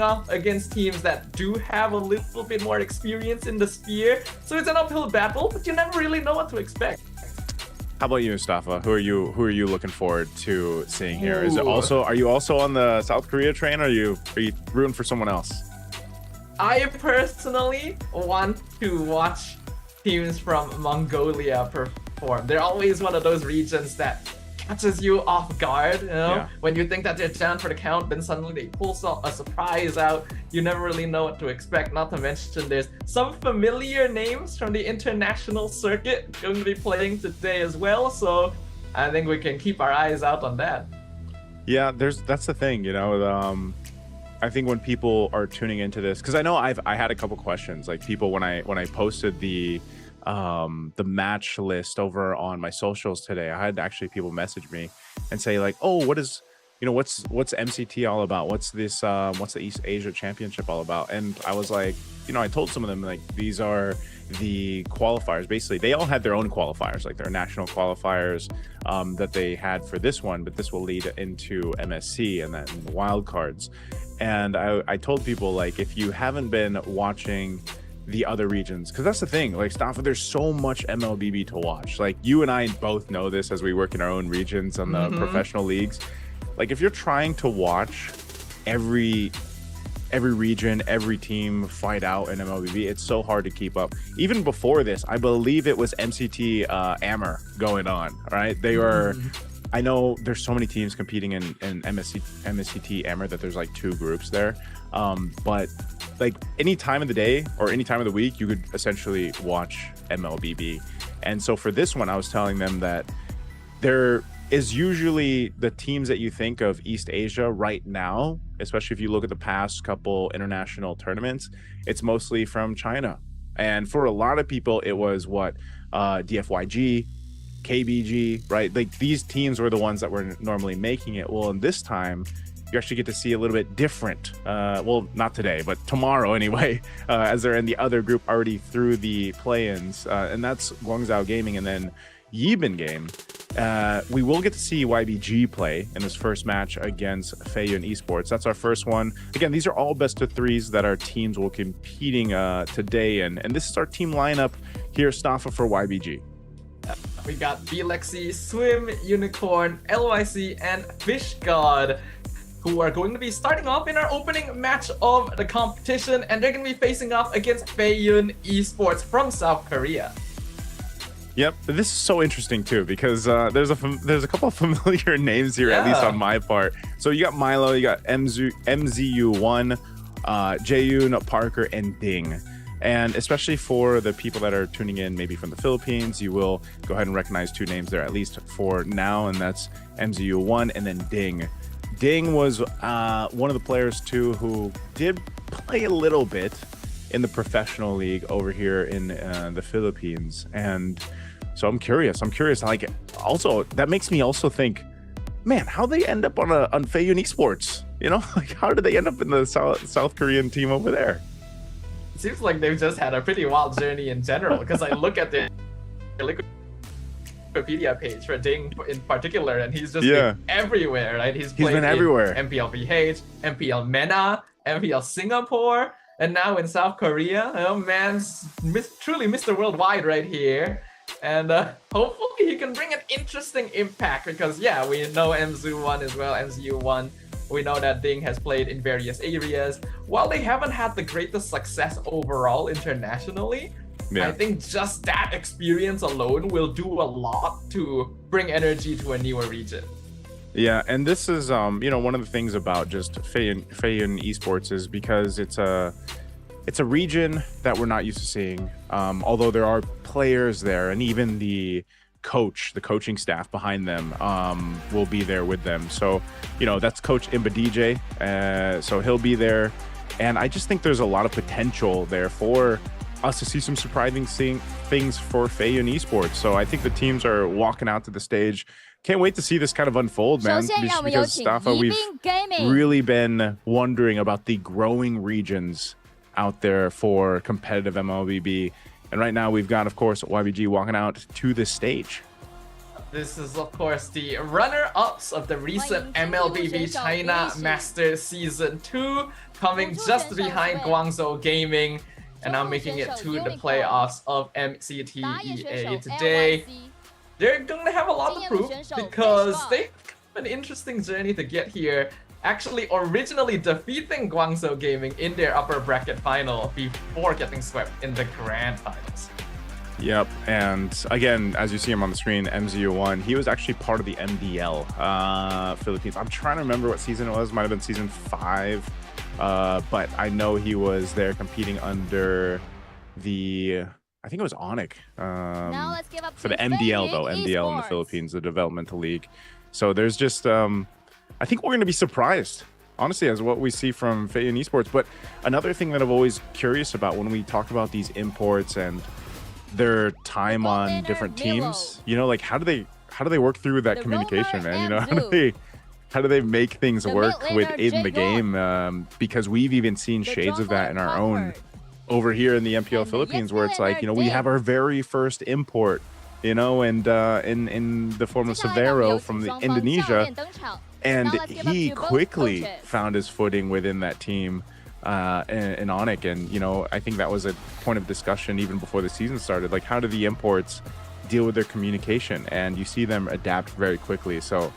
off against teams that do have a little bit more experience in the sphere. So it's an uphill battle, but you never really know what to expect. How about you, Mustafa? Who are you looking forward to seeing here? Is it also, are you also on the South Korea train, or are you rooting for someone else? I personally want to watch teams from Mongolia perform. They're always one of those regions that catches you off guard, you know? Yeah. When you think that they're down for the count, then suddenly they pull a surprise out. You never really know what to expect. Not to mention there's some familiar names from the international circuit going to be playing today as well, so I think we can keep our eyes out on that. Yeah, that's the thing, you know. I think when people are tuning into this, because I know I had a couple questions, like people when I posted the match list over on my socials today, I had actually people message me and say like, oh, what's MCT all about? What's this what's the East Asia Championship all about? And I was like, you know, I told some of them like these are the qualifiers. Basically they all had their own qualifiers, like their national qualifiers that they had for this one, but this will lead into MSC and then the wild cards. And I told people, like, if you haven't been watching the other regions, because that's the thing, like, Staffa, there's so much MLBB to watch. Like, you and I both know this as we work in our own regions on the professional leagues. Like, if you're trying to watch every region, every team fight out in MLBB, it's so hard to keep up. Even before this, I believe it was MCT AMER going on, right? They were... I know there's so many teams competing in MCT AMER that there's like 2 groups there. But like any time of the day or any time of the week, you could essentially watch MLBB. And so for this one, I was telling them that there is usually the teams that you think of East Asia right now, especially if you look at the past couple international tournaments, it's mostly from China. And for a lot of people, it was DFYG, KBG, right? Like these teams were the ones that were normally making it. Well, in this time, you actually get to see a little bit different. Well, not today, but tomorrow anyway, as they're in the other group already through the play-ins, and that's Guangzhou Gaming and then Yibin Game. We will get to see YBG play in this first match against Feiyun Esports. That's our first one. Again, these are all best of 3s that our teams will competing today, and this is our team lineup here, Staffa, for YBG. We got Belexi, Swim, Unicorn, LYC, and Fish God, who are going to be starting off in our opening match of the competition, and they're going to be facing off against Feiyun Esports from South Korea. Yep, this is so interesting too, because there's a couple of familiar names here, at least on my part. So you got Milo, you got MZU1, Jaeyoon, Parker, and Ding. And especially for the people that are tuning in maybe from the Philippines, you will go ahead and recognize 2 names there, at least for now, and that's MZU1 and then Ding. Ding was one of the players too who did play a little bit in the professional league over here in the Philippines. And so I'm curious, like, also that makes me also think, man, how they end up on Feiyun Esports? You know, like how did they end up in the South Korean team over there? It seems like they've just had a pretty wild journey in general, because I look at the Wikipedia page for Ding in particular, and he's just been everywhere, right? He's played been everywhere. MPL VH, MPL MENA, MPL Singapore, and now in South Korea. Oh, man's truly Mr. Worldwide right here. And hopefully he can bring an interesting impact, because yeah, we know MZU1 as well, MZU1. We know that Ding has played in various areas. While they haven't had the greatest success overall internationally, I think just that experience alone will do a lot to bring energy to a newer region. Yeah, and this is you know, one of the things about just Feiyun Esports is because it's a region that we're not used to seeing. Although there are players there, and even the coaching staff behind them will be there with them. So, you know, that's Coach Imba DJ. So he'll be there. And I just think there's a lot of potential there for us to see some surprising things for Feiyun Esports. So I think the teams are walking out to the stage. Can't wait to see this kind of unfold, man. Because Staffa, we've really been wondering about the growing regions out there for competitive MLBB. And right now we've got, of course, YBG walking out to the stage. This is, of course, the runner-ups of the recent MLBB China Masters Season 2, coming just behind Guangzhou Gaming, and now making it to the playoffs of MCT EA today. They're going to have a lot to prove because they've an interesting journey to get here, actually originally defeating Guangzhou Gaming in their upper bracket final before getting swept in the grand finals. Yep, and again, as you see him on the screen, MZU1, he was actually part of the MDL Philippines. I'm trying to remember what season it was, might have been season 5, but I know he was there competing under the, I think it was Onyx, for the MDL though, MDL in the Philippines, the developmental league. So there's just, I think we're going to be surprised, honestly, as what we see from Feiyan Esports. But another thing that I'm always curious about when we talk about these imports and their time on different teams, you know, like how do they work through that communication, man? You know, how do they make things work within the game? Because we've even seen shades of that in our own over here in the MPL Philippines, where it's like, you know, we have our very first import, you know, and in the form of Severo from Indonesia, and he quickly found his footing within that team in Onyx. And you know, I think that was a point of discussion even before the season started, like how do the imports deal with their communication, and you see them adapt very quickly. So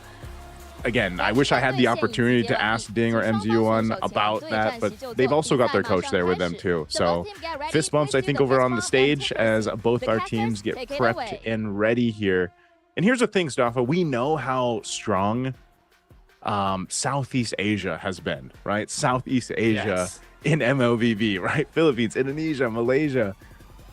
again, I wish I had the opportunity to ask Ding or MZU1 about that, but they've also got their coach there with them too. So fist bumps, I think, over on the stage as both our teams get prepped and ready here. And here's the thing, Staffa, we know how strong Southeast Asia has been, right? Southeast Asia in MLBB, right? Philippines, Indonesia, Malaysia.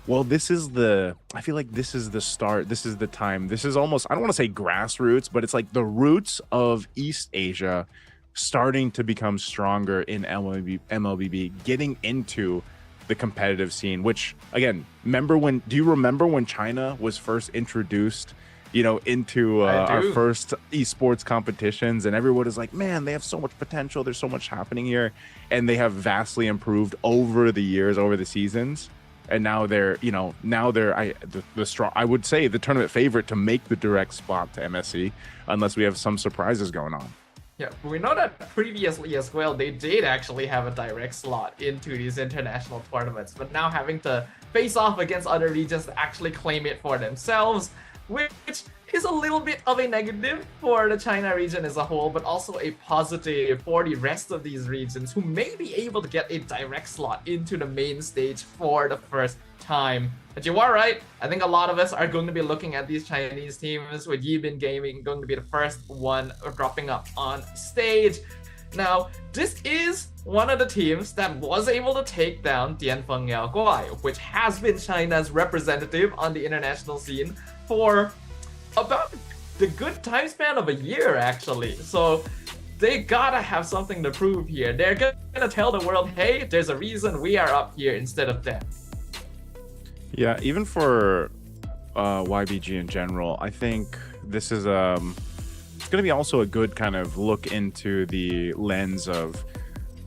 Well, this is I feel like this is the start. This is the time. This is almost, I don't want to say grassroots, but it's like the roots of East Asia starting to become stronger in MLBB, getting into the competitive scene, which again, do you remember when China was first introduced, you know, into our first esports competitions, and everyone is like, man, they have so much potential. There's so much happening here. And they have vastly improved over the years, over the seasons. And now they're, you know, the strong, I would say the tournament favorite to make the direct spot to MSC, unless we have some surprises going on. Yeah, we know that previously as well, they did actually have a direct slot into these international tournaments, but now having to face off against other regions to actually claim it for themselves, which is a little bit of a negative for the China region as a whole, but also a positive for the rest of these regions who may be able to get a direct slot into the main stage for the first time. But you are right, I think a lot of us are going to be looking at these Chinese teams, with Yibin Gaming going to be the first one dropping up on stage. Now, this is one of the teams that was able to take down Tianfeng Yaoguai, which has been China's representative on the international scene for about the good time span of a year, actually. So they gotta have something to prove here. They're gonna tell the world, hey, there's a reason we are up here instead of them. Yeah, even for YBG in general, I think this is it's going to be also a good kind of look into the lens of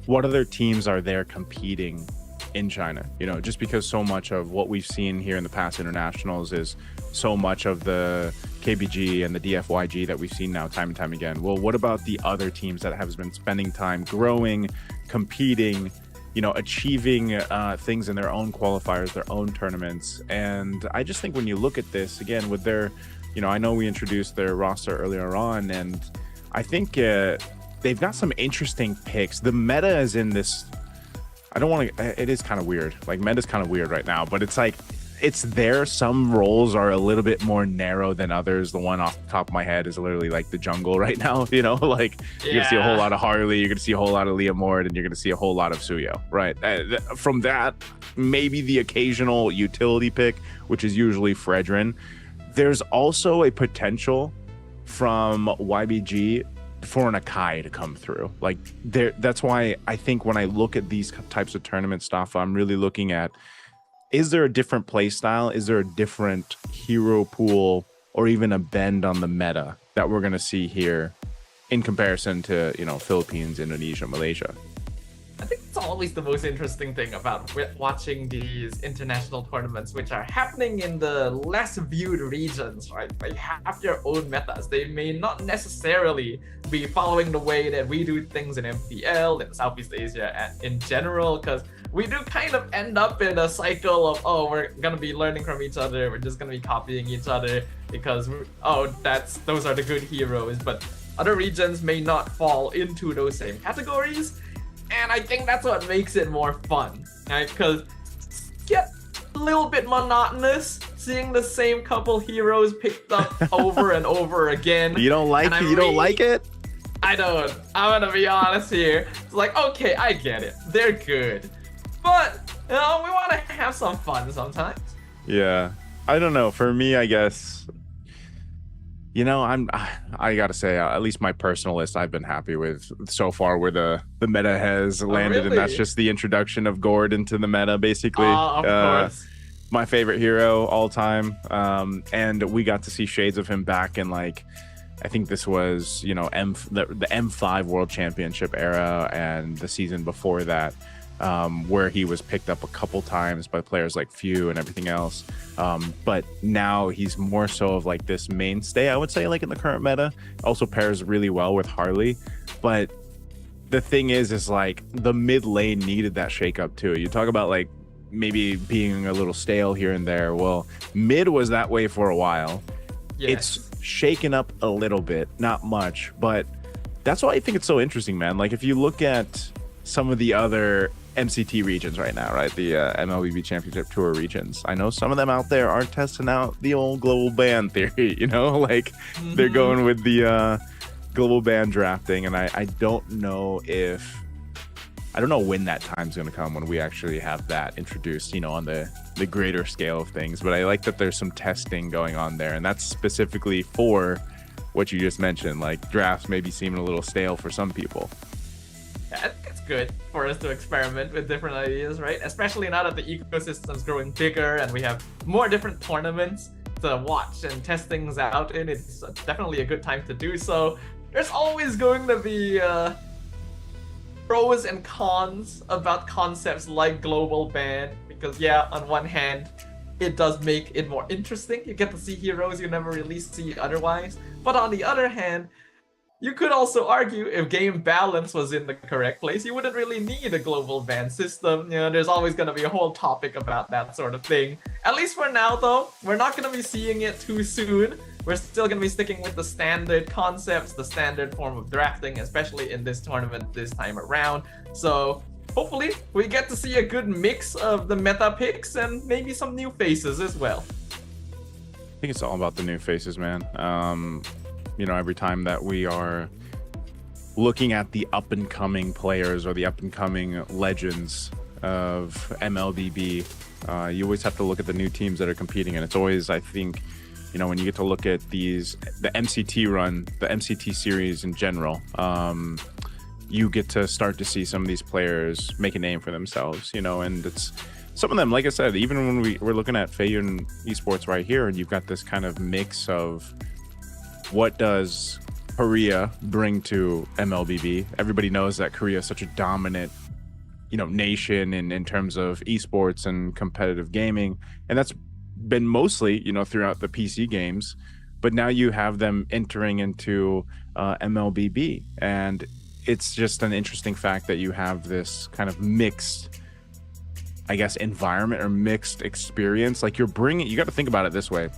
what other teams are there competing in China. You know, just because so much of what we've seen here in the past internationals is so much of the KBG and the DFYG that we've seen now time and time again. Well, what about the other teams that have been spending time growing, competing, you know, achieving things in their own qualifiers, their own tournaments? And I just think when you look at this, again, with their, you know, I know we introduced their roster earlier on, and I think they've got some interesting picks. The meta is in this, I don't want to, it is kind of weird. Like, meta's kind of weird right now, but it's like, it's there. Some roles are a little bit more narrow than others. The one off the top of my head is literally like the jungle right now, you know, like you're gonna see a whole lot of Harley, you're gonna see a whole lot of Leah Mord, and you're gonna see a whole lot of Suyo, right? From that, maybe the occasional utility pick, which is usually Fredrin. There's also a potential from YBG for an Akai to come through. Like, that's why I think when I look at these types of tournament stuff, I'm really looking at, is there a different play style? Is there a different hero pool, or even a bend on the meta that we're going to see here in comparison to, you know, Philippines, Indonesia, Malaysia? I think it's always the most interesting thing about watching these international tournaments, which are happening in the less viewed regions, right? They have their own metas. They may not necessarily be following the way that we do things in MPL, in Southeast Asia, and in general, because we do kind of end up in a cycle of, oh, we're gonna be learning from each other, we're just gonna be copying each other because, those are the good heroes, but other regions may not fall into those same categories. And I think that's what makes it more fun, right? Because it get a little bit monotonous seeing the same couple heroes picked up over and over again. You don't like it? You don't like it? I don't. I'm gonna be honest here. It's like, okay, I get it. They're good. But, we want to have some fun sometimes. Yeah. I don't know. For me, I guess... I gotta say, at least my personal list, I've been happy with so far where the meta has landed, and that's just the introduction of Gord into the meta, basically. Of course. My favorite hero all time, and we got to see shades of him back in I think this was the M5 World Championship era and the season before that. Where he was picked up a couple times by players like Few and everything else. But now he's more so of this mainstay, I would say, in the current meta. Also pairs really well with Harley. But the thing is the mid lane needed that shakeup too. You talk about maybe being a little stale here and there. Well, mid was that way for a while. Yes. It's shaken up a little bit, not much, but that's why I think it's so interesting, man. If you look at some of the other MCT regions right now, right? The MLBB Championship Tour regions. I know some of them out there are testing out the old global ban theory, they're going with the global ban drafting, and I don't know when that time's going to come when we actually have that introduced, on the greater scale of things. But I like that there's some testing going on there, and that's specifically for what you just mentioned, drafts maybe seeming a little stale for some people. Yeah, I think it's good for us to experiment with different ideas, right? Especially now that the ecosystem's growing bigger and we have more different tournaments to watch and test things out in. It's definitely a good time to do so. There's always going to be pros and cons about concepts like global ban, because on one hand, it does make it more interesting. You get to see heroes you never really see otherwise. But on the other hand, you could also argue if game balance was in the correct place, you wouldn't really need a global ban system. There's always going to be a whole topic about that sort of thing. At least for now, though, we're not going to be seeing it too soon. We're still going to be sticking with the standard concepts, the standard form of drafting, especially in this tournament this time around. So hopefully we get to see a good mix of the meta picks and maybe some new faces as well. I think it's all about the new faces, man. Every time that we are looking at the up-and-coming players or the up-and-coming legends of MLBB, you always have to look at the new teams that are competing. And it's always, I think, when you get to look at the MCT run, the MCT series in general, you get to start to see some of these players make a name for themselves, and it's some of them, like I said, even when we're looking at Feiyun Esports right here, and you've got this kind of mix of what does Korea bring to MLBB? Everybody knows that Korea is such a dominant, nation in terms of esports and competitive gaming, and that's been mostly, throughout the PC games. But now you have them entering into MLBB, and it's just an interesting fact that you have this kind of mixed, I guess, environment or mixed experience. You got to think about it this way: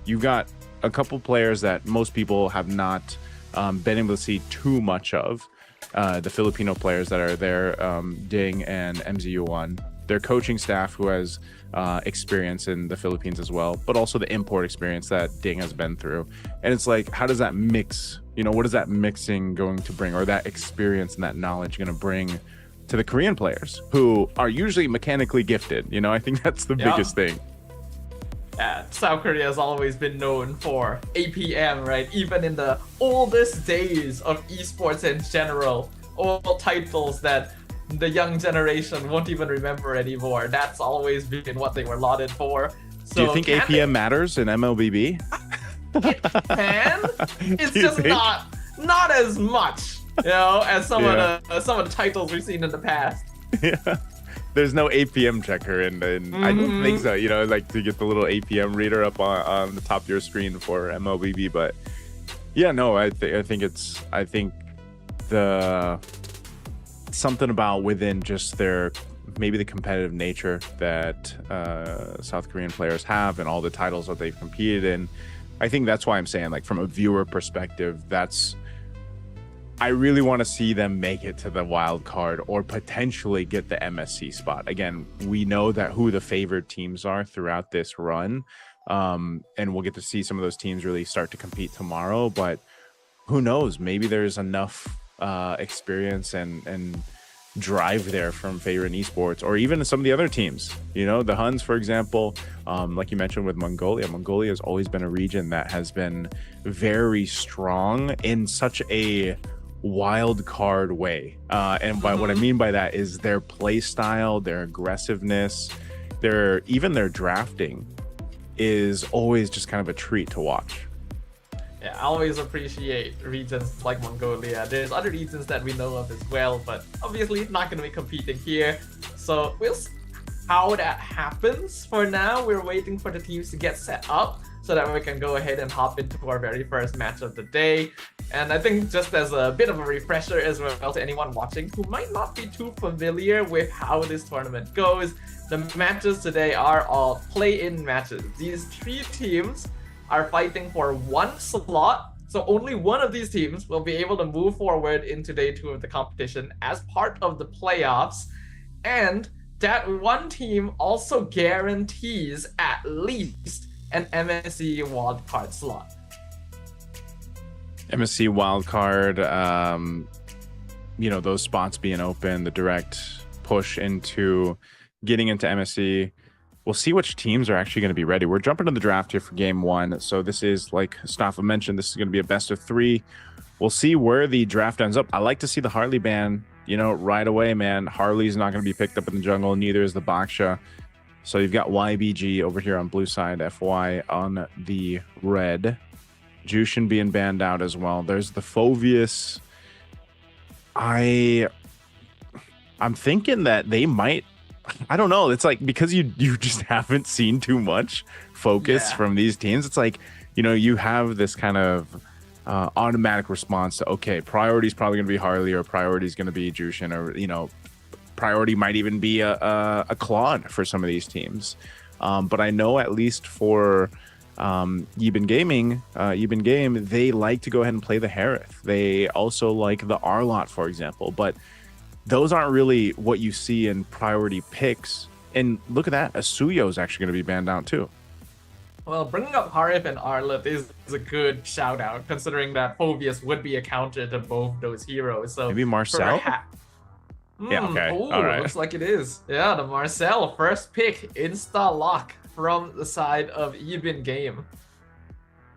you've got a couple players that most people have not been able to see too much of. The Filipino players that are there, Ding and MZU1. Their coaching staff who has experience in the Philippines as well, but also the import experience that Ding has been through. And it's how does that mix, what is that mixing going to bring, or that experience and that knowledge going to bring to the Korean players who are usually mechanically gifted? I think that's the biggest thing. South Korea has always been known for APM, right? Even in the oldest days of esports in general, all titles that the young generation won't even remember anymore. That's always been what they were lauded for. So do you think APM matters in MLBB? It can. It's just not as much, as some of the titles we've seen in the past. Yeah. There's no APM checker, and I don't think so. You know, like to get the little APM reader up on the top of your screen for MLBB. But yeah, no, I think the something about within just their maybe the competitive nature that South Korean players have and all the titles that they've competed in. I think that's why I'm saying, like, from a viewer perspective, I really want to see them make it to the wild card or potentially get the MSC spot. Again, we know that who the favored teams are throughout this run, and we'll get to see some of those teams really start to compete tomorrow. But who knows? Maybe there's enough experience and drive there from Favorite Esports, or even some of the other teams. You know, the HUNS, for example, like you mentioned with Mongolia. Mongolia has always been a region that has been very strong in such a wild card way. And by what I mean by that is their play style, their aggressiveness, their drafting is always just kind of a treat to watch. Yeah, I always appreciate regions like Mongolia. There's other regions that we know of as well, but obviously not going to be competing here. So we'll see how that happens. For now, we're waiting for the teams to get set up so that we can go ahead and hop into our very first match of the day. And I think just as a bit of a refresher as well to anyone watching who might not be too familiar with how this tournament goes, the matches today are all play-in matches. These three teams are fighting for one slot, so only one of these teams will be able to move forward into day 2 of the competition as part of the playoffs, and that one team also guarantees at least an MSC wildcard slot. MSC wildcard, you know, those spots being open, the direct push into getting into MSC. We'll see which teams are actually going to be ready. We're jumping to the draft here for game 1. So this is, like Stafa mentioned, this is going to be a best of 3. We'll see where the draft ends up. I like to see the Harley ban, you know, right away, man. Harley's not going to be picked up in the jungle. Neither is the Baksha. So you've got YBG over here on blue side, FY on the red. Jushin being banned out as well. There's the Phoveus. I'm thinking that they might, I don't know. It's like, because you just haven't seen too much focus from these teams. It's like, you know, you have this kind of automatic response to, okay, priority is probably going to be Harley, or priority is going to be Jushin, or, you know, priority might even be a Claude for some of these teams. But I know at least for Yibin Game, they like to go ahead and play the Harith. They also like the Arlott, for example. But those aren't really what you see in priority picks. And look at that, Asuyo is actually going to be banned out too. Well, bringing up Harith and Arlott is a good shout out, considering that Phoveus would be a counter to both those heroes. So maybe Marcel? Yeah, okay. Ooh, all right. Looks like it is. Yeah, the Marcel first pick, insta lock from the side of Yibin Game.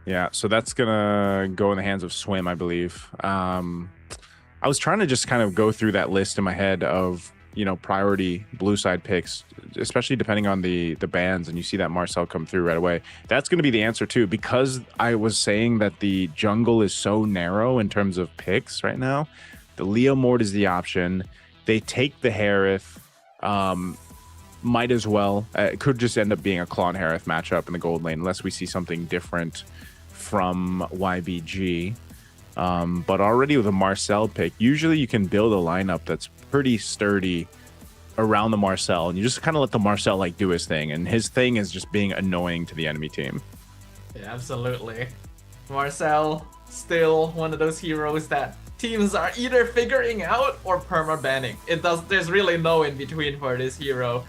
Yeah, so that's gonna go in the hands of Swim, I believe. I was trying to just kind of go through that list in my head of, you know, priority blue side picks, especially depending on the bans, and you see that Marcel come through right away. That's going to be the answer too, because I was saying that the jungle is so narrow in terms of picks right now. The Leo Mord is the option. They take the Harith. Might as well. It could just end up being a Claw and Harith matchup in the gold lane, unless we see something different from YBG. But already with a Marcel pick, usually you can build a lineup that's pretty sturdy around the Marcel, and you just kind of let the Marcel like do his thing, and his thing is just being annoying to the enemy team. Yeah, absolutely. Marcel, still one of those heroes that teams are either figuring out or perma-banning. There's really no in between for this hero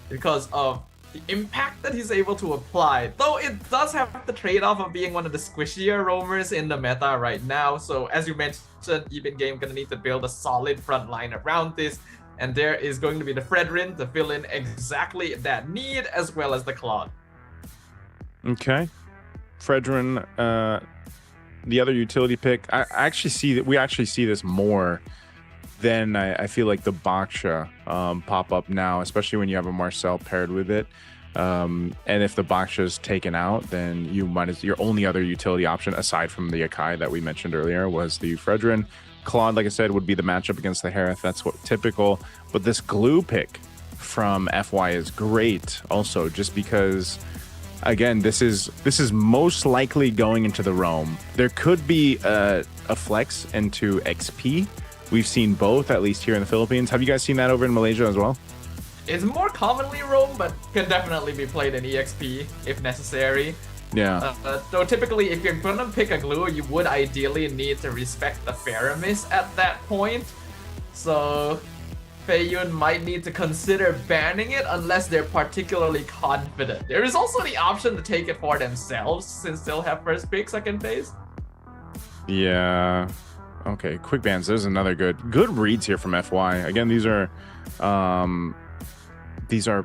because of the impact that he's able to apply. Though it does have the trade-off of being one of the squishier roamers in the meta right now. So as you mentioned, Yibin Game gonna need to build a solid front line around this. And there is going to be the Fredrin to fill in exactly that need, as well as the Claude. Okay. Fredrin, the other utility pick. I actually see that we actually see this more than I feel like the Baksha pop up now, especially when you have a Marcel paired with it. And if the Baksha is taken out, then your only other utility option aside from the Akai that we mentioned earlier was the Fredrin. Claude, like I said, would be the matchup against the Harith. That's what typical. But this glue pick from FY is great also, just because, again, this is most likely going into the roam. There could be a flex into XP. We've seen both, at least here in the Philippines. Have you guys seen that over in Malaysia as well? It's more commonly roam, but can definitely be played in EXP if necessary. Yeah. Though typically, if you're gonna pick a glue, you would ideally need to respect the Faramis at that point. So Feiyun might need to consider banning it unless they're particularly confident. There is also the option to take it for themselves, since they'll have first pick, second phase. Yeah. Okay, quick bans. There's another good reads here from FY. Again, these are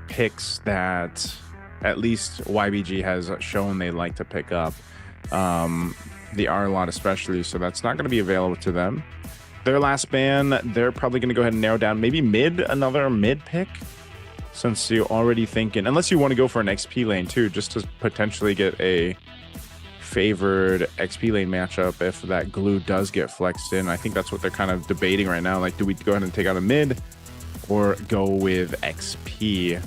picks that at least YBG has shown they like to pick up. The R lot especially, so that's not going to be available to them. Their last ban, they're probably going to go ahead and narrow down maybe another mid pick, since you're already thinking, unless you want to go for an XP lane too, just to potentially get a favored XP lane matchup if that glue does get flexed in. I think that's what they're kind of debating right now. Like, do we go ahead and take out a mid or go with XP?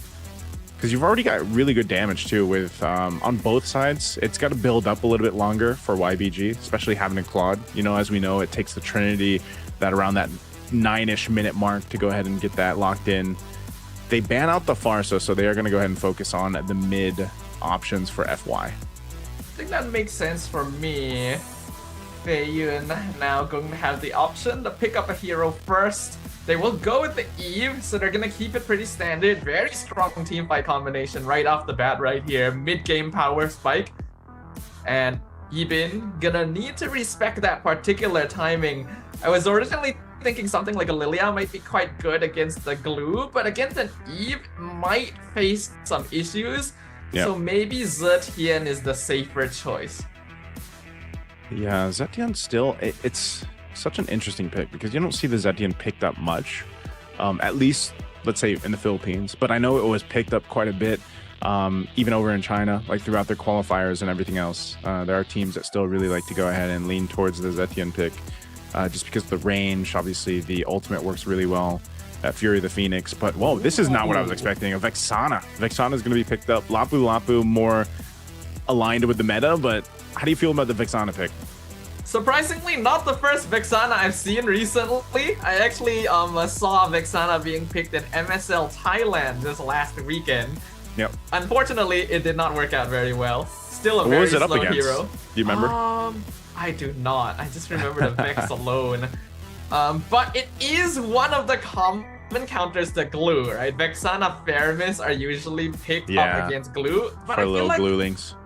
Because you've already got really good damage too with on both sides. It's got to build up a little bit longer for YBG, especially having a Claude. You know, as we know, it takes the Trinity that around that 9-ish minute mark to go ahead and get that locked in. They ban out the Farsa, so they are going to go ahead and focus on the mid options for FY. I think that makes sense for me. Feiyun now going to have the option to pick up a hero first. They will go with the Eve, so they're gonna keep it pretty standard. Very strong teamfight combination right off the bat right here. Mid-game power spike. And Yibin gonna need to respect that particular timing. I was originally thinking something like a Lilia might be quite good against the glue, but against an Eve might face some issues. Yep. So maybe Zetian is the safer choice. Yeah, Zetian still, it's such an interesting pick because you don't see the Zetian picked up much, at least let's say in the Philippines, but I know it was picked up quite a bit even over in China, like throughout their qualifiers and everything else. There are teams that still really like to go ahead and lean towards the Zetian pick just because the range, obviously the ultimate works really well at Fury the Phoenix, but whoa, this is not what I was expecting. A Vexana is going to be picked up. Lapu more aligned with the meta, but how do you feel about the Vexana pick? Surprisingly, not the first Vexana I've seen recently. I actually saw Vexana being picked at MSL Thailand this last weekend. Yep. Unfortunately, it did not work out very well. Still a what very was it slow up against? hero. Do you remember? I do not. I just remember the Vex alone. But it is one of the common counters to glue, right? Vexana Faramis are usually picked up against glue. But for I feel low like glue links.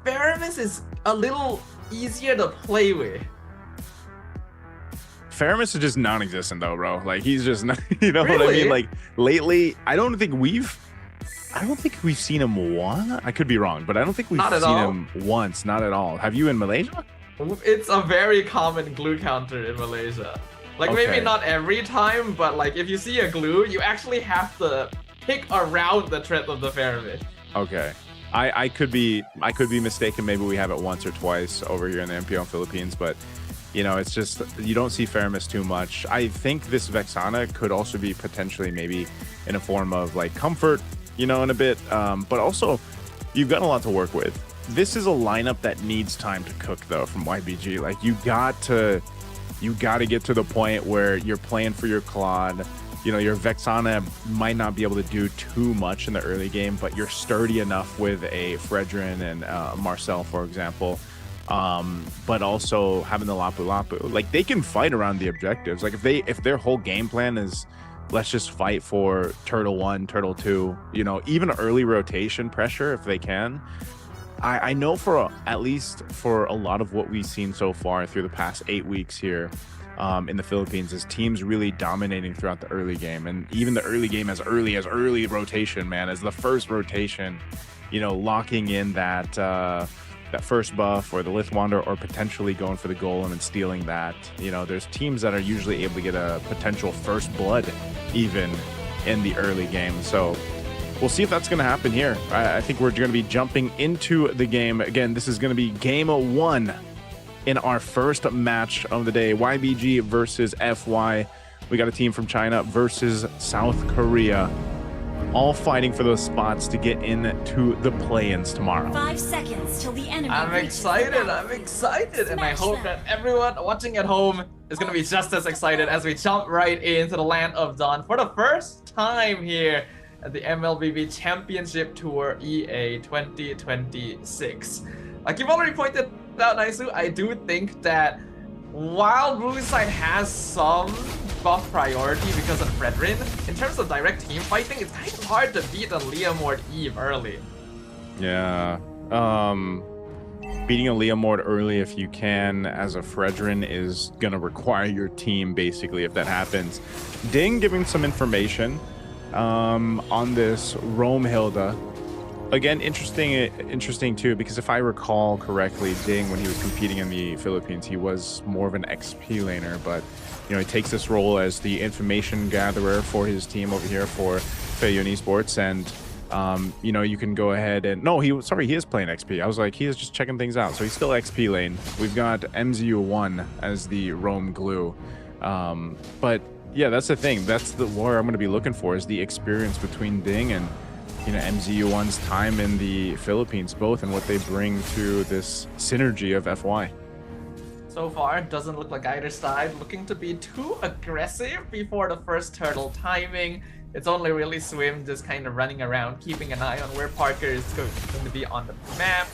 Faramis is a little easier to play with. Faramis is just non-existent though, bro. Like he's just not, you know Really? what I mean? Like lately, I don't think we've seen him once. I could be wrong, but I don't think we've seen him once. Not at all. Have you in Malaysia? It's a very common glue counter in Malaysia. Like maybe not every time, but like if you see a glue, you actually have to pick around the threat of the Faramis. Okay. I could be mistaken. Maybe we have it once or twice over here in the MPL Philippines, but you know, it's just you don't see Faramis too much. I think this Vexana could also be potentially maybe in a form of like comfort, you know, in a bit. But also, you've got a lot to work with. This is a lineup that needs time to cook though from YBG. Like you got to get to the point where you're playing for your Claude. You know, your Vexana might not be able to do too much in the early game, but you're sturdy enough with a Fredrin and Marcel, for example. But also having the Lapu, like they can fight around the objectives. Like if their whole game plan is let's just fight for Turtle 1, Turtle 2, you know, even early rotation pressure if they can. I know at least for a lot of what we've seen so far through the past 8 weeks here in the Philippines is teams really dominating throughout the early game, and even the early game as early rotation, man, as the first rotation, you know, locking in that first buff or the Lith Wander, or potentially going for the golem and stealing that. You know, there's teams that are usually able to get a potential first blood even in the early game. So we'll see if that's going to happen here. I think we're going to be jumping into the game. Again, this is going to be game 1 in our first match of the day. YBG versus FY. We got a team from China versus South Korea, all fighting for those spots to get into the play-ins tomorrow. 5 seconds till the enemy. I'm excited, and I hope that everyone watching at home is going to be just as excited as we jump right into the land of Dawn for the first time here at the MLBB Championship Tour EA 2026. Like you've already pointed out, Naisu, I do think that while Blue side has some buff priority because of Fredrin, in terms of direct team fighting, it's kind of hard to beat a Leomord Eve early. Yeah, beating a Leomord early if you can as a Fredrin is gonna require your team basically if that happens. Ding giving some information on this Rome Hilda. Again, interesting too, because if I recall correctly, Ding, when he was competing in the Philippines, he was more of an XP laner, but you know, he takes this role as the information gatherer for his team over here for Feiyun Esports, and you know, you can go ahead and he is playing XP. I was like, he is just checking things out, so he's still XP lane. We've got MZU1 as the Rome glue, but yeah, that's the thing. That's the where I'm going to be looking for, is the experience between Ding and, you know, MZU1's time in the Philippines, both, and what they bring to this synergy of FY. So far, it doesn't look like either side looking to be too aggressive before the first turtle timing. It's only really Swim just kind of running around, keeping an eye on where Parker is going to be on the map.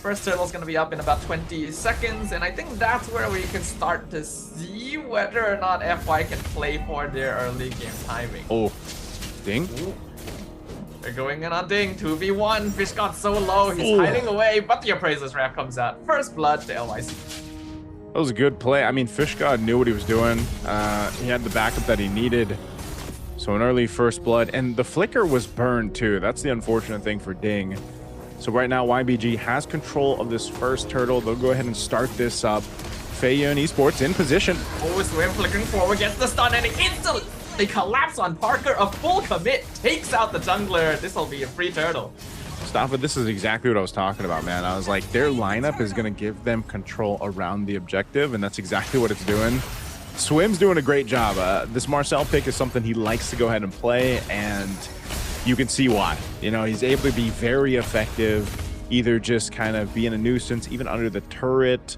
First turtle is going to be up in about 20 seconds, and I think that's where we can start to see whether or not FY can play for their early game timing. Oh, Ding? Ooh. They're going in on Ding, 2v1. Fish got so low, he's hiding away, but the Appraiser's Wrap comes out. First blood to LYC. That was a good play. I mean, Fish God knew what he was doing. He had the backup that he needed. So an early first blood, and the flicker was burned too. That's the unfortunate thing for Ding. So right now, YBG has control of this first turtle. They'll go ahead and start this up. Feiyun Esports in position. Oh, Swim flickering forward, gets the stun, and he instantly collapse on Parker. A full commit takes out the jungler. This will be a free turtle. Stop it. This is exactly what I was talking about, man. I was like, their lineup is going to give them control around the objective, and that's exactly what it's doing. Swim's doing a great job. This Marcel pick is something he likes to go ahead and play, and you can see why. You know, he's able to be very effective, either just kind of being a nuisance, even under the turret,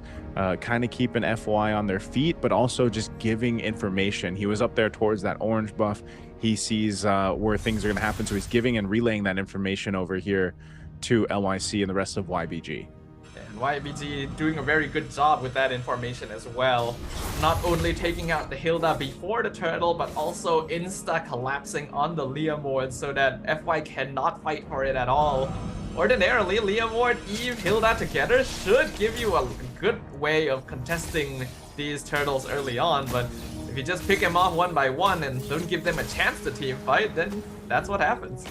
kind of keeping FY on their feet, but also just giving information. He was up there towards that orange buff. He sees where things are going to happen, so he's giving and relaying that information over here to LYC and the rest of YBG. And YBG doing a very good job with that information as well. Not only taking out the Hilda before the turtle, but also insta-collapsing on the Leomord so that FY cannot fight for it at all. Ordinarily, Leomord, Eve, Hilda together should give you a good way of contesting these turtles early on, but if you just pick them off one by one and don't give them a chance to team fight, then that's what happens.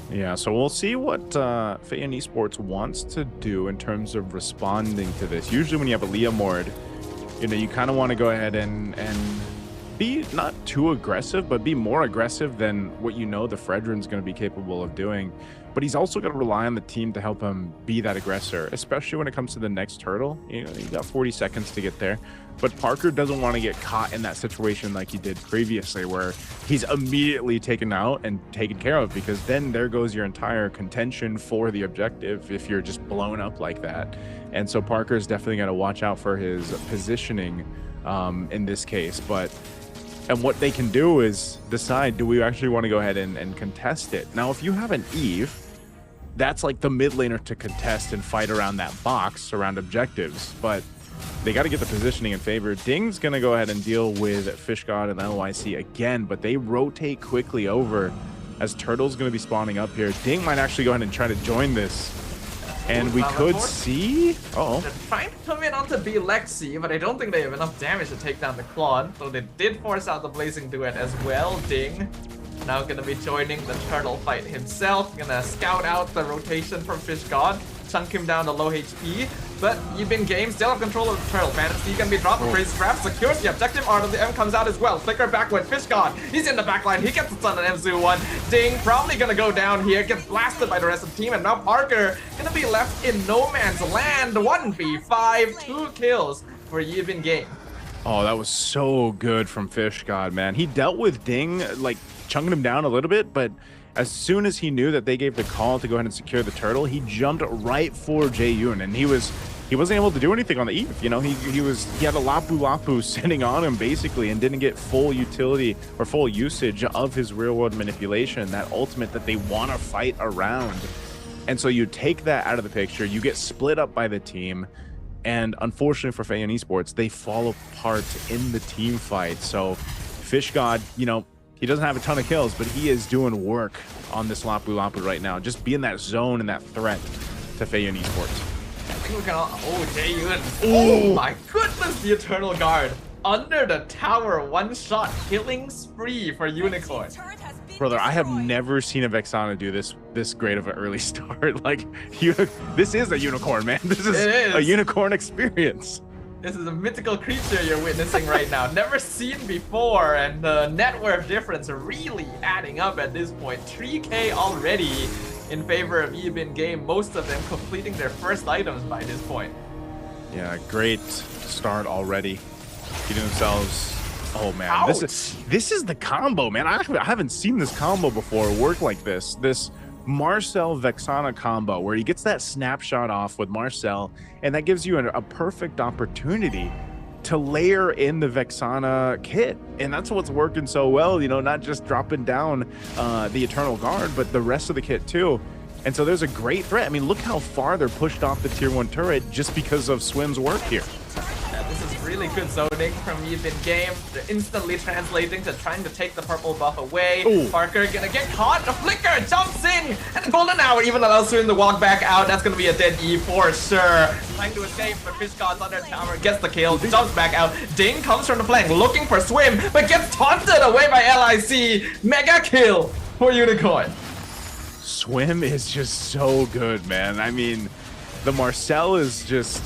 Yeah, so we'll see what Feiyun Esports wants to do in terms of responding to this. Usually when you have a Leomord, you know, you kind of want to go ahead and be not too aggressive, but be more aggressive than what you know the Fredrin's going to be capable of doing. But he's also going to rely on the team to help him be that aggressor, especially when it comes to the next turtle. You know, you got 40 seconds to get there. But Parker doesn't want to get caught in that situation like he did previously, where he's immediately taken out and taken care of, because then there goes your entire contention for the objective if you're just blown up like that. And so Parker's definitely got to watch out for his positioning in this case. And what they can do is decide, do we actually want to go ahead and contest it? Now, if you have an Eve, that's like the mid laner to contest and fight around that box, around objectives. But they got to get the positioning in favor. Ding's going to go ahead and deal with Fish God and LYC again, but they rotate quickly over as Turtle's going to be spawning up here. Ding might actually go ahead and try to join this. And we could see... Uh-oh. They're trying to come in onto B Lexi, but I don't think they have enough damage to take down the Claude. So they did force out the Blazing Duet as well. Ding now going to be joining the turtle fight himself. Going to scout out the rotation from Fish God. chunk him down to low HP. But you've been game, still have control of the turtle. Fantasy can be dropped. Freeze trap secures the objective. Art of the M comes out as well. Flicker backward. Fish God. He's in the backline. He gets the stun on MZU1. Ding probably gonna go down here. Gets blasted by the rest of the team. And now Parker gonna be left in no man's land. 1v5. 2 kills for Yibin game. Oh, that was so good from Fish God, man. He dealt with Ding, like chunking him down a little bit, but as soon as he knew that they gave the call to go ahead and secure the turtle, he jumped right for Jaeyoon, and he wasn't able to do anything on the Eve. You know, he had a Lapu Lapu sitting on him basically, and didn't get full utility or full usage of his real world manipulation, that ultimate that they want to fight around. And so you take that out of the picture, you get split up by the team, and unfortunately for Feiyan Esports, they fall apart in the team fight. So Fish God, you know, he doesn't have a ton of kills, but he is doing work on this Lapu Lapu right now. Just be in that zone and that threat to Feiyan Esports. I think we can all... Oh, Jaeyoon. Oh my goodness, the Eternal Guard. Under the tower, one shot, killing spree for Unicorn. Brother, I have never seen a Vexana do this great of an early start. Like, this is a unicorn, man. This is a unicorn experience. This is a mythical creature you're witnessing right now. Never seen before, and the net worth difference really adding up at this point. 3k already in favor of Yibin game. Most of them completing their first items by this point. Yeah, great start already. Getting themselves... Oh man, this is the combo, man. I haven't seen this combo before work like this. This Marcel Vexana combo where he gets that snapshot off with Marcel, and that gives you a perfect opportunity to layer in the Vexana kit. And that's what's working so well, you know, not just dropping down the Eternal Guard, but the rest of the kit too. And so there's a great threat. I mean, look how far they're pushed off the tier 1 turret just because of Swim's work here. This is really good zoning from Yibin game. They're instantly translating to trying to take the purple buff away. Ooh. Parker gonna get caught. The flicker jumps in, and the golden hour even allows Swim to walk back out. That's gonna be a dead E for sure. Trying to escape, but Fish God's under tower, gets the kill, jumps back out. Ding comes from the flank, looking for Swim, but gets taunted away by LIC. Mega kill for Unicorn. Swim is just so good, man. I mean, the Marcel is just...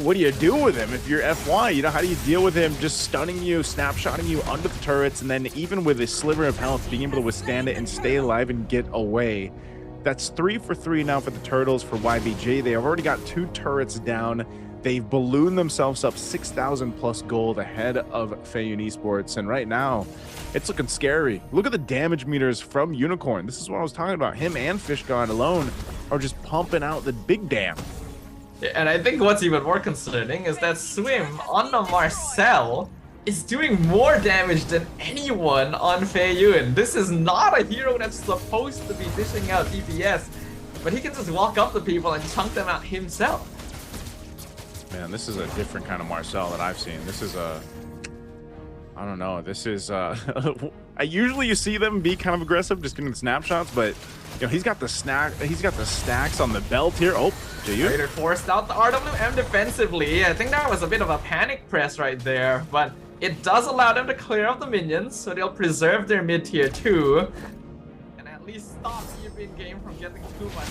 what do you do with him if you're FY? You know, how do you deal with him just stunning you, snapshotting you under the turrets, and then even with a sliver of health, being able to withstand it and stay alive and get away? That's 3 for 3 now for the Turtles for YBJ. They have already got 2 turrets down. They've ballooned themselves up 6,000 plus gold ahead of Feiyan Esports, and right now, it's looking scary. Look at the damage meters from Unicorn. This is what I was talking about. Him and Fish God alone are just pumping out the big damn. And I think what's even more concerning is that Swim on the Marcel is doing more damage than anyone on Feiyun. This is not a hero that's supposed to be dishing out DPS, but he can just walk up to people and chunk them out himself. Man, this is a different kind of Marcel that I've seen. This is a... I don't know. This is... usually you see them be kind of aggressive, just getting snapshots, but... You know, he's got the stacks on the belt here. Oh, Raider forced out the RWM defensively. I think that was a bit of a panic press right there, but it does allow them to clear off the minions, so they'll preserve their mid tier 2 and at least stop Yibin game from getting too much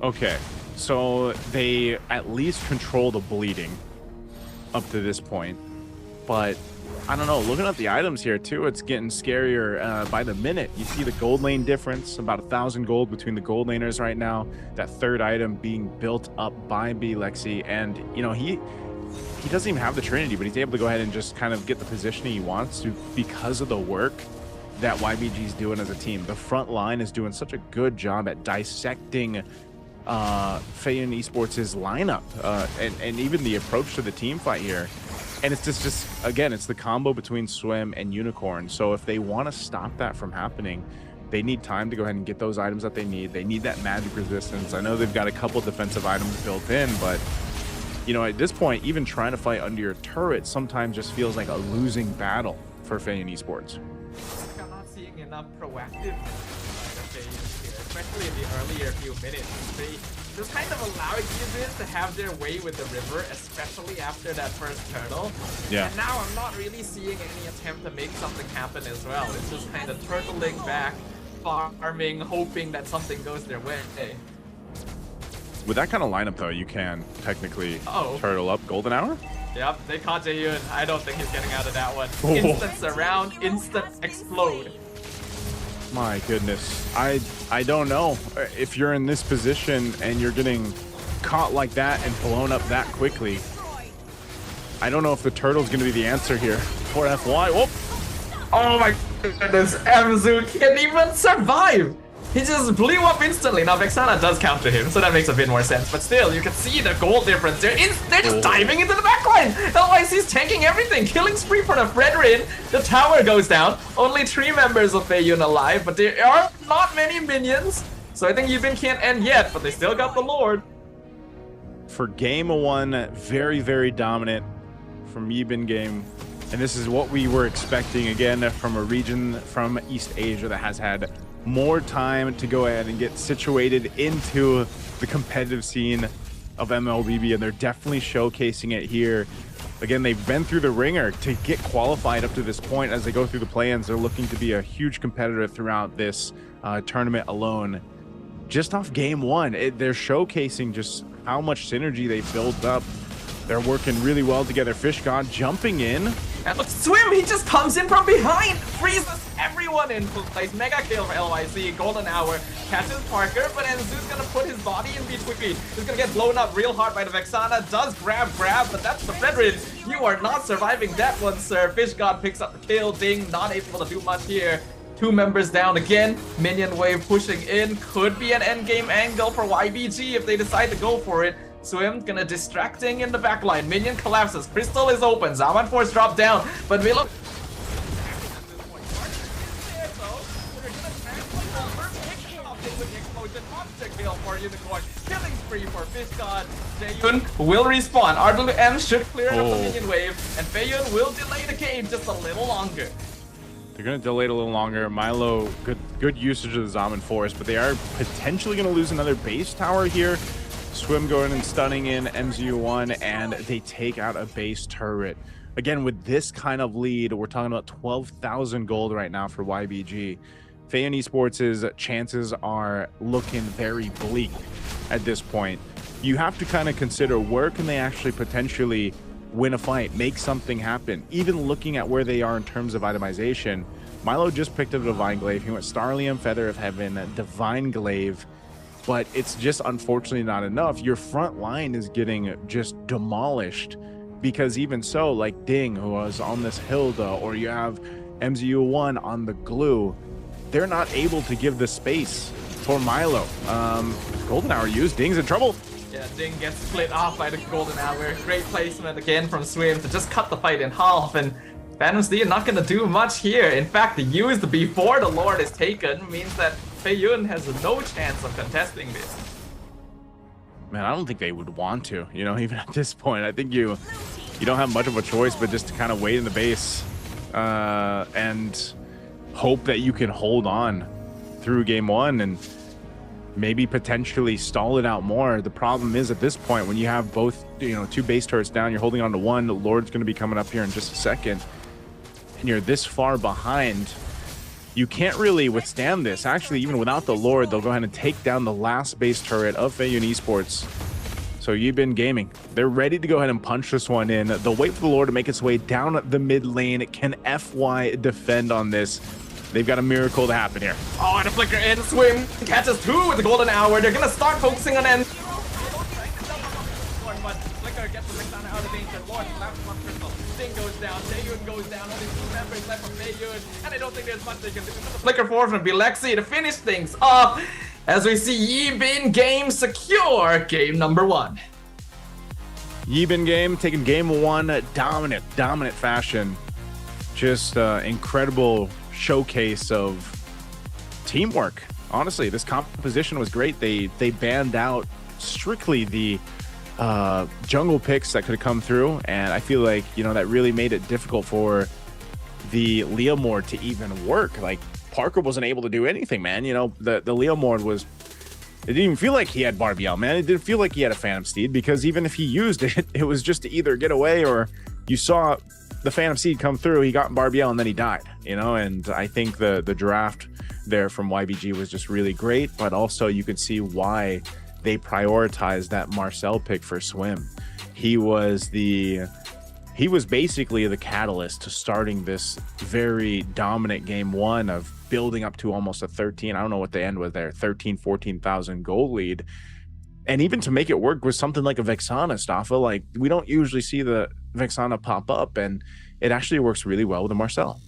more. Okay, so they at least control the bleeding up to this point, but I don't know, looking at the items here too, it's getting scarier by the minute. You see the gold lane difference, about 1,000 gold between the gold laners right now. That third item being built up by Lexi, and you know, he doesn't even have the Trinity, but he's able to go ahead and just kind of get the positioning he wants to because of the work that YBG's doing as a team. The front line is doing such a good job at dissecting Feiyan Esports' lineup and even the approach to the team fight here. And it's just again, it's the combo between Swim and Unicorn. So if they want to stop that from happening, they need time to go ahead and get those items that they need. They need that magic resistance. I know they've got a couple defensive items built in, but you know, at this point, even trying to fight under your turret sometimes just feels like a losing battle for Feiyan Esports. I'm not seeing enough proactiveness here, especially in the earlier few minutes. They just kind of allowing Yibin to have their way with the river, especially after that first turtle. Yeah. And now I'm not really seeing any attempt to make something happen as well. It's just kind of turtling back, farming, hoping that something goes their way. With that kind of lineup, though, you can technically Oh. turtle up Golden Hour. Yep, they caught Jae-yoon. I don't think he's getting out of that one. Oh. Instant surround, instant explode. My goodness. I don't know. If you're in this position and you're getting caught like that and blown up that quickly, I don't know if the turtle's going to be the answer here for FY. Whoop. Oh my goodness, Amzu can't even survive! He just blew up instantly. Now Vexana does counter him, so that makes a bit more sense. But still, you can see the goal difference. They're just diving into the backline. LYC's tanking everything. Killing spree for the Fredrin. The tower goes down. Only 3 members of Feiyun alive, but there are not many minions. So I think Yibin can't end yet, but they still got the Lord. For game 1, very, very dominant from Yibin game. And this is what we were expecting, again, from a region from East Asia that has had more time to go ahead and get situated into the competitive scene of MLBB, and they're definitely showcasing it here. Again, they've been through the ringer to get qualified up to this point. As they go through the play-ins, they're looking to be a huge competitor throughout this tournament alone. Just off game 1, they're showcasing just how much synergy they built up. They're working really well together. Fish God jumping in. And look, Swim, he just comes in from behind, freezes everyone in place. Mega kill for LYC, Golden Hour, catches Parker, but Enzu's gonna put his body in between. He's gonna get blown up real hard by the Vexana, does grab, but that's the Fredrin. You are not surviving that one, sir. Fish God picks up the kill, Ding, not able to do much here. 2 members down again, minion wave pushing in, could be an endgame angle for YBG if they decide to go for it. Swim gonna distracting in the backline. Minion collapses. Crystal is open. Zaman Force drop down. But we look. Killing spree for Fish God. Jae-yoon will respawn. RWM should clear up the minion wave. And Feiyun will delay the game just a little longer. They're going to delay it a little longer. Milo, good usage of the Zaman Force, but they are potentially going to lose another base tower here. Swim going and stunning in MZU1, and they take out a base turret. Again, with this kind of lead, we're talking about 12,000 gold right now for YBG. Feiyun Esports' chances are looking very bleak at this point. You have to kind of consider where can they actually potentially win a fight, make something happen. Even looking at where they are in terms of itemization, Milo just picked up Divine Glaive. He went Starlium, Feather of Heaven, Divine Glaive, but it's just unfortunately not enough. Your front line is getting just demolished because even so, like Ding, who was on this Hilda, or you have MZU1 on the glue, they're not able to give the space for Milo. Golden Hour used, Ding's in trouble. Yeah, Ding gets split off by the Golden Hour. Great placement again from Swim to just cut the fight in half, and Phantom Steed not gonna do much here. In fact, the used before the Lord is taken means that Feiyun has no chance of contesting this. Man, I don't think they would want to, you know, even at this point. I think you don't have much of a choice but just to kind of wait in the base and hope that you can hold on through game 1 and maybe potentially stall it out more. The problem is at this point, when you have both, you know, 2 base turrets down, you're holding on to 1, the Lord's going to be coming up here in just a second, and you're this far behind, you can't really withstand this. Actually, even without the Lord, they'll go ahead and take down the last base turret of Feiyun Esports. So Yibin Gaming, they're ready to go ahead and punch this one in. They'll wait for the Lord to make its way down the mid lane. Can FY defend on this? They've got a miracle to happen here. Oh, and a flicker in, Swim catches 2 with the Golden Hour. They're gonna start focusing on end. But Flicker gets the Vexana out of danger. Lord slaps one crystal. Ding goes down, Jae-yoon goes down. Only 2 members left from Jae-yoon, and I don't think there's much they can do. The Flicker forward from Bilexi to finish things off. As we see Yibin game secure game number 1. Yibin game taking game 1 dominant fashion. Just incredible showcase of teamwork. Honestly, this composition was great. They banned out strictly the jungle picks that could have come through, and I feel like, you know, that really made it difficult for the Leomord to even work. Like, Parker wasn't able to do anything, man. You know, the Leomord was, it didn't even feel like he had Barbiel, man. It didn't feel like he had a Phantom Steed, because even if he used it, it was just to either get away, or you saw the Phantom Steed come through, he got Barbiel, and then he died, you know. And I think the draft there from YBG was just really great, but also you could see why they prioritized that Marcel pick for Swim. He was basically the catalyst to starting this very dominant game one of building up to almost a 13, I don't know what the end was there, 14,000 goal lead. And even to make it work with something like a Vexana, Staffa, like we don't usually see the Vexana pop up, and it actually works really well with the Marcel.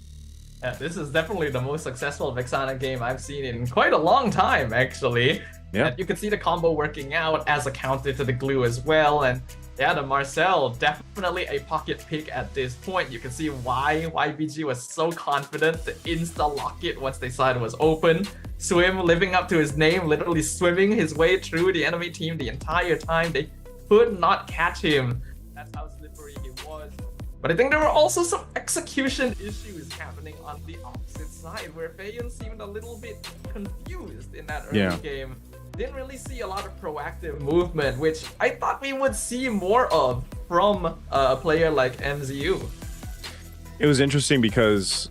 Yeah, this is definitely the most successful Vexana game I've seen in quite a long time, actually. Yeah. And you can see the combo working out as a counter to the glue as well. And yeah, the Marcel, definitely a pocket pick at this point. You can see why YBG was so confident to insta-lock it once they saw it was open. Swim living up to his name, literally swimming his way through the enemy team the entire time. They could not catch him. That's how slippery he was. But I think there were also some execution issues happening on the opposite side, where Feiyun seemed a little bit confused in that early game. Didn't really see a lot of proactive movement, which I thought we would see more of from a player like MZU. It was interesting because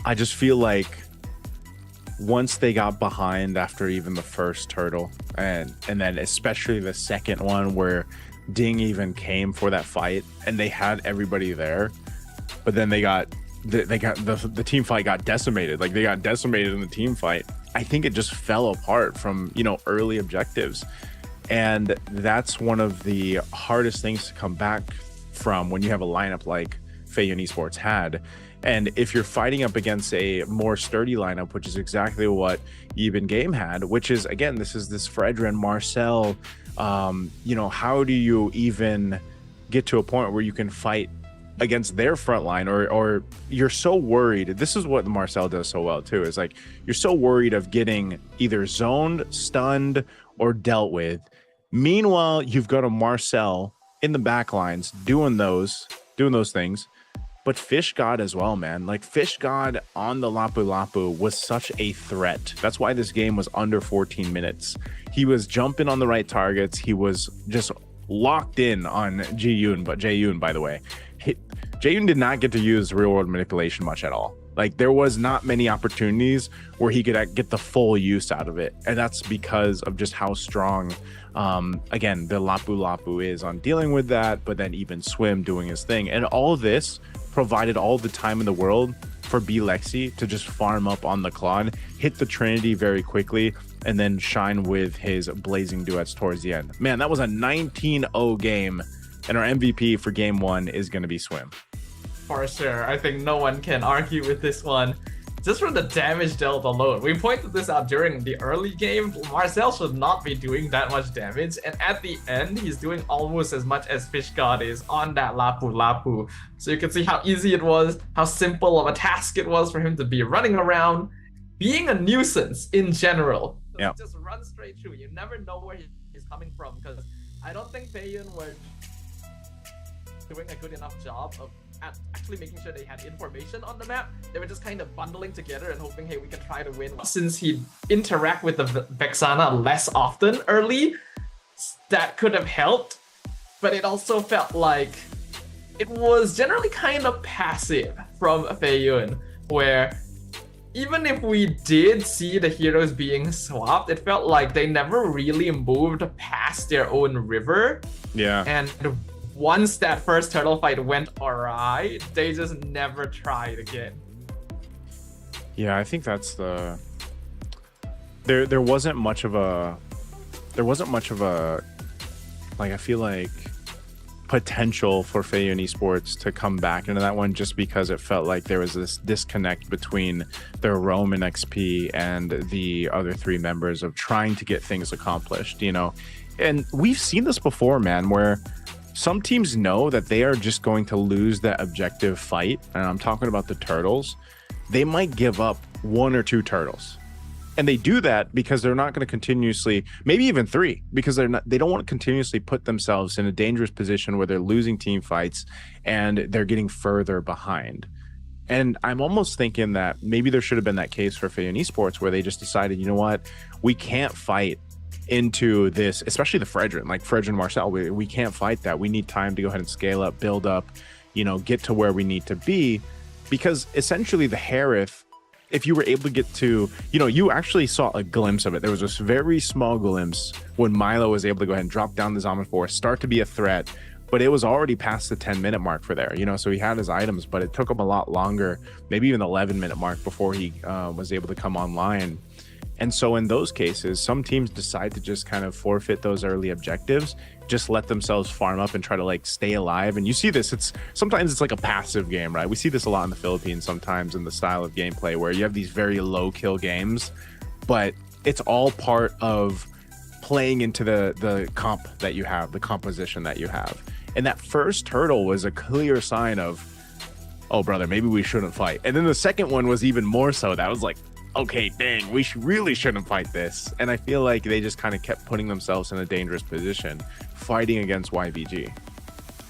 I just feel like once they got behind after even the first turtle, and then especially the second one where Ding even came for that fight and they had everybody there, but then the team fight got decimated. Like they got decimated in the team fight. I think it just fell apart from, early objectives. And that's one of the hardest things to come back from when you have a lineup like Feiyun Esports had. And if you're fighting up against a more sturdy lineup, which is exactly what Even Game had, which is, again, this Fredrin, Marcel, how do you even get to a point where you can fight against their front line, or you're so worried? This is what Marcel does so well too, is like you're so worried of getting either zoned, stunned, or dealt with. Meanwhile, you've got a Marcel in the back lines doing those things. But Fish God as well, man. Like Fish God on the Lapu Lapu was such a threat. That's why this game was under 14 minutes. He was jumping on the right targets. He was just locked in on Jaeyoon, by the way. Jaeyoon did not get to use real world manipulation much at all. Like there was not many opportunities where he could get the full use out of it. And that's because of just how strong, again, the Lapu Lapu is on dealing with that, but then even Swim doing his thing. And all of this provided all the time in the world for B Lexi to just farm up on the Claude, hit the Trinity very quickly, and then shine with his blazing duets towards the end. Man, that was a 19-0 game, and our MVP for game one is going to be Swim. For sure. I think no one can argue with this one. Just from the damage dealt alone. We pointed this out during the early game. Marcel should not be doing that much damage, and at the end, he's doing almost as much as Fish God is on that Lapu Lapu. So you can see how easy it was, how simple of a task it was for him to be running around, being a nuisance in general. So yeah. Just run straight through. You never know where he's coming from, because I don't think Feiyun were doing a good enough job of actually making sure they had information on the map. They were just kind of bundling together and hoping, hey, we can try to win. Since he'd interact with the Vexana less often early, that could have helped, but it also felt like it was generally kind of passive from Feiyun, where even if we did see the heroes being swapped, it felt like they never really moved past their own river. Yeah. And once that first turtle fight went awry, they just never tried again. Yeah, I think that's the... There wasn't much of a... Like, I feel like potential for Feiyun Esports to come back into that one, just because it felt like there was this disconnect between their Roman XP and the other three members of trying to get things accomplished, And we've seen this before, man, where some teams know that they are just going to lose that objective fight, and I'm talking about the turtles. They might give up 1 or 2 turtles, and they do that because they're not going to continuously, maybe even 3, because they don't want to continuously put themselves in a dangerous position where they're losing team fights and they're getting further behind. And I'm almost thinking that maybe there should have been that case for Feiyun Esports where they just decided, you know what, we can't fight into this, especially the Fredrin, like Fredrin Marcel, we can't fight that. We need time to go ahead and scale up, build up, get to where we need to be, because essentially the Harith if you were able to get to, you actually saw a glimpse of it. There was this very small glimpse when Milo was able to go ahead and drop down the Zombie Force, start to be a threat, but it was already past the 10-minute mark for there, so he had his items, but it took him a lot longer, maybe even the 11-minute mark before he was able to come online. And so in those cases, some teams decide to just kind of forfeit those early objectives, just let themselves farm up and try to like stay alive. And you see this, sometimes it's like a passive game, right? We see this a lot in the Philippines sometimes in the style of gameplay where you have these very low kill games, but it's all part of playing into the comp that you have, the composition that you have. And that first hurdle was a clear sign of, oh brother, maybe we shouldn't fight. And then the second one was even more so. That was like, okay, dang, we really shouldn't fight this. And I feel like they just kind of kept putting themselves in a dangerous position fighting against YBG.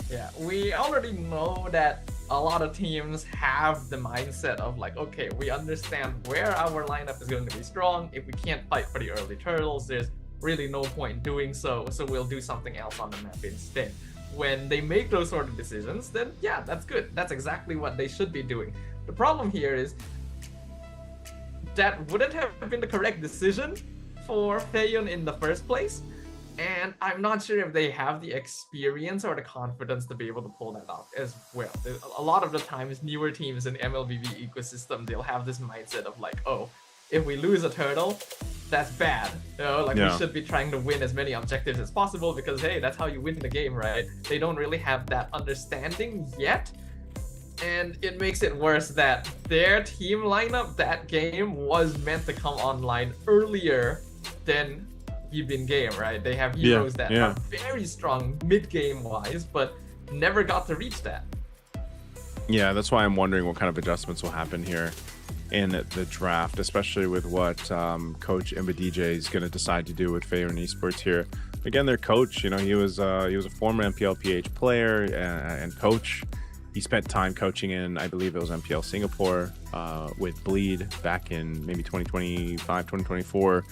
Yeah, we already know that a lot of teams have the mindset of like, okay, we understand where our lineup is going to be strong. If we can't fight for the early turtles, there's really no point doing so we'll do something else on the map instead. When they make those sort of decisions, then yeah, that's good. That's exactly what they should be doing. The problem here is that wouldn't have been the correct decision for Feiyun in the first place, and I'm not sure if they have the experience or the confidence to be able to pull that off as well. A lot of the times, newer teams in the MLBB ecosystem, they'll have this mindset of like, oh, if we lose a turtle, that's bad. We should be trying to win as many objectives as possible because hey, that's how you win the game, right? They don't really have that understanding yet. And it makes it worse that their team lineup that game was meant to come online earlier than Yibin game, right? They have heroes that are very strong mid-game wise, but never got to reach that. Yeah, that's why I'm wondering what kind of adjustments will happen here in the draft, especially with what Coach Mbadj is going to decide to do with Feiyun Esports here. Again, their coach, he was a former MPL PH player and coach. He spent time coaching in, I believe it was MPL Singapore with Bleed back in maybe 2025, 2024.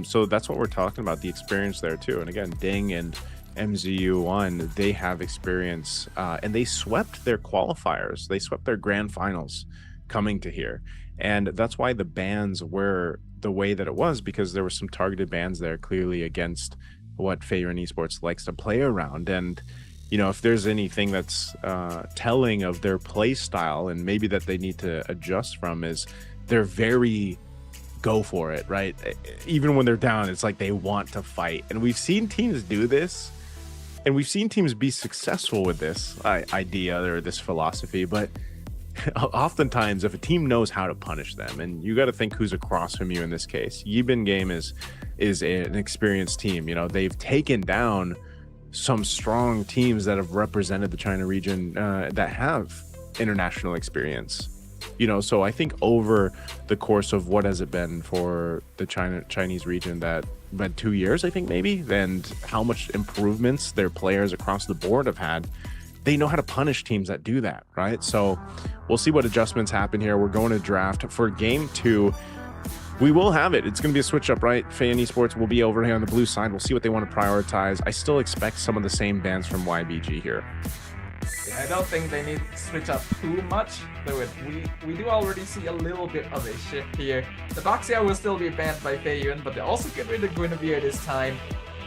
So that's what we're talking about, the experience there too. And again, Ding and MZU1, they have experience and they swept their qualifiers. They swept their grand finals coming to here. And that's why the bans were the way that it was, because there were some targeted bans there clearly against what Feiyun Esports likes to play around. And if there's anything that's telling of their play style and maybe that they need to adjust from, is they're very go for it, right? Even when they're down, it's like they want to fight. And we've seen teams do this, and we've seen teams be successful with this idea or this philosophy. But oftentimes, if a team knows how to punish them, and you got to think who's across from you in this case. Yibin Game is an experienced team. They've taken down some strong teams that have represented the China region that have international experience. So I think over the course of what has it been for the Chinese region, that been 2 years, I think maybe, and how much improvements their players across the board have had, they know how to punish teams that do that, right? So we'll see what adjustments happen here. We're going to draft for game 2. We will have it. It's going to be a switch up, right? Feiyun Esports will be over here on the blue side. We'll see what they want to prioritize. I still expect some of the same bans from YBG here. Yeah, I don't think they need to switch up too much. Though we do already see a little bit of a shift here. The Doxia will still be banned by Feiyun, but they also get rid of Guinevere this time.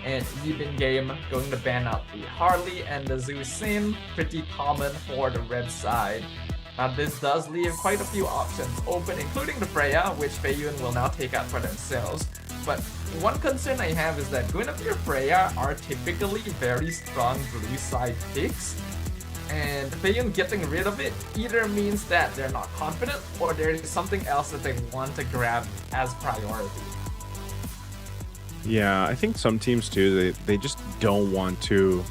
And Yibin Game going to ban out the Harley and the Zhu Sin. Pretty common for the red side. Now this does leave quite a few options open, including the Freya, which Feiyun will now take out for themselves. But one concern I have is that Guinevere Freya are typically very strong blue side picks, and Feiyun getting rid of it either means that they're not confident or there is something else that they want to grab as priority. Yeah, I think some teams too, they just don't want to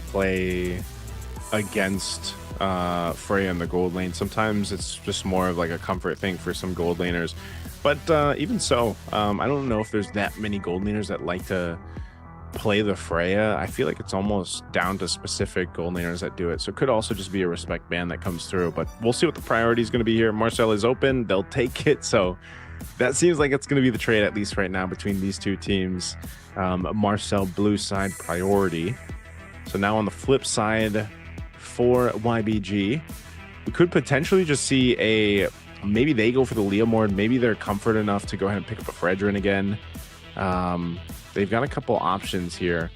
play against Freya in the gold lane. Sometimes it's just more of like a comfort thing for some gold laners, but even so, I don't know if there's that many gold laners that like to play the Freya. I feel like it's almost down to specific gold laners that do it, so it could also just be a respect ban that comes through. But we'll see what the priority is going to be here. Marcel is open, they'll take it, so that seems like it's going to be the trade, at least right now, between these two teams. Marcel blue side priority. So now on the flip side for YBG, we could potentially just see a Maybe they go for the Leomord. Maybe they're comfort enough to go ahead and pick up a Fredrin again. They've got a couple options here.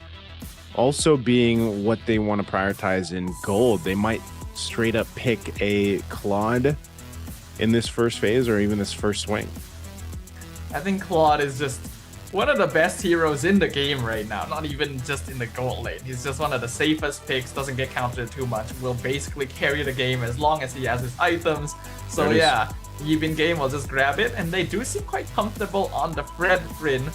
Also being what they want to prioritize in gold, they might straight up pick a Claude in this first phase or even this first swing. I think Claude is just one of the best heroes in the game right now, not even just in the gold lane. He's just one of the safest picks, doesn't get countered too much, will basically carry the game as long as he has his items. So yeah, even game will just grab it, and they do seem quite comfortable on the Fredrin.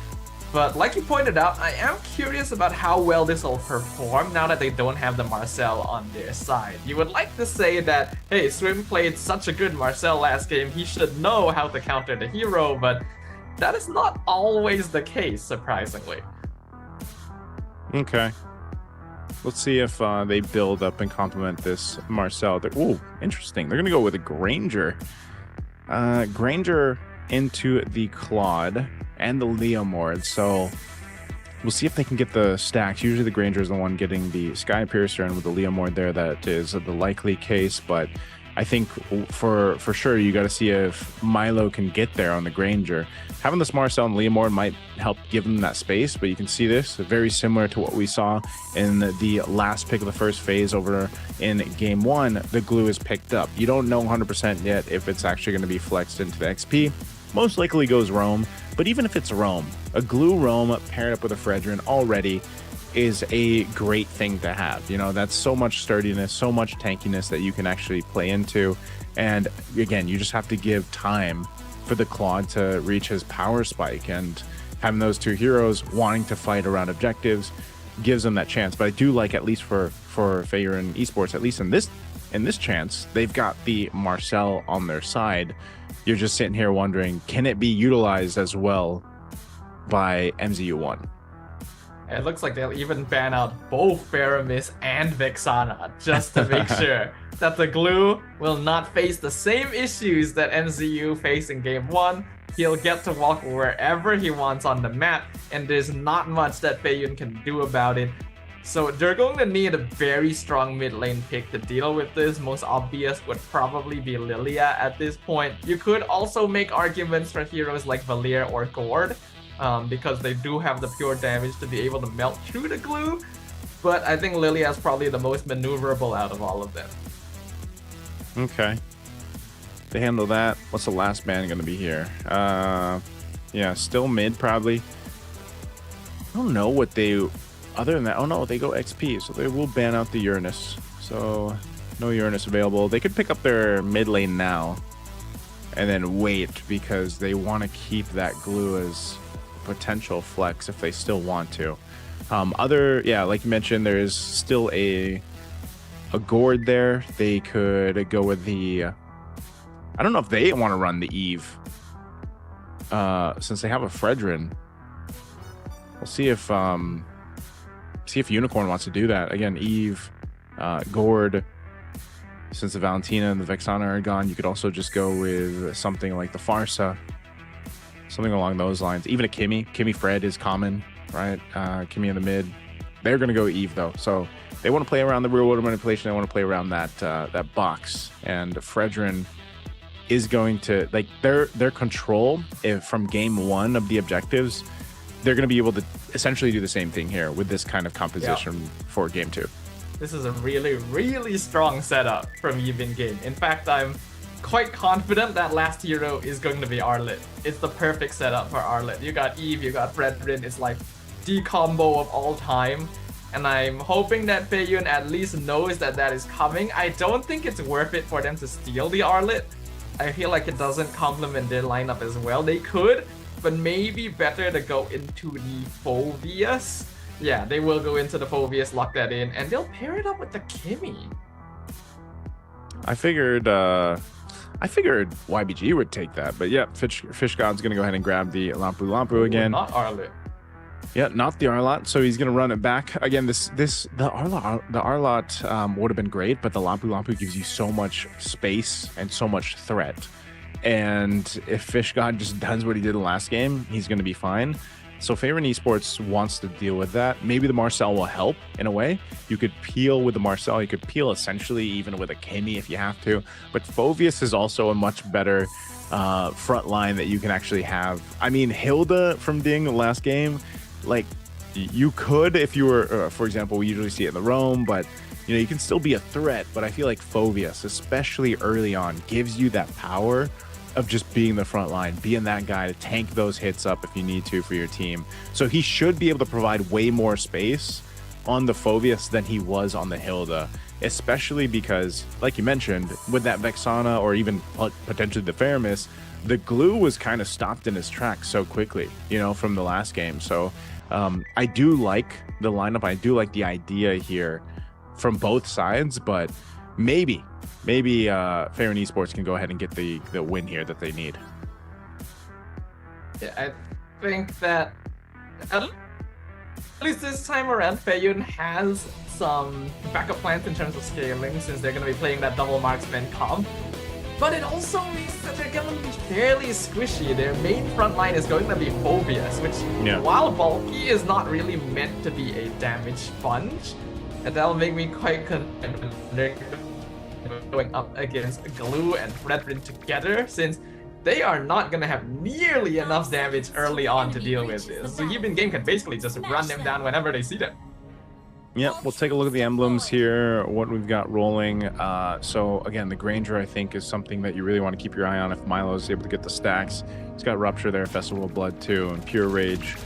But like you pointed out, I am curious about how well this will perform now that they don't have the Marcel on their side. You would like to say that, hey, Swim played such a good Marcel last game, he should know how to counter the hero, but that is not always the case, surprisingly. Okay. Let's see if they build up and complement this Marcel. Ooh, interesting. They're going to go with a Granger. Granger into the Claude and the Leomord. So we'll see if they can get the stacks. Usually the Granger is the one getting the Sky Piercer, and with the Leomord there, that is the likely case. But I think for sure you got to see if Milo can get there on the Granger. Having this Marcel and Leomord might help give them that space, but you can see this very similar to what we saw in the last pick of the first phase over in game 1. The glue is picked up. You don't know 100% yet if it's actually going to be flexed into the XP. Most likely goes roam, but even if it's roam, a glue roam paired up with a Fredrin already is a great thing to have. You know, that's so much sturdiness, so much tankiness that you can actually play into. And again, you just have to give time for the Claude to reach his power spike, and having those two heroes wanting to fight around objectives gives them that chance. But I do like, at least for Faerun Esports, at least in this chance, they've got the Marcel on their side. You're just sitting here wondering, can it be utilized as well by MZU1? It looks like they'll even ban out both Faramis and Vexana just to make sure that the glue will not face the same issues that MZU faced in game 1. He'll get to walk wherever he wants on the map, and there's not much that Faerun can do about it. So they're going to need a very strong mid lane pick to deal with this. Most obvious would probably be Lilia at this point. You could also make arguments for heroes like Valir or Gord, because they do have the pure damage to be able to melt through the glue. But I think Lilia is probably the most maneuverable out of all of them. Okay. They handle that. What's the last ban going to be here? Yeah, still mid probably. I don't know what they... Other than that, oh no, they go XP, so they will ban out the Uranus. So no Uranus available. They could pick up their mid lane now and then wait, because they want to keep that glue as potential flex if they still want to. Yeah, like you mentioned, there is still a Gord there. They could go with the... I don't know if they want to run the Eve, since they have a Fredrin. We'll see if Unicorn wants to do that. Again, Eve, Gord, since the Valentina and the Vexana are gone, you could also just go with something like the Farsa, something along those lines. Even a Kimmy Fred is common, right? Kimmy in the mid. They're going to go Eve though, so they want to play around the real world manipulation. They want to play around that box, and Fredrin is going to, like, their control from game 1 of the objectives. They're going to be able to essentially do the same thing here with this kind of composition for game 2. This is a really, really strong setup from Eve in game. In fact, I'm quite confident that last hero is going to be Arlet. It's the perfect setup for Arlet. You got Eve, you got Fredrin. It's like the combo of all time. And I'm hoping that Faerun at least knows that that is coming. I don't think it's worth it for them to steal the Arlet. I feel like it doesn't complement their lineup as well. They could, but maybe better to go into the Phoveus. Yeah, they will go into the Phoveus, lock that in, and they'll pair it up with the Kimmy. I figured YBG would take that, but yeah, Fish God's gonna go ahead and grab the Lampu Lampu again. Not Arlet. Yeah, not the Arlot. So he's gonna run it back again. The Arlot would have been great, but the Lampu Lampu gives you so much space and so much threat. And if Fish God just does what he did the last game, he's gonna be fine. So Favorite Esports wants to deal with that. Maybe the Marcel will help in a way. You could peel with the Marcel. You could peel essentially even with a Kimmy if you have to. But Phoveus is also a much better front line that you can actually have. I mean, Hilda from Ding the last game, like you could if you were, for example, we usually see it in the Roam, but you know, you can still be a threat. But I feel like Phoveus, especially early on, gives you that power of just being the front line, being that guy to tank those hits up if you need to for your team. So he should be able to provide way more space on the Phoveus than he was on the Hilda, especially because, like you mentioned, with that Vexana or even potentially the Faramis, the glue was kind of stopped in his tracks so quickly, you know, from the last game. So I do like the lineup. I do like the idea here from both sides, but maybe Favorite Esports can go ahead and get the win here that they need. Yeah, I think that at least this time around, Feyun has some backup plans in terms of scaling, since they're going to be playing that double marksman comp. But it also means that they're going to be fairly squishy. Their main front line is going to be Phoveus, which, while bulky, is not really meant to be a damage sponge. And that'll make me quite concerned when they're going up against Glue and Brethren together, since they are not going to have nearly enough damage early on to deal with this. So Even Game can basically just run them down whenever they see them. Yeah, we'll take a look at the emblems here, what we've got rolling. So again, the Granger, I think, is something that you really want to keep your eye on if Milo is able to get the stacks. He's got Rupture there, Festival of Blood too, and Pure Rage.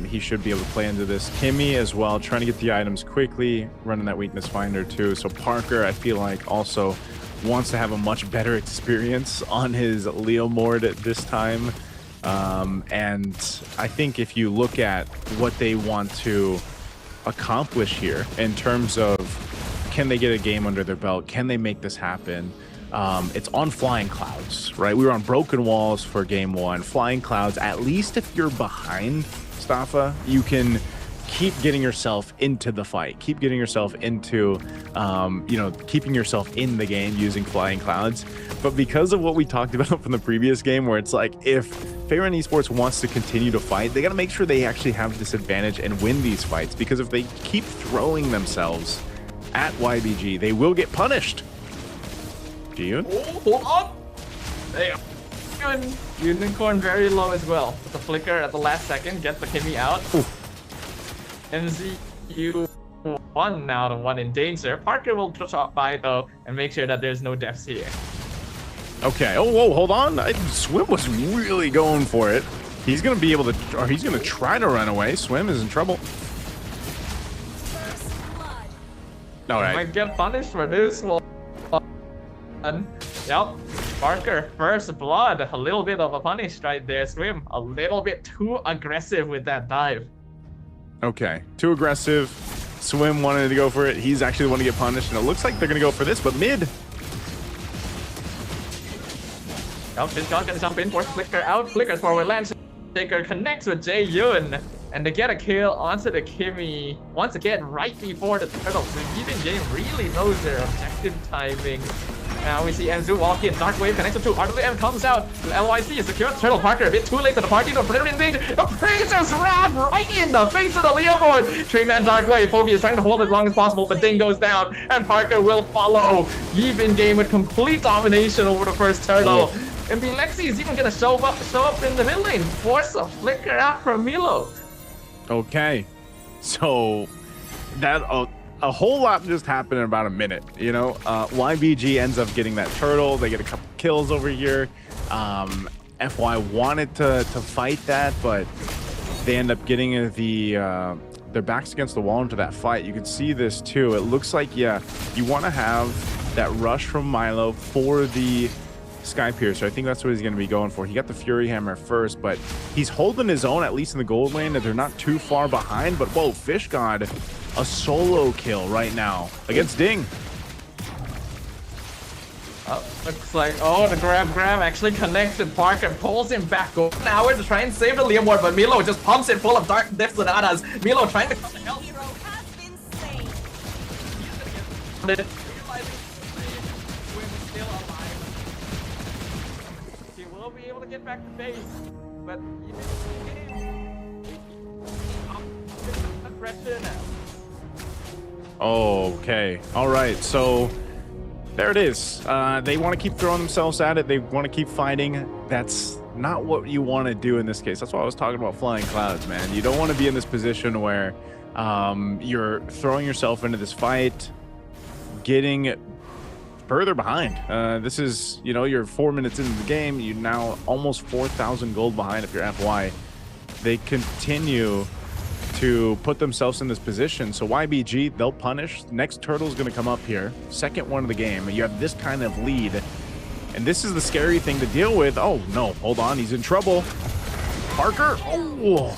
He should be able to play into this. Kimmy as well, trying to get the items quickly, running that weakness finder too. So Parker, I feel like, also wants to have a much better experience on his Leomord at this time. And I think if you look at what they want to accomplish here in terms of can they get a game under their belt, can they make this happen, it's on Flying Clouds, right? We were on Broken Walls for game one. Flying Clouds, at least if you're behind Staffa, you can keep getting yourself into the fight, keep getting yourself into you know, keeping yourself in the game using Flying Clouds. But because of what we talked about from the previous game, where it's like, if Favorite Esports wants to continue to fight, they got to make sure they actually have this advantage and win these fights, because if they keep throwing themselves at YBG, they will get punished. Jiyun? Oh, hold on! Damn. Unicorn very low as well. With the flicker at the last second, get the Kimmy out. MZU 1 now, the one in danger. Parker will drop by though and make sure that there's no deaths here. Okay. Oh, whoa, hold on. Swim was really going for it. He's going to be able to, or he's going to try to run away. Swim is in trouble. All right. Might get punished for this one. Yep. Parker, first blood. A little bit of a punish right there. Swim, a little bit too aggressive with that dive. Okay. Too aggressive. Swim wanted to go for it. He's actually the one to get punished, and it looks like they're going to go for this, but mid. Yep, this guy's gonna jump in for Flicker out. Flicker's forward land shaker connects with Jae-Yoon. And they get a kill onto the Kimmy once again right before the turtles. The Even Game really knows their objective timing. Now we see Enzu walk in, Dark Wave connects to RWM, comes out, LYC is secure, Turtle Parker a bit too late to the party, no Predator in danger, the Princess Wrath right in the face of the Leomord! 3-man Dark Wave, Phoveus is trying to hold as long as possible, but Ding goes down, and Parker will follow. Even Game with complete domination over the first turtle. And Bilexi is even gonna show up in the mid lane, force a flicker out from Milo. Okay, so that a whole lot just happened in about a minute, you know. YBG ends up getting that turtle. They get a couple kills over here. FY wanted to fight that, but they end up getting their backs against the wall into that fight. You can see this too. It looks like, yeah, you want to have that rush from Milo for the Sky Piercer. I think that's what he's going to be going for. He got the Fury Hammer first, but he's holding his own, at least in the gold lane, and they're not too far behind. But whoa, Fish God, a solo kill right now against Ding. Looks like, the grab actually connected. Parker pulls him back over an hour to try and save the Leomord, but Milo just pumps it full of Dark Depth Sonatas. Milo trying to come to help. Hero has been slain. He will be able to get back to base, but even pressure now. Okay. All right. So there it is. They want to keep throwing themselves at it. They want to keep fighting. That's not what you want to do in this case. That's why I was talking about flying clouds, man. You don't want to be in this position where you're throwing yourself into this fight, getting further behind. This is, you know, you're 4 minutes into the game. You're now almost 4,000 gold behind if you're FY. They continue to put themselves in this position. So YBG, they'll punish. Next turtle's going to come up here. Second one of the game. You have this kind of lead. And this is the scary thing to deal with. Oh, no. Hold on. He's in trouble. Parker. Oh,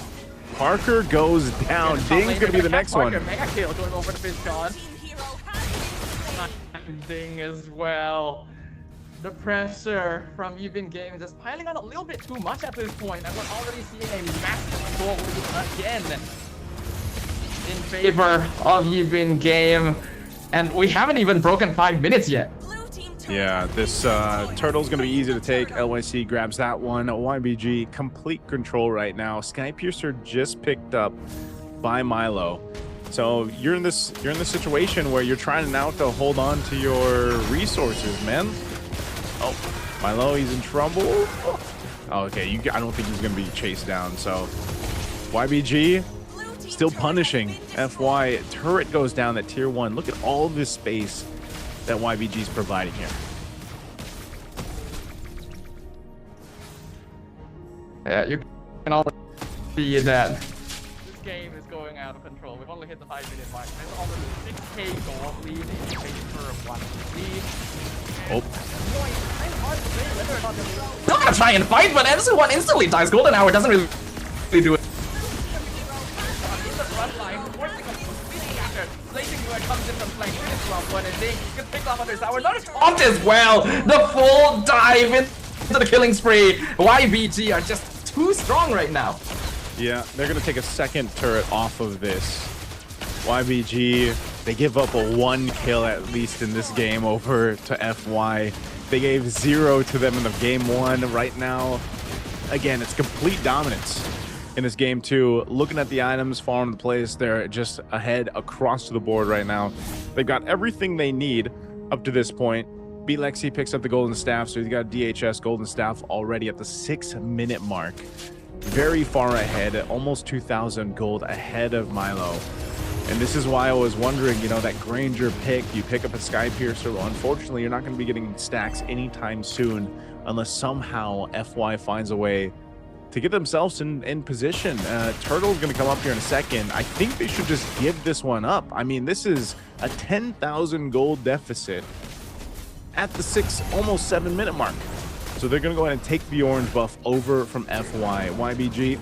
Parker goes down. Ding's going to be the next one. Mega kill going over to Fishcon. Ding as well. The pressure from Even Game is just piling on a little bit too much at this point, and we're already seeing a massive goal lead again in favor of Even Game, and we haven't even broken 5 minutes yet. Yeah, this turtle's gonna be easy to take. LYC grabs that one. YBG complete control right now. Skypiercer just picked up by Milo. So you're in this situation where you're trying now to hold on to your resources, man. Oh, Milo, he's in trouble. Oh, okay, I don't think he's gonna be chased down. So YBG still punishing FY. Turret goes down at tier 1. Look at all this space that YBG is providing here. Yeah, you can already see that this game is going out of control. We've only hit the 5-minute mark. There's already 6k goal lead in favor of 1. Oh. Not gonna try and fight, but MC1 instantly dies. Golden Hour doesn't really do it. As well, the full dive into the killing spree. YBG are just too strong right now. Yeah, they're gonna take a second turret off of this. YBG, they give up a 1 kill at least in this game over to FY. They gave 0 to them in the game 1. Right now, again, it's complete dominance in this game 2. Looking at the items, following the plays, they're just ahead across the board right now. They've got everything they need up to this point. B-Lexi picks up the golden staff, so he's got DHS golden staff already at the 6-minute mark. Very far ahead, almost 2,000 gold ahead of Milo. And this is why I was wondering, you know, that Granger pick, you pick up a Skypiercer. Well, unfortunately, you're not going to be getting stacks anytime soon unless somehow FY finds a way to get themselves in position. Turtle's going to come up here in a second. I think they should just give this one up. I mean, this is a 10,000 gold deficit at the almost 7-minute mark. So they're going to go ahead and take the orange buff over from FY. YBG,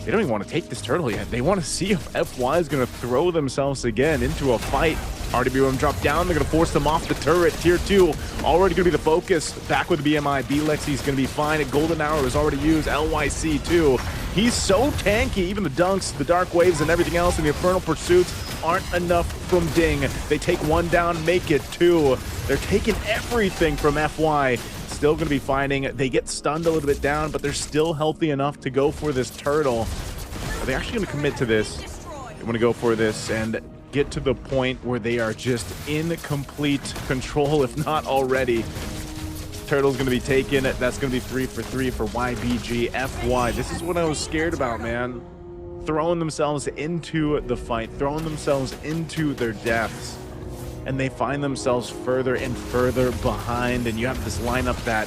they don't even want to take this turtle yet. They want to see if FY is going to throw themselves again into a fight. RWM drop down. They're going to force them off the turret. Tier 2 already going to be the focus. Back with the BMI. B-Lexi's going to be fine. A golden hour is already used. LYC too. He's so tanky. Even the dunks, the dark waves, and everything else in the infernal pursuits aren't enough from Ding. They take 1 down, make it 2. They're taking everything from FY. Still going to be fighting. They get stunned a little bit down, but they're still healthy enough to go for this turtle. Are they actually going to commit to this? They want to go for this and get to the point where they are just in complete control, if not already. Turtle's going to be taken. That's going to be 3 for 3 for YBG. FY, this is what I was scared about, man. Throwing themselves into the fight, throwing themselves into their deaths. And they find themselves further and further behind. And you have this lineup that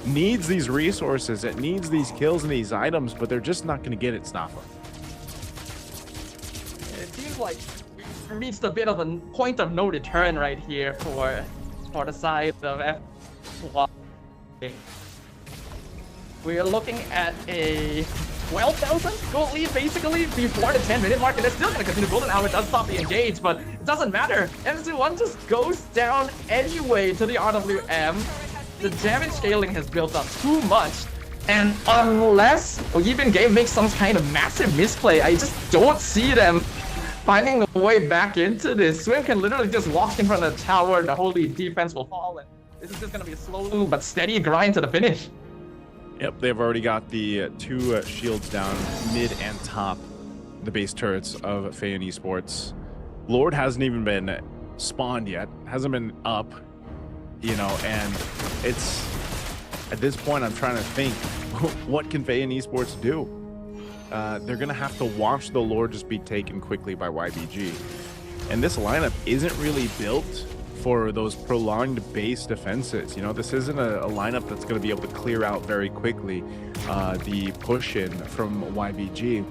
needs these resources, it needs these kills and these items, but they're just not going to get it, Snaffa. It seems like we reached a bit of a point of no return right here for the side of FY. We are looking at a 12,000 gold lead basically before the 10-minute mark, and they're still going to continue. Golden Hour does stop the engage, but it doesn't matter. MC1 just goes down anyway to the RWM. The damage scaling has built up too much, and unless Even Game makes some kind of massive misplay, I just don't see them finding a way back into this. Swim can literally just walk in front of the tower, the holy defense will fall, and this is just going to be a slow but steady grind to the finish. Yep, they've already got the 2 shields down, mid and top. the base turrets of Feiyan Esports. Lord hasn't even been spawned yet, hasn't been up, you know, and it's at this point I'm trying to think, what can Feiyan Esports do? They're gonna have to watch the Lord just be taken quickly by YBG, and this lineup isn't really built for those prolonged base defenses. You know, this isn't a lineup that's going to be able to clear out very quickly the push in from YBG.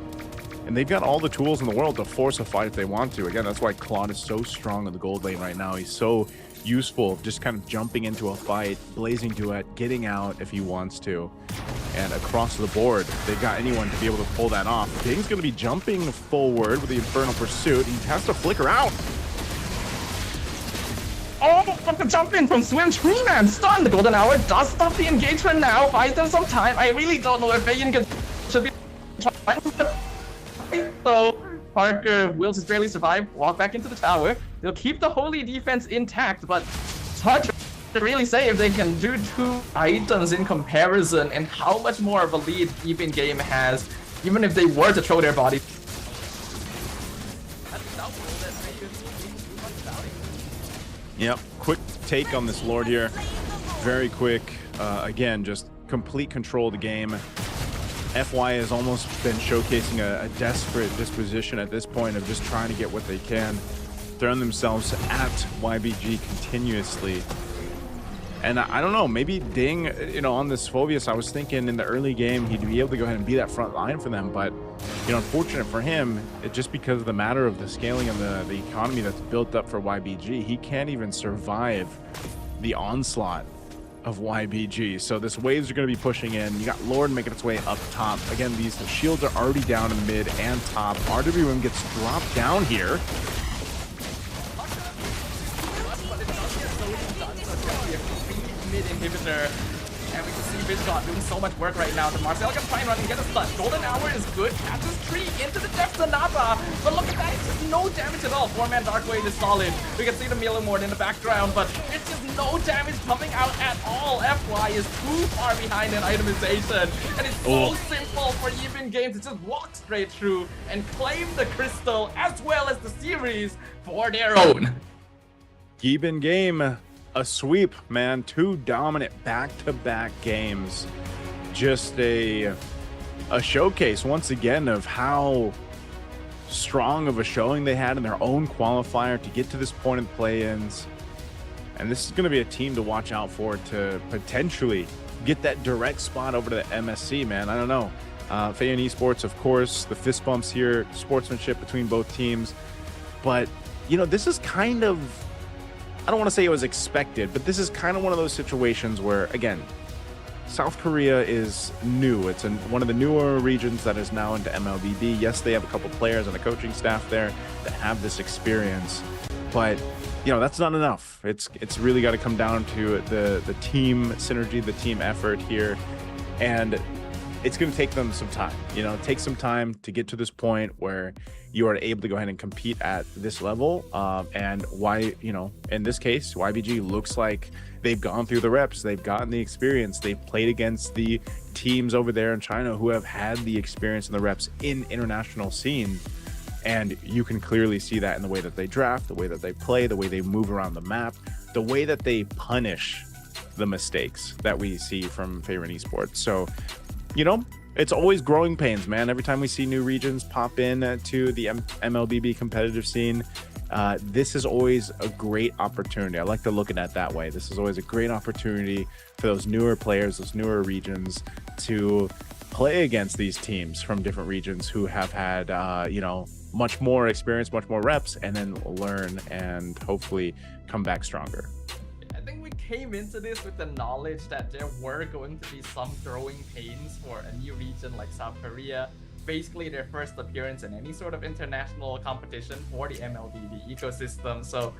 And they've got all the tools in the world to force a fight if they want to. Again, that's why Claude is so strong in the gold lane right now. He's so useful, just kind of jumping into a fight, blazing duet, getting out if he wants to. And across the board, they've got anyone to be able to pull that off. Ding's going to be jumping forward with the Infernal Pursuit. He has to flicker out. Oh, but the jump in from Swim Man stun. The golden hour does stop the engagement now. Buys them some time. I really don't know if Feiyan should be trying to. So Parker will just barely survive. Walk back into the tower. They'll keep the holy defense intact, but it's hard to really say if they can do 2 items in comparison and how much more of a lead even game has, even if they were to throw their body. Yep, quick take on this Lord here. Very quick. Again, just complete control of the game. FY has almost been showcasing a desperate disposition at this point of just trying to get what they can, throwing themselves at YBG continuously. And I don't know, maybe Ding, you know, on this Phobius, I was thinking in the early game he'd be able to go ahead and be that front line for them, but you know, unfortunate for him, it just because of the matter of the scaling and the economy that's built up for YBG, he can't even survive the onslaught of YBG. So this waves are going to be pushing in. You got Lord making its way up top. Again, these shields are already down in mid and top. RWM gets dropped down here. Mid inhibitor, and we can see Vizgod doing so much work right now. The Marcel can try and run and get a stun. Golden Hour is good. Catches Tree into the depths of Napa, but look at that, it's just no damage at all. 4-man Dark Wave is solid. We can see the Millimord in the background, but it's just no damage coming out at all. FY is too far behind in itemization, and it's so simple for even games to just walk straight through and claim the crystal as well as the series for their own. Even game. A sweep, man. 2 dominant back-to-back games. Just a showcase once again of how strong of a showing they had in their own qualifier to get to this point in play-ins. And this is going to be a team to watch out for to potentially get that direct spot over to the MSC, man. I don't know. Feiyan Esports, of course, the fist bumps here, sportsmanship between both teams. But, you know, this is kind of, I don't want to say it was expected, but this is kind of one of those situations where, again, South Korea is new. It's one of the newer regions that is now into MLBB. Yes, they have a couple players and a coaching staff there that have this experience, but you know, that's not enough. It's really got to come down to the team synergy, the team effort here, and it's going to take them some time. You know, take some time to get to this point where you are able to go ahead and compete at this level. And why, you know, in this case, YBG looks like they've gone through the reps, they've gotten the experience, they've played against the teams over there in China who have had the experience and the reps in international scene. And you can clearly see that in the way that they draft, the way that they play, the way they move around the map, the way that they punish the mistakes that we see from Feiyan Esports. So, you know, it's always growing pains, man. Every time we see new regions pop in to the MLBB competitive scene, this is always a great opportunity. I like to look at it that way. This is always a great opportunity for those newer players, those newer regions to play against these teams from different regions who have had, you know, much more experience, much more reps, and then learn and hopefully come back stronger. I think we came into this with the knowledge that there were going to be some growing pains for a new region like South Korea. Basically their first appearance in any sort of international competition for the MLBB ecosystem. So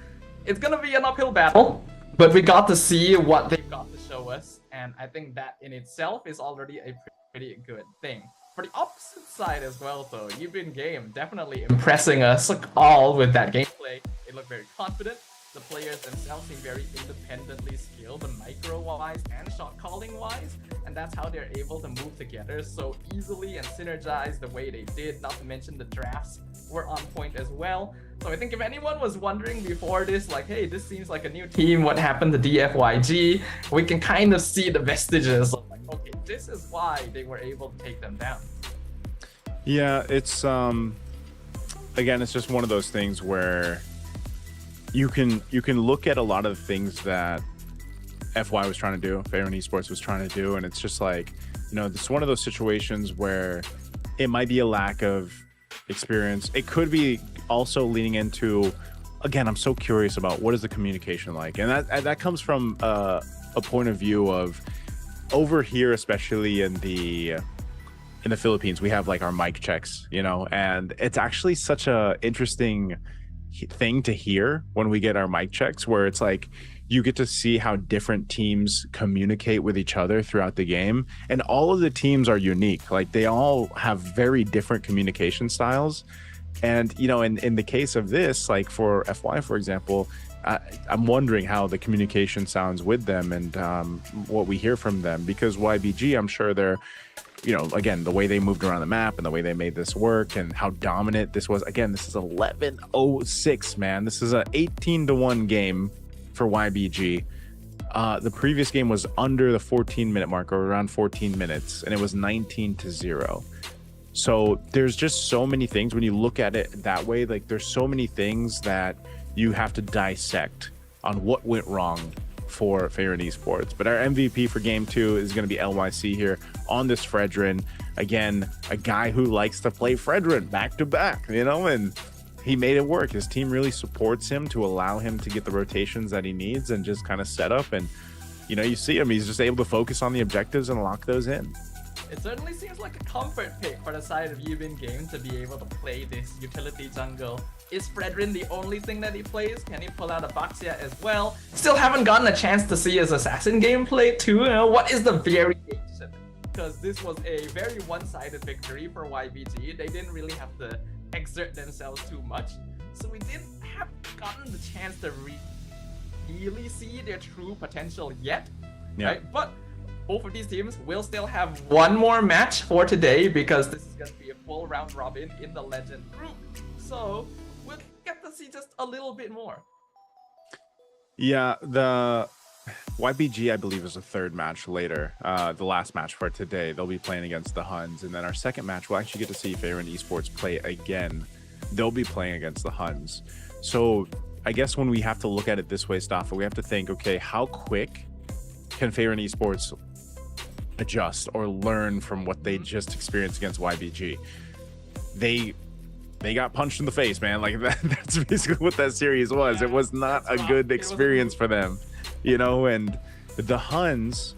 it's going to be an uphill battle, but we got to see what they've got to show us. And I think that in itself is already a pretty good thing. For the opposite side as well, though, you've been game definitely impressing us all with that gameplay. It looked very confident, The players themselves seem very independently skilled, micro-wise and shot calling-wise, and that's how they're able to move together so easily and synergize the way they did. Not to mention the drafts were on point as well. So I think if anyone was wondering before this, like, hey, this seems like a new team, what happened to DFYG? We can kind of see the vestiges of like, okay, this is why they were able to take them down. Yeah, it's again, it's just one of those things where you can look at a lot of the things that FY was trying to do, Fairwind Esports was trying to do, and it's just like, you know, it's one of those situations where it might be a lack of experience. It could be also leaning into, again, I'm so curious about what is the communication like, and that comes from a point of view of over here, especially in the Philippines, we have like our mic checks, you know, and it's actually such a interesting thing to hear when we get our mic checks, where it's like you get to see how different teams communicate with each other throughout the game, and all of the teams are unique. Like they all have very different communication styles, and you know, in the case of this, like for FY, for example, I'm wondering how the communication sounds with them and what we hear from them, because YBG, I'm sure they're, you know, again, the way they moved around the map and the way they made this work and how dominant this was. Again, this is 11-0-6, man. This is a 18-1 game for YBG. The previous game was under the 14-minute mark, or around 14 minutes, and it was 19-0. So there's just so many things when you look at it that way. Like there's so many things that you have to dissect on what went wrong for Fairwind Esports. But our MVP for game 2 is going to be LYC here on this Fredrin. Again, a guy who likes to play Fredrin back to back, you know, and he made it work. His team really supports him to allow him to get the rotations that he needs and just kind of set up. And, you know, you see him, he's just able to focus on the objectives and lock those in. It certainly seems like a comfort pick for the side of Yubin Game to be able to play this utility jungle. Is Fredrin the only thing that he plays? Can he pull out a Baxia as well? Still haven't gotten a chance to see his assassin gameplay too. You know, what is the variation? Because this was a very one-sided victory for YBG. They didn't really have to exert themselves too much. So we didn't have gotten the chance to really see their true potential yet. Yeah. Right? But both of these teams will still have one more match for today, because this is going to be a full round robin in the Legend group. So we'll get to see just a little bit more. Yeah, the YBG, I believe, is the third match later. The last match for today, they'll be playing against the HUNS. And then our second match, we'll actually get to see Fairwind Esports play again. They'll be playing against the HUNS. So I guess when we have to look at it this way, Staffa, we have to think, okay, how quick can Fairwind Esports adjust or learn from what they just experienced against YBG? They got punched in the face, man. Like that's basically what that series was. It was not a good experience for them, you know. And the HUNS,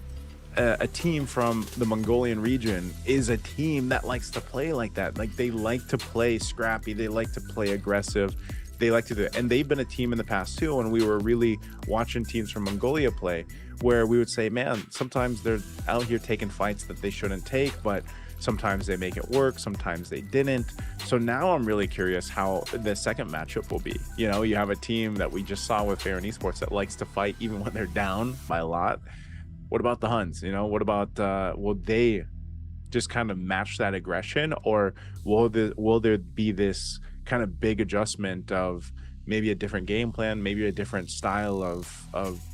a team from the Mongolian region, is a team that likes to play like that. Like they like to play scrappy, they like to play aggressive, they like to do it. And they've been a team in the past too, when we were really watching teams from Mongolia play, where we would say, man, sometimes they're out here taking fights that they shouldn't take, but sometimes they make it work, sometimes they didn't. So now I'm really curious how the second matchup will be. You know, you have a team that we just saw with Fairwind Esports that likes to fight even when they're down by a lot. What about the HUNS? You know, what about will they just kind of match that aggression, or will there be this kind of big adjustment of maybe a different game plan, maybe a different style of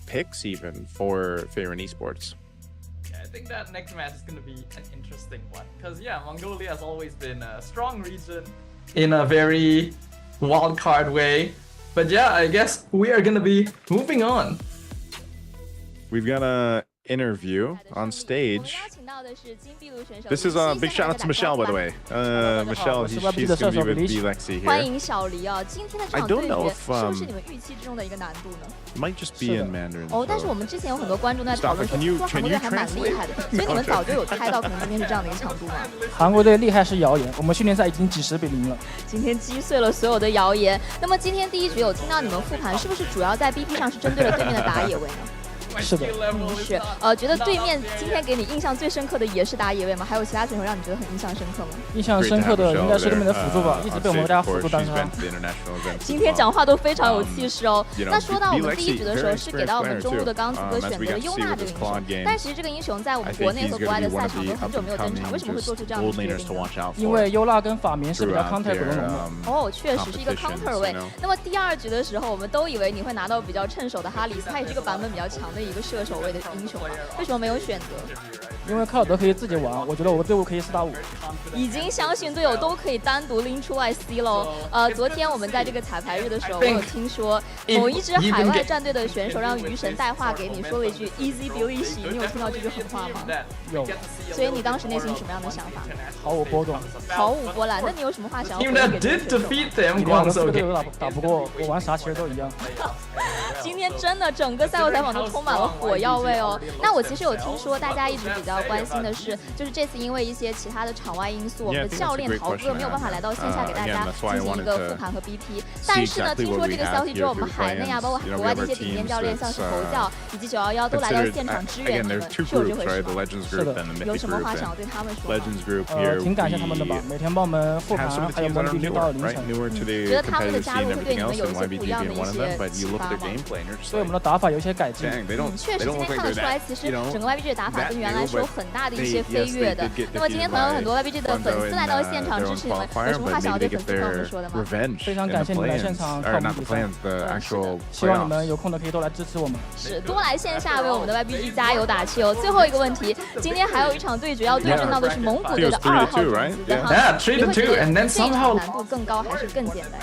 picks even for Fairwind Esports? Yeah, I think that next match is going to be an interesting one, because yeah, Mongolia has always been a strong region in a very wild card way. But yeah, I guess we are going to be moving on. We've got a interview on stage. This is a big shout out to Michelle, by the way. Michelle, she's going to be with Lexi here. I don't know if it might just be in Mandarin. Staffa, can you translate? 韩国队厉害是谣言，我们训练赛已经几10比0了。今天击碎了所有的谣言。那么今天第一局有听到你们复盘，是不是主要在 BP 上是针对了对面的打野位呢？是的 skill level is 是 not 觉得对面今天给你印象最深刻的也是打野位吗？还有其他选手让你觉得很印象深刻吗？印象深刻的应该是对面的辅助吧，一直被我们大家辅助单杀。今天讲话都非常有气势哦。那说到我们第一局的时候，是给到我们中路的刚子哥选择了优娜这个英雄，但其实这个英雄在我们国内和国外的赛场都很久没有登场，为什么会做出这样的决定呢？因为优娜跟法明是比较 counter 不容的。哦，确实是一个 counter 位。那么第二局的时候，我们都以为你会拿到比较趁手的哈里斯，他也是个版本比较强的一个射手位的英雄嘛，为什么没有选择？因为克劳德可以自己玩，我觉得我的队伍可以4打5。已经相信队友都可以单独拎出来 C 喽。昨天我们在这个彩排日的时候，我有听说某一支海外战队的选手让鱼神带话给你，说了一句 easy b e easy， 你有听到这句狠话吗？有。所以你当时内心什么样的想法？毫无波动，毫无波澜。那你有什么话想要回？Team 给 that did defeat them， 光4个队友打不过，我玩啥其实都一样。今天真的整个赛后采访都充满了火药味哦。那我其实有听说，大家一直比较关心的是，就是这次因为一些其他的场外因素，我们的教练陶哥没有办法来到线下给大家进行一个复盘和 BP。但是呢，听说这个消息之后，我们海内啊，包括国外的一些顶尖教练，像是侯教以及911都来到现场支援你们，是有这回事吗？是的。有什么话想要对他们说？挺感谢他们的吧，每天帮我们复盘，还有模拟 BP 到凌晨。觉得他们的加入会对你们有一些不一样的一些启发吗？对我们的打法有一些改进。确实今天看得出来，其实整个 YBG 的打法跟原来是有很大的一些飞跃的。那么今天同样有很多 YBG 的粉丝来到现场支持你们，有什么话想要对粉丝朋友们说的吗？非常感谢你们来现场看我们比赛，希望你们有空的可以多来支持我们。是，多来线下为我们的 YBG 加油打气哦。最后一个问题，今天还有一场对决要对阵到的是蒙古队的2号种子的哈，你会觉得这场难度更高还是更简单？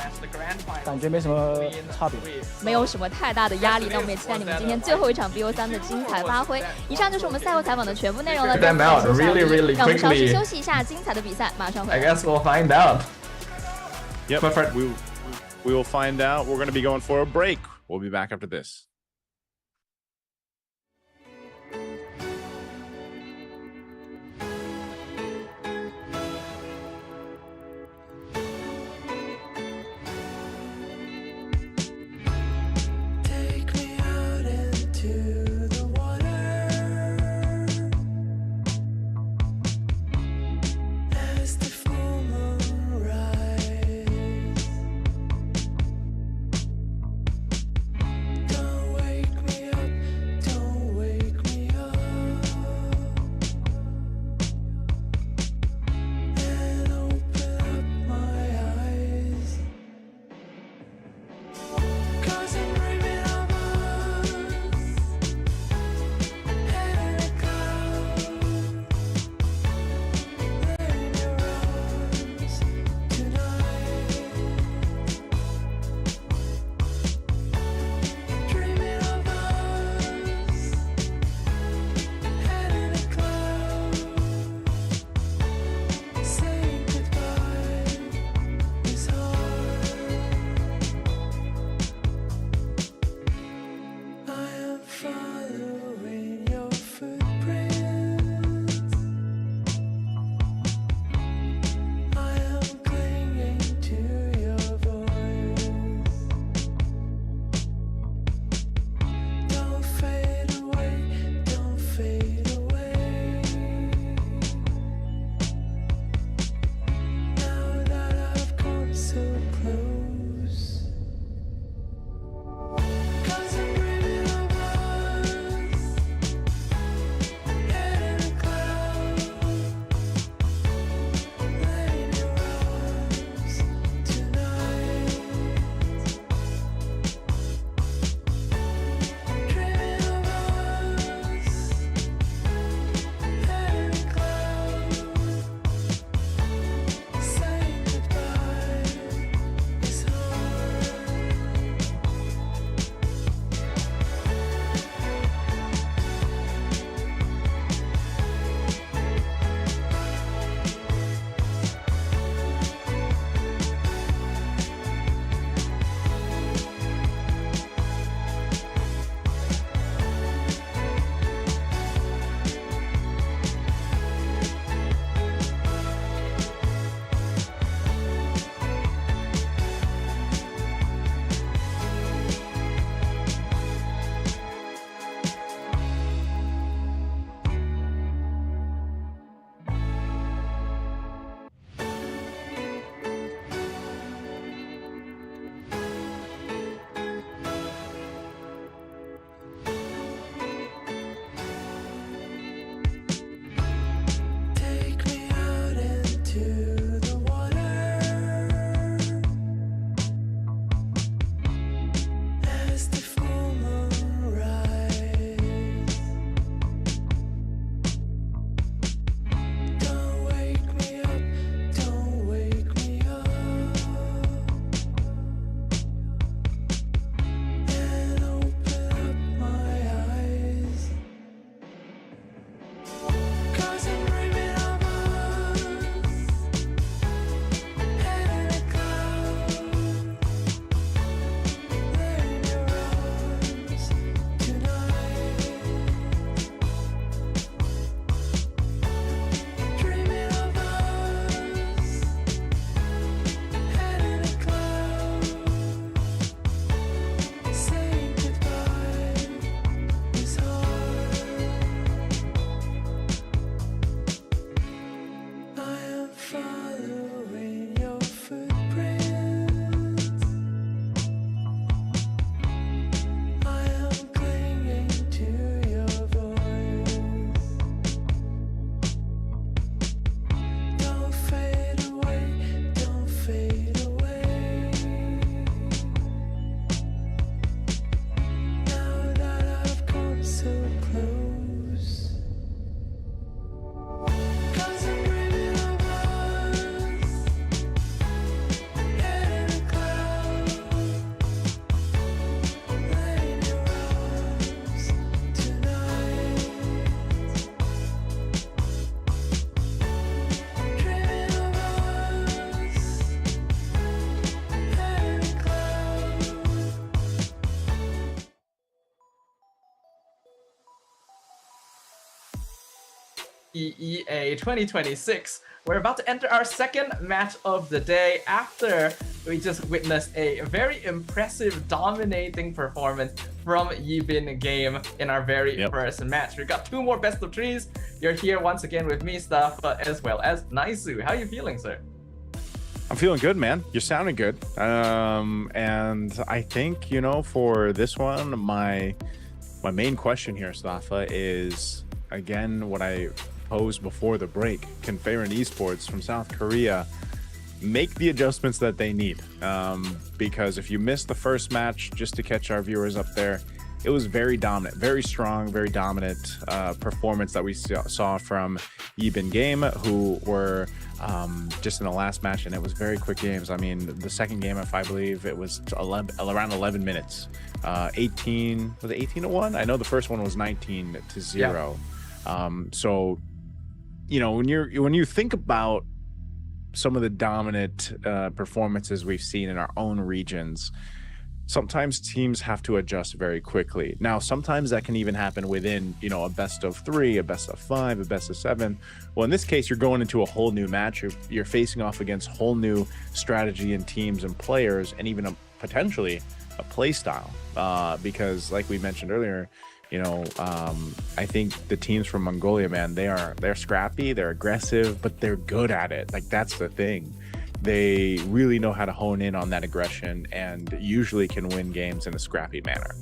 感觉没什么差别，没有什么太大的压力。那我们也期待你们今天最后一场 BO3 的精彩发挥。以上就是我们赛后采访的全部内容了。让我们稍事休息一下，精彩的比赛马上回来。I guess we'll find out. Yep, we will find out. We're going to be going for a break. We'll be back after this. Don't EA 2026. We're about to enter our second match of the day after we just witnessed a very impressive dominating performance from Yibin game in our very first match. We've got 2 more best of 3s. You're here once again with me, Staffa, as well as Naisu. How are you feeling, sir? I'm feeling good, man. You're sounding good. And I think, you know, for this one, my main question here, Staffa, is, again, what I posed before the break. Can Faron Esports from South Korea make the adjustments that they need? Because if you missed the first match, just to catch our viewers up there, it was very dominant, very strong, very dominant performance that we saw from Yibin Game, who were just in the last match, and it was very quick games. I mean, the second game, if I believe, it was around 11 minutes. 18, was it 18-1? I know the first one was 19-0. Yeah. So, you know, when you think about some of the dominant performances we've seen in our own regions, sometimes teams have to adjust very quickly. Now, sometimes that can even happen within, you know, a best of 3, a best of 5, a best of 7. Well, in this case, you're going into a whole new match. You're facing off against whole new strategy and teams and players, and even potentially a play style. Because, like we mentioned earlier, you know, I think the teams from Mongolia, man, they're scrappy, they're aggressive, but they're good at it. Like, that's the thing. They really know how to hone in on that aggression and usually can win games in a scrappy manner.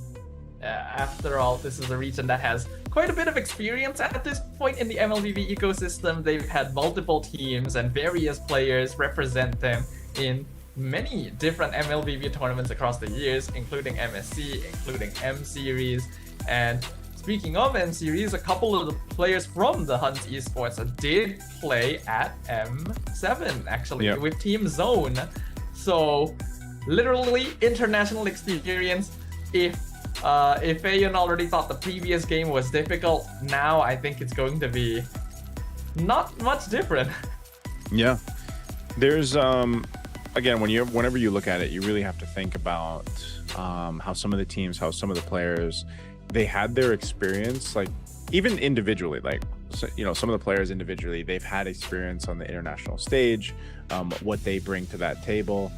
After all, this is a region that has quite a bit of experience at this point in the MLBB ecosystem. They've had multiple teams and various players represent them in many different MLBB tournaments across the years, including MSC, including M Series. And speaking of M Series, a couple of the players from the HUNS Esports did play at M7, actually, with Team Zone. So, literally international experience. If Fayon already thought the previous game was difficult, now I think it's going to be not much different. Yeah. There's, again, whenever you look at it, you really have to think about how some of the teams, how some of the players, they had their experience, like even individually, like, you know, some of the players individually, they've had experience on the international stage, what they bring to that table.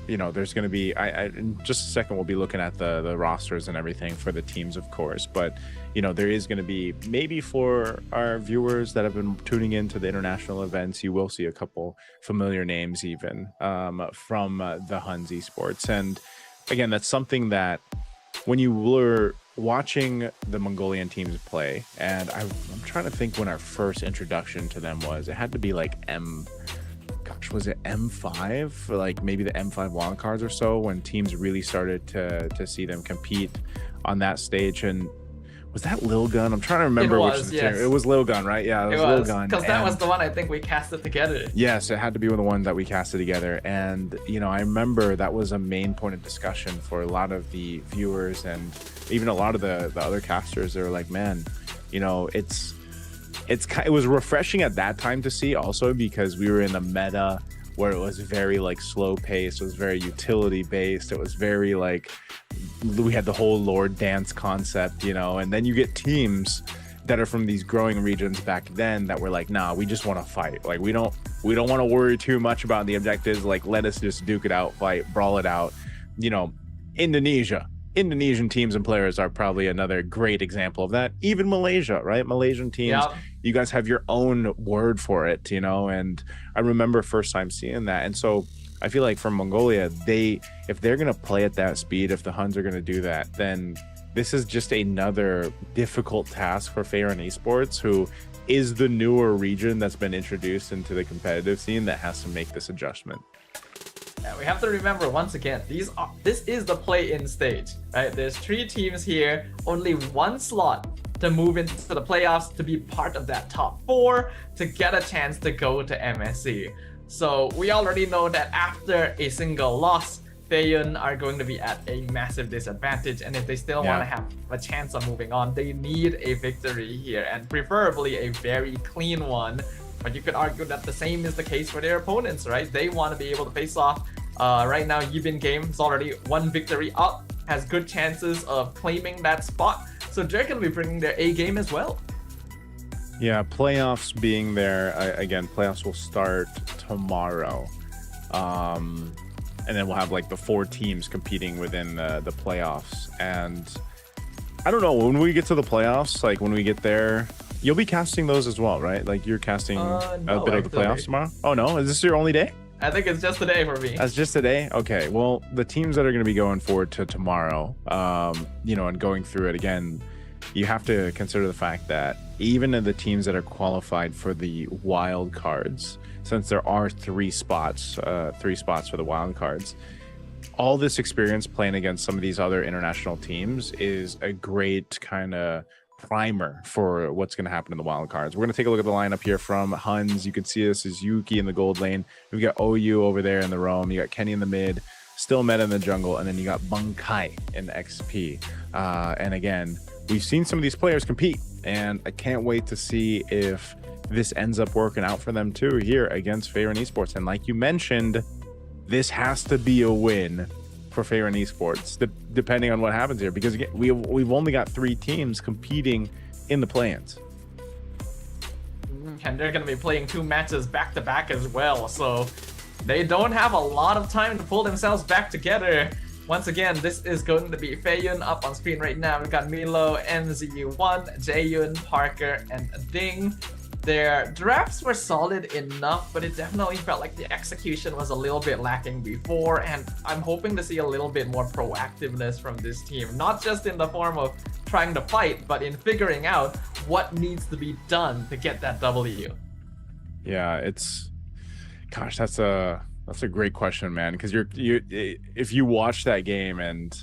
You know, there's going to be, in just a second, we'll be looking at the rosters and everything for the teams, of course. But, you know, there is going to be, maybe for our viewers that have been tuning into the international events, you will see a couple familiar names even from the HUNS Esports. And again, that's something that when you watching the Mongolian teams play, and I'm trying to think when our first introduction to them was. It had to be like was it M5? Like maybe the M5 wildcards or so, when teams really started to see them compete on that stage. And was that Lil Gun? I'm trying to remember it which was, is the yes. It was Lil Gun, right? Yeah, it was Lil Gun. Because that was the one I think we casted together. Yes, it had to be one of the ones that we casted together. And, you know, I remember that was a main point of discussion for a lot of the viewers and even a lot of the other casters. They were like, man, you know, it was refreshing at that time to see, also because we were in a meta where it was very like slow paced, it was very utility based, it was very like, we had the whole Lord dance concept, you know. And then you get teams that are from these growing regions back then that were like, nah, we just want to fight. Like we don't want to worry too much about the objectives. Like, let us just duke it out, fight, brawl it out. You know, Indonesian teams and players are probably another great example of that. Even Malaysia, right? Malaysian teams, you guys have your own word for it, you know. And I remember first time seeing that. And so I feel like for Mongolia, if they're going to play at that speed, if the Huns are going to do that, then this is just another difficult task for Fair and Esports, who is the newer region that's been introduced into the competitive scene, that has to make this adjustment. Yeah, we have to remember once again, this is the play-in stage, right? There's 3 teams here, only 1 slot to move into the playoffs, to be part of that top 4, to get a chance to go to MSC. So we already know that after a single loss, Feyun are going to be at a massive disadvantage, and if they still want to have a chance of moving on, they need a victory here, and preferably a very clean one. But you could argue that the same is the case for their opponents, right? They want to be able to face off. Right now, Yibin Game is already 1 victory up, has good chances of claiming that spot. So they're going to be bringing their A game as well. Yeah, playoffs being there, again, playoffs will start tomorrow. And then we'll have like the 4 teams competing within the playoffs. And I don't know, when we get to the playoffs, like when we get there, you'll be casting those as well, right? Like you're casting a bit of the playoffs tomorrow? Oh no, is this your only day? I think it's just today for me. That's just today? Okay, well, the teams that are going to be going forward to tomorrow, you know, and going through it again, you have to consider the fact that even in the teams that are qualified for the wild cards, since there are 3 spots for the wild cards, all this experience playing against some of these other international teams is a great kind of primer for what's going to happen in the wild cards. We're going to take a look at the lineup here from HUNS. You can see this is Yuki in the gold lane. We've got OU over there in the roam. You got Kenny in the mid, still Meta in the jungle, and then you got Bunkai in the XP. And again, we've seen some of these players compete, and I can't wait to see if this ends up working out for them too here against Fair and Esports. And like you mentioned, this has to be a win for Fair and Esports, depending on what happens here, because again, we've only got 3 teams competing in the play-ins. And they're going to be playing 2 matches back-to-back as well, so they don't have a lot of time to pull themselves back together. Once again, this is going to be Feyun up on screen right now. We've got Milo, NZU1, Jaeyun, Parker, and Ding. Their drafts were solid enough, but it definitely felt like the execution was a little bit lacking before, and I'm hoping to see a little bit more proactiveness from this team, not just in the form of trying to fight, but in figuring out what needs to be done to get that W. Yeah, gosh, that's a great question, man, because if you watch that game, and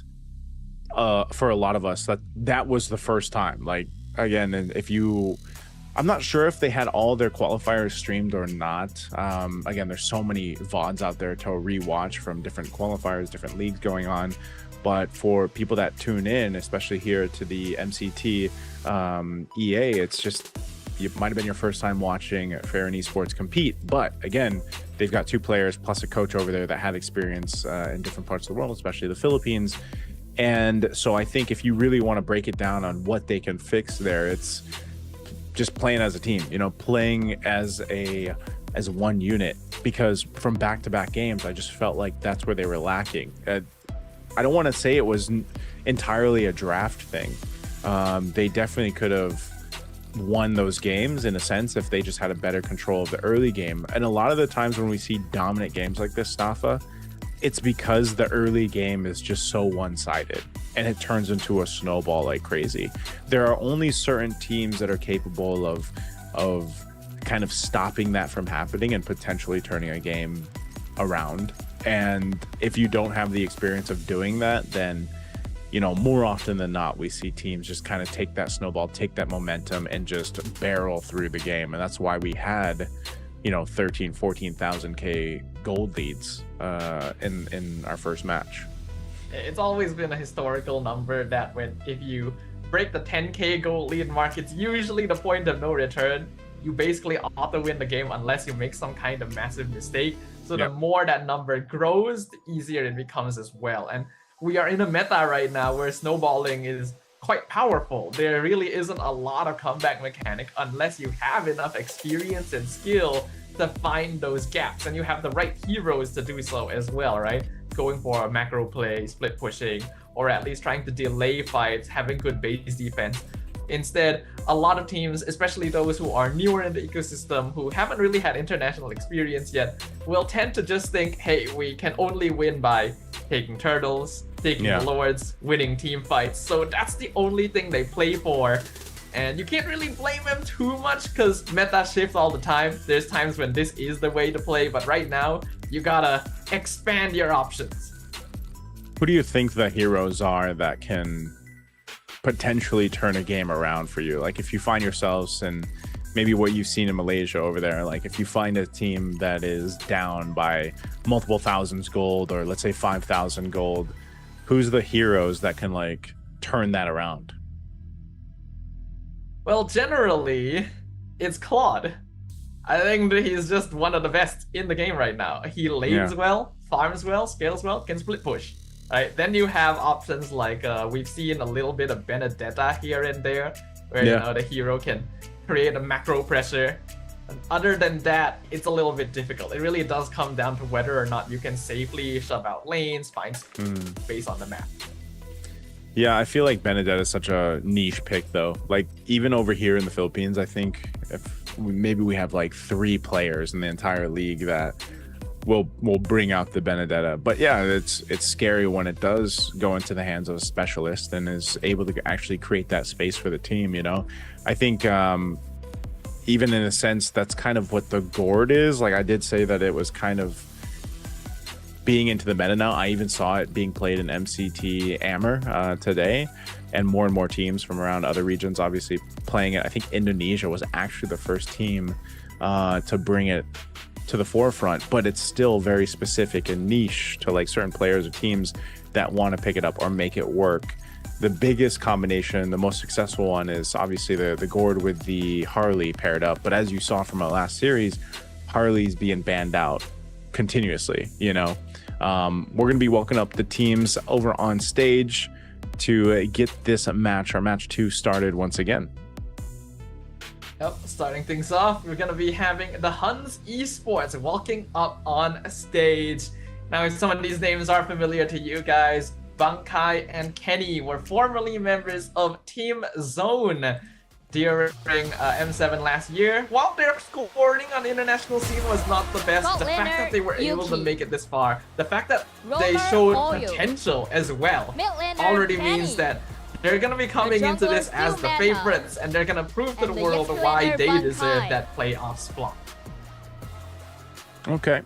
for a lot of us, that was the first time. Like, again, and I'm not sure if they had all their qualifiers streamed or not. Again, there's so many VODs out there to rewatch from different qualifiers, different leagues going on. But for people that tune in, especially here to the MCT EA, it's just, it might have been your first time watching Fair and Esports compete. But again, they've got 2 players plus a coach over there that had experience in different parts of the world, especially the Philippines. And so I think if you really want to break it down on what they can fix there, it's just playing as a team, you know, playing as one unit, because from back-to-back games, I just felt like that's where they were lacking. I don't want to say it was entirely a draft thing. They definitely could have won those games in a sense if they just had a better control of the early game. And a lot of the times when we see dominant games like this, Stafa, it's because the early game is just so one-sided and it turns into a snowball like crazy. There are only certain teams that are capable of kind of stopping that from happening and potentially turning a game around. And if you don't have the experience of doing that, then, you know, more often than not, we see teams just kind of take that snowball, take that momentum and just barrel through the game. And that's why we had, you know, 14,000 K gold leads in our first match. It's always been a historical number that if you break the 10K gold lead mark, it's usually the point of no return. You basically auto win the game unless you make some kind of massive mistake. So the more that number grows, the easier it becomes as well. And we are in a meta right now where snowballing is quite powerful. There really isn't a lot of comeback mechanic unless you have enough experience and skill to find those gaps, and you have the right heroes to do so as well, right? Going for a macro play, split pushing, or at least trying to delay fights, having good base defense. Instead, a lot of teams, especially those who are newer in the ecosystem, who haven't really had international experience yet, will tend to just think, hey, we can only win by taking turtles, taking lords, winning team fights. So that's the only thing they play for. And you can't really blame them too much because meta shifts all the time. There's times when this is the way to play, but right now, you gotta expand your options. Who do you think the heroes are that can potentially turn a game around for you? Like if you find yourselves in maybe what you've seen in Malaysia over there, like if you find a team that is down by multiple thousands gold, or let's say 5,000 gold, who's the heroes that can like turn that around? Well, generally, it's Claude. I think that he's just one of the best in the game right now. He lanes well, farms well, scales well, can split push. Right? Then you have options like we've seen a little bit of Benedetta here and there, where you know the hero can create a macro pressure. And other than that, it's a little bit difficult. It really does come down to whether or not you can safely shove out lanes, find space on the map. Yeah, I feel like Benedetta is such a niche pick though. Like even over here in the Philippines, I think maybe we have like 3 players in the entire league that will bring out the Benedetta. But yeah, it's scary when it does go into the hands of a specialist and is able to actually create that space for the team, you know? I think even in a sense, that's kind of what the Gourd is. Like I did say that it was kind of being into the meta now. I even saw it being played in MCT Ammer today, and more teams from around other regions obviously playing it. I think Indonesia was actually the first team to bring it to the forefront, but it's still very specific and niche to like certain players or teams that want to pick it up or make it work. The biggest combination, the most successful one, is obviously the Gourd with the Harley paired up. But as you saw from our last series, Harley's being banned out continuously, you know. We're gonna be welcoming up the teams over on stage to get this match, our match 2, started once again. Yep, starting things off, we're gonna be having the HUNS Esports walking up on stage. Now, if some of these names are familiar to you guys, Bankai and Kenny were formerly members of Team Zone during M7 last year. While their scoring on the international scene was not the best, the fact that they were able to make it this far, the fact that they showed potential as well, already means that they're gonna be coming into this as the favorites, and they're gonna prove to the world why they deserve that playoff spot. Okay.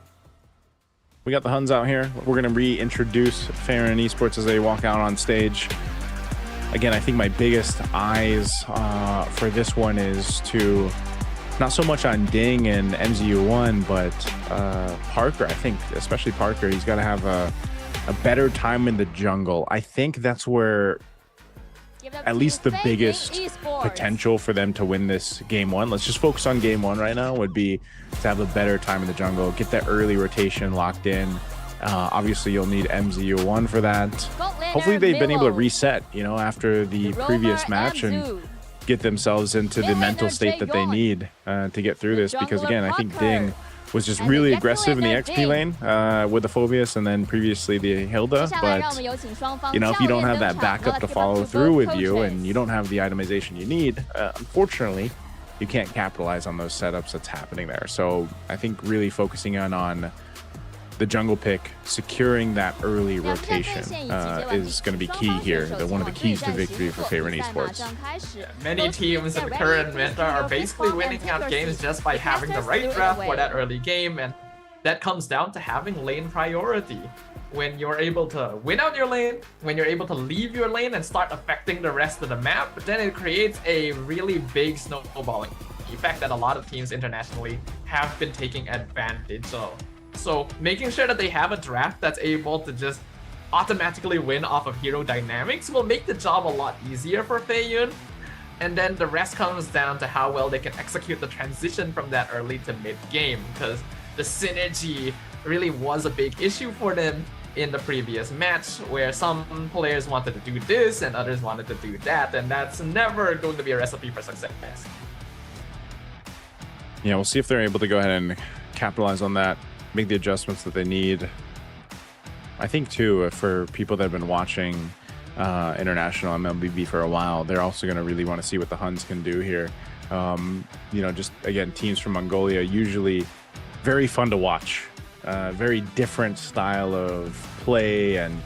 We got the Huns out here. We're gonna reintroduce Farron Esports as they walk out on stage. Again, I think my biggest eyes for this one is to not so much on Ding and MZU1, but Parker. I think especially Parker, he's got to have a better time in the jungle. I think that's where at least the biggest potential for them to win this game 1. Let's just focus on game 1 right now, would be to have a better time in the jungle, get that early rotation locked in. Obviously you'll need MZU1 for that. Hopefully they've been able to reset, you know, after the previous match and get themselves into the mental state that they need to get through this, because again, I think Ding was just really aggressive in the XP lane with the Phobius and then previously the Hilda. But, you know, if you don't have that backup to follow through with you and you don't have the itemization you need, unfortunately, you can't capitalize on those setups that's happening there. So I think really focusing on the jungle pick, securing that early rotation is going to be key here. One of the keys to victory for Favorite Esports. Many teams in the current meta are basically winning out games just by having the right draft for that early game, and that comes down to having lane priority. When you're able to win out your lane, when you're able to leave your lane and start affecting the rest of the map, then it creates a really big snowballing effect that a lot of teams internationally have been taking advantage of. So making sure that they have a draft that's able to just automatically win off of hero dynamics will make the job a lot easier for Feiyun. And then the rest comes down to how well they can execute the transition from that early to mid game, because the synergy really was a big issue for them in the previous match, where some players wanted to do this and others wanted to do that, and that's never going to be a recipe for success. Yeah, we'll see if they're able to go ahead and capitalize on that, make the adjustments that they need. I think too, for people that have been watching international MLBB for a while, they're also going to really want to see what the HUNS can do here. You know, just again, teams from Mongolia, usually very fun to watch, very different style of play. And,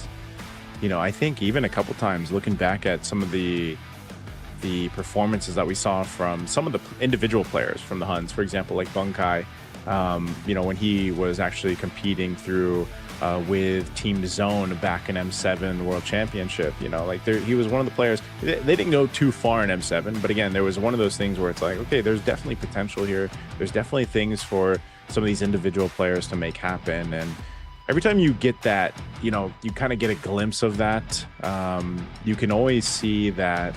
you know, I think even a couple times looking back at some of the performances that we saw from some of the individual players from the HUNS, for example, like Bunkai, you know, when he was actually competing through with Team Zone back in M7 World Championship, you know, like he was one of the players. They didn't go too far in M7, but again, there was one of those things where it's like, okay, there's definitely potential here. There's definitely things for some of these individual players to make happen. And every time you get that, you know, you kind of get a glimpse of that. You can always see that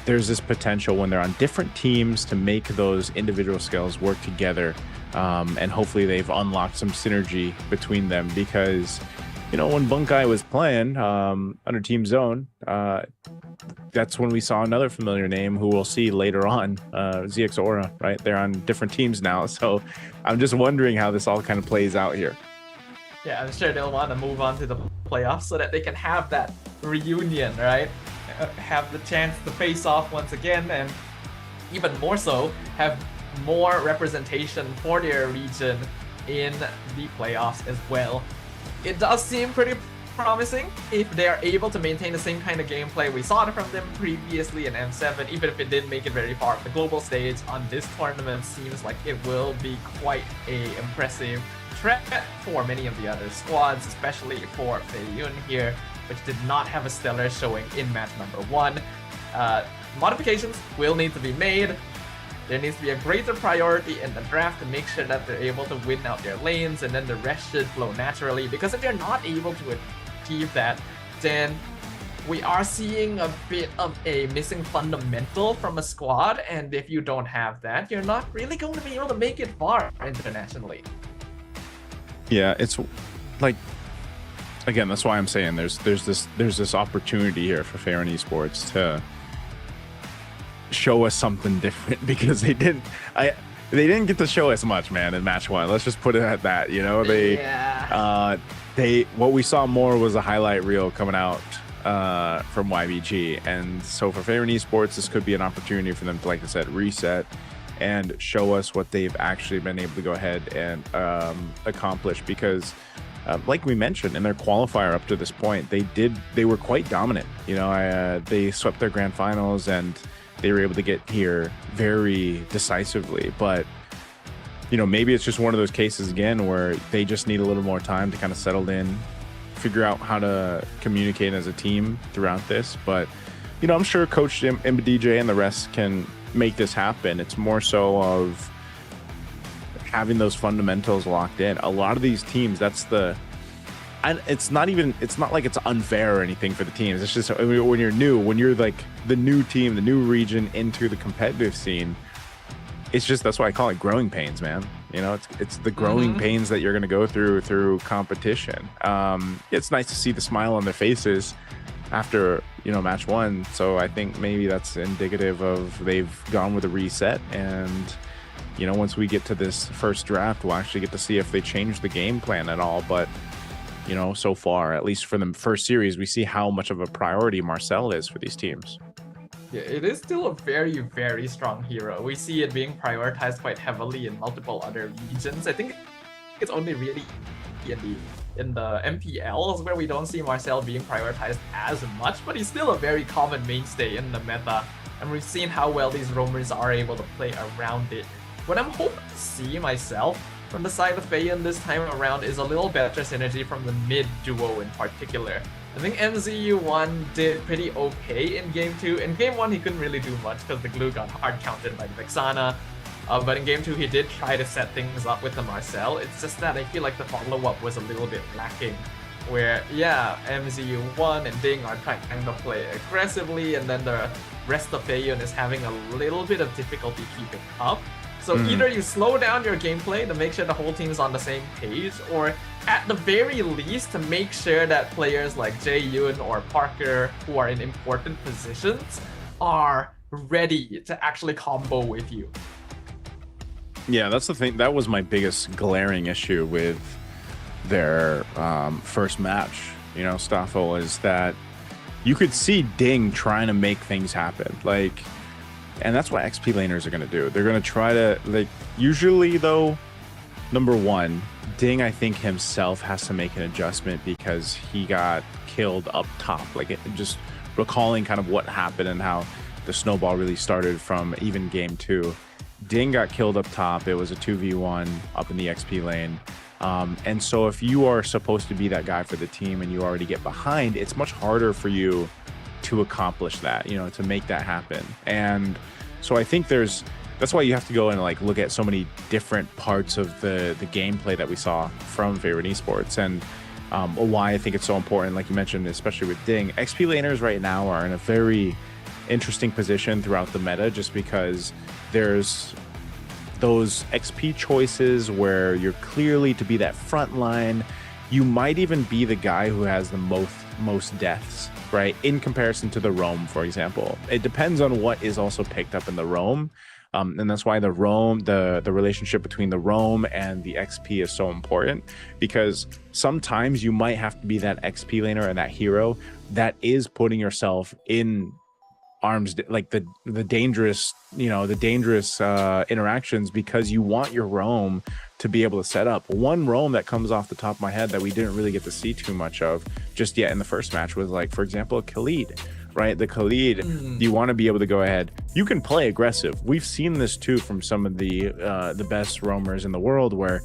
there's this potential when they're on different teams to make those individual skills work together. And hopefully they've unlocked some synergy between them, because, you know, when Bunkai was playing under Team Zone, that's when we saw another familiar name who we'll see later on, ZX Aura, right? They're on different teams now. So I'm just wondering how this all kind of plays out here. Yeah, I'm sure they'll want to move on to the playoffs so that they can have that reunion, right? Have the chance to face off once again, and even more so, have more representation for their region in the playoffs as well. It does seem pretty promising if they are able to maintain the same kind of gameplay we saw from them previously in M7, even if it didn't make it very far. The global stage on this tournament seems like it will be quite a impressive threat for many of the other squads, especially for Feiyun here, which did not have a stellar showing in match number 1. Modifications will need to be made. There needs to be a greater priority in the draft to make sure that they're able to win out their lanes, and then the rest should flow naturally, because if they're not able to achieve that, then we are seeing a bit of a missing fundamental from a squad, and if you don't have that, you're not really going to be able to make it far internationally. Yeah, it's like, again, that's why I'm saying there's this opportunity here for Favorite Esports to show us something different, because they didn't get to show us much, man, in match 1. Let's just put it at that. You know, what we saw more was a highlight reel coming out from YBG, and so for Favorite Esports, this could be an opportunity for them to, like I said, reset and show us what they've actually been able to go ahead and accomplish, because like we mentioned in their qualifier up to this point, they were quite dominant. You know, they swept their grand finals and they were able to get here very decisively. But, you know, maybe it's just one of those cases again where they just need a little more time to kind of settle in, figure out how to communicate as a team throughout this. But, you know, I'm sure Coach DJ and the rest can make this happen. It's more so of having those fundamentals locked in. A lot of these teams, it's not like it's unfair or anything for the teams. It's just, I mean, when you're like the new team, the new region into the competitive scene, it's just, that's why I call it growing pains, man. You know, it's the growing pains that you're going to go through competition. It's nice to see the smile on their faces after, you know, match 1. So I think maybe that's indicative of they've gone with a reset, and, you know, once we get to this first draft, we'll actually get to see if they change the game plan at all. But, you know, so far, at least for the first series, we see how much of a priority Marcel is for these teams. Yeah, it is still a very, very strong hero. We see it being prioritized quite heavily in multiple other regions. I think it's only really in the MPLs, where we don't see Marcel being prioritized as much, but he's still a very common mainstay in the meta, and we've seen how well these roamers are able to play around it. What I'm hoping to see myself from the side of Feiyun this time around is a little better synergy from the mid duo in particular. I think MZU1 did pretty okay in Game 2. In Game 1, he couldn't really do much because the glue got hard counted by the Vexana. But in Game 2, he did try to set things up with the Marcel. It's just that I feel like the follow-up was a little bit lacking. Where, yeah, MZU1 and Ding are trying to play aggressively, and then the rest of Feiyun is having a little bit of difficulty keeping up. So either you slow down your gameplay to make sure the whole team is on the same page, or at the very least to make sure that players like Jae-Yoon or Parker, who are in important positions, are ready to actually combo with you. Yeah, that's the thing. That was my biggest glaring issue with their first match, you know, Staffel, is that you could see Ding trying to make things happen. Like, and that's what XP laners are going to do. They're going to try to, like, usually though, number one, Ding, I think himself has to make an adjustment because he got killed up top. Like, just recalling kind of what happened and how the snowball really started from even Game 2. Ding got killed up top. It was a 2v1 up in the XP lane. And so if you are supposed to be that guy for the team and you already get behind, it's much harder for you to accomplish that, you know, to make that happen. And so I think that's why you have to go and like look at so many different parts of the gameplay that we saw from Favorite Esports, and why I think it's so important, like you mentioned, especially with Ding. XP laners right now are in a very interesting position throughout the meta, just because there's those XP choices where you're clearly to be that front line. You might even be the guy who has the most deaths, right? In comparison to the roam, for example. It depends on what is also picked up in the roam. And that's why the roam, the relationship between the roam and the XP is so important, because sometimes you might have to be that XP laner and that hero that is putting yourself in arms, like the dangerous, you know, the dangerous interactions, because you want your roam to be able to set up. One roam that comes off the top of my head that we didn't really get to see too much of just yet in the first match was, like, for example, a Khalid, right? The Khalid, you want to be able to go ahead. You can play aggressive. We've seen this too from some of the best roamers in the world, where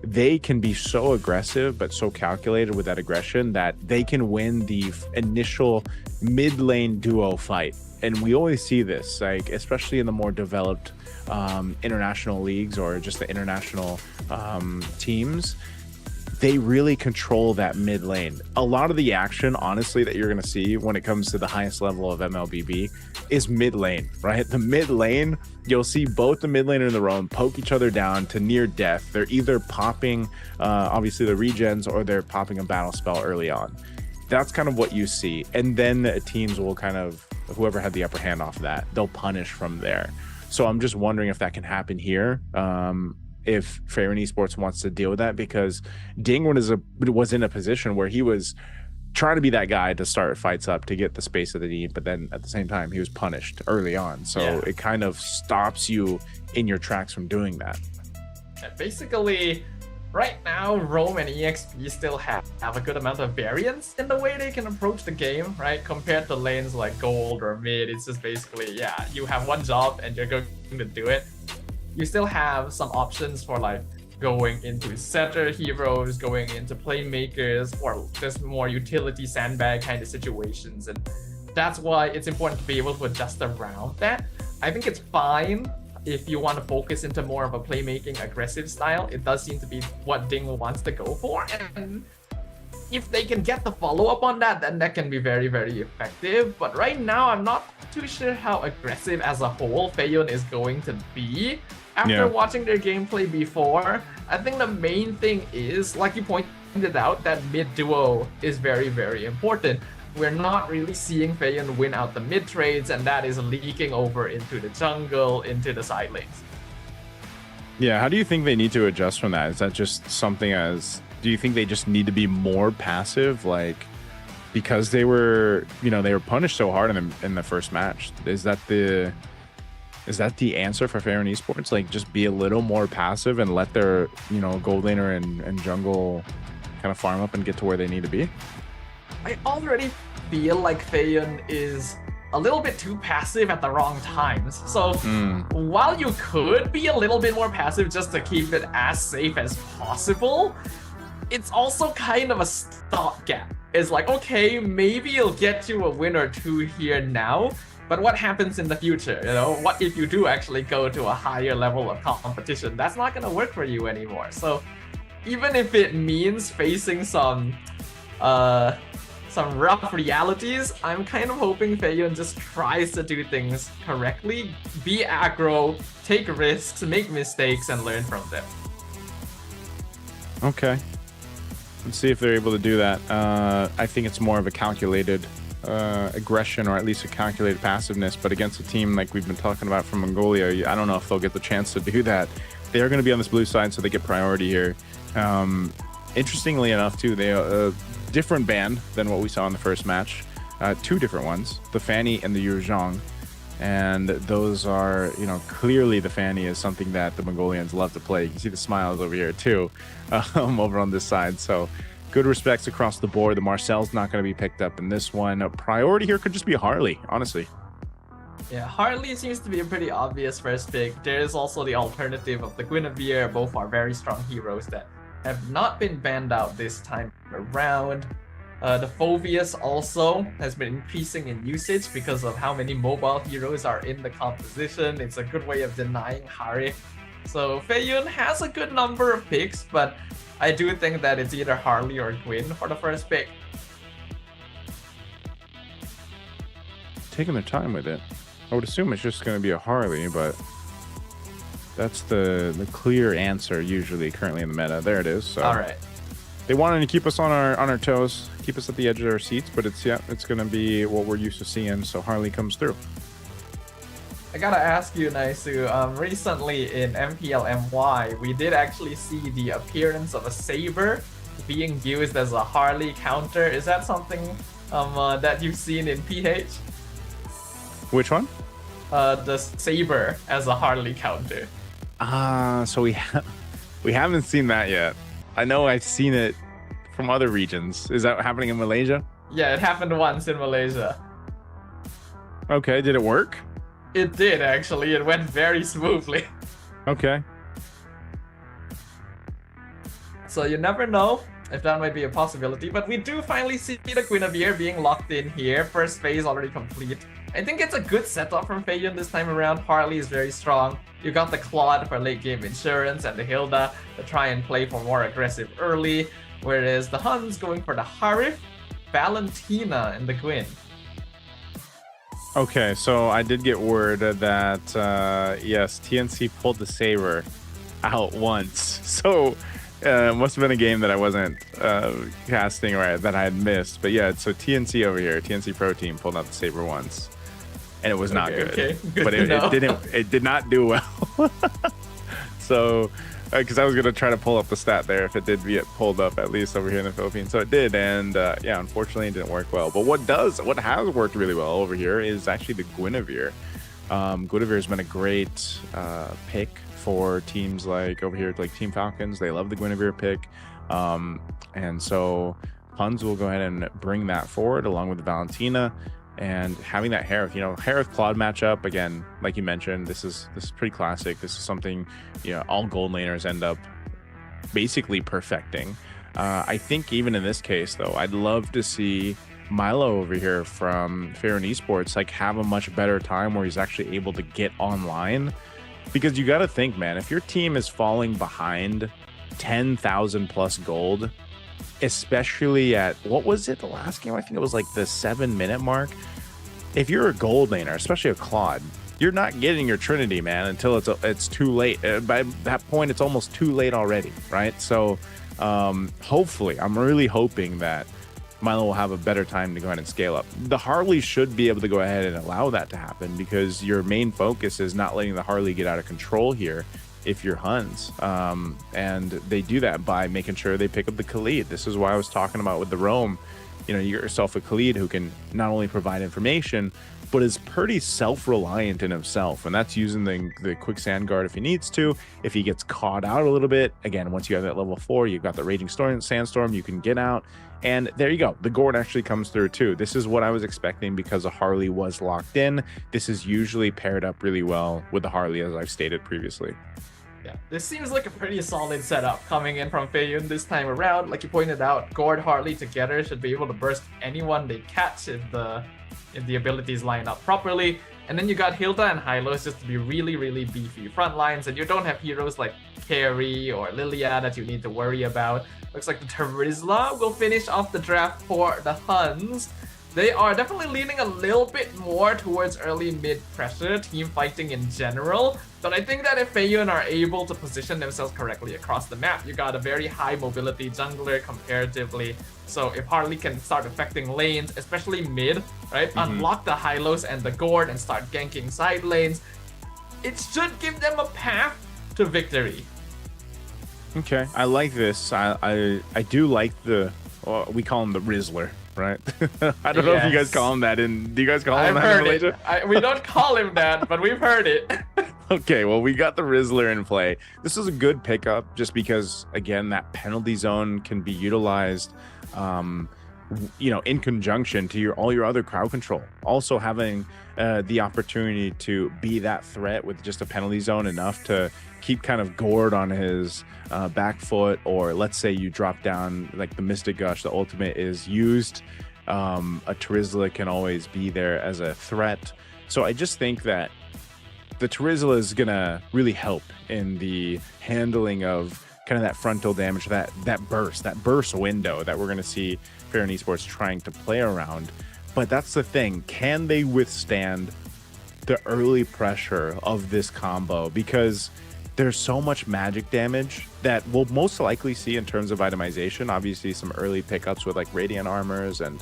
they can be so aggressive but so calculated with that aggression that they can win the initial mid lane duo fight. And we always see this, like, especially in the more developed international leagues or just the international teams. They really control that mid lane. A lot of the action, honestly, that you're going to see when it comes to the highest level of MLBB is mid lane, right? The mid lane, you'll see both the mid laner and the roam poke each other down to near death. They're either popping, obviously, the regens, or they're popping a battle spell early on. That's kind of what you see. And then the teams will kind of, whoever had the upper hand off of that, they'll punish from there. So I'm just wondering if that can happen here. If Favorite Esports wants to deal with that, because Ding was in a position where he was trying to be that guy to start fights up to get the space of the need, but then at the same time he was punished early on, so it kind of stops you in your tracks from doing that. Basically, right now, Roam and EXP still have a good amount of variance in the way they can approach the game, right? Compared to lanes like Gold or Mid, it's just basically, yeah, you have one job and you're going to do it. You still have some options for, like, going into setter heroes, going into playmakers, or just more utility sandbag kind of situations. And that's why it's important to be able to adjust around that. I think it's fine if you want to focus into more of a playmaking aggressive style. It does seem to be what Ding wants to go for. And if they can get the follow-up on that, then that can be very, very effective. But right now, I'm not too sure how aggressive as a whole Feiyun is going to be. After watching their gameplay before, I think the main thing is, like you pointed out, that mid duo is very, very important. We're not really seeing Feiyun win out the mid trades, and that is leaking over into the jungle, into the side lanes. Yeah, how do you think they need to adjust from that? Is that just something do you think they just need to be more passive, like, because they were punished so hard in the first match? Is that the answer for Favorite Esports? Like, just be a little more passive and let their, gold laner and jungle kind of farm up and get to where they need to be? I already feel like Feiyun is a little bit too passive at the wrong times. So while you could be a little bit more passive just to keep it as safe as possible, it's also kind of a stopgap. It's like, okay, maybe you'll get you a win or two here now, but what happens in the future? You know, what if you do actually go to a higher level of competition? That's not gonna work for you anymore. So even if it means facing some rough realities, I'm kind of hoping Feiyun just tries to do things correctly, be aggro, take risks, make mistakes, and learn from them. Okay. Let's see if they're able to do that. I think it's more of a calculated aggression, or at least a calculated passiveness, but against a team like we've been talking about from Mongolia, I don't know if they'll get the chance to do that. They are going to be on this blue side, so they get priority here. Interestingly enough, too, they different band than what we saw in the first match. Two different ones, the Fanny and the Yuzhong. And those are, you know, clearly the Fanny is something that the Mongolians love to play. You can see the smiles over here too, over on this side. So good respects across the board. The Marcel's not going to be picked up in this one. A priority here could just be Harley, honestly. Yeah, Harley seems to be a pretty obvious first pick. There is also the alternative of the Guinevere. Both are very strong heroes that have not been banned out this time around. The Phoveus also has been increasing in usage because of how many mobile heroes are in the composition. It's a good way of denying Harif. So Feiyun has a good number of picks, but I do think that it's either Harley or Gwyn for the first pick. Taking their time with it. I would assume it's just going to be a Harley, but that's the clear answer usually currently in the meta. There it is. So. All right. They wanted to keep us on our toes, keep us at the edge of our seats, but it's going to be what we're used to seeing. So Harley comes through. I gotta ask you, Naisu, recently in MPL MY, we did actually see the appearance of a Saber being used as a Harley counter. Is that something that you've seen in PH? Which one? The Saber as a Harley counter. So we haven't seen that yet. I know I've seen it from other regions. Is that happening in Malaysia? Yeah, it happened once in Malaysia. Okay, did it work? It did, actually. It went very smoothly. Okay. So you never know if that might be a possibility, but we do finally see the Guinevere being locked in here. First phase already complete. I think it's a good setup from Feiyun this time around. Harley is very strong. You got the Claude for late game insurance and the Hilda to try and play for more aggressive early, whereas the Huns going for the Harif, Valentina, and the Gwyn. Okay, so I did get word that yes, TNC pulled the Saber out once. So it must have been a game that I wasn't casting or that I had missed. But yeah, so TNC over here, TNC Pro Team pulled out the Saber once. And it was not good. Okay. Good but it did not do well. So because I was gonna try to pull up the stat there if it did get pulled up, at least over here in the Philippines. So it did, and yeah, unfortunately it didn't work well. But what has worked really well over here is actually the Guinevere. Guinevere has been a great pick for teams like over here, like Team Falcons. They love the Guinevere pick, and so HUNS will go ahead and bring that forward along with Valentina. And having that Harith, Harith Claude matchup, again, like you mentioned, this is pretty classic. This is something, all gold laners end up basically perfecting. I think even in this case, though, I'd love to see Milo over here from Fairn Esports have a much better time where he's actually able to get online. Because you got to think, man, if your team is falling behind 10,000 plus gold, especially at, what was it, the last game? I think it was like the 7-minute mark. If you're a gold laner, especially a Claude, you're not getting your Trinity, man, until it's too late. By that point, it's almost too late already, right? So hopefully, I'm really hoping that Milo will have a better time to go ahead and scale up. The Harley should be able to go ahead and allow that to happen, because your main focus is not letting the Harley get out of control here if you're HUNS. And they do that by making sure they pick up the Khalid. This is why I was talking about with the Roam. You get yourself a Khalid who can not only provide information, but is pretty self-reliant in himself, and that's using the quicksand guard if he needs to. If he gets caught out a little bit, again, once you have that level 4, you've got the raging sandstorm, you can get out, and there you go. The gourd actually comes through too. This is what I was expecting because the Harley was locked in. This is usually paired up really well with the Harley, as I've stated previously. Yeah, this seems like a pretty solid setup coming in from Fei Yun this time around. Like you pointed out, Gourd Harley together should be able to burst anyone they catch if the abilities line up properly. And then you got Hilda and Hylos just to be really, really beefy front lines, and you don't have heroes like Carrie or Lilia that you need to worry about. Looks like the Terizla will finish off the draft for the Huns. They are definitely leaning a little bit more towards early mid pressure team fighting in general, but I think that if Fei Yun are able to position themselves correctly across the map, you got a very high mobility jungler comparatively. So if Harley can start affecting lanes, especially mid, right, unlock the Hylos and the Gourd and start ganking side lanes, it should give them a path to victory. Okay, I like this. I do like we call him the Rizzler. Right? I don't know if you guys call him that. Do you guys call him that in Malaysia? We don't call him that, but we've heard it. Okay, well, we got the Rizzler in play. This is a good pickup just because, again, that penalty zone can be utilized, in conjunction to all your other crowd control. Also having the opportunity to be that threat with just a penalty zone enough to keep kind of Gourd on his back foot, or let's say you drop down like the Mystic Gush, the ultimate is used. A Terizla can always be there as a threat. So I just think that the Terizla is gonna really help in the handling of kind of that frontal damage, that burst window that we're gonna see Fair Esports trying to play around. But that's the thing, can they withstand the early pressure of this combo? Because there's so much magic damage that we'll most likely see in terms of itemization. Obviously, some early pickups with like Radiant Armors and,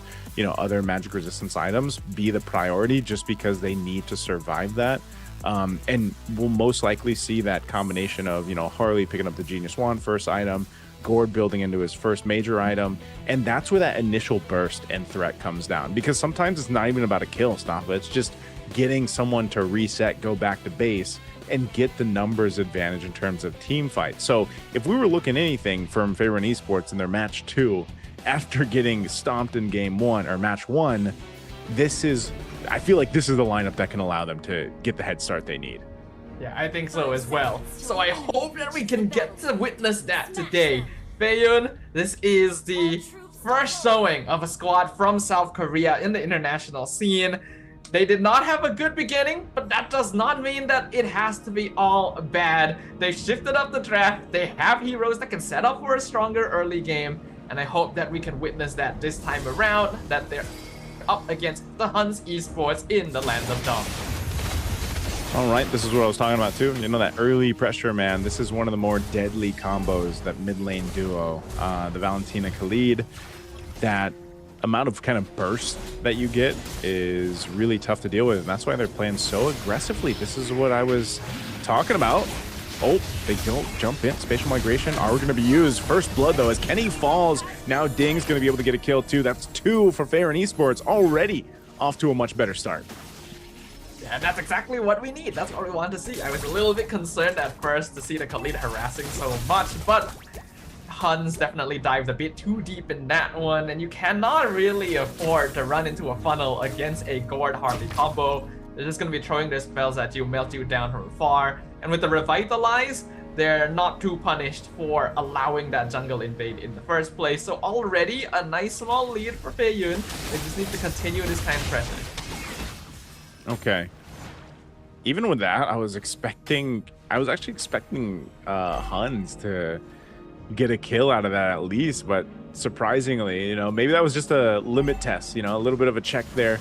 other magic resistance items be the priority just because they need to survive that. And we'll most likely see that combination of, Harley picking up the Genius Wand first item, Gourd building into his first major item, and that's where that initial burst and threat comes down. Because sometimes it's not even about a kill, Snappa. It's just getting someone to reset, go back to base, and get the numbers advantage in terms of team fights. So if we were looking anything from Favorite Esports in their match 2, after getting stomped in game 1 or match 1, I feel like this is the lineup that can allow them to get the head start they need. Yeah, I think so as well. So I hope that we can get to witness that today. Fei Yun, this is the first showing of a squad from South Korea in the international scene. They did not have a good beginning, but that does not mean that it has to be all bad. They shifted up the draft. They have heroes that can set up for a stronger early game, and I hope that we can witness that this time around, that they're up against the HUNS Esports in the Land of Dong. All right, this is what I was talking about too. That early pressure, man. This is one of the more deadly combos, that mid lane duo, the Valentina Khalid. That amount of kind of burst that you get is really tough to deal with, and that's why they're playing so aggressively. This is what I was talking about. Oh, they don't jump in. Spatial migration are going to be used. First blood, though, as Kenny falls. Now Ding's going to be able to get a kill, too. That's 2 for Fair Esports, already off to a much better start. Yeah, that's exactly what we need. That's what we want to see. I was a little bit concerned at first to see the Khalid harassing so much, but HUNS definitely dived a bit too deep in that one, and you cannot really afford to run into a funnel against a Gourd Harley combo. They're just going to be throwing their spells at you, melt you down from far. And with the Revitalize, they're not too punished for allowing that jungle invade in the first place. So already a nice small lead for Fei Yun. They just need to continue this kind of pressure. Okay. Even with that, I was actually expecting HUNS to get a kill out of that at least, but surprisingly, maybe that was just a limit test, a little bit of a check there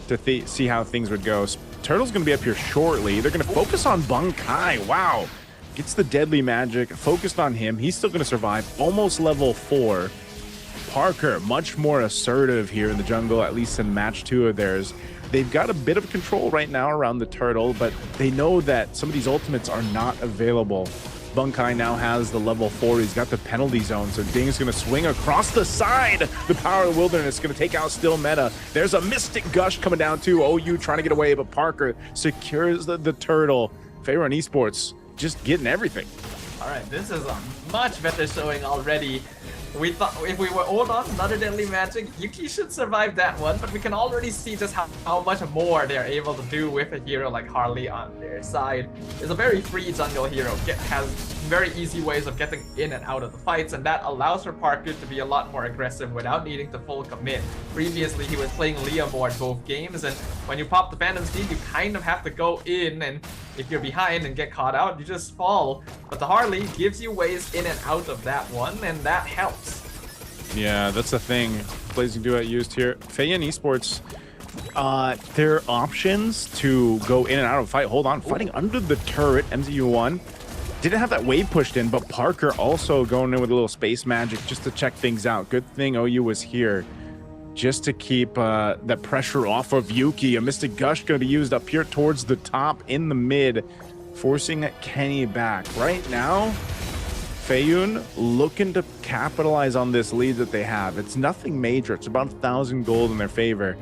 to see how things would go. Turtle's going to be up here shortly. They're going to focus on Bunkai. Wow. Gets the deadly magic, focused on him. He's still going to survive. Almost level 4. Parker, much more assertive here in the jungle, at least in match 2 of theirs. They've got a bit of control right now around the turtle, but they know that some of these ultimates are not available Bunkai now has the level 4. He's got the penalty zone, so Ding's going to swing across the side. The power of the wilderness going to take out Still Meta. There's a Mystic Gush coming down too. OU trying to get away, but Parker secures the turtle. Favorite Esports just getting everything. All right, this is a much better showing already. We thought if we were hold on another Deadly Magic, Yuki should survive that one, but we can already see just how much more they're able to do with a hero like Harley on their side. It's a very free jungle hero, has very easy ways of getting in and out of the fights, and that allows for Parker to be a lot more aggressive without needing to full commit. Previously, he was playing Liam Ward both games, and when you pop the Phantom Steed, you kind of have to go in, and if you're behind and get caught out, you just fall. But the Harley gives you ways in and out of that one, and that helps. Yeah, that's the thing. Blazing Duet used here. Feiyan Esports, their options to go in and out of a fight. Hold on, fighting under the turret, MZU1. Didn't have that wave pushed in, but Parker also going in with a little space magic just to check things out. Good thing OU was here just to keep that pressure off of Yuki. A Mystic Gush going to be used up here towards the top in the mid, forcing Kenny back. Right now, Feiyan looking to capitalize on this lead that they have. It's nothing major. It's about 1,000 gold in their favor,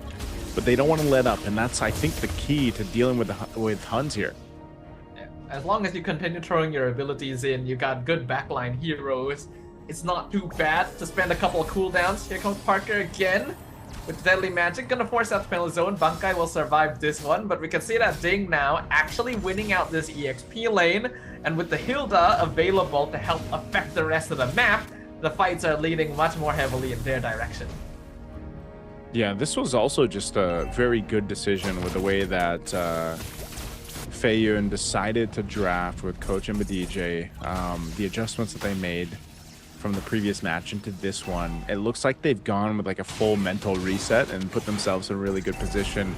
but they don't want to let up, and that's, I think, the key to dealing with HUNS here. As long as you continue throwing your abilities in, you got good backline heroes. It's not too bad to spend a couple of cooldowns. Here comes Parker again with Deadly Magic. Gonna force out the penalty zone. Bunkai will survive this one, but we can see that Ding now actually winning out this EXP lane. And with the Hilda available to help affect the rest of the map, the fights are leading much more heavily in their direction. Yeah, this was also just a very good decision with the way that Feiyan decided to draft with Coach and DJ. The adjustments that they made from the previous match into this one, it looks like they've gone with like a full mental reset and put themselves in a really good position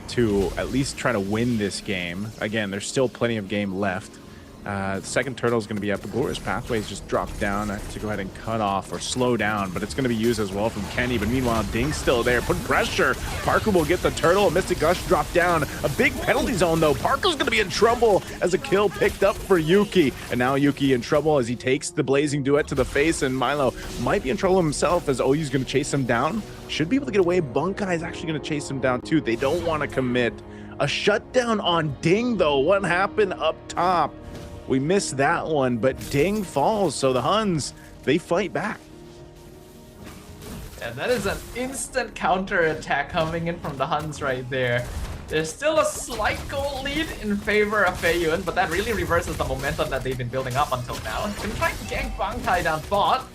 to at least try to win this game. Again, there's still plenty of game left. The second turtle is going to be up. The Glorious Pathways just dropped down to go ahead and cut off or slow down, but it's going to be used as well from Kenny. But meanwhile, Ding's still there, putting pressure. Parker will get the turtle. A Mystic Gush dropped down. A big penalty zone, though. Parker's going to be in trouble as a kill picked up for Yuki. And now Yuki in trouble as he takes the Blazing Duet to the face, and Milo might be in trouble himself as OU's going to chase him down. Should be able to get away. Bunkai is actually going to chase him down, too. They don't want to commit. A shutdown on Ding, though. What happened up top? We missed that one, but Ding falls, so the HUNS, they fight back. And that is an instant counter attack coming in from the HUNS right there. There's still a slight goal lead in favor of Feiyan, but that really reverses the momentum that they've been building up until now. Been trying to gank Bunkai down bot.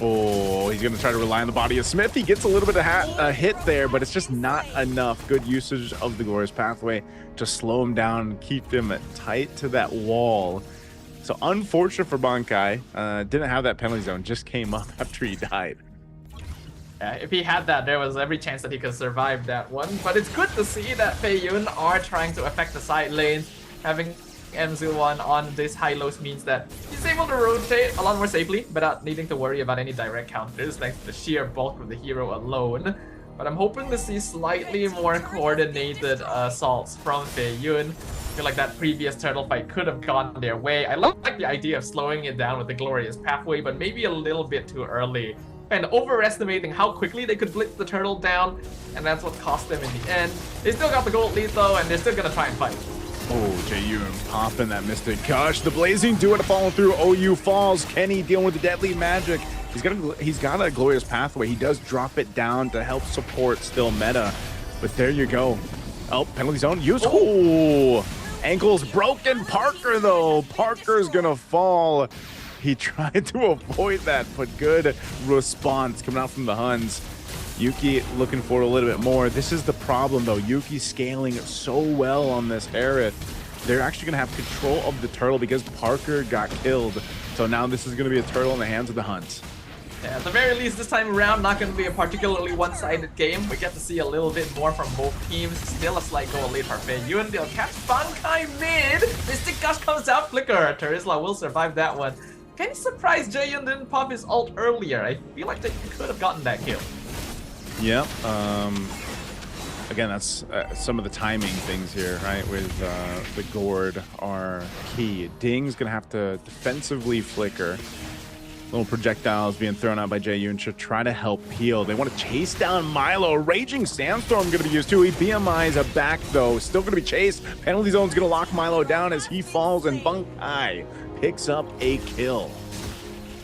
Oh, he's going to try to rely on the body of Smith. He gets a little bit of a hit there, but it's just not enough. Good usage of the Glorious Pathway to slow him down and keep him tight to that wall. So unfortunate for Bunkai. Didn't have that penalty zone, just came up after he died. Yeah, if he had that, there was every chance that he could survive that one. But it's good to see that Feiyan are trying to affect the side lanes. Having MZ1 on this high-lows means that he's able to rotate a lot more safely without needing to worry about any direct counters thanks to the sheer bulk of the hero alone. But I'm hoping to see slightly more coordinated assaults from Feiyan. I feel like that previous turtle fight could have gone their way. I like the idea of slowing it down with the Glorious Pathway, but maybe a little bit too early. And overestimating how quickly they could blitz the turtle down, and that's what cost them in the end. They still got the gold lead though, and they're still gonna try and fight. Oh, JU popping that Mystic Gush. The Blazing Duet falling through. OU falls. Kenny dealing with the Deadly Magic. He's got a Glorious Pathway. He does drop it down to help support Still Meta. But there you go. Oh, penalty zone used. Oh, ankle's broken. Parker, though. Parker's going to fall. He tried to avoid that, but good response coming out from the HUNS. Yuki looking for a little bit more. This is the problem, though. Yuki scaling so well on this Aerith. They're actually going to have control of the turtle because Parker got killed. So now this is going to be a turtle in the hands of the HUNS. Yeah, at the very least, this time around, not going to be a particularly one-sided game. We get to see a little bit more from both teams. Still a slight goal lead for Feiyan. They'll catch Bunkai mid. Mystic Gush comes out. Flicker. Terizla will survive that one. Kind of surprised Jaehyun didn't pop his ult earlier. I feel like they could have gotten that kill. Yep. again, that's some of the timing things here, right? With the gourd are key. Ding's gonna have to defensively flicker. Little projectiles being thrown out by Jae-yoon to try to help peel. They want to chase down Milo. Raging Sandstorm going to be used too. He BMI's a back though. Still going to be chased. Penalty zone's going to lock Milo down as he falls, and Bunkai picks up a kill.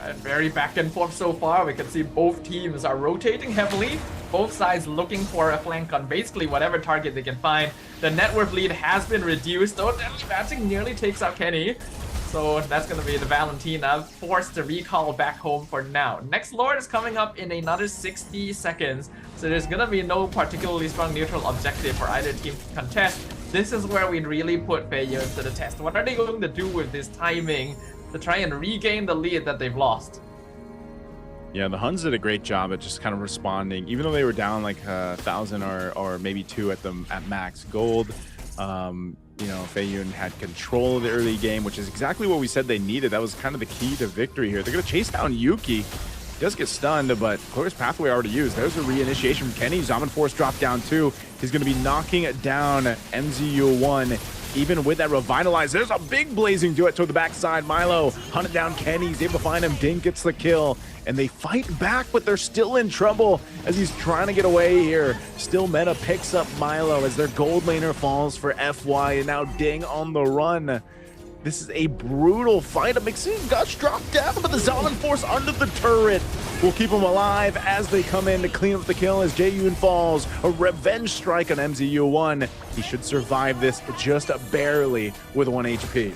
And very back and forth so far. We can see both teams are rotating heavily. Both sides looking for a flank on basically whatever target they can find. The net worth lead has been reduced, though Deadly Magic nearly takes out Kenny. So that's going to be the Valentina forced to recall back home for now. Next Lord is coming up in another 60 seconds. So there's going to be no particularly strong neutral objective for either team to contest. This is where we really put Feiyun to the test. What are they going to do with this timing to try and regain the lead that they've lost? Yeah, the Huns did a great job at just kind of responding, even though they were down like 1,000 or maybe 2 at max gold. You know, Feiyun had control of the early game, which is exactly what we said they needed. That was kind of the key to victory here. They're going to chase down Yuki. He does get stunned, but Glorious Pathway already used. There's a reinitiation from Kenny. Zaman Force dropped down too. He's going to be knocking down MZU1. Even with that Revitalize, there's a big blazing duet toward the backside. Milo hunted down Kenny. He's able to find him. Dink gets the kill. And they fight back, but they're still in trouble as he's trying to get away here. Still Meta picks up Milo as their gold laner falls for FY, and now Ding on the run. This is a brutal fight. A Mixing Gush dropped down, but the Zaman Force under the turret will keep him alive as they come in to clean up the kill as Jae-yoon falls. A revenge strike on MZU1. He should survive this just barely with 1 HP.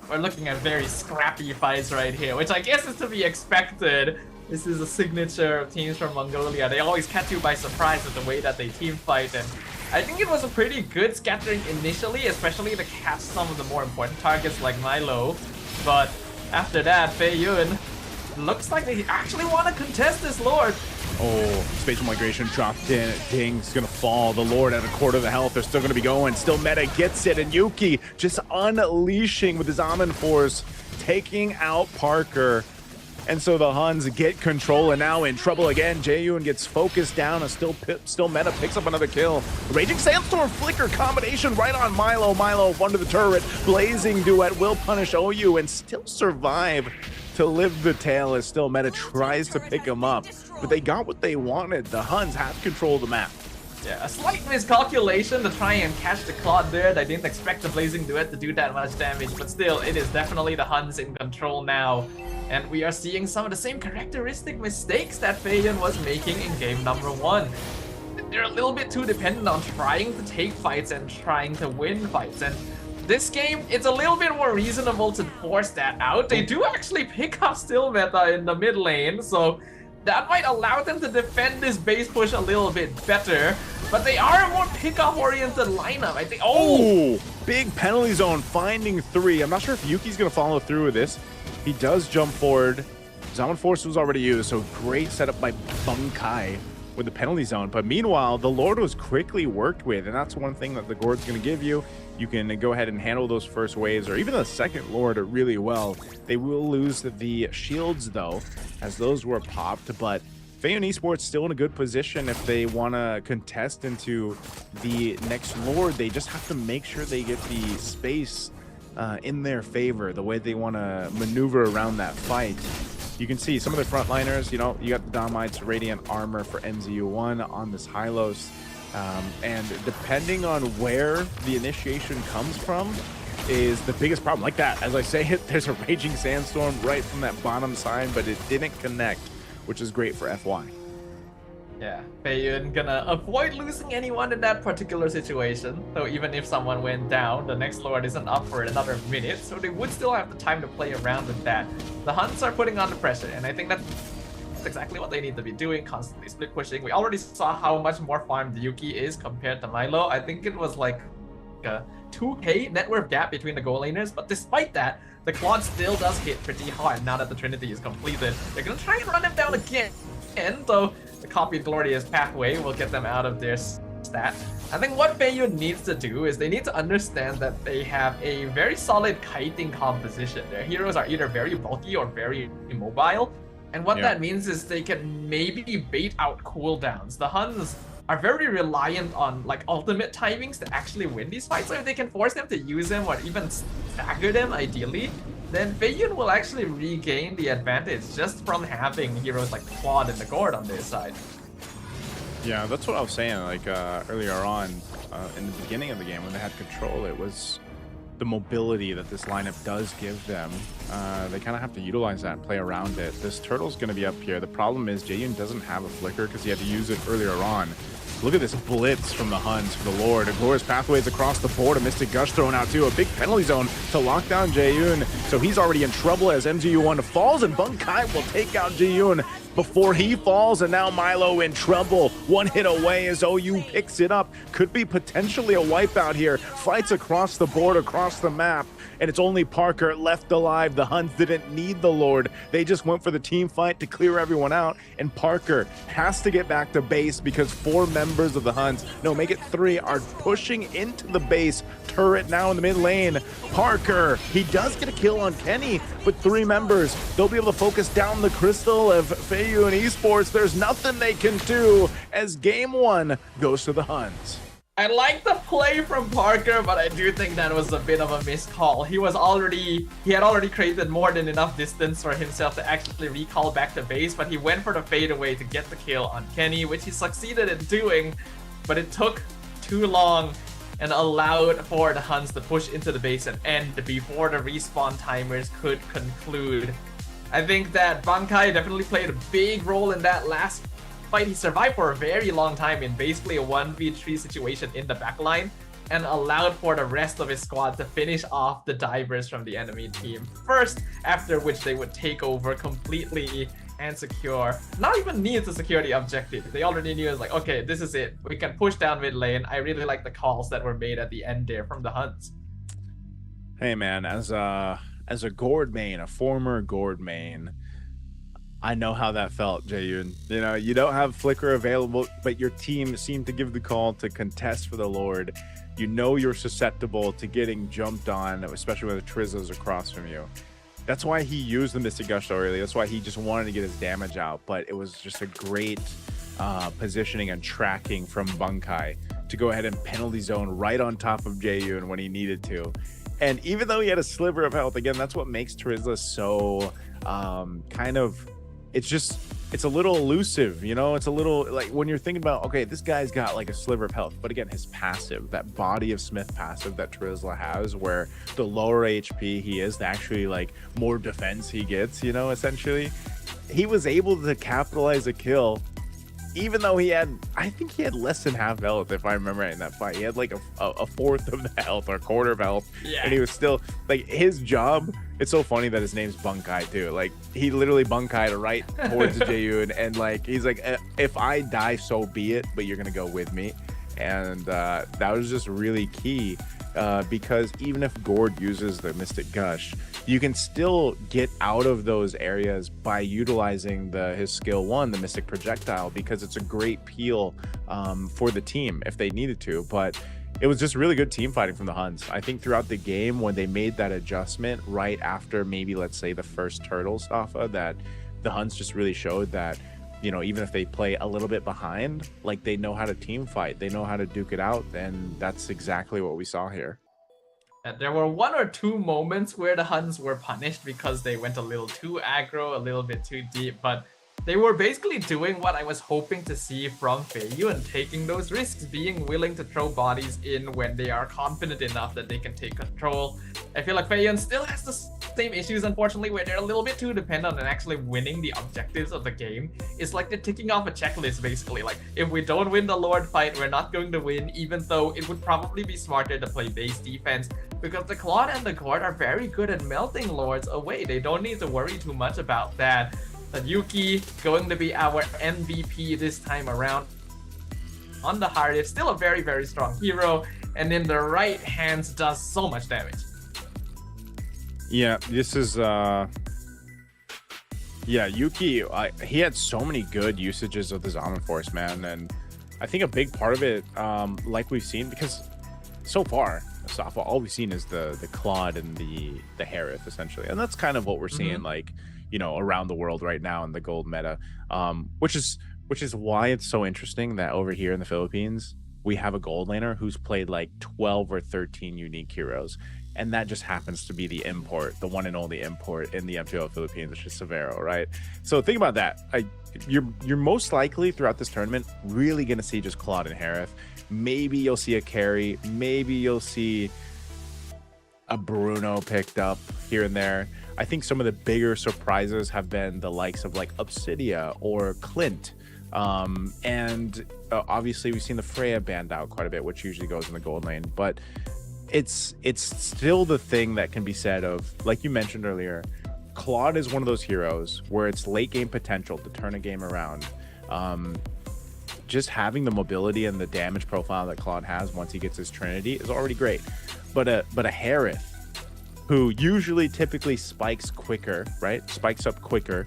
We're looking at very scrappy fights right here, which I guess is to be expected. This is a signature of teams from Mongolia. They always catch you by surprise with the way that they team fight, and I think it was a pretty good scattering initially, especially to catch some of the more important targets like Milo. But after that, Feiyun looks like they actually want to contest this Lord. Oh, spatial migration dropped in. Ding's gonna fall. The Lord at a quarter of the health. They're still gonna be going. Still Meta gets it, and Yuki just unleashing with his Zaman Force, taking out Parker. And so the Huns get control and now in trouble again. Jae-yoon gets focused down and still Meta picks up another kill. Raging Sandstorm Flicker combination right on Milo. Milo under the turret. Blazing duet will punish OU and still survive to live the tail as still Meta tries to pick him up. But they got what they wanted. The Huns have control of the map. Yeah, a slight miscalculation to try and catch the Claude there. I didn't expect the Blazing Duet to do that much damage, but still, it is definitely the Huns in control now. And we are seeing some of the same characteristic mistakes that Feiyun was making in game number 1. They're a little bit too dependent on trying to take fights and trying to win fights. And this game, it's a little bit more reasonable to force that out. They do actually pick up still Meta in the mid lane, so that might allow them to defend this base push a little bit better, but they are a more pickup-oriented lineup. I think. Oh, big penalty zone finding 3. I'm not sure if Yuki's gonna follow through with this. He does jump forward. Zaman Force was already used, so great setup by Bunkai with the penalty zone. But meanwhile, the Lord was quickly worked with, and that's one thing that the Gourd's gonna give you. You can go ahead and handle those first waves or even the second Lord really well. They will lose the shields though, as those were popped, but Feiyun Esports still in a good position if they want to contest into the next Lord. They just have to make sure they get the space in their favor, the way they want to maneuver around that fight. You can see some of the frontliners, you know, you got the Domites Radiant Armor for MZU1 on this Hylos. And depending on where the initiation comes from is the biggest problem. Like that, as I say it, there's a Raging Sandstorm right from that bottom side, but it didn't connect, which is great for FY. Yeah, Feiyun gonna avoid losing anyone in that particular situation. So even if someone went down, the next Lord isn't up for another minute, so they would still have the time to play around with that. The Huns are putting on the pressure, and I think that's exactly what they need to be doing, constantly split pushing. We already saw how much more farmed Yuki is compared to Milo. I think it was like a 2k net worth gap between the goal laners, but despite that, the Claude still does hit pretty hard now that the Trinity is completed. They're gonna try and run him down again, though the copied Glorious Pathway will get them out of their stat. I think what Feiyun needs to do is they need to understand that they have a very solid kiting composition. Their heroes are either very bulky or very immobile. And what that means is they can maybe bait out cooldowns. The Huns are very reliant on like ultimate timings to actually win these fights. So if they can force them to use them or even stagger them ideally, then Fei Yun will actually regain the advantage just from having heroes like Claude and the Gord on their side. Yeah, that's what I was saying. Like earlier on, in the beginning of the game when they had control, it was the mobility that this lineup does give them. They kind of have to utilize that and play around it. This turtle's going to be up here. The problem is Jae-yoon doesn't have a flicker because he had to use it earlier on. Look at this blitz from the Huns for the Lord. A glorious pathways across the board. A Mystic Gush thrown out too. A big penalty zone to lock down Jae-yoon. So he's already in trouble as MGU1 falls, and Bunkai will take out Jae-yoon before he falls, and now Milo in trouble. One hit away as OU picks it up. Could be potentially a wipeout here. Fights across the board, across the map, and it's only Parker left alive. The Huns didn't need the Lord. They just went for the team fight to clear everyone out, and Parker has to get back to base because 4 members of the Huns, no, make it 3, are pushing into the base. Turret now in the mid lane. Parker, he does get a kill on Kenny, but 3 members, they'll be able to focus down the crystal of Fei Yun Esports. There's nothing they can do as game 1 goes to the Huns. I like the play from Parker, but I do think that was a bit of a missed call. He had already created more than enough distance for himself to actually recall back to base, but he went for the fadeaway to get the kill on Kenny, which he succeeded in doing, but it took too long and allowed for the Huns to push into the base and end before the respawn timers could conclude. I think that Bunkai definitely played a big role in that last fight. He survived for a very long time in basically a 1v3 situation in the backline and allowed for the rest of his squad to finish off the divers from the enemy team first, after which they would take over completely and secure. Not even need to secure the objective. They already knew it was like, okay, this is it. We can push down mid lane. I really like the calls that were made at the end there from the Huns. Hey man, as a Gord main, a former Gord main, I know how that felt, Jae-yoon. You know, you don't have flicker available, but your team seemed to give the call to contest for the Lord. You know you're susceptible to getting jumped on, especially when the Trizzle's across from you. That's why he used the Mystic Gush so early. That's why he just wanted to get his damage out. But it was just a great positioning and tracking from Bunkai to go ahead and penalty zone right on top of Jae-yoon when he needed to. And even though he had a sliver of health, again, that's what makes Trizla so it's a little elusive, you know? It's a little like when you're thinking about, okay, this guy's got like a sliver of health, but again, his passive, that body of Smith passive that Trizla has, where the lower HP he is, the actually like more defense he gets, you know, essentially, he was able to capitalize a kill. Even though I think he had less than half health, if I remember right in that fight. He had like a fourth of the health or a quarter of health. Yeah. And he was still, like, his job, it's so funny that his name's Bunkai too. Like, he literally Bunkai'd right towards Jae-yoon, and like, he's like, if I die, so be it, but you're gonna go with me. And that was just really key, because even if Gord uses the Mystic Gush, you can still get out of those areas by utilizing his skill 1, the Mystic Projectile, because it's a great peel for the team if they needed to. But it was just really good team fighting from the Huns. I think throughout the game, when they made that adjustment right after maybe, let's say, the first turtle Staffa, that the Huns just really showed that, you know, even if they play a little bit behind, like, they know how to team fight, they know how to duke it out, and that's exactly what we saw here. There were 1 or 2 moments where the Huns were punished because they went a little too aggro, a little bit too deep, but they were basically doing what I was hoping to see from Fei Yun, taking those risks, being willing to throw bodies in when they are confident enough that they can take control. I feel like Fei Yun still has the same issues, unfortunately, where they're a little bit too dependent on actually winning the objectives of the game. It's like they're ticking off a checklist, basically. Like, if we don't win the Lord fight, we're not going to win, even though it would probably be smarter to play base defense, because the Claude and the Gord are very good at melting Lords away. They don't need to worry too much about that. But Yuki going to be our MVP this time around. On the hardest, still a very, very strong hero, and in the right hands does so much damage. Yeah, this is Yuki, he had so many good usages of the Zaman Force, man, and I think a big part of it, like we've seen, because so far, all we've seen is the Claude and the Harith, essentially, and that's kind of what we're seeing, like, you know, around the world right now in the gold meta, which is Which is why it's so interesting that over here in the Philippines, we have a gold laner who's played like 12 or 13 unique heroes. And that just happens to be the import, the one and only import in the MTL Philippines, which is Severo, right? So think about that. You're most likely throughout this tournament really going to see just Claude and Harith. Maybe you'll see a carry. Maybe you'll see a Bruno picked up here and there. I think some of the bigger surprises have been the likes of like Obsidia or Clint. And obviously we've seen the Freya banned out quite a bit, which usually goes in the gold lane. But it's still the thing that can be said of, like you mentioned earlier, Claude is one of those heroes where it's late game potential to turn a game around. Just having the mobility and the damage profile that Claude has once he gets his Trinity is already great. But a Harith, who usually typically spikes quicker, right? Spikes up quicker.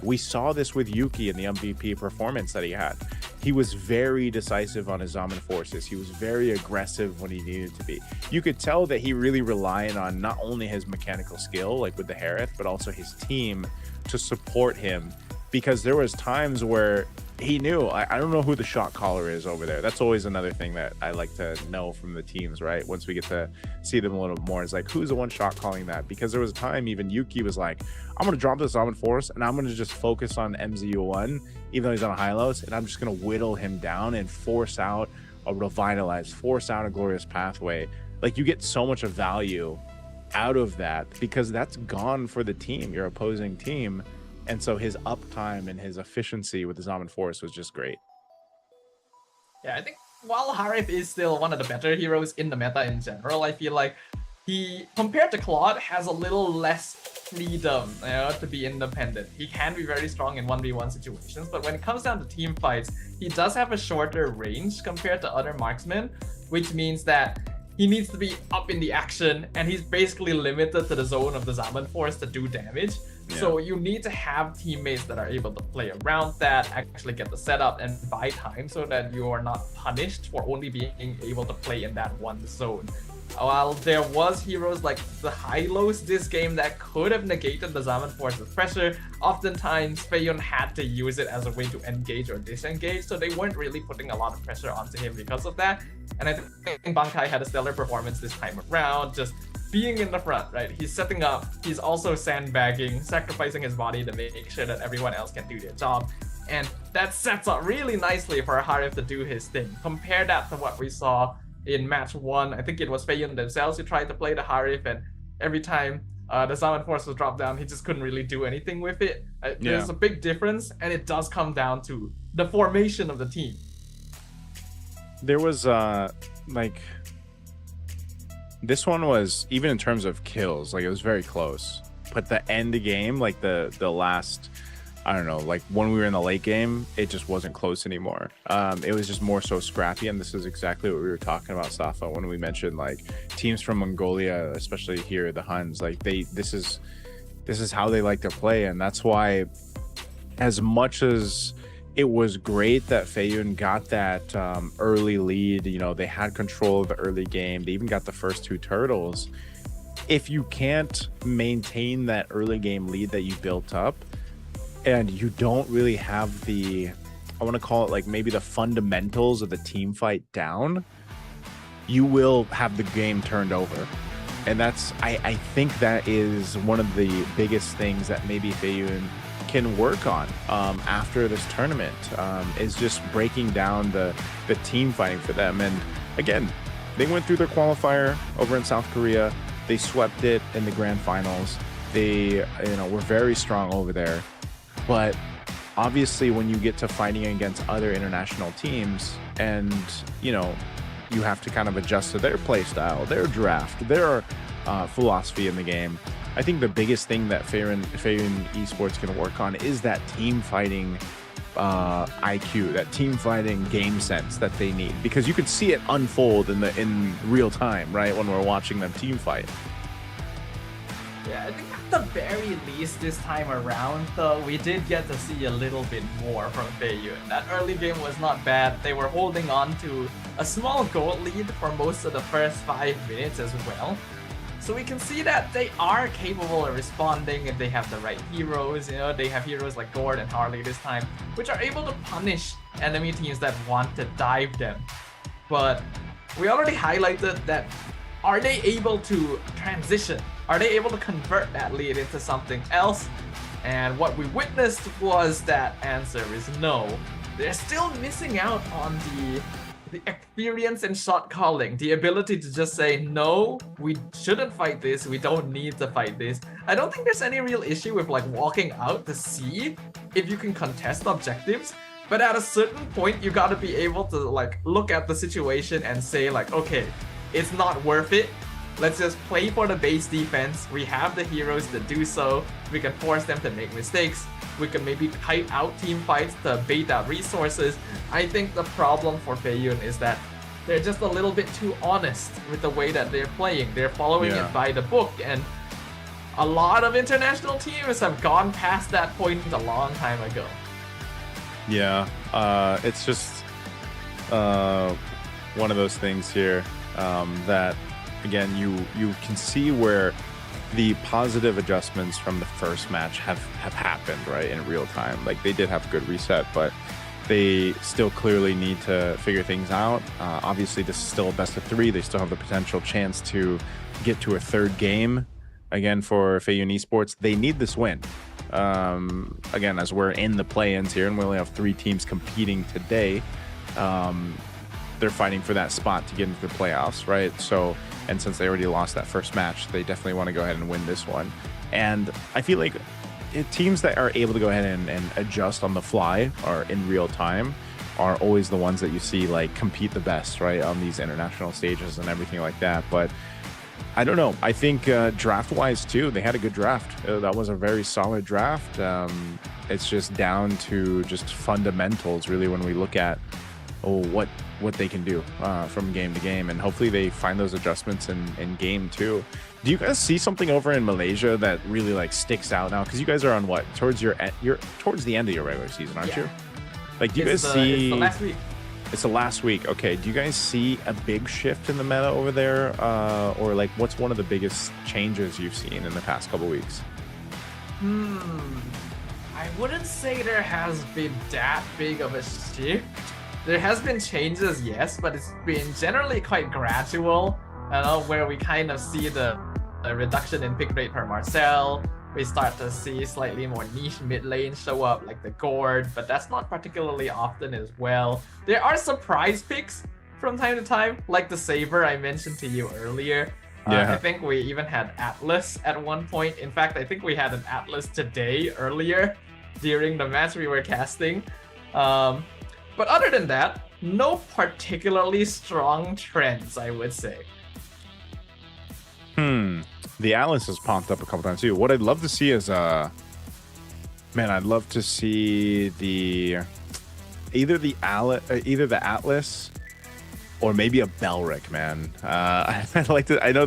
We saw this with Yuki in the MVP performance that he had. He was very decisive on his Zaman forces. He was very aggressive when he needed to be. You could tell that he really relied on not only his mechanical skill, like with the Harith, but also his team to support him, because there was times where he knew, I don't know who the shot caller is over there. That's always another thing that I like to know from the teams, right? Once we get to see them a little more, it's like, who's the one shot calling that? Because there was a time even Yuki was like, I'm going to drop this Almond Force and I'm going to just focus on MZU1, even though he's on a Hylos, and I'm just going to whittle him down and force out a Revitalize, force out a Glorious Pathway. Like, you get so much of value out of that because that's gone for the team, your opposing team. And so his uptime and his efficiency with his Almond Force was just great. Yeah, I think while Harith is still one of the better heroes in the meta in general, I feel like he, compared to Claude, has a little less freedom, you know, to be independent. He can be very strong in 1v1 situations, but when it comes down to team fights, he does have a shorter range compared to other marksmen, which means that he needs to be up in the action, and he's basically limited to the zone of the Zaman Force to do damage. Yeah. So you need to have teammates that are able to play around that, actually get the setup and buy time so that you are not punished for only being able to play in that one zone. While there was heroes like the Hylos this game that could have negated the Zaman Force's pressure, oftentimes Feiyun had to use it as a way to engage or disengage, so they weren't really putting a lot of pressure onto him because of that. And I think Bankai had a stellar performance this time around, just being in the front, right? He's setting up, he's also sandbagging, sacrificing his body to make sure that everyone else can do their job. And that sets up really nicely for Harith to do his thing. Compare that to what we saw in match 1. I think it was Feiyun themselves who tried to play the Harith, and every time the Zaman Force was dropped down, he just couldn't really do anything with it. There's a big difference, and it does come down to the formation of the team. There was like, this one was, even in terms of kills, like, it was very close, but the end game, like the last, I don't know, like when we were in the late game, it just wasn't close anymore. It was just more so scrappy, and this is exactly what we were talking about, Safa, when we mentioned like teams from Mongolia, especially here, the Huns, like this is how they like to play. And that's why, as much as it was great that Feiyun got that early lead, you know, they had control of the early game, they even got the first 2 turtles. If you can't maintain that early game lead that you built up, and you don't really have the, I want to call it like maybe the fundamentals of the team fight down, you will have the game turned over. And that's, I think that is one of the biggest things that maybe Feiyun can work on after this tournament, is just breaking down the team fighting for them. And again, they went through their qualifier over in South Korea. They swept it in the grand finals. They, you know, were very strong over there. But obviously when you get to fighting against other international teams, and, you know, you have to kind of adjust to their play style, their draft, their philosophy in the game, I think the biggest thing that Feiyun Esports can work on is that team fighting IQ, that team fighting game sense that they need, because you could see it unfold in real time, right, when we're watching them team fight. Yeah, I think at the very least this time around, though, we did get to see a little bit more from Feiyun. That early game was not bad. They were holding on to a small goal lead for most of the first 5 minutes as well. So we can see that they are capable of responding if they have the right heroes. You know, they have heroes like Gord and Harley this time, which are able to punish enemy teams that want to dive them. But we already highlighted that, are they able to transition? Are they able to convert that lead into something else? And what we witnessed was that answer is no. They're still missing out on the experience in shot calling, the ability to just say, no, we shouldn't fight this, we don't need to fight this. I don't think there's any real issue with like walking out to see if you can contest objectives, but at a certain point you gotta be able to like look at the situation and say like, okay, it's not worth it. Let's just play for the base defense. We have the heroes to do so. We can force them to make mistakes. We can maybe kite out team fights to bait out resources. I think the problem for Feiyun is that they're just a little bit too honest with the way that they're playing. They're following it by the book, and a lot of international teams have gone past that point a long time ago. Yeah, it's just one of those things here that, again, you can see where the positive adjustments from the first match have happened, right, in real time. Like, they did have a good reset, but they still clearly need to figure things out. Obviously, this is still a best of 3. They still have the potential chance to get to a third game. Again, for Feiyun Esports, they need this win. Again, as we're in the play-ins here, and we only have 3 teams competing today, they're fighting for that spot to get into the playoffs, right? So, and since they already lost that first match, they definitely want to go ahead and win this one. And I feel like teams that are able to go ahead and adjust on the fly or in real time are always the ones that you see like compete the best, right, on these international stages and everything like that. But I don't know. I think draft-wise too, they had a good draft. That was a very solid draft. It's just down to just fundamentals, really, when we look at what they can do from game to game, and hopefully they find those adjustments in game too. Do you guys see something over in Malaysia that really like sticks out now? Because you guys are on what, towards you're towards the end of your regular season, aren't you? Like, do you guys see? It's the last week. It's the last week. Okay. Do you guys see a big shift in the meta over there, or like what's one of the biggest changes you've seen in the past couple weeks? I wouldn't say there has been that big of a shift. There has been changes, yes, but it's been generally quite gradual. Where we kind of see the reduction in pick rate per Marcel. We start to see slightly more niche mid lane show up, like the Gord, but that's not particularly often as well. There are surprise picks from time to time, like the Saber I mentioned to you earlier. I think we even had Atlas at one point. In fact, I think we had an Atlas today earlier during the match we were casting. But other than that, no particularly strong trends, I would say. The Atlas has popped up a couple times too. What I'd love to see is I'd love to see either the Atlas or maybe a Belric, man. I'd like to. I know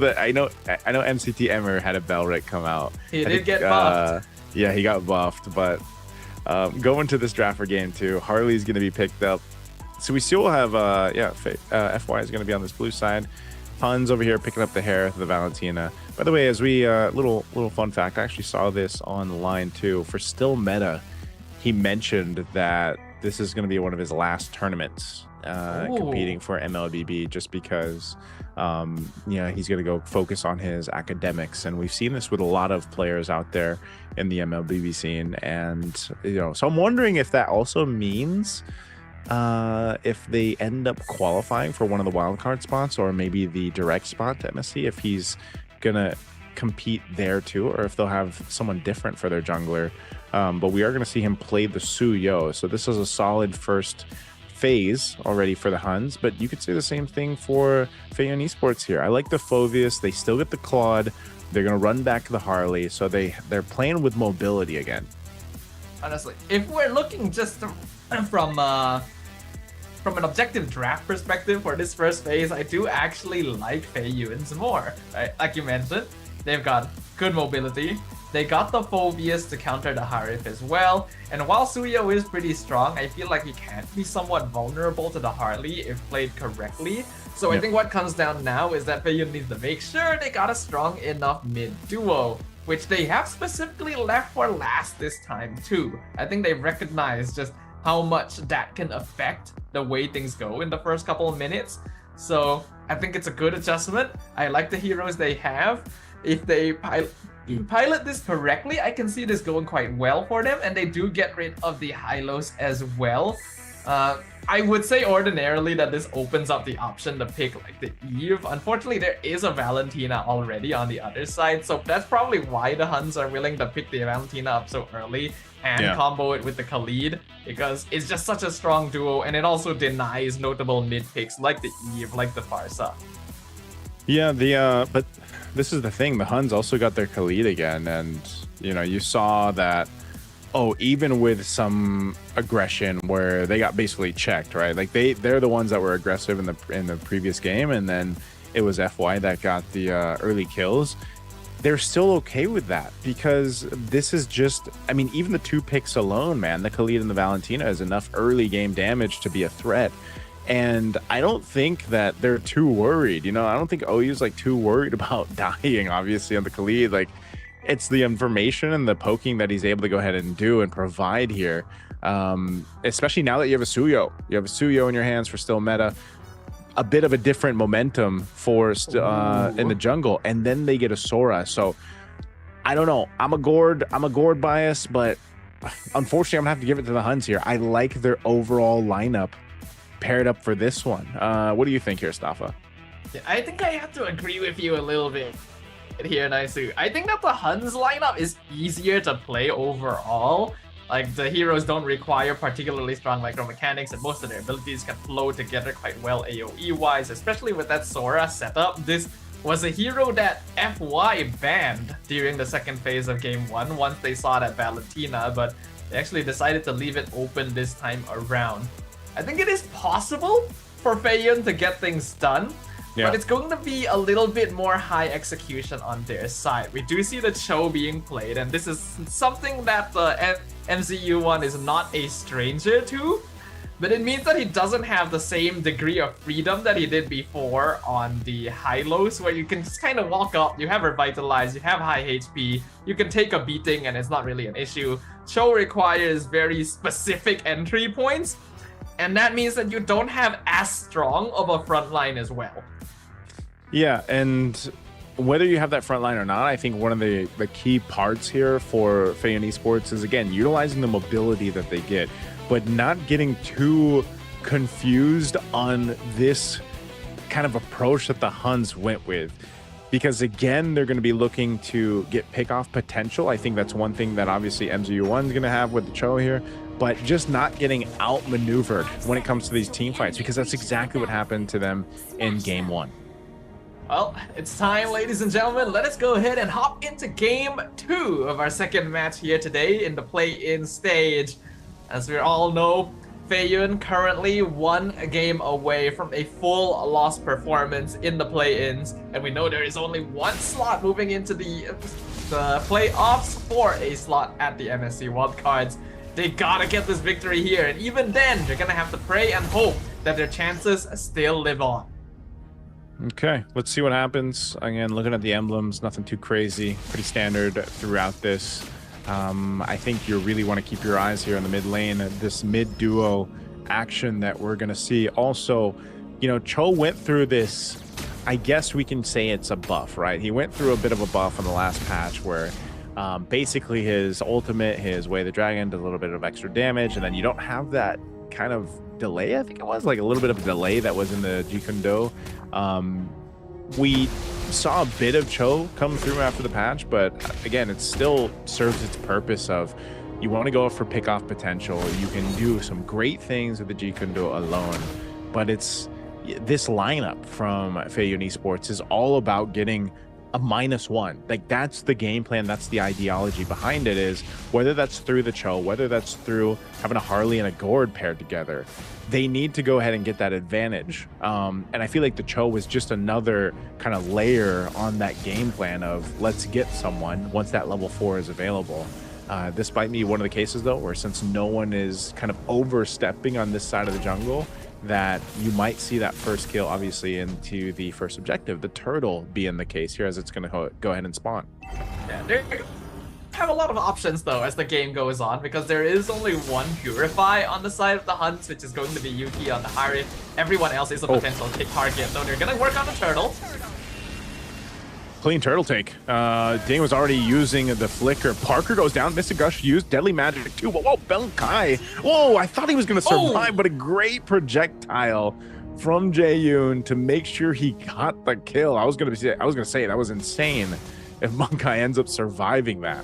MCT Emmer had a Belric come out. He did get buffed. Yeah, he got buffed, but going to this draft for game 2, Harley's going to be picked up. So we still have FY is going to be on this blue side. HUNS over here picking up the hair, the Valentina. By the way, as we little fun fact, I actually saw this online too. For Still Meta, he mentioned that this is going to be one of his last tournaments competing for MLBB, just because he's going to go focus on his academics. And we've seen this with a lot of players out there in the MLBB scene. And so I'm wondering if that also means if they end up qualifying for one of the wildcard spots, or maybe the direct spot to MSC, if he's gonna compete there too, or if they'll have someone different for their jungler. But we are gonna see him play the Suyo, so this is a solid first phase already for the HUNS. But you could say the same thing for Feiyun Esports here. I like the Phoveus. They still get the Claude. They're gonna run back the Harley, so they're playing with mobility again. Honestly, if we're looking just from an objective draft perspective for this first phase, I do actually like Feiyun's more, right? Like you mentioned, they've got good mobility, They got the Phobias to counter the Harif as well. And while Suyo is pretty strong, I feel like he can be somewhat vulnerable to the Harley if played correctly. So I think what comes down now is that Feiyun needs to make sure they got a strong enough mid duo, which they have specifically left for last this time too. I think they recognize just how much that can affect the way things go in the first couple of minutes. So I think it's a good adjustment. I like the heroes they have. If they pilot this correctly, I can see this going quite well for them, and they do get rid of the Hylos as well. I would say ordinarily that this opens up the option to pick like the Eve. Unfortunately, there is a Valentina already on the other side, so that's probably why the Huns are willing to pick the Valentina up so early and combo it with the Khalid, because it's just such a strong duo, and it also denies notable mid picks like the Eve, like the Farsa. Yeah, but this is the thing, the Huns also got their Khalid again, and you know, you saw that, even with some aggression where they got basically checked, right? Like they're the ones that were aggressive in the previous game, and then it was FY that got the early kills. They're still okay with that because this is just, I mean, even the 2 picks alone, man, the Khalid and the Valentina is enough early game damage to be a threat. And I don't think that they're too worried. You know, I don't think OU's like too worried about dying, obviously, on the Khalid. Like, it's the information and the poking that he's able to go ahead and do and provide here. Especially now that you have a Suyo. You have a Suyo in your hands for still meta. A bit of a different momentum for in the jungle. And then they get a Sora. So, I don't know. I'm a Gord bias, but unfortunately, I'm going to have to give it to the Huns here. I like their overall lineup paired up for this one. What do you think here, Staffa? Yeah, I think I have to agree with you a little bit here, Naisu. I think that the Huns lineup is easier to play overall. Like, the heroes don't require particularly strong micromechanics, and most of their abilities can flow together quite well AoE-wise, especially with that Sora setup. This was a hero that FY banned during the second phase of Game 1 once they saw that Valentina, but they actually decided to leave it open this time around. I think it is possible for Feiyun to get things done, but it's going to be a little bit more high execution on their side. We do see the Cho being played, and this is something that the MCU one is not a stranger to, but it means that he doesn't have the same degree of freedom that he did before on the Hylos, where you can just kind of walk up, you have Revitalize, you have high HP, you can take a beating and it's not really an issue. Cho requires very specific entry points, and that means that you don't have as strong of a front line as well. Yeah, and whether you have that front line or not, I think one of the key parts here for Feiyun Esports is, again, utilizing the mobility that they get, but not getting too confused on this kind of approach that the Huns went with. Because, again, they're going to be looking to get pick-off potential. I think that's one thing that obviously MZU1 is going to have with the Cho here, but just not getting outmaneuvered when it comes to these team fights, because that's exactly what happened to them in Game 1. Well, it's time, ladies and gentlemen. Let us go ahead and hop into Game 2 of our second match here today in the play-in stage. As we all know, Feiyun currently 1 game away from a full loss performance in the play-ins, and we know there is only 1 slot moving into the playoffs for a slot at the MSC Wildcards. They gotta get this victory here, and even then, they're gonna have to pray and hope that their chances still live on. Okay, let's see what happens. Again, looking at the emblems, nothing too crazy, pretty standard throughout this. I think you really want to keep your eyes here in the mid lane, this mid duo action that we're going to see. Also, you know, Cho went through this, I guess we can say it's a buff, right? He went through a bit of a buff in the last patch where basically his ultimate, his Way of the Dragon, does a little bit of extra damage, and then you don't have that kind of delay, I think it was, like a little bit of a delay that was in the Jikundo. We saw a bit of Cho come through after the patch, but again, it still serves its purpose of, you want to go for pick-off potential. You can do some great things with the Jikundo alone, but it's this lineup from Feiyun Esports is all about getting a -1. Like, that's the game plan, that's the ideology behind it, is whether that's through the Cho, whether that's through having a Harley and a Gord paired together, they need to go ahead and get that advantage. And I feel like the Cho was just another kind of layer on that game plan of let's get someone once that level 4 is available. This might be one of the cases, though, where since no one is kind of overstepping on this side of the jungle, that you might see that first kill, obviously, into the first objective, the turtle, be in the case here, as it's going to go ahead and spawn. Yeah, they have a lot of options, though, as the game goes on, because there is only one Purify on the side of the HUNS, which is going to be Yuki on the Hari. Everyone else is a potential pick target, so they're going to work on the turtle. Clean turtle take. Ding was already using the flicker. Parker goes down. Mystic Gush used Deadly Magic too. Whoa, Bankai. Whoa, I thought he was going to survive, but a great projectile from Jae-yoon to make sure he got the kill. I was going to say that was insane if Bankai ends up surviving that.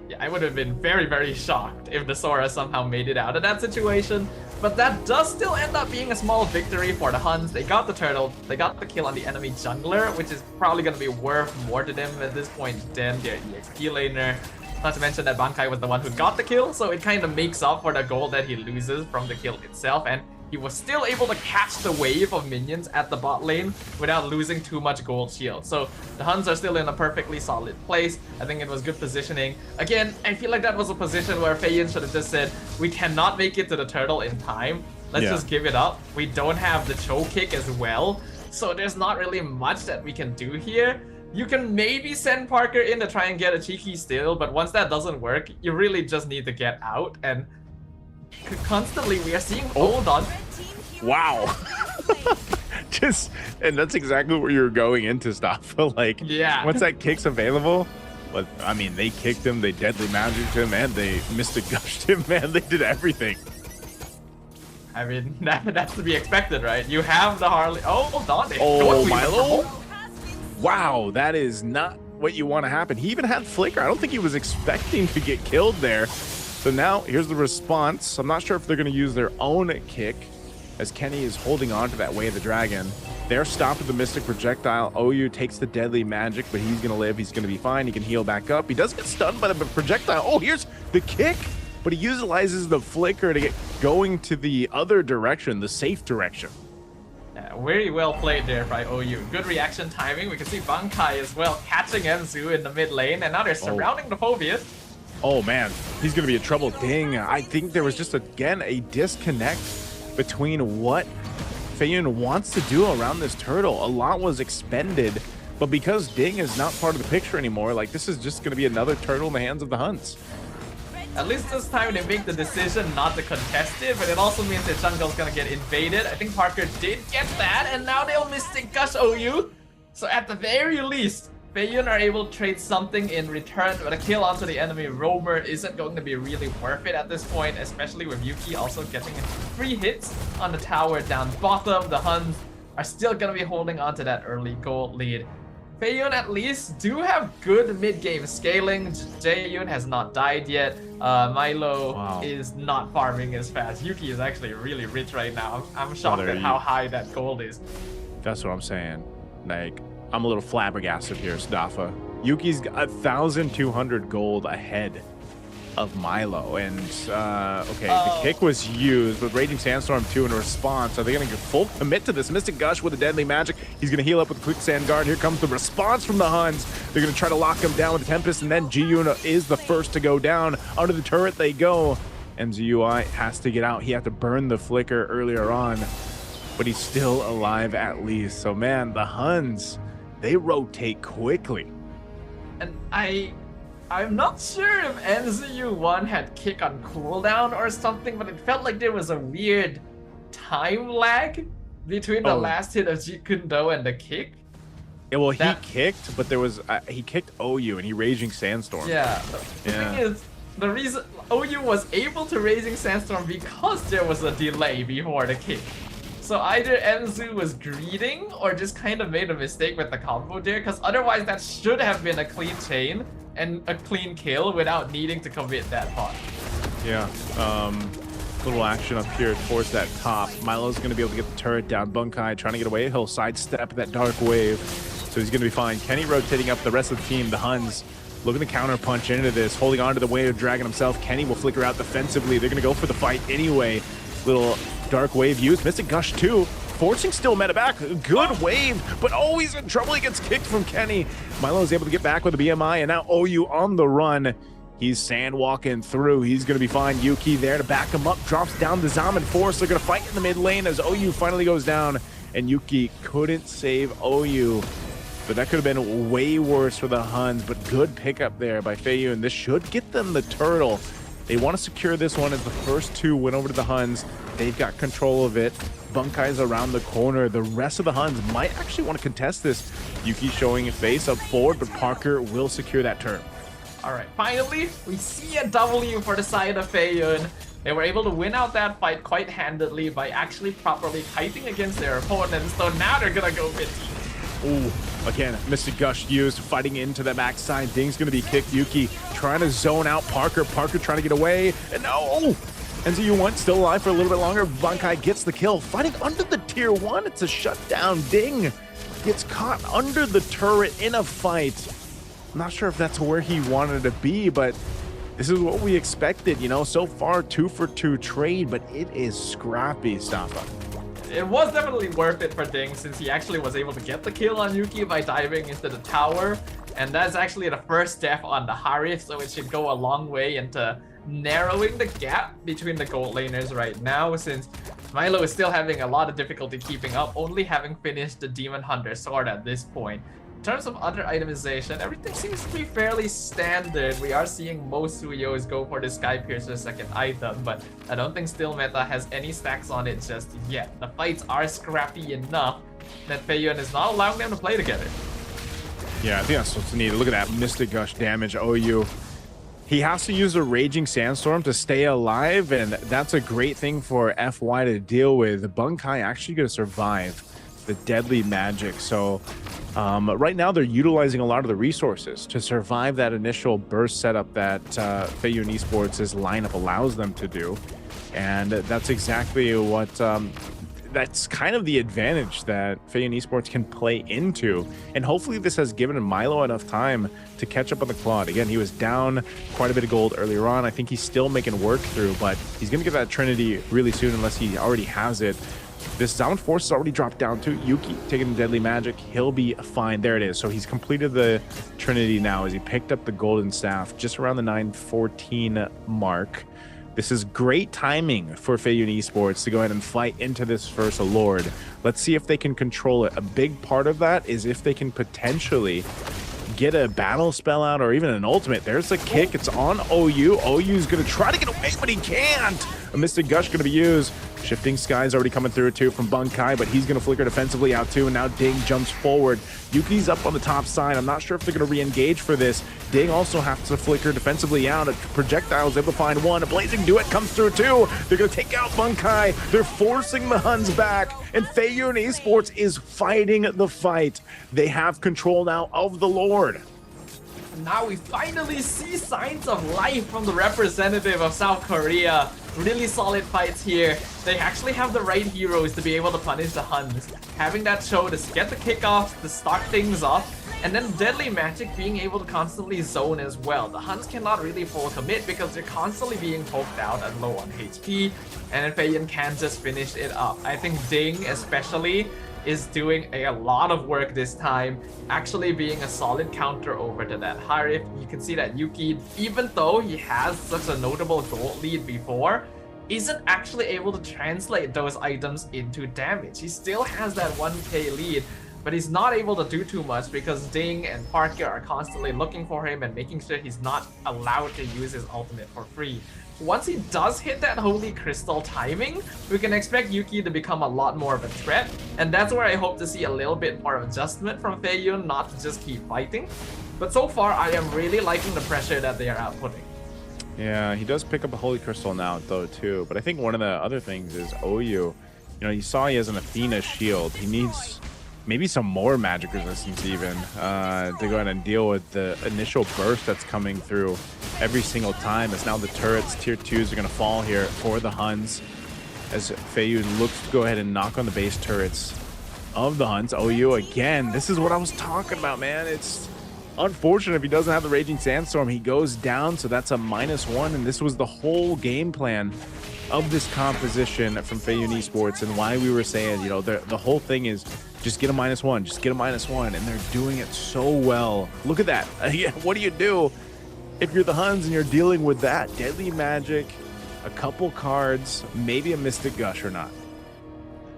Yeah, I would have been very, very shocked if the Sora somehow made it out of that situation. But that does still end up being a small victory for the HUNS. They got the turtle, they got the kill on the enemy jungler, which is probably going to be worth more to them at this point than their EXP laner. Not to mention that Bankai was the one who got the kill, so it kind of makes up for the gold that he loses from the kill itself, and he was still able to catch the wave of minions at the bot lane without losing too much gold shield. So the HUNS are still in a perfectly solid place. I think it was good positioning. Again, I feel like that was a position where Feiyun should have just said, we cannot make it to the turtle in time. Let's just give it up. We don't have the Cho kick as well, so there's not really much that we can do here. You can maybe send Parker in to try and get a cheeky steal, but once that doesn't work, you really just need to get out. And constantly we are seeing hold on. Wow. And that's exactly where you're going into stuff. Like, yeah, once that kick's available, but I mean, they kicked him, they Deadly Magicked him, and they Mystic Gushed him, man. They did everything. I mean, that's to be expected, right? You have the Harley. Oh, Dante. Oh, Milo. Wow, that is not what you want to happen. He even had Flicker. I don't think he was expecting to get killed there. So now, here's the response. I'm not sure if they're going to use their own kick, as Kenny is holding on to that Way of the Dragon. They're stopped with the Mystic Projectile. OU takes the Deadly Magic, but he's going to live. He's going to be fine. He can heal back up. He does get stunned by the projectile. Oh, here's the kick, but he utilizes the Flicker to get going to the other direction, the safe direction. Yeah, very well played there by OU. Good reaction timing. We can see Bankai as well catching Enzu in the mid lane, and now they're surrounding the Phobius. Oh man, he's going to be in trouble. Ding. I think there was just, again, a disconnect between what Feiyun wants to do around this turtle. A lot was expended, but because Ding is not part of the picture anymore, like, this is just going to be another turtle in the hands of the HUNS. At least this time they make the decision not to contest it, but it also means that jungle's going to get invaded. I think Parker did get that, and now they'll Mystic Gush OU. So at the very least, Feiyun are able to trade something in return, but a kill onto the enemy roamer isn't going to be really worth it at this point, especially with Yuki also getting 3 hits on the tower down bottom. The HUNS are still going to be holding on to that early gold lead. Feiyun at least do have good mid-game scaling. Jae-yoon has not died yet. Milo is not farming as fast. Yuki is actually really rich right now. I'm shocked at how high that gold is. That's what I'm saying. Like, I'm a little flabbergasted here, Stafa. Yuki's 1,200 gold ahead of Milo, and the kick was used, but Raging Sandstorm 2 in response. Are they going to full commit to this? Mystic Gush with a Deadly Magic. He's going to heal up with a Quicksand Guard. Here comes the response from the HUNS. They're going to try to lock him down with the Tempest, and then Ji-yoon is the first to go down. Under the turret they go. MZUI has to get out. He had to burn the Flicker earlier on, but he's still alive at least. So man, the HUNS, they rotate quickly. And I'm not sure if NZU1 had kick on cooldown or something, but it felt like there was a weird time lag between the last hit of Jeet Kune Do and the kick. Yeah, well, he kicked, but there was he kicked OU and he Raging Sandstorm. Yeah. The thing is, the reason OU was able to Raging Sandstorm because there was a delay before the kick. So either Enzu was greeting or just kind of made a mistake with the combo there, because otherwise that should have been a clean chain and a clean kill without needing to commit that pot. Yeah, little action up here towards that top. Milo's going to be able to get the turret down. Bankai trying to get away. He'll sidestep that dark wave. So he's going to be fine. Kenny rotating up the rest of the team. The Huns looking to counter punch into this, holding on to the Wave Dragon himself. Kenny will flicker out defensively. They're going to go for the fight anyway. Little Dark Wave used. Mystic Gush too. Forcing still meta back. Good wave, but he's in trouble. He gets kicked from Kenny. Milo is able to get back with the BMI, and now OU on the run. He's sand walking through. He's going to be fine. Yuki there to back him up. Drops down the Zaman Force. They're going to fight in the mid lane as OU finally goes down. And Yuki couldn't save OU. But that could have been way worse for the Huns. But good pickup there by Feiyun. And this should get them the turtle. They want to secure this one as the first two went over to the Huns. They've got control of it. Bunkai's around the corner. The rest of the Huns might actually want to contest this. Yuki showing a face up forward, but Parker will secure that turn. All right, finally, we see a W for the side of Feiyun. They were able to win out that fight quite handedly by actually properly fighting against their opponents. So now they're gonna go mid. Ooh, again, Mystic Gush used, fighting into the backside. Ding's gonna be kicked. Yuki trying to zone out Parker. Parker trying to get away, and no! NZU1 still alive for a little bit longer. Bunkai gets the kill, fighting under the tier 1. It's a shutdown. Ding gets caught under the turret in a fight. I'm not sure if that's where he wanted to be, but this is what we expected, you know. So far, 2-for-2 trade, but it is scrappy, Staffa. It was definitely worth it for Ding, since he actually was able to get the kill on Yuki by diving into the tower. And that's actually the first death on the Harith, so it should go a long way into narrowing the gap between the gold laners right now, since Milo is still having a lot of difficulty keeping up, only having finished the Demon Hunter sword at this point. In terms of other itemization, everything seems to be fairly standard. We are seeing most Suyos go for the Sky Piercer second item, but I don't think Still Meta has any stacks on it just yet. The fights are scrappy enough that Feiyun is not allowing them to play together. Yeah, I think that's what's needed. Look at that Mystic Gush damage, OU. He has to use a Raging Sandstorm to stay alive, and that's a great thing for FY to deal with. Bunkai actually going to survive the deadly magic, so right now they're utilizing a lot of the resources to survive that initial burst setup that Feiyun Esports' lineup allows them to do, and that's exactly what that's kind of the advantage that Feiyun Esports can play into, and hopefully this has given Milo enough time to catch up on the Claude. Again, he was down quite a bit of gold earlier on. I think he's still making work through, but he's going to get that Trinity really soon unless he already has it. This Zaman Force is already dropped down to Yuki, taking the Deadly Magic. He'll be fine. There it is. So he's completed the Trinity now as he picked up the Golden Staff just around the 914 mark. This is great timing for Feiyun Esports to go ahead and fight into this first Lord. Let's see if they can control it. A big part of that is if they can potentially get a battle spell out or even an ultimate. There's a kick. It's on OU. OU's going to try to get away, but he can't. A Mystic Gush going to be used. Shifting Sky's already coming through too from Bunkai, but he's going to flicker defensively out too, and now Ding jumps forward. Yuki's up on the top side. I'm not sure if they're going to re-engage for this. Ding also has to flicker defensively out. A projectile's able to find one. A Blazing Duet comes through too. They're going to take out Bunkai. They're forcing the Huns back, and Feiyun Esports is fighting the fight. They have control now of the Lord. Now we finally see signs of life from the representative of South Korea. Really solid fights here. They actually have the right heroes to be able to punish the Huns. Having that show to get the kickoffs, to start things off, and then Deadly Magic being able to constantly zone as well. The Huns cannot really full commit because they're constantly being poked out and low on HP, and then Feiyun can just finish it up. I think Ding especially is doing a lot of work this time, actually being a solid counter over to that Harith. You can see that Yuki, even though he has such a notable gold lead before, isn't actually able to translate those items into damage. He still has that 1k lead, but he's not able to do too much because Ding and Parker are constantly looking for him and making sure he's not allowed to use his ultimate for free. Once he does hit that Holy Crystal timing, we can expect Yuki to become a lot more of a threat, and that's where I hope to see a little bit more of adjustment from Feiyun, not to just keep fighting. But so far, I am really liking the pressure that they are outputting. Yeah, he does pick up a Holy Crystal now, though, too. But I think one of the other things is OU. You know, you saw he has an Athena shield. He needs maybe some more magic resistance even to go ahead and deal with the initial burst that's coming through every single time. As now the turrets, tier 2s, are going to fall here for the Huns as Feiyun looks to go ahead and knock on the base turrets. of the Huns. OU again. This is what I was talking about, man. It's unfortunate if he doesn't have the Raging Sandstorm. He goes down, so that's a -1, and this was the whole game plan of this composition from Feiyun Esports, and why we were saying, you know, the whole thing is just get a -1, just get a -1, and they're doing it so well. Look at that. What do you do if you're the Huns and you're dealing with that? Deadly Magic, a couple cards, maybe a Mystic Gush or not.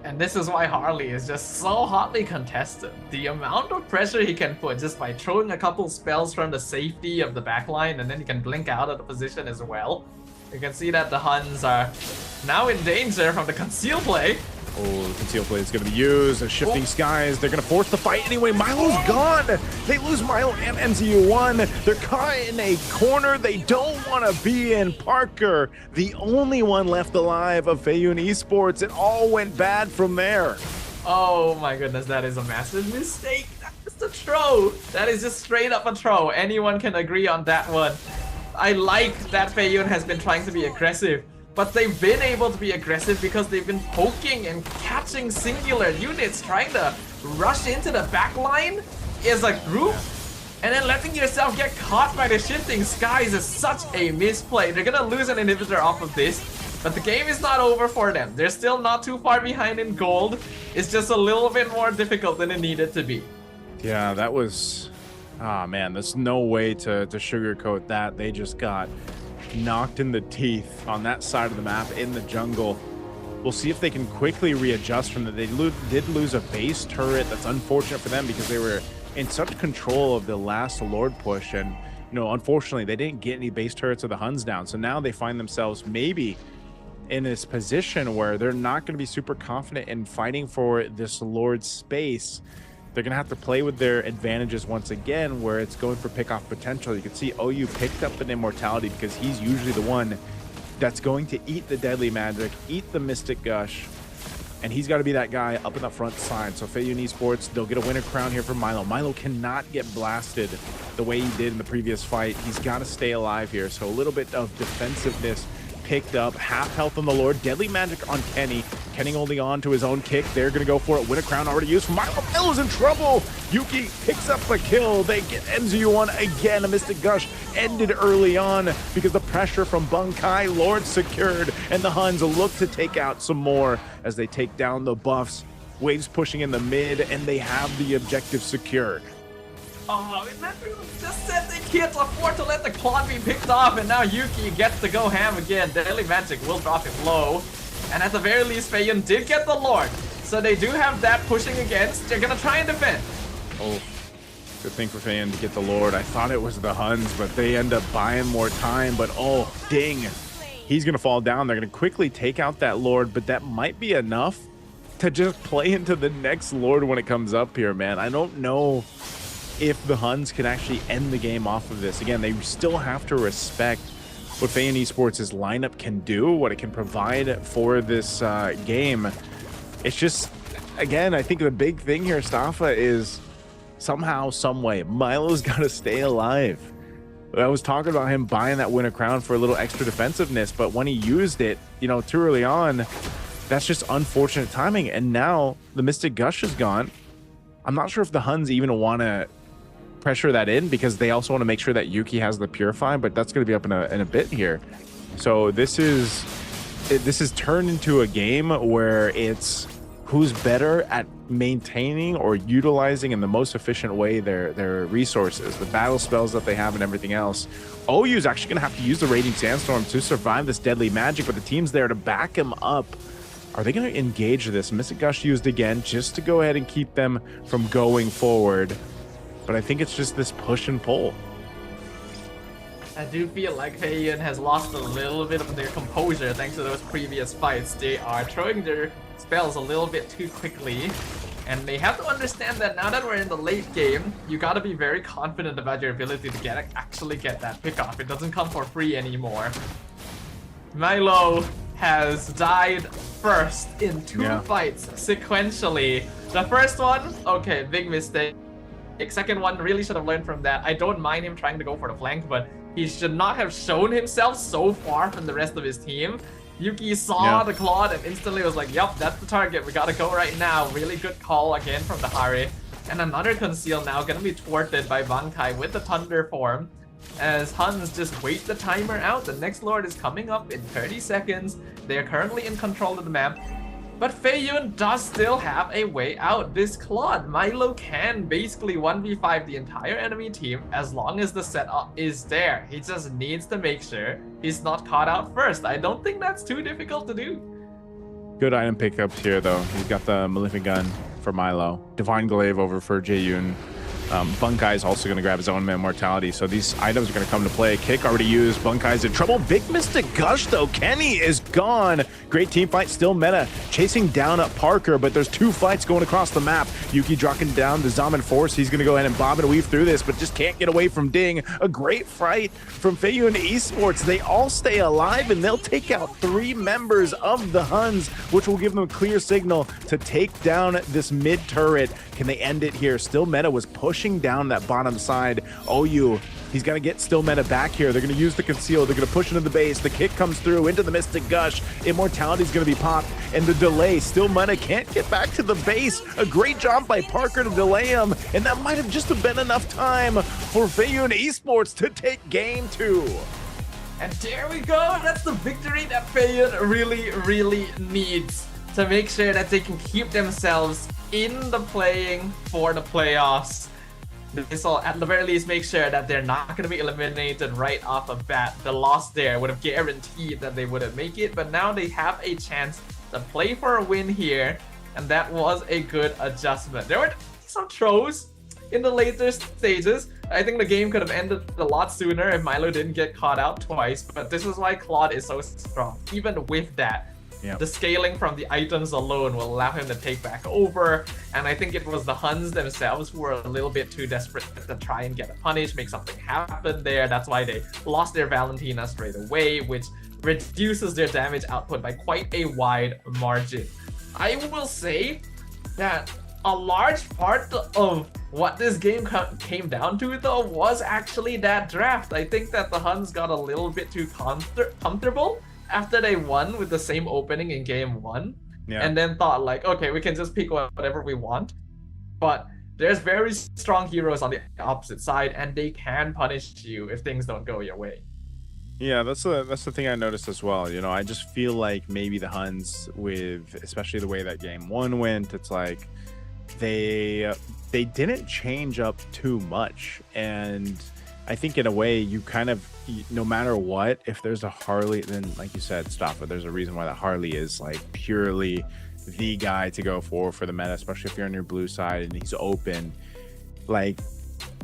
And this is why Harley is just so hotly contested. The amount of pressure he can put just by throwing a couple spells from the safety of the backline, and then he can blink out of the position as well. You can see that the Huns are now in danger from the conceal play. Oh, the conceal play is going to be used. Shifting skies. They're going to force the fight anyway. Milo's gone. They lose Milo and MCU1. They're caught in a corner they don't want to be in. Parker, the only one left alive of Feiyun Esports. It all went bad from there. Oh my goodness, that is a massive mistake. That's a throw. That is just straight up a throw. Anyone can agree on that one. I like that Feiyun has been trying to be aggressive, but they've been able to be aggressive because they've been poking and catching singular units. Trying to rush into the back line is a group, and then letting yourself get caught by the shifting skies is such a misplay. They're gonna lose an inhibitor off of this, but the game is not over for them. They're still not too far behind in gold. It's just a little bit more difficult than it needed to be. Yeah, that was... Ah, man, there's no way to sugarcoat that. They just got knocked in the teeth on that side of the map in the jungle. We'll see if they can quickly readjust from that. They did lose a base turret. That's unfortunate for them because they were in such control of the last Lord push. And, you know, unfortunately, they didn't get any base turrets of the Huns down. So now they find themselves maybe in this position where they're not going to be super confident in fighting for this Lord's space. They're going to have to play with their advantages once again, where it's going for pick-off potential. You can see OU picked up an Immortality because he's usually the one that's going to eat the Deadly Magic, eat the Mystic Gush, and he's got to be that guy up in the front side. So Feiyun Esports, they'll get a winner crown here from Milo. Milo cannot get blasted the way he did in the previous fight. He's got to stay alive here. So a little bit of defensiveness picked up. Half health on the Lord. Deadly Magic on Kenny. Kenny holding on to his own kick. They're going to go for it. Win a crown already used for Milo. Milo's in trouble. Yuki picks up the kill. They get MZU1 again. A Mystic Gush ended early on because the pressure from Bunkai. Lord secured, and the Huns look to take out some more as they take down the buffs. Waves pushing in the mid, and they have the objective secured. Oh, just said they can't afford to let the Claude be picked off, and now Yuki gets to go ham again. Deadly Magic will drop him low. And at the very least, Feiyun did get the Lord. So they do have that pushing against. They're going to try and defend. Oh, good thing for Feiyun to get the Lord. I thought it was the Huns, but they end up buying more time. But oh, ding. He's going to fall down. They're going to quickly take out that Lord, but that might be enough to just play into the next Lord when it comes up here, man. I don't know if the Huns can actually end the game off of this. Again, they still have to respect what Feiyun Esports' lineup can do, what it can provide for this game. It's just, again, I think the big thing here, Staffa, is somehow, some way, Milo's got to stay alive. I was talking about him buying that Winter Crown for a little extra defensiveness, but when he used it, you know, too early on, that's just unfortunate timing. And now the Mystic Gush is gone. I'm not sure if the Huns even want to pressure that in because they also want to make sure that Yuki has the Purify, but that's going to be up in a bit here. So this is turned into a game where it's who's better at maintaining or utilizing in the most efficient way their resources, the battle spells that they have and everything else. OU is actually going to have to use the Raging Sandstorm to survive this Deadly Magic, but the team's there to back him up. Are they going to engage this? Mystic Gush used again just to go ahead and keep them from going forward. But I think it's just this push and pull. I do feel like Feiyun has lost a little bit of their composure thanks to those previous fights. They are throwing their spells a little bit too quickly. And they have to understand that now that we're in the late game, you gotta be very confident about your ability to actually get that pick off. It doesn't come for free anymore. Milo has died first in two fights sequentially. The first one, okay, big mistake. Second one, really should have learned from that. I don't mind him trying to go for the flank, but he should not have shown himself so far from the rest of his team. Yuki saw the Claude and instantly was like, yup, that's the target. We gotta go right now. Really good call again from the Hari. And another conceal now gonna be thwarted by Bankai with the Thunder form. As HUNS just wait the timer out. The next Lord is coming up in 30 seconds. They are currently in control of the map. But Feiyun does still have a way out. This Claude, Milo can basically 1v5 the entire enemy team as long as the setup is there. He just needs to make sure he's not caught out first. I don't think that's too difficult to do. Good item pickups here, though. He's got the Malefic Gun for Milo. Divine Glaive over for Jaeyoon. Bunkai is also going to grab his own Immortality, so these items are going to come to play. Kick already used. Bunkai's in trouble. Big Mystic Gush, though. Kenny is gone. Great team fight, still meta. Chasing down at Parker, but there's two fights going across the map. Yuki dropping down the Zaman Force. He's going to go ahead and bob and weave through this, but just can't get away from Ding. A great fight from Feiyun Esports. They all stay alive, and they'll take out 3 members of the HUNS, which will give them a clear signal to take down this mid turret. Can they end it here? Still meta was pushing down that bottom side. OU, he's got to get still meta back here. They're going to use the conceal. They're going to push into the base. The kick comes through into the Mystic Gush. Immortality is going to be popped, and the delay. Still meta can't get back to the base. A great job by Parker to delay him, and that might have just been enough time for Feiyun Esports to take game 2. And there we go. That's the victory that Feiyun really needs to make sure that they can keep themselves in the playing for the playoffs. This will at the very least make sure that they're not going to be eliminated right off the bat. The loss there would have guaranteed that they wouldn't make it, but now they have a chance to play for a win here, and that was a good adjustment. There were some throws in the later stages. I think the game could have ended a lot sooner if Milo didn't get caught out twice, but this is why Claude is so strong. Even with that, the scaling from the items alone will allow him to take back over, and I think it was the HUNS themselves who were a little bit too desperate to try and get a punish, make something happen there. That's why they lost their Valentina straight away, which reduces their damage output by quite a wide margin. I will say that a large part of what this game came down to, though, was actually that draft. I think that the HUNS got a little bit too comfortable after they won with the same opening in game 1, and then thought like, okay, we can just pick whatever we want. But there's very strong heroes on the opposite side, and they can punish you if things don't go your way. Yeah, that's the thing I noticed as well. You know, I just feel like maybe the HUNS, with especially the way that game 1 went, it's like they didn't change up too much, and I think in a way you kind of, no matter what, if there's a Harley, then like you said, Staffa, there's a reason why that Harley is like purely the guy to go for the meta, especially if you're on your blue side and he's open. Like,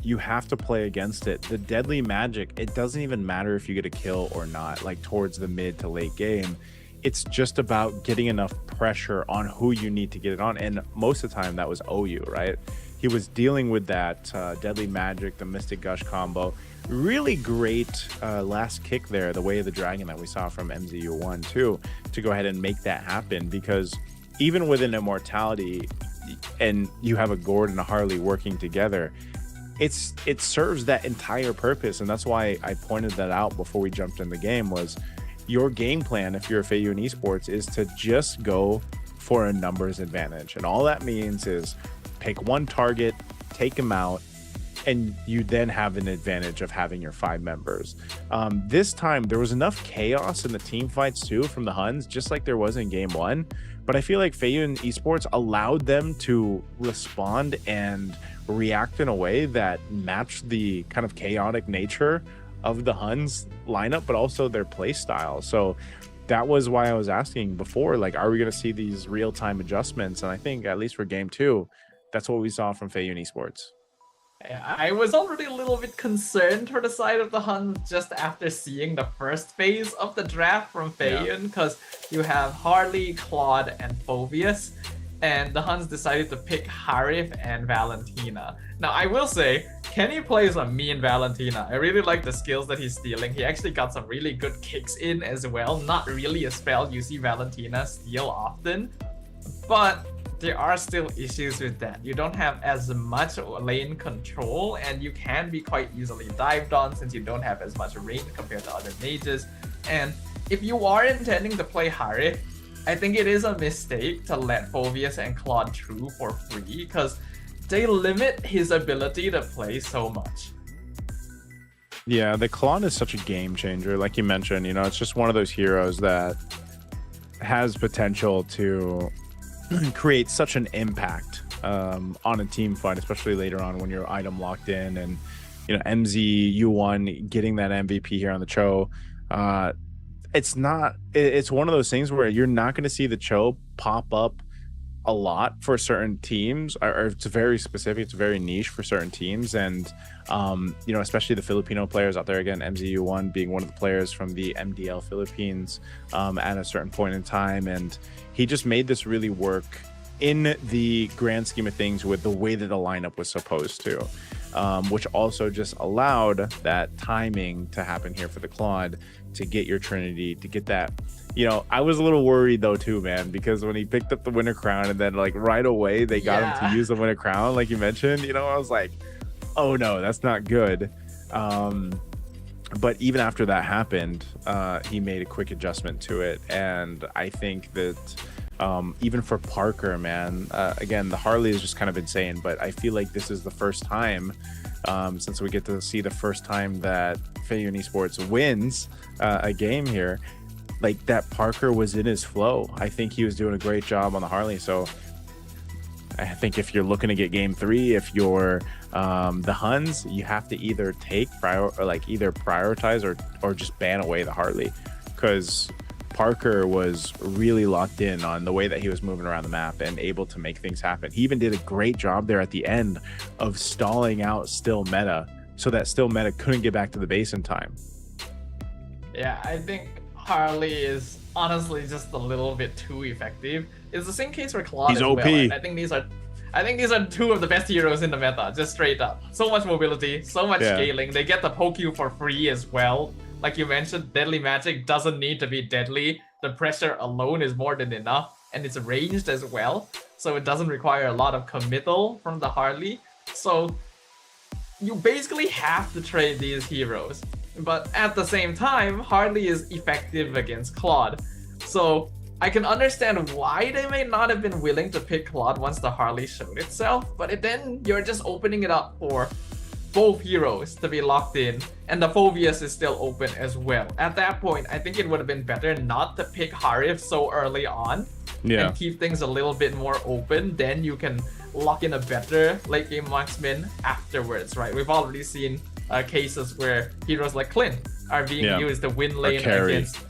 you have to play against it. The deadly magic, it doesn't even matter if you get a kill or not, like towards the mid to late game. It's just about getting enough pressure on who you need to get it on, and most of the time that was OU, right? He was dealing with that deadly magic, the Mystic Gush combo. Really great last kick there, the Way of the Dragon that we saw from MZU1 too, to go ahead and make that happen, because even with an Immortality and you have a Gord and a Harley working together, it serves that entire purpose. And that's why I pointed that out before we jumped in the game, was your game plan, if you're a Feiyun Esports, is to just go for a numbers advantage. And all that means is pick one target, take him out, and you then have an advantage of having your 5 members. This time, there was enough chaos in the team fights too from the HUNS, just like there was in game 1. But I feel like Feiyun Esports allowed them to respond and react in a way that matched the kind of chaotic nature of the HUNS lineup, but also their play style. So that was why I was asking before, like, are we going to see these real-time adjustments? And I think, at least for game 2, that's what we saw from Feiyun Esports. I was already a little bit concerned for the side of the HUNS just after seeing the first phase of the draft from Feiyun, because you have Harley, Claude, and Phobius, and the HUNS decided to pick Harif and Valentina. Now, I will say, Kenny plays a mean Valentina. I really like the skills that he's stealing. He actually got some really good kicks in as well. Not really a spell you see Valentina steal often, but there are still issues with that. You don't have as much lane control, and you can be quite easily dived on since you don't have as much range compared to other mages. And if you are intending to play Harith, I think it is a mistake to let Phoveus and Claude through for free because they limit his ability to play so much. Yeah, the Claude is such a game changer. Like you mentioned, you know, it's just one of those heroes that has potential to create such an impact on a team fight, especially later on when you're item locked in. And, you know, MZU1 getting that MVP here on the Cho, it's one of those things where you're not going to see the Cho pop up a lot for certain teams, or it's very specific, it's very niche for certain teams. And you know, especially the Filipino players out there, again, MZU1 being one of the players from the MDL Philippines at a certain point in time, and he just made this really work in the grand scheme of things with the way that the lineup was supposed to, which also just allowed that timing to happen here for the Claude to get your Trinity, to get that. You know, I was a little worried though too, man, because when he picked up the Winter Crown and then like right away they got him to use the Winter Crown, like you mentioned, you know, I was like, oh no, that's not good. But even after that happened, he made a quick adjustment to it. And I think that even for Parker, man, again, the Harley is just kind of insane, but I feel like this is the first time since we get to see the first time that Feiyun Esports wins a game here, like that Parker was in his flow. I think he was doing a great job on the Harley. So I think if you're looking to get game 3, if you're the Huns, you have to either either prioritize or just ban away the Harley, because Parker was really locked in on the way that he was moving around the map and able to make things happen. He even did a great job there at the end of stalling out Still Meta so that Still Meta couldn't get back to the base in time. Yeah, I think Harley is honestly just a little bit too effective. It's the same case for Claude He's as OP. well. I think these are two of the best heroes in the meta, just straight up. So much mobility, so much scaling. They get the poke you for free as well. Like you mentioned, deadly magic doesn't need to be deadly. The pressure alone is more than enough, and it's ranged as well, so it doesn't require a lot of committal from the Harley. So you basically have to trade these heroes. But at the same time, Harley is effective against Claude. So I can understand why they may not have been willing to pick Claude once the Harley showed itself, but then you're just opening it up for both heroes to be locked in, and the Phoveus is still open as well. At that point, I think it would have been better not to pick Harith so early on and keep things a little bit more open. Then you can lock in a better late game marksman afterwards, right? We've already seen cases where heroes like Clint are being used to win lane against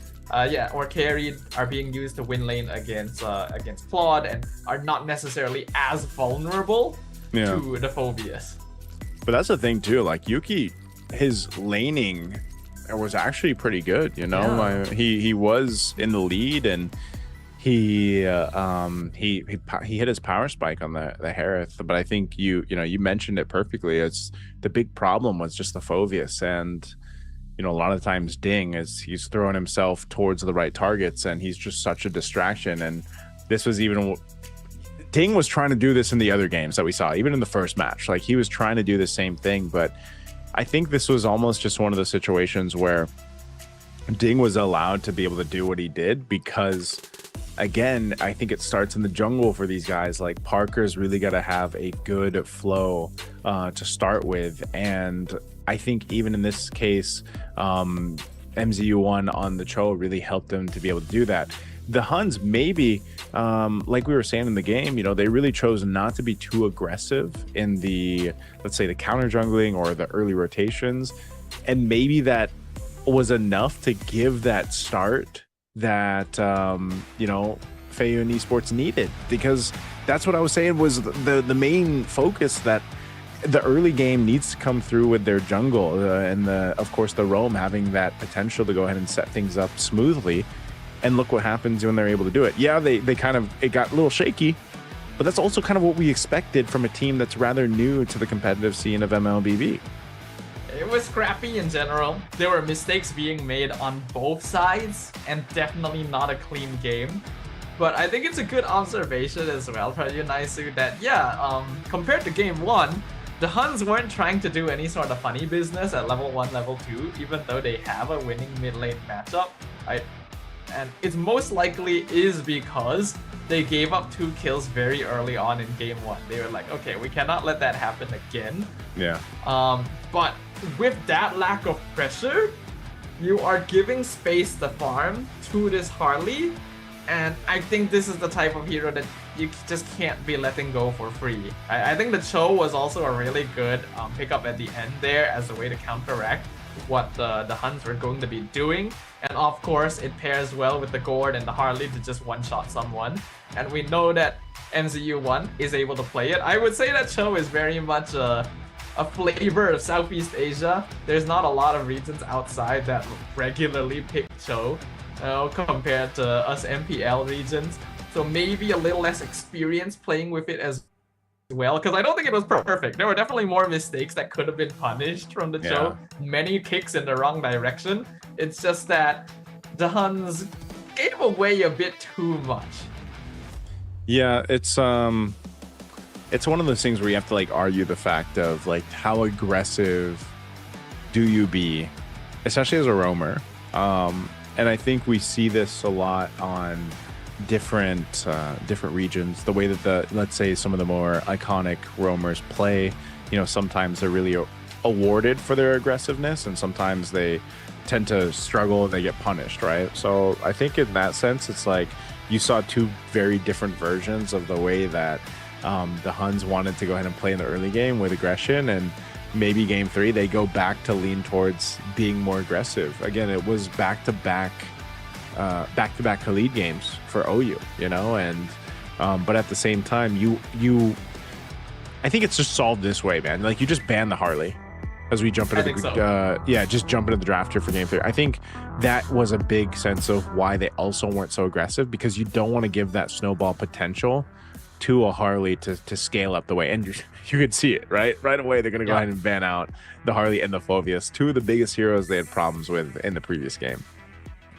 or carried are being used to win lane against Claude and are not necessarily as vulnerable to the Phoveus. But that's the thing too, like Yuki, his laning was actually pretty good, you know. He was in the lead, and he hit his power spike on the Harith. But I think you mentioned it perfectly. It's the big problem was just the Phoveus, and you know, a lot of times Ding is he's throwing himself towards the right targets, and he's just such a distraction. And this was even Ding was trying to do this in the other games that we saw, even in the first match. Like he was trying to do the same thing, but I think this was almost just one of those situations where Ding was allowed to be able to do what he did because, again, I think it starts in the jungle for these guys. Like Parker's really got to have a good flow to start with, and I think even in this case, MZU1 on the Cho really helped him to be able to do that. The Huns maybe, like we were saying in the game, you know, they really chose not to be too aggressive in the, let's say, the counter jungling or the early rotations. And maybe that was enough to give that start that, you know, Feiyun Esports needed. Because that's what I was saying was the main focus, that the early game needs to come through with their jungle and of course the roam having that potential to go ahead and set things up smoothly. And look what happens when they're able to do it. Yeah, it got a little shaky, but that's also kind of what we expected from a team that's rather new to the competitive scene of MLBB. It was scrappy in general. There were mistakes being made on both sides, and definitely not a clean game. But I think it's a good observation as well, Prajunaisu, that compared to game 1, the Huns weren't trying to do any sort of funny business at level 1, level 2, even though they have a winning mid lane matchup. And it's most likely is because they gave up 2 kills very early on in game 1. They were like, okay, we cannot let that happen again. Yeah. But with that lack of pressure, you are giving space to farm to this Harley, and I think this is the type of hero that you just can't be letting go for free. I think the Cho was also a really good pickup at the end there as a way to counteract what the Huns were going to be doing. And of course, it pairs well with the Gourd and the Harley to just one-shot someone. And we know that MCU1 is able to play it. I would say that Cho is very much a flavor of Southeast Asia. There's not a lot of regions outside that regularly pick Cho compared to us MPL regions. So maybe a little less experience playing with it as well, because I don't think it was perfect. There were definitely more mistakes that could have been punished from the Cho. Many kicks in the wrong direction. It's just that the Huns gave away a bit too much. Yeah, it's one of those things where you have to like argue the fact of like how aggressive do you be, especially as a roamer. And I think we see this a lot on different regions. The way that let's say some of the more iconic roamers play, you know, sometimes they're really awarded for their aggressiveness, and sometimes they tend to struggle and they get punished, right? So I think in that sense, it's like you saw 2 very different versions of the way that the Huns wanted to go ahead and play in the early game with aggression, and maybe game 3 they go back to lean towards being more aggressive. Again, it was back-to-back Khalid games for OU, you know, and but at the same time, I think it's just solved this way, man. Like, you just ban the Harley as we jump into just jump into the draft here for game 3. I think that was a big sense of why they also weren't so aggressive, because you don't want to give that snowball potential to a Harley to scale up the way. And you could see it, right away. They're going to go ahead and ban out the Harley and the Phoveus, 2 of the biggest heroes they had problems with in the previous game.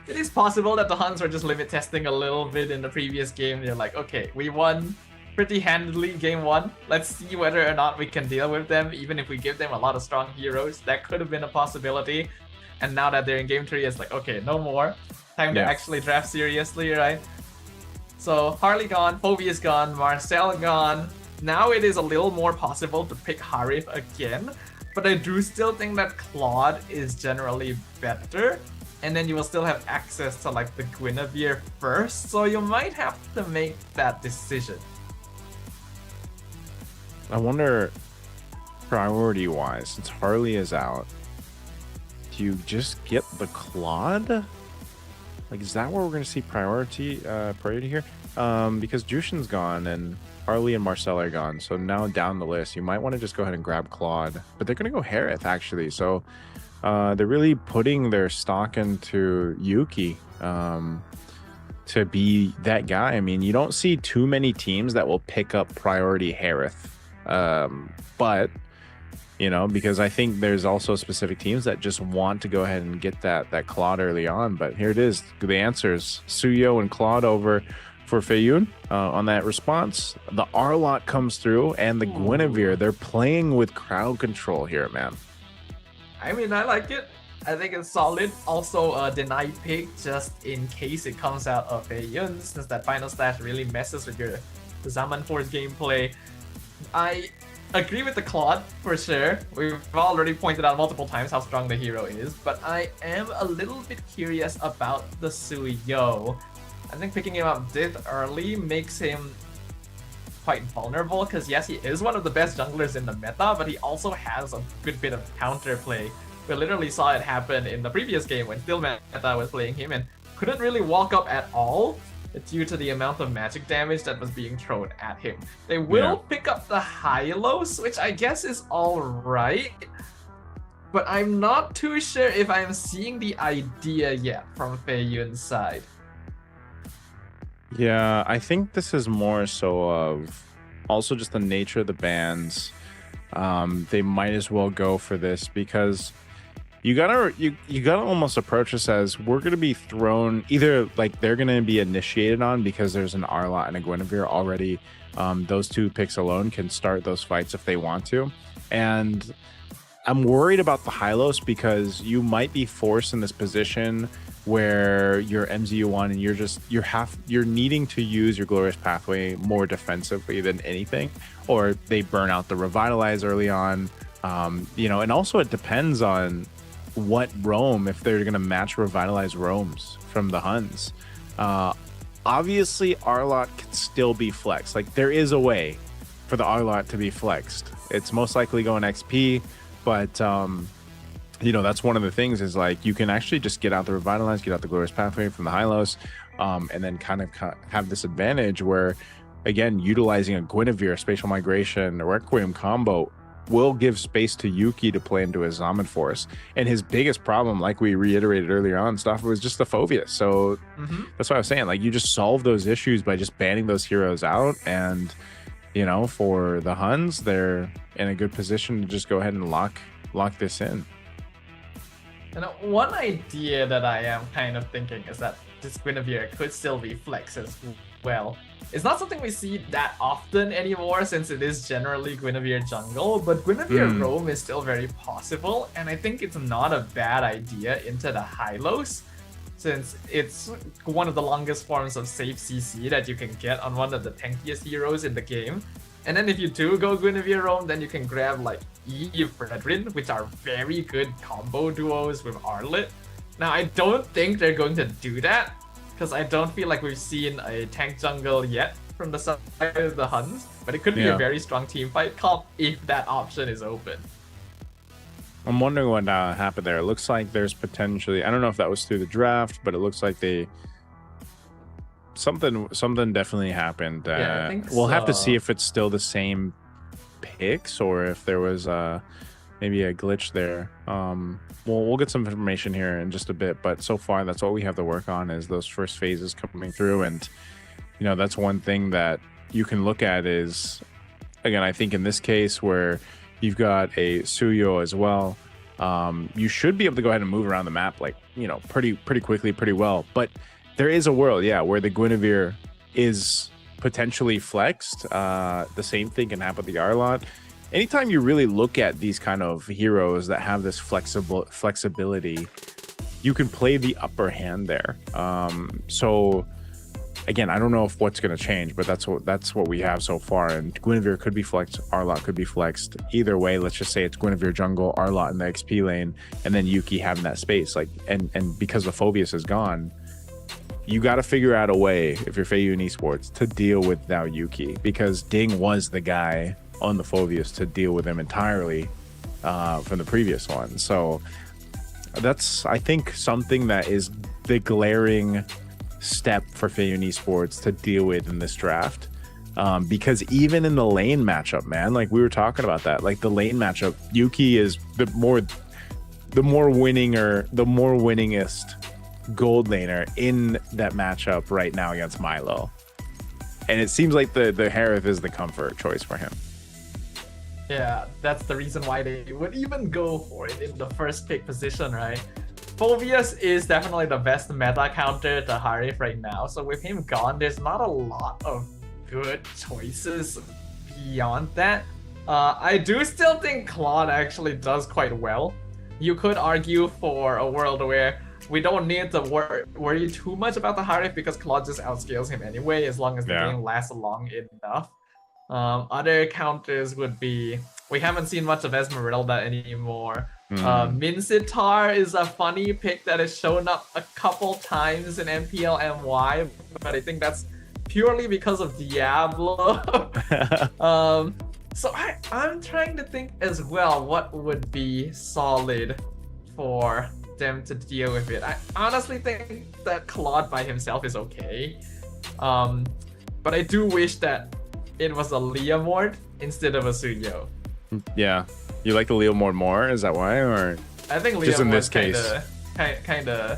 It is possible that the Huns were just limit testing a little bit in the previous game. They're like, okay, we won pretty handily game 1. Let's see whether or not we can deal with them, even if we give them a lot of strong heroes. That could have been a possibility. And now that they're in game 3, it's like, okay, no more. Time to actually draft seriously, right? So Harley gone, Phoveus gone, Marcel gone. Now it is a little more possible to pick Harith again, but I do still think that Claude is generally better. And then you will still have access to like the Guinevere first, so you might have to make that decision. I wonder, priority-wise, since Harley is out, do you just get the Claude? Like, is that where we're going to see priority here? Because Jushin's gone and Harley and Marcel are gone, so now down the list, you might want to just go ahead and grab Claude. But they're going to go Harith, actually, so they're really putting their stock into Yuki to be that guy. I mean, you don't see too many teams that will pick up priority Harith, but you know, because I think there's also specific teams that just want to go ahead and get that Claude early on. But here it is, the answers: Suyo and Claude over for Feiyun on that response. The Arlot comes through, and the Guinevere. They're playing with crowd control here, man. I mean, I like it. I think it's solid. Also, a denied pick just in case it comes out of Feiyun, since that final stat really messes with your Zaman Force gameplay. I agree with the Claude for sure. We've already pointed out multiple times how strong the hero is, but I am a little bit curious about the Suyo. I think picking him up this early makes him quite vulnerable, because yes, he is one of the best junglers in the meta, but he also has a good bit of counterplay. We literally saw it happen in the previous game when Still Meta was playing him and couldn't really walk up at all due to the amount of magic damage that was being thrown at him. They will pick up the Hylos, which I guess is alright, but I'm not too sure if I'm seeing the idea yet from Feiyun's side. Yeah, I think this is more so of also just the nature of the bans. They might as well go for this because you gotta almost approach this as we're gonna be thrown either like they're gonna be initiated on because there's an Arlot and a Guinevere already. Those 2 picks alone can start those fights if they want to, and I'm worried about the Hylos because you might be forced in this position where you're MZU1 and you're needing to use your glorious pathway more defensively than anything, or they burn out the revitalize early on. And also it depends on what roam, if they're going to match revitalize roams from the Huns. Obviously Arlott can still be flexed. Like, there is a way for the Arlott to be flexed. It's most likely going XP, but that's one of the things, is like, you can actually just get out the revitalize, get out the glorious pathway from the Hylos, and then kind of have this advantage where, again, utilizing a Guinevere spatial migration or Requiem combo will give space to Yuki to play into his Zaman Force. And his biggest problem, like we reiterated earlier on, stuff, was just the Phobius. So that's what I was saying. Like, you just solve those issues by just banning those heroes out. And, for the Huns, they're in a good position to just go ahead and lock this in. And one idea that I am kind of thinking is that this Guinevere could still be flex as well. It's not something we see that often anymore, since it is generally Guinevere jungle, but Guinevere roam is still very possible, and I think it's not a bad idea into the Hylos, since it's one of the longest forms of safe CC that you can get on one of the tankiest heroes in the game. And then if you do go Guinevere roam, then you can grab like Eve Brethren, which are very good combo duos with Arlott. Now, I don't think they're going to do that, because I don't feel like we've seen a tank jungle yet from the side of the Huns, but it could be a very strong team fight comp if that option is open. I'm wondering what happened there. It looks like there's potentially, I don't know if that was through the draft, but it looks like something definitly happened. I think we'll have to so. see if it's still the same picks or if there was maybe a glitch there. We'll get some information here in just a bit, but so far that's all we have to work on, is those first phases coming through. And that's one thing that you can look at is, again, I think in this case where you've got a Suyo as well, you should be able to go ahead and move around the map like pretty quickly, pretty well. But there is a world where the Guinevere is potentially flexed. The same thing can happen with the Arlott. Anytime you really look at these kind of heroes that have this flexibility, you can play the upper hand there. So again, I don't know if what's going to change, but that's what we have so far. And Guinevere could be flexed, Arlott could be flexed. Either way, let's just say it's Guinevere jungle, Arlott in the XP lane, and then Yuki having that space. Like, and because the Phobius is gone, you got to figure out a way, if you're Feiyun Esports, to deal with now Yuki, because Ding was the guy on the Phobius to deal with him entirely from the previous one. So that's, I think, something that is the glaring step for Feiyun Esports to deal with in this draft. Because even in the lane matchup, man, like we were talking about that, like the lane matchup, Yuki is the more winningest gold laner in that matchup right now against Milo. And it seems like the Harith is the comfort choice for him. Yeah, that's the reason why they would even go for it in the first pick position, right? Phobius is definitely the best meta counter to Harith right now, so with him gone, there's not a lot of good choices beyond that. I do still think Claude actually does quite well. You could argue for a world where we don't need to worry too much about the Harith, because Claude just outscales him anyway, as long as the game lasts long enough. Other counters would be, we haven't seen much of Esmeralda anymore. Minsitar is a funny pick that has shown up a couple times in MPL MY, but I think that's purely because of Diablo. So I'm trying to think as well what would be solid for them to deal with it. I honestly think that Claude by himself is okay. But I do wish that it was a Leomord instead of a Suyo. Yeah. You like the Leomord more? Is that why? Or I think just in this Leomord case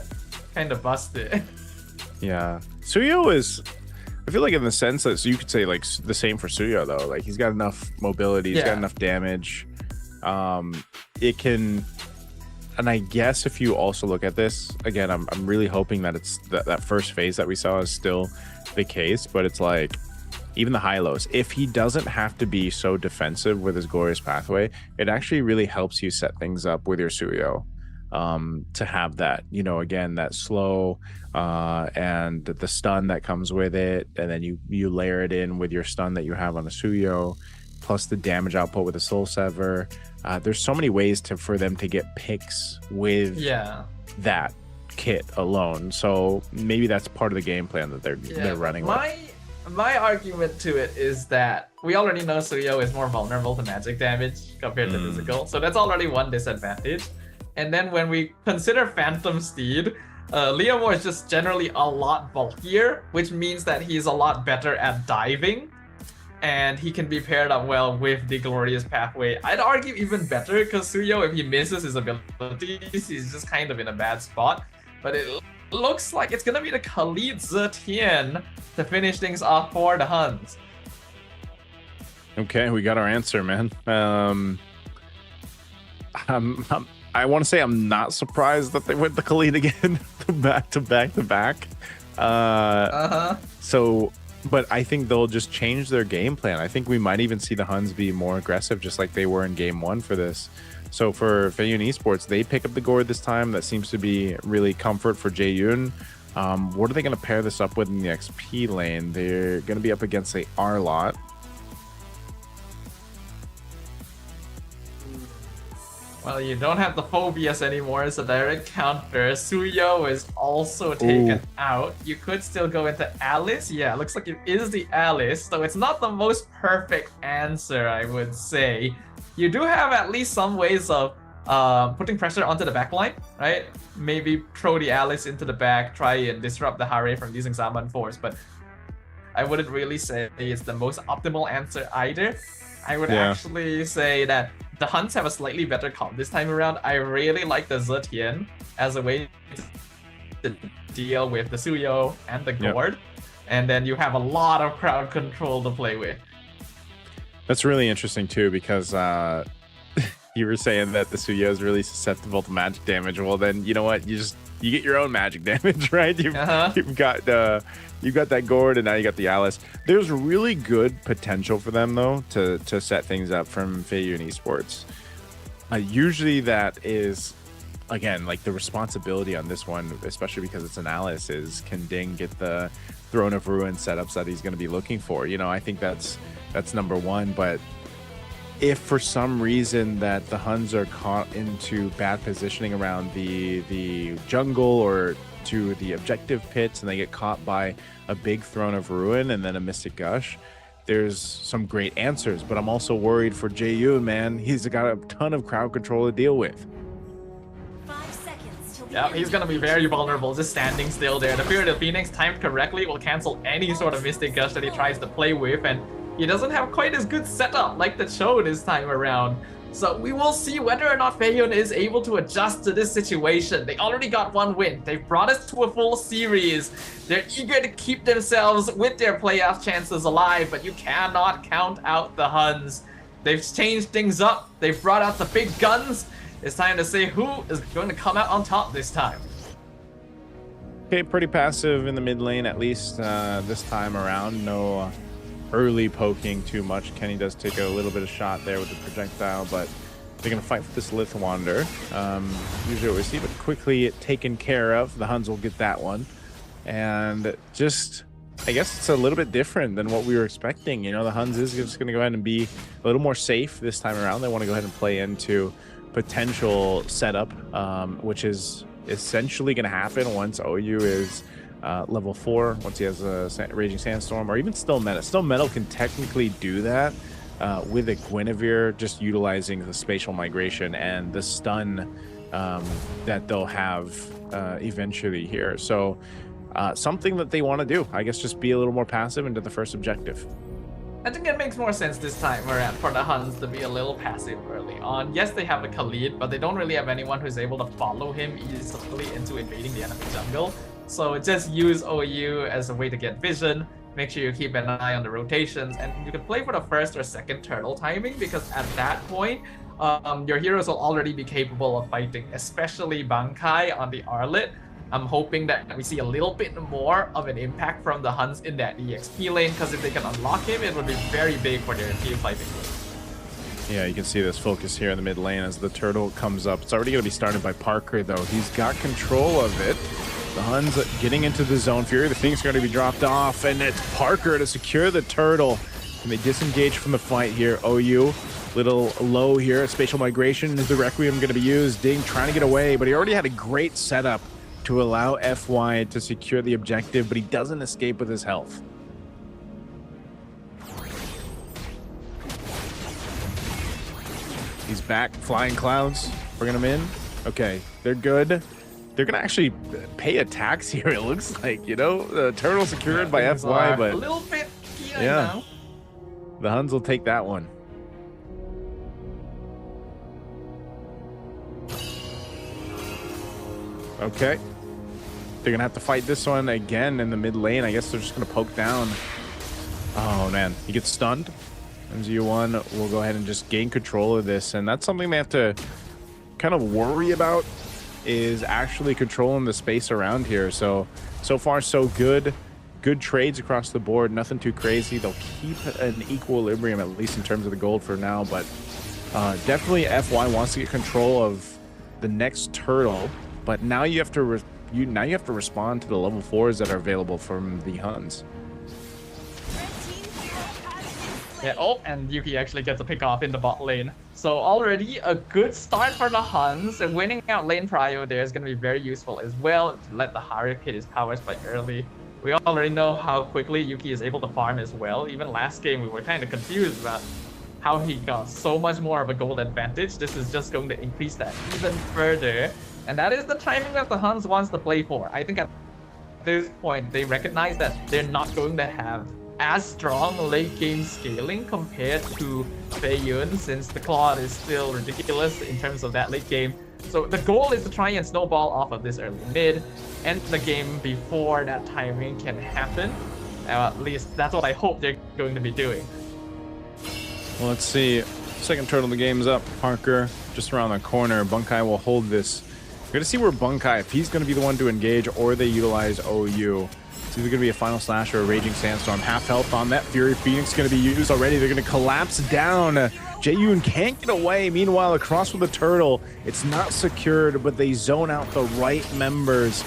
kinda busted. Yeah. Suyo is, I feel like in the sense that, so you could say like the same for Suyo though. Like he's got enough mobility, he's got enough damage. It can, and I guess if you also look at this, again, I'm really hoping that it's that first phase that we saw is still the case, but it's like, even the Hylos, if he doesn't have to be so defensive with his glorious pathway, it actually really helps you set things up with your Suyo. to have that, you know, again, that slow and the stun that comes with it, and then you layer it in with your stun that you have on a Suyo, plus the damage output with a Soul Sever. There's so many ways for them to get picks with that kit alone. So maybe that's part of the game plan that they're running with. My argument to it is that we already know Suyo is more vulnerable to magic damage compared to physical, so that's already one disadvantage. And then when we consider Phantom Steed, Leomore is just generally a lot bulkier, which means that he's a lot better at diving, and he can be paired up well with the Glorious Pathway. I'd argue even better, because Suyo, if he misses his abilities, he's just kind of in a bad spot. But it looks like it's gonna be the Khalid Zetian to finish things off for the Huns. Okay, we got our answer, man. I want to say I'm not surprised that they went the Khalid again, back to back. So, but I think they'll just change their game plan. I think we might even see the Huns be more aggressive, just like they were in game 1 for this. So for Feiyun Esports, they pick up the Gourd this time. That seems to be really comfort for Jaeyoon. What are they going to pair this up with in the XP lane? They're going to be up against a R-Lot. Well, you don't have the Phobias anymore. It's a direct counter. Suyo is also taken out. You could still go into Alice. Yeah, looks like it is the Alice. So it's not the most perfect answer, I would say. You do have at least some ways of putting pressure onto the backline, right? Maybe throw the Alice into the back, try and disrupt the Hare from using Zaman Force, but I wouldn't really say it's the most optimal answer either. I would actually say that the Huns have a slightly better comp this time around. I really like the Zetian as a way to deal with the Suyo and the Gourd, and then you have a lot of crowd control to play with. That's really interesting too, because you were saying that the Suyo is really susceptible to magic damage. Well, then you know what? You get your own magic damage, right? You've got that Gourd, and now you got the Alice. There's really good potential for them though to set things up from Feiyun Esports. Usually that is, again, like the responsibility on this one, especially because it's an Alice, is can Ding get the Throne of Ruin setups that he's going to be looking for? You know, I think that's number one. But if for some reason that the Huns are caught into bad positioning around the jungle or to the objective pits, and they get caught by a big Throne of Ruin and then a Mystic Gush, there's some great answers. But I'm also worried for Jaeyoon, man. He's got a ton of crowd control to deal with. 5 seconds till the Yeah, he's gonna be very vulnerable, just standing still there. The Fury of the Phoenix, timed correctly, will cancel any sort of Mystic Gush that he tries to play with, and he doesn't have quite as good setup like the Cho this time around. So we will see whether or not Feiyun is able to adjust to this situation. They already got one win. They've brought us to a full series. They're eager to keep themselves with their playoff chances alive, but you cannot count out the Huns. They've changed things up. They've brought out the big guns. It's time to see who is going to come out on top this time. Okay, pretty passive in the mid lane, at least this time around. No early poking too much. Kenny does take a little bit of shot there with the projectile, but they're going to fight for this Lith Wander. Usually what we see, but quickly taken care of. The Huns will get that one. And just, I guess it's a little bit different than what we were expecting. You know, the Huns is just going to go ahead and be a little more safe this time around. They want to go ahead and play into potential setup, which is essentially going to happen once OU is level 4, once he has a Raging Sandstorm, or even Still Metal. Still Metal can technically do that with a Guinevere, just utilizing the spatial migration and the stun that they'll have eventually here. So something that they want to do, I guess, just be a little more passive into the first objective. I think it makes more sense this time around for the Huns to be a little passive early on. Yes, they have a Khalid, but they don't really have anyone who's able to follow him easily into invading the enemy jungle. So just use OU as a way to get vision. Make sure you keep an eye on the rotations, and you can play for the first or second turtle timing, because at that point, your heroes will already be capable of fighting, especially Bankai on the Arlet. I'm hoping that we see a little bit more of an impact from the Huns in that EXP lane, because if they can unlock him, it would be very big for their team fighting. Yeah, you can see this focus here in the mid lane as the turtle comes up. It's already going to be started by Parker, though. He's got control of it. The Huns getting into the zone. Fury, the thing's going to be dropped off, and it's Parker to secure the turtle. And they disengage from the fight here. OU, little low here. Spatial migration is the Requiem going to be used. Ding trying to get away, but he already had a great setup to allow FY to secure the objective, but he doesn't escape with his health. He's back. Flying Clouds. Bringing him in. Okay, they're good. They're going to actually pay a tax here, it looks like. You know, the turtle secured by FY, but... a little bit here yeah. now. The Huns will take that one. Okay. They're going to have to fight this one again in the mid lane. I guess they're just going to poke down. Oh, man. He gets stunned. MZU1 will go ahead and just gain control of this, and that's something they have to kind of worry about, is actually controlling the space around here. So far so good. Good trades across the board, nothing too crazy. They'll keep an equilibrium, at least in terms of the gold for now, but definitely FY wants to get control of the next turtle, but now you have to respond to the level 4s that are available from the Huns. Yeah, oh, and Yuki actually gets a pick off in the bot lane. So already a good start for the Huns, and winning out lane prio there is going to be very useful as well to let the Harik hit his powers by early. We already know how quickly Yuki is able to farm as well. Even last game we were kind of confused about how he got so much more of a gold advantage. This is just going to increase that even further. And that is the timing that the Huns wants to play for. I think at this point they recognize that they're not going to have as strong late game scaling compared to Feiyun, since the Claude is still ridiculous in terms of that late game. So the goal is to try and snowball off of this early mid, end the game before that timing can happen. At least that's what I hope they're going to be doing. Well, let's see. Second turtle of the game's up. Parker just around the corner. Bunkai will hold this. We're going to see where Bunkai, if he's going to be the one to engage or they utilize OU. It's either going to be a Final Slash or a Raging Sandstorm. Half health on that. Fury Phoenix going to be used already. They're going to collapse down. Jaeyun can't get away. Meanwhile, across with the turtle, it's not secured, but they zone out the right members.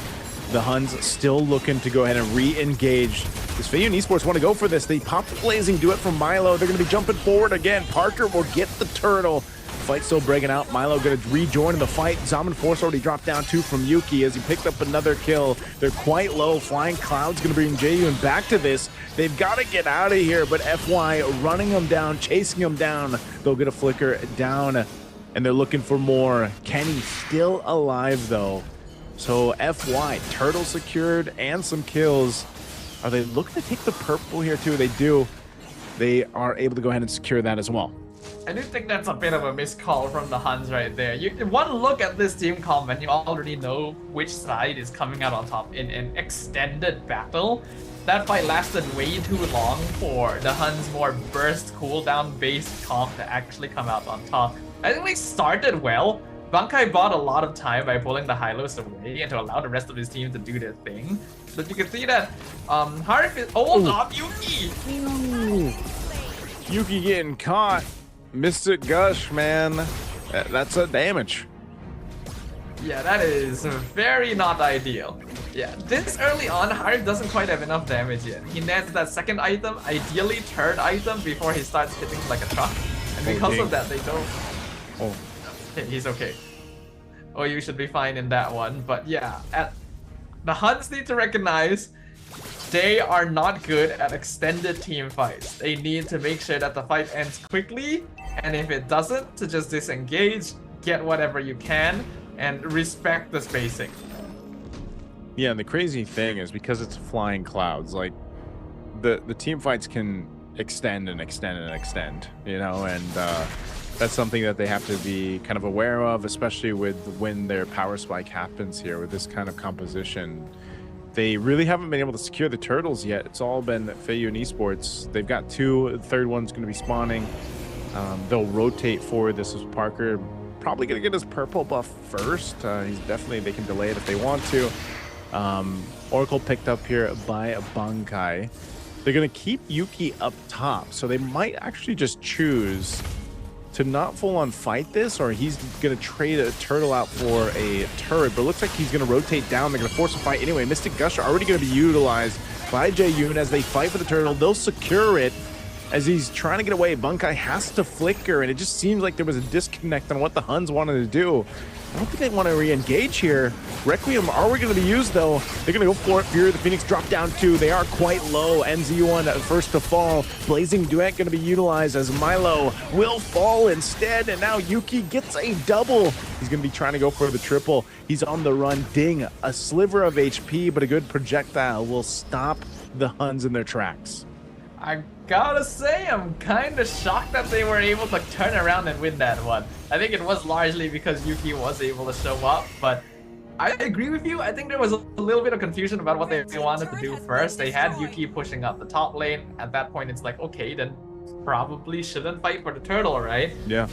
The Huns still looking to go ahead and re-engage. Does Feiyun Esports want to go for this? They pop the blazing, do it from Milo. They're going to be jumping forward again. Parker will get the turtle. Fight still breaking out. Milo going to rejoin the fight. Zaman Force already dropped down 2 from Yuki as he picked up another kill. They're quite low. Flying Cloud's going to bring Jaeyun back to this. They've got to get out of here, but FY running them down, chasing them down. They'll get a flicker down, and they're looking for more. Kenny still alive, though. So FY, turtle secured and some kills. Are they looking to take the purple here, too? They do. They are able to go ahead and secure that as well. I do think that's a bit of a missed call from the Huns right there. One look at this team comp and you already know which side is coming out on top in an extended battle. That fight lasted way too long for the Huns' more burst cooldown based comp to actually come out on top. I think they started well. Bunkai bought a lot of time by pulling the Hylos away and to allow the rest of his team to do their thing. But you can see that Harik is... Oh, not Yuki! Yuki getting caught. Mystic Gush, man. That's a damage. Yeah, that is very not ideal. Yeah, this early on, Harik doesn't quite have enough damage yet. He nets that second item, ideally third item, before he starts hitting like a truck. And because of that, they don't... Oh. Okay, he's okay. Oh, you should be fine in that one. But yeah, the Huns need to recognize they are not good at extended team fights. They need to make sure that the fight ends quickly, and if it doesn't, to just disengage, get whatever you can, and respect the spacing. Yeah, and the crazy thing is because it's Flying Clouds, like the team fights can extend and extend and extend, you know, and that's something that they have to be kind of aware of, especially with when their power spike happens here with this kind of composition. They really haven't been able to secure the turtles yet. It's all been Feiyun Esports. They've got 2. The third one's going to be spawning. They'll rotate forward. This is Parker. Probably going to get his purple buff first. He's definitely, they can delay it if they want to. Oracle picked up here by Bunkai. They're going to keep Yuki up top. So they might actually just choose to not full on fight this, or he's gonna trade a turtle out for a turret, but it looks like he's gonna rotate down. They're gonna force a fight anyway. Mystic Gush are already gonna be utilized by Jaeyoon as they fight for the turtle. They'll secure it as he's trying to get away. Bunkai has to flicker, and it just seems like there was a disconnect on what the Huns wanted to do. I don't think they want to re-engage here. Requiem are we going to be used, though? They're going to go for it. Fury of the Phoenix drop down 2. They are quite low. NZ1 first to fall. Blazing Duet going to be utilized as Milo will fall instead. And now Yuki gets a double. He's going to be trying to go for the triple. He's on the run. Ding. A sliver of HP, but a good projectile will stop the Huns in their tracks. I gotta say, I'm kind of shocked that they were able to turn around and win that one. I think it was largely because Yuki was able to show up, but I agree with you. I think there was a little bit of confusion about what they wanted to do first. They had Yuki pushing up the top lane. At that point, it's like, okay, then probably shouldn't fight for the turtle, right? Yeah.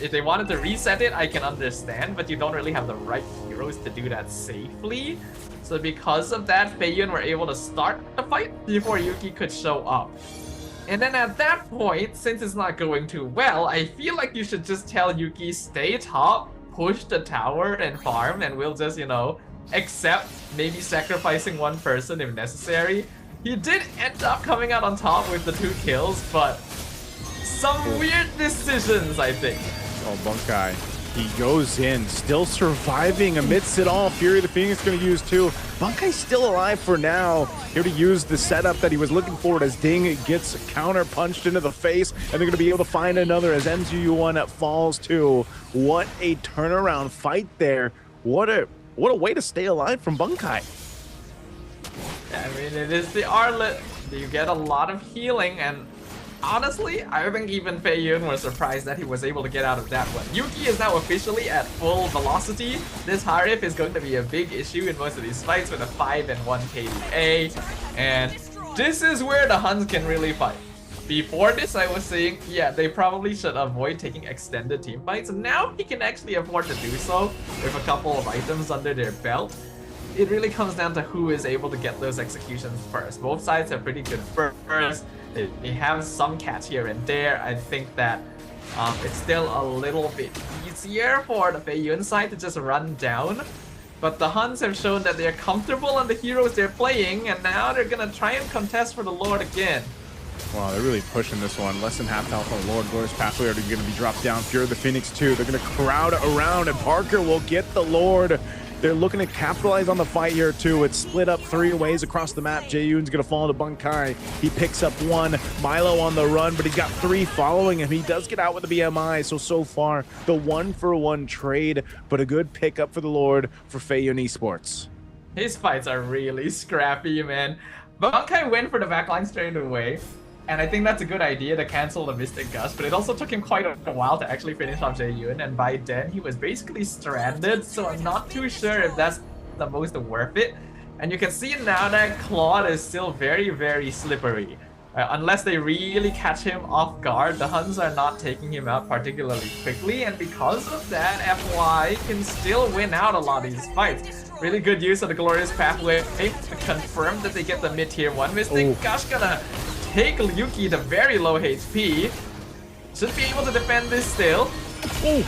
If they wanted to reset it, I can understand, but you don't really have the right heroes to do that safely. So because of that, Feiyun were able to start the fight before Yuki could show up. And then at that point, since it's not going too well, I feel like you should just tell Yuki, stay top, push the tower and farm, and we'll just, you know, accept maybe sacrificing one person if necessary. He did end up coming out on top with the 2 kills, but some weird decisions, I think. Oh, Bunkai. He goes in, still surviving amidst it all. Fury of the Phoenix going to use 2. Bunkai's still alive for now. Here to use the setup that he was looking for as Ding gets counter punched into the face, and they're going to be able to find another as MZU1 falls too. What a turnaround fight there. What a way to stay alive from Bunkai. I mean, it is the Arlet. You get a lot of healing, and honestly, I think even Feiyun was surprised that he was able to get out of that one. Yuki is now officially at full velocity. This Harif is going to be a big issue in most of these fights with a 5 and 1 KDA. And this is where the Huns can really fight. Before this, I was saying, yeah, they probably should avoid taking extended team fights. Now he can actually afford to do so with a couple of items under their belt. It really comes down to who is able to get those executions first. Both sides have pretty good bursts. They have some catch here and there. I think that it's still a little bit easier for the Feiyun side to just run down. But the Huns have shown that they're comfortable on the heroes they're playing, and now they're gonna try and contest for the Lord again. Wow, they're really pushing this one. Less than half health on Lord. Glorious Pathway are going to be dropped down. Fury of the Phoenix too. They're going to crowd around, and Parker will get the Lord. They're looking to capitalize on the fight here too. It's split up 3 ways across the map. Jaeyoon's gonna fall to Bunkai. He picks up 1. Milo on the run, but he's got 3 following him. He does get out with the BMI. So far, the 1-for-1 trade, but a good pickup for the Lord for Feiyun Esports. His fights are really scrappy, man. Bunkai went for the backline straight away. And I think that's a good idea to cancel the Mystic Gust, but it also took him quite a while to actually finish off Jaeyoon, and by then he was basically stranded, so I'm not too sure if that's the most worth it. And you can see now that Claude is still very, very slippery. Unless they really catch him off guard, the Huns are not taking him out particularly quickly, and because of that, FY can still win out a lot of these fights. Really good use of the Glorious Pathway to confirm that they get the mid-tier 1. Mystic Gush gonna take Yuki to very low HP. Should be able to defend this still. Oh,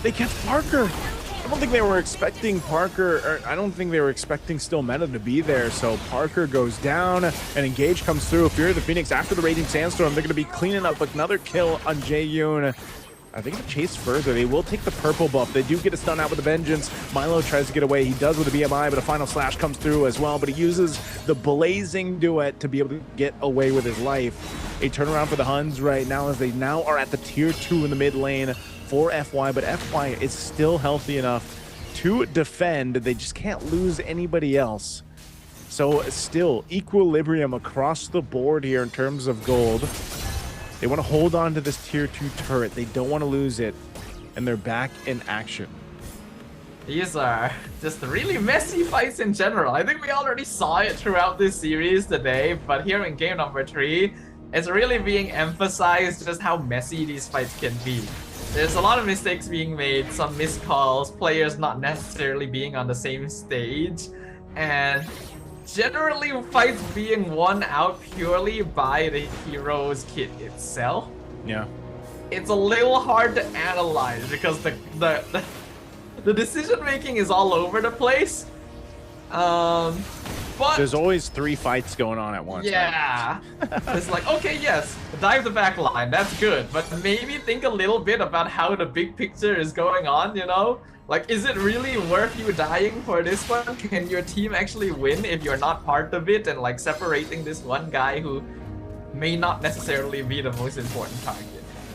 they kept Parker. I don't think they were expecting Parker, or I don't think they were expecting still meta to be there. So Parker goes down, and Engage comes through. Fury of the Phoenix after the Raging Sandstorm. They're going to be cleaning up another kill on Jaeyoon. I think to chase further, they will take the purple buff. They do get a stun out with the Vengeance. Milo tries to get away. He does with the BMI, but a final slash comes through as well. But he uses the Blazing Duet to be able to get away with his life. A turnaround for the Huns right now as they now are at the tier 2 in the mid lane for FY, but FY is still healthy enough to defend. They just can't lose anybody else. So still equilibrium across the board here in terms of gold. They want to hold on to this tier 2 turret. They don't want to lose it, and they're back in action. These are just really messy fights in general. I think we already saw it throughout this series today, but here in game number 3, it's really being emphasized just how messy these fights can be. There's a lot of mistakes being made, some missed calls, players not necessarily being on the same stage, and generally fights being won out purely by the hero's kit itself. Yeah. it's a little hard to analyze because the decision making is all over the place. But there's always 3 fights going on at once. Yeah. It's like, okay, yes, dive the back line, that's good, but maybe think a little bit about how the big picture is going on, you know? Like, is it really worth you dying for this one? Can your team actually win if you're not part of it and like separating this one guy who may not necessarily be the most important target?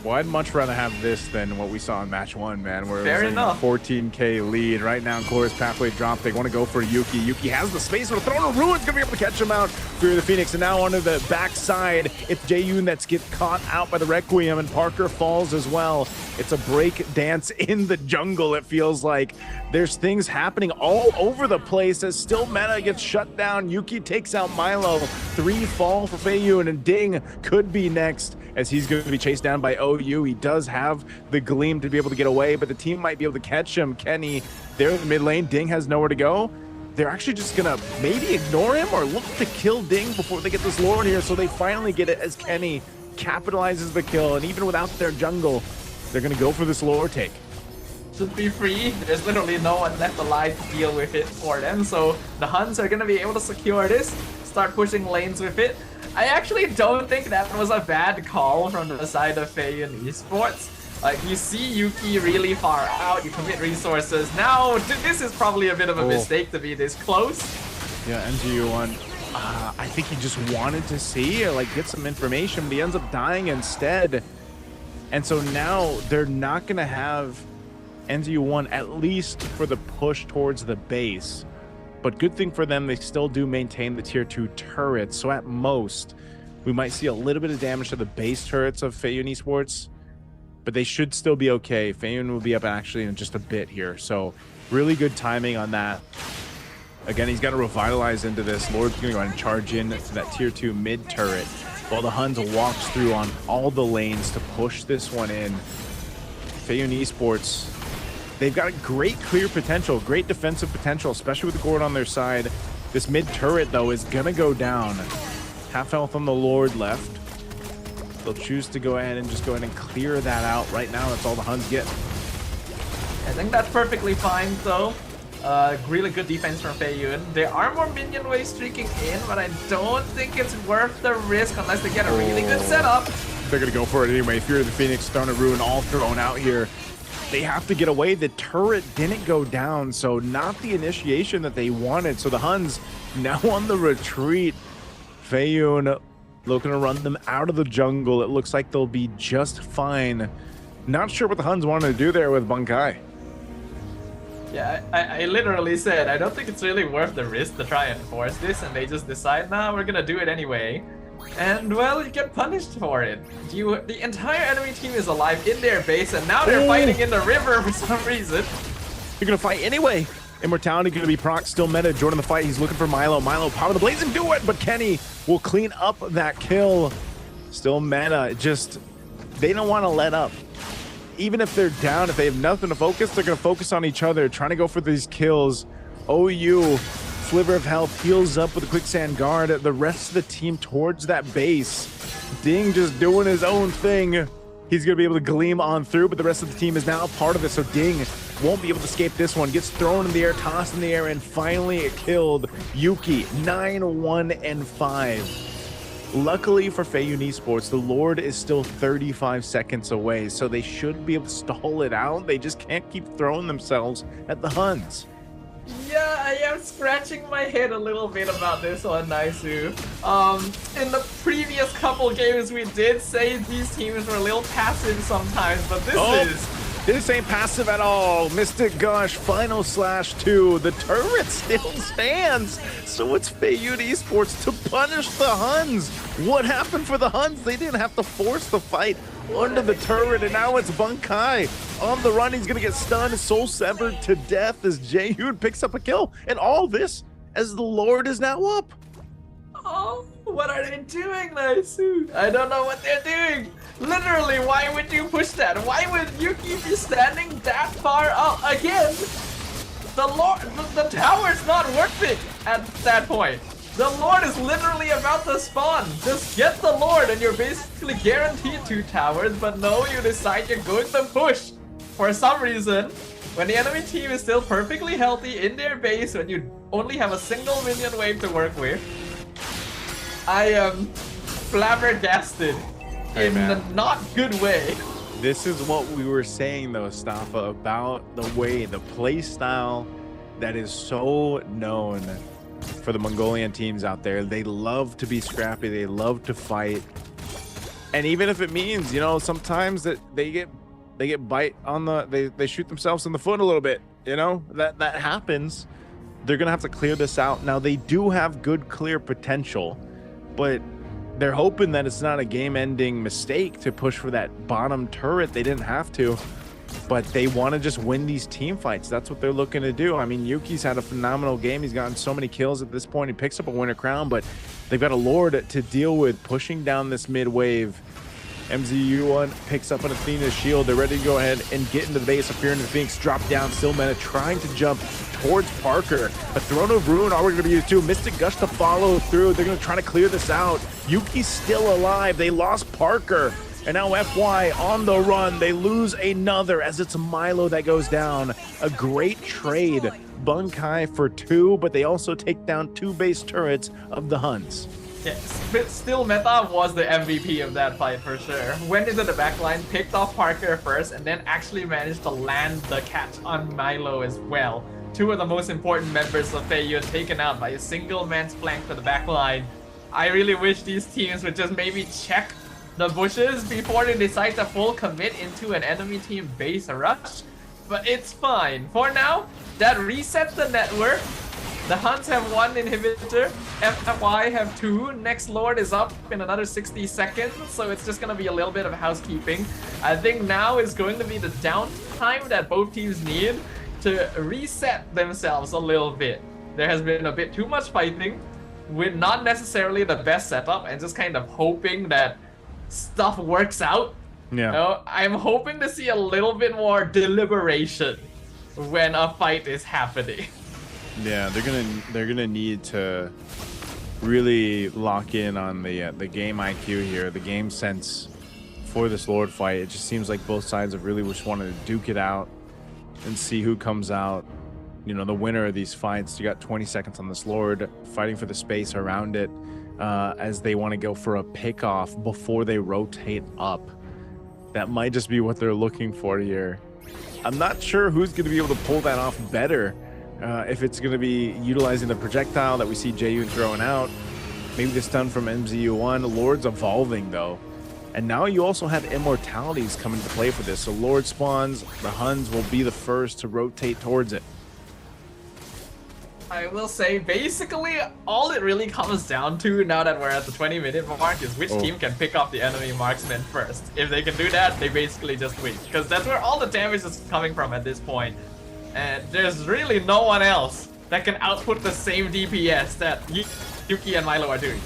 Well, I'd much rather have this than what we saw in match 1, man, where Fair it was enough. a 14k lead. Right now, Glorious Pathway drop. They want to go for Yuki. Yuki has the space, but Throne of Ruin's going to be able to catch him out. Fury of the Phoenix, and now onto the backside. It's Jaeyoon that's gets caught out by the Requiem, and Parker falls as well. It's a break dance in the jungle, it feels like. There's things happening all over the place as still meta gets shut down. Yuki takes out Milo. 3 fall for Feiyun, and Ding could be next as he's going to be chased down by OU. He does have the Gleam to be able to get away, but the team might be able to catch him. Kenny, they're in the mid lane. Ding has nowhere to go. They're actually just going to maybe ignore him or look to kill Ding before they get this Lord here, so they finally get it as Kenny capitalizes the kill, and even without their jungle, they're going to go for this Lord take. Should be free. There's literally no one left alive to deal with it for them, so the Huns are going to be able to secure this, start pushing lanes with it. I actually don't think that was a bad call from the side of Feiyun Esports. Like, you see Yuki really far out, you commit resources. Now, this is probably a bit of a mistake to be this close. Yeah, NGU1, I think he just wanted to see or like get some information, but he ends up dying instead. And so now they're not going to have NGU1 at least for the push towards the base. But good thing for them, they still do maintain the tier 2 turrets. So at most, we might see a little bit of damage to the base turrets of Feiyun Esports, but they should still be okay. Feiyun will be up actually in just a bit here. So really good timing on that. Again, he's got to revitalize into this. Lord's going to go ahead and charge in to that tier 2 mid turret while the Huns walks through on all the lanes to push this one in. Feiyun Esports, they've got great clear potential, great defensive potential, especially with the Gord on their side. This mid turret, though, is going to go down. Half health on the Lord left. They'll choose to go ahead and clear that out. Right now, that's all the Huns get. I think that's perfectly fine, though. Really good defense from Feiyun. There are more minion waves streaking in, but I don't think it's worth the risk unless they get a really good setup. They're going to go for it anyway. Fury of the Phoenix, Throne of Ruin, all thrown out here. They have to get away. The turret didn't go down, so not the initiation that they wanted. So the Huns now on the retreat. Feiyun looking to run them out of the jungle. It looks like they'll be just fine. Not sure what the Huns wanted to do there with Bunkai. Yeah, I literally said, I don't think it's really worth the risk to try and force this, and they just decide, nah, we're gonna do it anyway. And, well, you get punished for it. The entire enemy team is alive in their base, and now they're fighting in the river for some reason. You're gonna fight anyway. Immortality gonna be proc, still meta. Joining the fight, he's looking for Milo. Milo, power the blaze and do it, but Kenny will clean up that kill. Still meta, just, they don't want to let up. Even if they're down, if they have nothing to focus, they're gonna focus on each other, trying to go for these kills. OU, Sliver of Health, heals up with a Quicksand Guard. The rest of the team towards that base. Ding just doing his own thing. He's going to be able to gleam on through, but the rest of the team is now a part of it, so Ding won't be able to escape this one. Gets thrown in the air, tossed in the air, and finally it killed Yuki. 9-1-5. Luckily for Feiyun Esports, the Lord is still 35 seconds away, so they should be able to stall it out. They just can't keep throwing themselves at the Huns. Yeah, I am scratching my head a little bit about this one, Naisu. In the previous couple games, we did say these teams were a little passive sometimes, but this ain't passive at all. Mystic Gush, final /2. The turret still stands. So it's Feiyun Esports to punish the Huns. What happened for the Huns? They didn't have to force the fight under the turret, and now it's Bunkai on the run. He's gonna get stunned, soul severed to death as Jaeyoon picks up a kill. And all this as the Lord is now up. Oh, what are they doing, Naisu? I don't know what they're doing. Literally, why would you push that? Why would Yuki be standing that far up again? The tower's not worth it at that point. The Lord is literally about to spawn. Just get the Lord and you're basically guaranteed 2 towers, but no, you decide you're going to push. For some reason, when the enemy team is still perfectly healthy in their base, when you only have a single minion wave to work with, I am flabbergasted in a not good way. This is what we were saying though, Staffa, about the way, the play style that is so known for the Mongolian teams out there. They love to be scrappy, they love to fight. And even if it means, you know, sometimes that they get bite on the, they shoot themselves in the foot a little bit, you know, that happens. They're gonna have to clear this out. Now they do have good clear potential, but they're hoping that it's not a game-ending mistake to push for that bottom turret. They didn't have to, but they want to just win these team fights. That's what they're looking to do. I mean, Yuki's had a phenomenal game. He's gotten so many kills at this point. He picks up a winner crown, but they've got a Lord to deal with, pushing down this mid wave. MZU1 picks up an Athena's shield. They're ready to go ahead and get into the base. Fear into the Phoenix, drop down. Still Meta trying to jump towards Parker. A Throne of Ruin already going to be used too. Mystic Gush to follow through. They're going to try to clear this out. Yuki's still alive. They lost Parker. And now FY on the run. They lose another as it's Milo that goes down. A great trade. Bunkai for 2, but they also take down 2 base turrets of the HUNS. Yes, but still Meta was the MVP of that fight for sure. Went into the backline, picked off Parker first, and then actually managed to land the catch on Milo as well. 2 of the most important members of Feiyun taken out by a single man's flank to the backline. I really wish these teams would just maybe check the bushes before they decide to full commit into an enemy team base rush. But it's fine. For now, that resets the network. The HUNS have 1 inhibitor, FY have 2, next Lord is up in another 60 seconds, so it's just gonna be a little bit of housekeeping. I think now is going to be the downtime that both teams need to reset themselves a little bit. There has been a bit too much fighting with not necessarily the best setup and just kind of hoping that stuff works out. Yeah. You know, I'm hoping to see a little bit more deliberation when a fight is happening. Yeah, they're gonna need to really lock in on the game IQ here, the game sense for this Lord fight. It just seems like both sides have really just wanted to duke it out and see who comes out, you know, the winner of these fights. You got 20 seconds on this Lord, fighting for the space around it as they want to go for a pick-off before they rotate up. That might just be what they're looking for here. I'm not sure who's going to be able to pull that off better. If it's going to be utilizing the projectile that we see Jaeyoon throwing out, maybe the stun from MZU1. Lord's evolving though, and now you also have immortalities coming to play for this. So Lord spawns, the HUNS will be the first to rotate towards it. I will say, basically, all it really comes down to now that we're at the 20-minute mark is which team can pick up the enemy marksman first. If they can do that, they basically just win, because that's where all the damage is coming from at this point. And there's really no one else that can output the same DPS that Yuki and Milo are doing.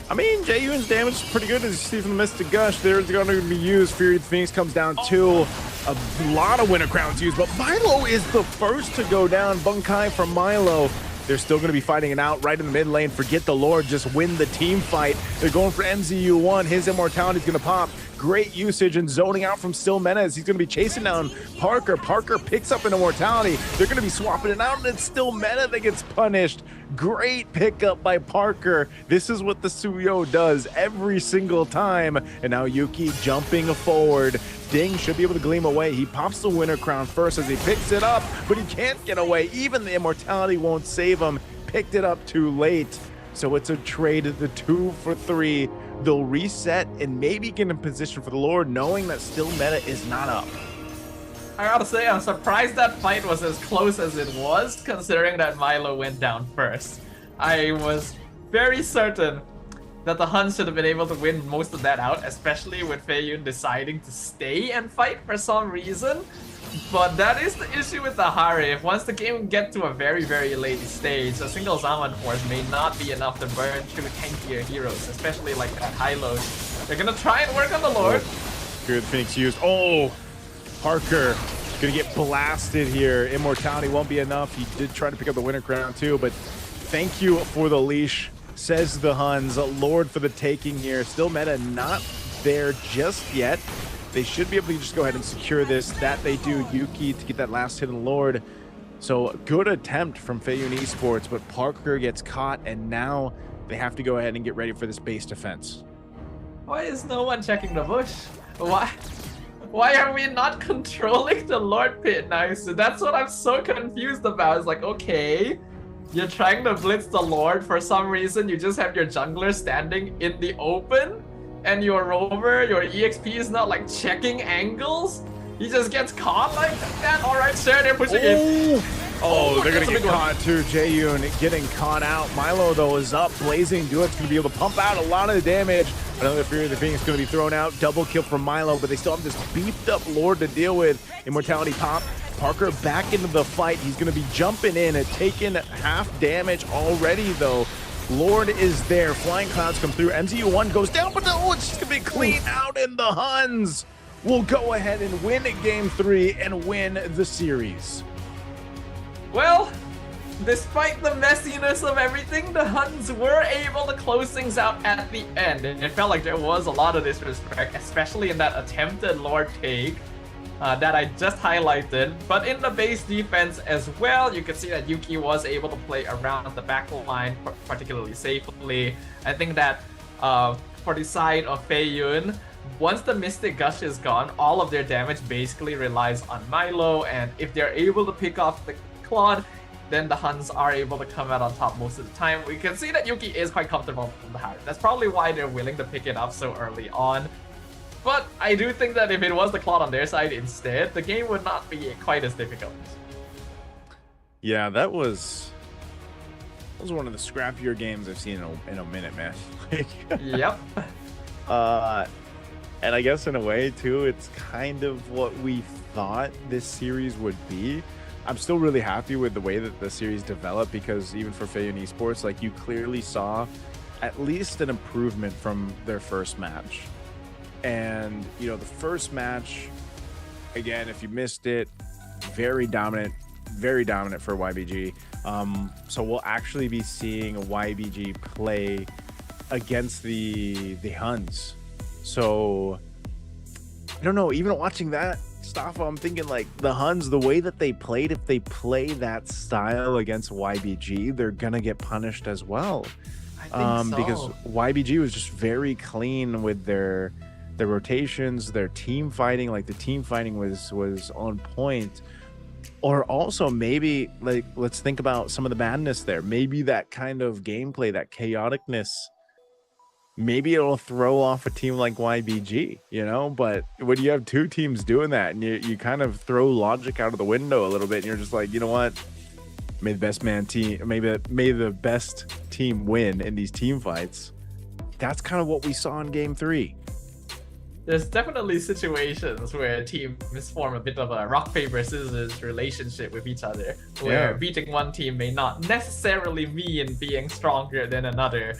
I mean, Jaeyoon's damage is pretty good, as you see from the Mystic Gush. There's going to be used. Fury of the Phoenix comes down too. A lot of winner crowns used, but Milo is the first to go down. Bunkai from Milo. They're still going to be fighting it out right in the mid lane. Forget the Lord, just win the team fight. They're going for MZU1. His immortality is going to pop. Great usage and zoning out from Still Menace. He's going to be chasing down Parker. Parker picks up an immortality. They're going to be swapping it out, and it's Still Meta that gets punished. Great pickup by Parker. This is what the Suyo does every single time. And now Yuki jumping forward. Ding should be able to gleam away. He pops the winner crown first as he picks it up, but he can't get away. Even the immortality won't save him. Picked it up too late. So it's a trade, the 2 for 3. They'll reset and maybe get in position for the Lord, knowing that Still Meta is not up. I gotta say, I'm surprised that fight was as close as it was, considering that Milo went down first. I was very certain that the HUNS should have been able to win most of that out, especially with Feiyun deciding to stay and fight for some reason. But that is the issue with the Harif. Once the game gets to a very, very late stage, a single Zaman force may not be enough to burn through tankier heroes, especially like at high load. They're gonna try and work on the Lord. Here the Phoenix used. Oh, Parker gonna get blasted here. Immortality won't be enough. He did try to pick up the winner crown too, but thank you for the leash. says the Huns. Lord for the taking here. Still meta not there just yet. They should be able to just go ahead and secure this. That they do. Yuki to get that last hit on Lord. So good attempt from Feiyun Esports, but Parker gets caught, and now they have to go ahead and get ready for this base defense. Why is no one checking the bush? Why are we not controlling the Lord pit now? So that's what I'm so confused about. It's like, okay, you're trying to blitz the Lord. For some reason, you just have your jungler standing in the open, and your rover, your EXP is not like checking angles. He just gets caught like that. All right, sure, they're pushing in. Oh, they're gonna get caught too. Jaeyoon getting caught out. Milo though is up. Blazing Duet's gonna be able to pump out a lot of the damage. Another Fury of the Phoenix gonna be thrown out. Double kill from Milo, but they still have this beefed up Lord to deal with. Immortality pop. Parker back into the fight. He's gonna be jumping in and taking half damage already though. Lord is there. Flying clouds come through. MCU1 goes down, but no, it's just gonna be clean out, and the Huns will go ahead and win game 3 and win the series. Well, despite the messiness of everything, the Huns were able to close things out at the end. And it felt like there was a lot of disrespect, especially in that attempted Lord take that I just highlighted. But in the base defense as well, you can see that Yuki was able to play around the back line particularly safely. I think that for the side of Feiyun, once the Mystic Gush is gone, all of their damage basically relies on Milo, and if they're able to pick off the Claude, then the Huns are able to come out on top most of the time. We can see that Yuki is quite comfortable from the heart. That's probably why they're willing to pick it up so early on. But I do think that if it was the Claude on their side instead, the game would not be quite as difficult. Yeah, that was one of the scrappier games I've seen in a minute, man. Yep. And I guess in a way too, it's kind of what we thought this series would be. I'm still really happy with the way that the series developed, because even for Feiyun Esports, like, you clearly saw at least an improvement from their first match. And, you know, the first match, again, if you missed it, very dominant for YBG. So we'll actually be seeing YBG play against the Huns. So I don't know, even watching that, Stafa, I'm thinking like the Huns, the way that they played, if they play that style against YBG, they're gonna get punished as well. I think so. Because YBG was just very clean with their rotations, their team fighting. Like, the team fighting was on point. Or also maybe, like, let's think about some of the madness there. Maybe that kind of gameplay, that chaoticness, maybe it'll throw off a team like YBG, you know? But when you have two teams doing that, and you kind of throw logic out of the window a little bit, and you're just like, you know what? May the best team win in these team fights. That's kind of what we saw in game 3. There's definitely situations where teams form a bit of a rock, paper, scissors relationship with each other, where beating one team may not necessarily mean being stronger than another.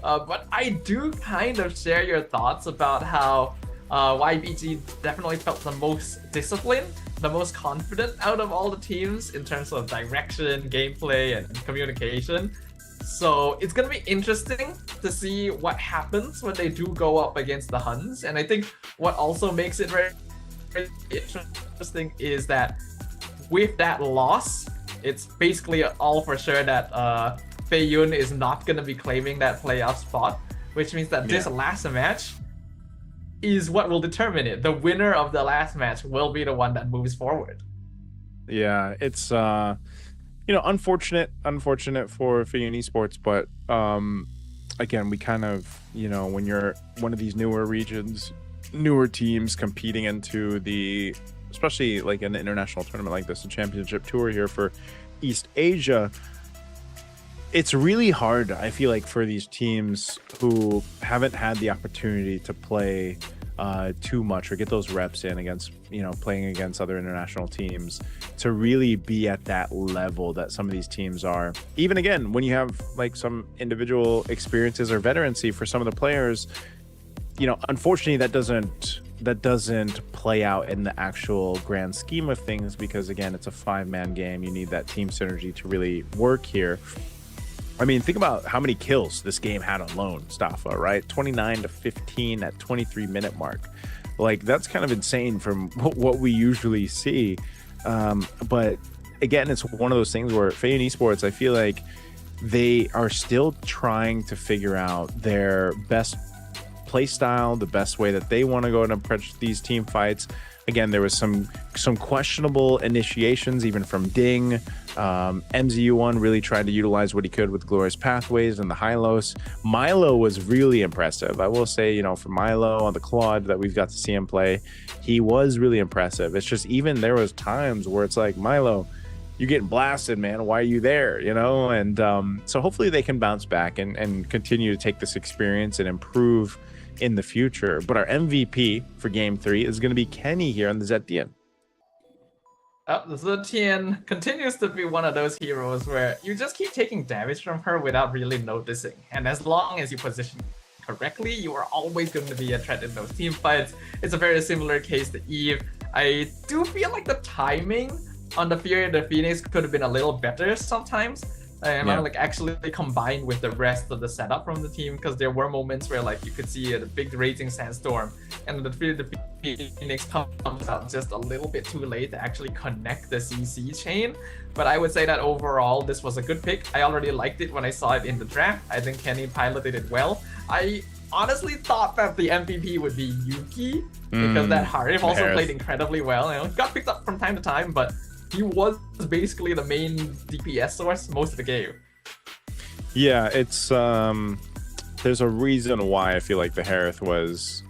But I do kind of share your thoughts about how YBG definitely felt the most disciplined, the most confident out of all the teams in terms of direction, gameplay, and communication. So it's going to be interesting to see what happens when they do go up against the Huns. And I think what also makes it very, very interesting is that with that loss, it's basically all for sure that Feiyun is not going to be claiming that playoff spot, which means that this last match is what will determine it. The winner of the last match will be the one that moves forward. Yeah, it's unfortunate for Feiyun Esports, but again, we kind of, when you're one of these newer regions, newer teams competing into the, especially like an international tournament like this, a championship tour here for East Asia, it's really hard, I feel like, for these teams who haven't had the opportunity to play too much or get those reps in against, playing against other international teams, to really be at that level that some of these teams are. Even again, when you have like some individual experiences or veterancy for some of the players, unfortunately that doesn't play out in the actual grand scheme of things, because again, it's a 5-man game. You need that team synergy to really work here. I mean, think about how many kills this game had alone, Staffa, right? 29 to 15 at 23-minute mark. Like, that's kind of insane from what we usually see. But again, it's one of those things where FAYUN Esports, I feel like they are still trying to figure out their best play style, the best way that they want to go and approach these team fights. Again, there was some questionable initiations, even from Ding. MZU1 really tried to utilize what he could with Glorious Pathways and the Hylos. Milo was really impressive. I will say, you know, for Milo on the Claude that we've got to see him play, he was really impressive. It's just even there was times where it's like, Milo, you're getting blasted, man. Why are you there? You know? And so hopefully they can bounce back and continue to take this experience and improve in the future. But our MVP for game 3 is going to be Kenny here on the ZDN. The Zetian continues to be one of those heroes where you just keep taking damage from her without really noticing. And as long as you position correctly, you are always going to be a threat in those team fights. It's a very similar case to Eve. I do feel like the timing on the Fury of the Phoenix could have been a little better sometimes. Like actually combined with the rest of the setup from the team, because there were moments where like you could see a big raging sandstorm and the Fury of the Phoenix comes out just a little bit too late to actually connect the CC chain. But I would say that overall this was a good pick. I already liked it when I saw it in the draft. I think Kenny piloted it well. I honestly thought that the MVP would be Yuki, because that Harif also played incredibly well. You know, he got picked up from time to time, but he was basically the main DPS source most of the game. Yeah, it's there's a reason why I feel like the Harith was,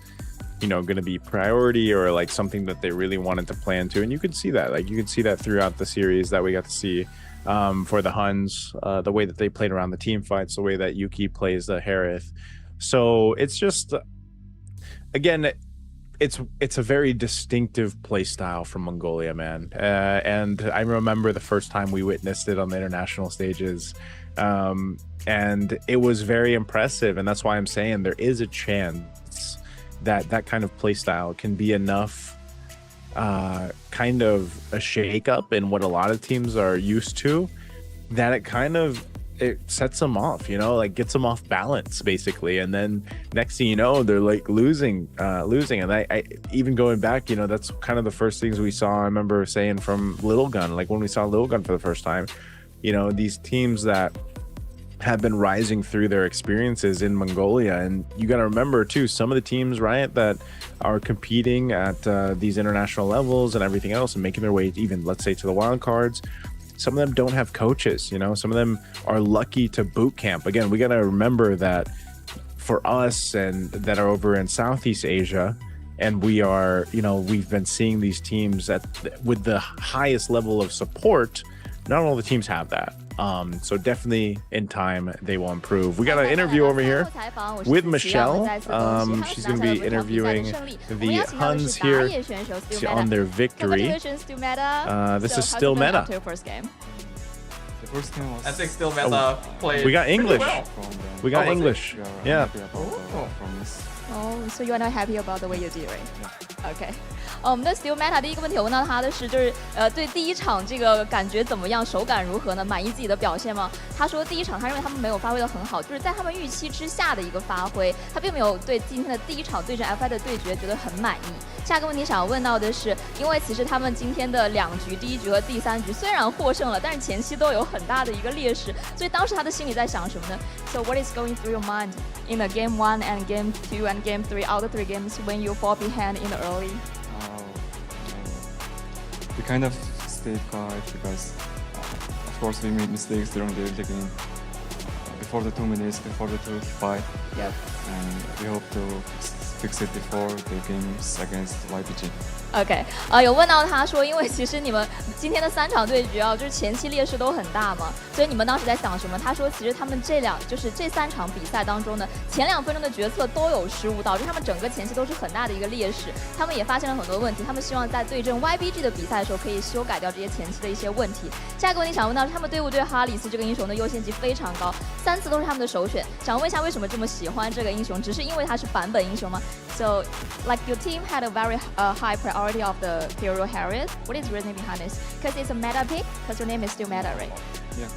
you know, going to be priority, or like something that they really wanted to plan to. And you could see that, like you could see that throughout the series that we got to see for the Huns, the way that they played around the team fights, the way that Yuki plays the Harith. So it's just, again, it's a very distinctive play style from Mongolia, man. And I remember the first time we witnessed it on the international stages, and it was very impressive. And that's why I'm saying there is a chance that that kind of play style can be enough kind of a shake up in what a lot of teams are used to, that it sets them off, you know, like gets them off balance basically. And then next thing you know, they're like losing. And I even going back, you know, that's kind of the first things we saw. I remember saying from Little Gun, like when we saw Little Gun for the first time, you know, these teams that have been rising through their experiences in Mongolia. And you got to remember too, some of the teams, right, that are competing at these international levels and everything else and making their way even, let's say, to the wild cards, some of them don't have coaches, you know, some of them are lucky to boot camp. Again, we got to remember that for us and that are over in Southeast Asia, and we are, you know, we've been seeing these teams with the highest level of support. Not all the teams have that. So definitely in time they will improve. We got an interview over here with Michelle. She's going to be interviewing the Huns here on their victory. This is still meta. The first game was, I think still meta played. We got English. Well. We got English. Yeah. Oh, so you are not happy about the way you did, right? Okay. 我们的 Still Meta 第一个问题我问到他的是，就是对第一场这个感觉怎么样，手感如何呢？满意自己的表现吗？他说第一场他认为他们没有发挥的很好，就是在他们预期之下的一个发挥，他并没有对今天的第一场对阵 FI 的对决觉得很满意。下个问题想要问到的是，因为其实他们今天的2局，第1局和第3局虽然获胜了，但是前期都有很大的一个劣势，所以当时他的心里在想什么呢 ？So what is going through your mind in the game 1 and game 2 and game 3 out of 3 games when you fall behind in the early? We kind of stayed quiet because, of course, we made mistakes during the game. Before the 2 minutes, before the 2-5. Yep. And we hope to fix it before the games against YPG. OK， 有问到他说，因为其实你们今天的3场对决就是前期劣势都很大嘛，所以你们当时在想什么？他说，其实他们这3场比赛当中呢，前2分钟的决策都有失误，导致他们整个前期都是很大的一个劣势。他们也发现了很多问题，他们希望在对阵 YBG 的比赛的时候可以修改掉这些前期的一些问题。下一个问题想问到是，他们队伍对哈里斯这个英雄的优先级非常高，3次都是他们的首选。想问一下，为什么这么喜欢这个英雄？只是因为他是版本英雄吗 ？So, like your team had a very high priority of the hero Harriet. What is the reason behind this? Because it's a meta pick. Because your name is still meta, right? Yeah.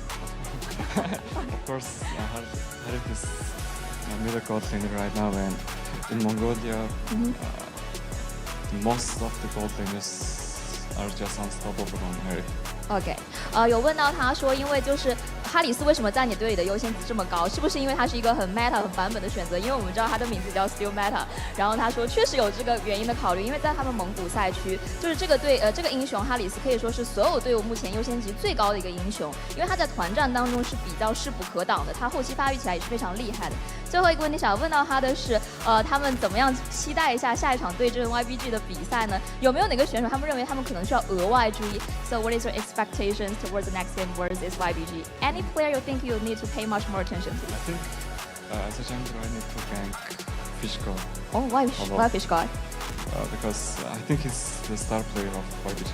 Of course, Harith is a middle gold laner right now, and in Mongolia, most of the gold laners are just unstoppable on Harith. OK， 有问到他说，因为就是哈里斯为什么在你队里的优先级这么高？是不是因为他是一个很 meta 很版本的选择？因为我们知道他的名字叫 Still Meta， 然后他说确实有这个原因的考虑，因为在他们蒙古赛区，就是这个这个英雄哈里斯可以说是所有队伍目前优先级最高的一个英雄，因为他在团战当中是比较势不可挡的，他后期发育起来也是非常厉害的。最后一个问题想要问到他的是，他们怎么样期待一下下一场对阵 YBG 的比赛呢？有没有哪个选手他们认为他们可能需要额外注意 ？So what is your expectations towards the next game versus YBG? Any player you think you need to pay much more attention to? I think as a jungler, I need to gank Fish God. Oh, why Fish God? Because I think he's the star player of YBG.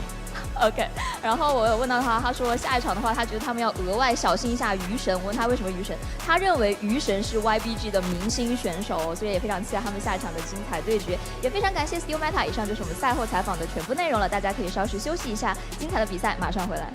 OK， 然后我有问到他，他说下一场的话，他觉得他们要额外小心一下鱼神。我问他为什么鱼神，他认为鱼神是 YBG 的明星选手，所以也非常期待他们下一场的精彩对决。也非常感谢 Still Meta， 以上就是我们赛后采访的全部内容了，大家可以稍事休息一下，精彩的比赛马上回来。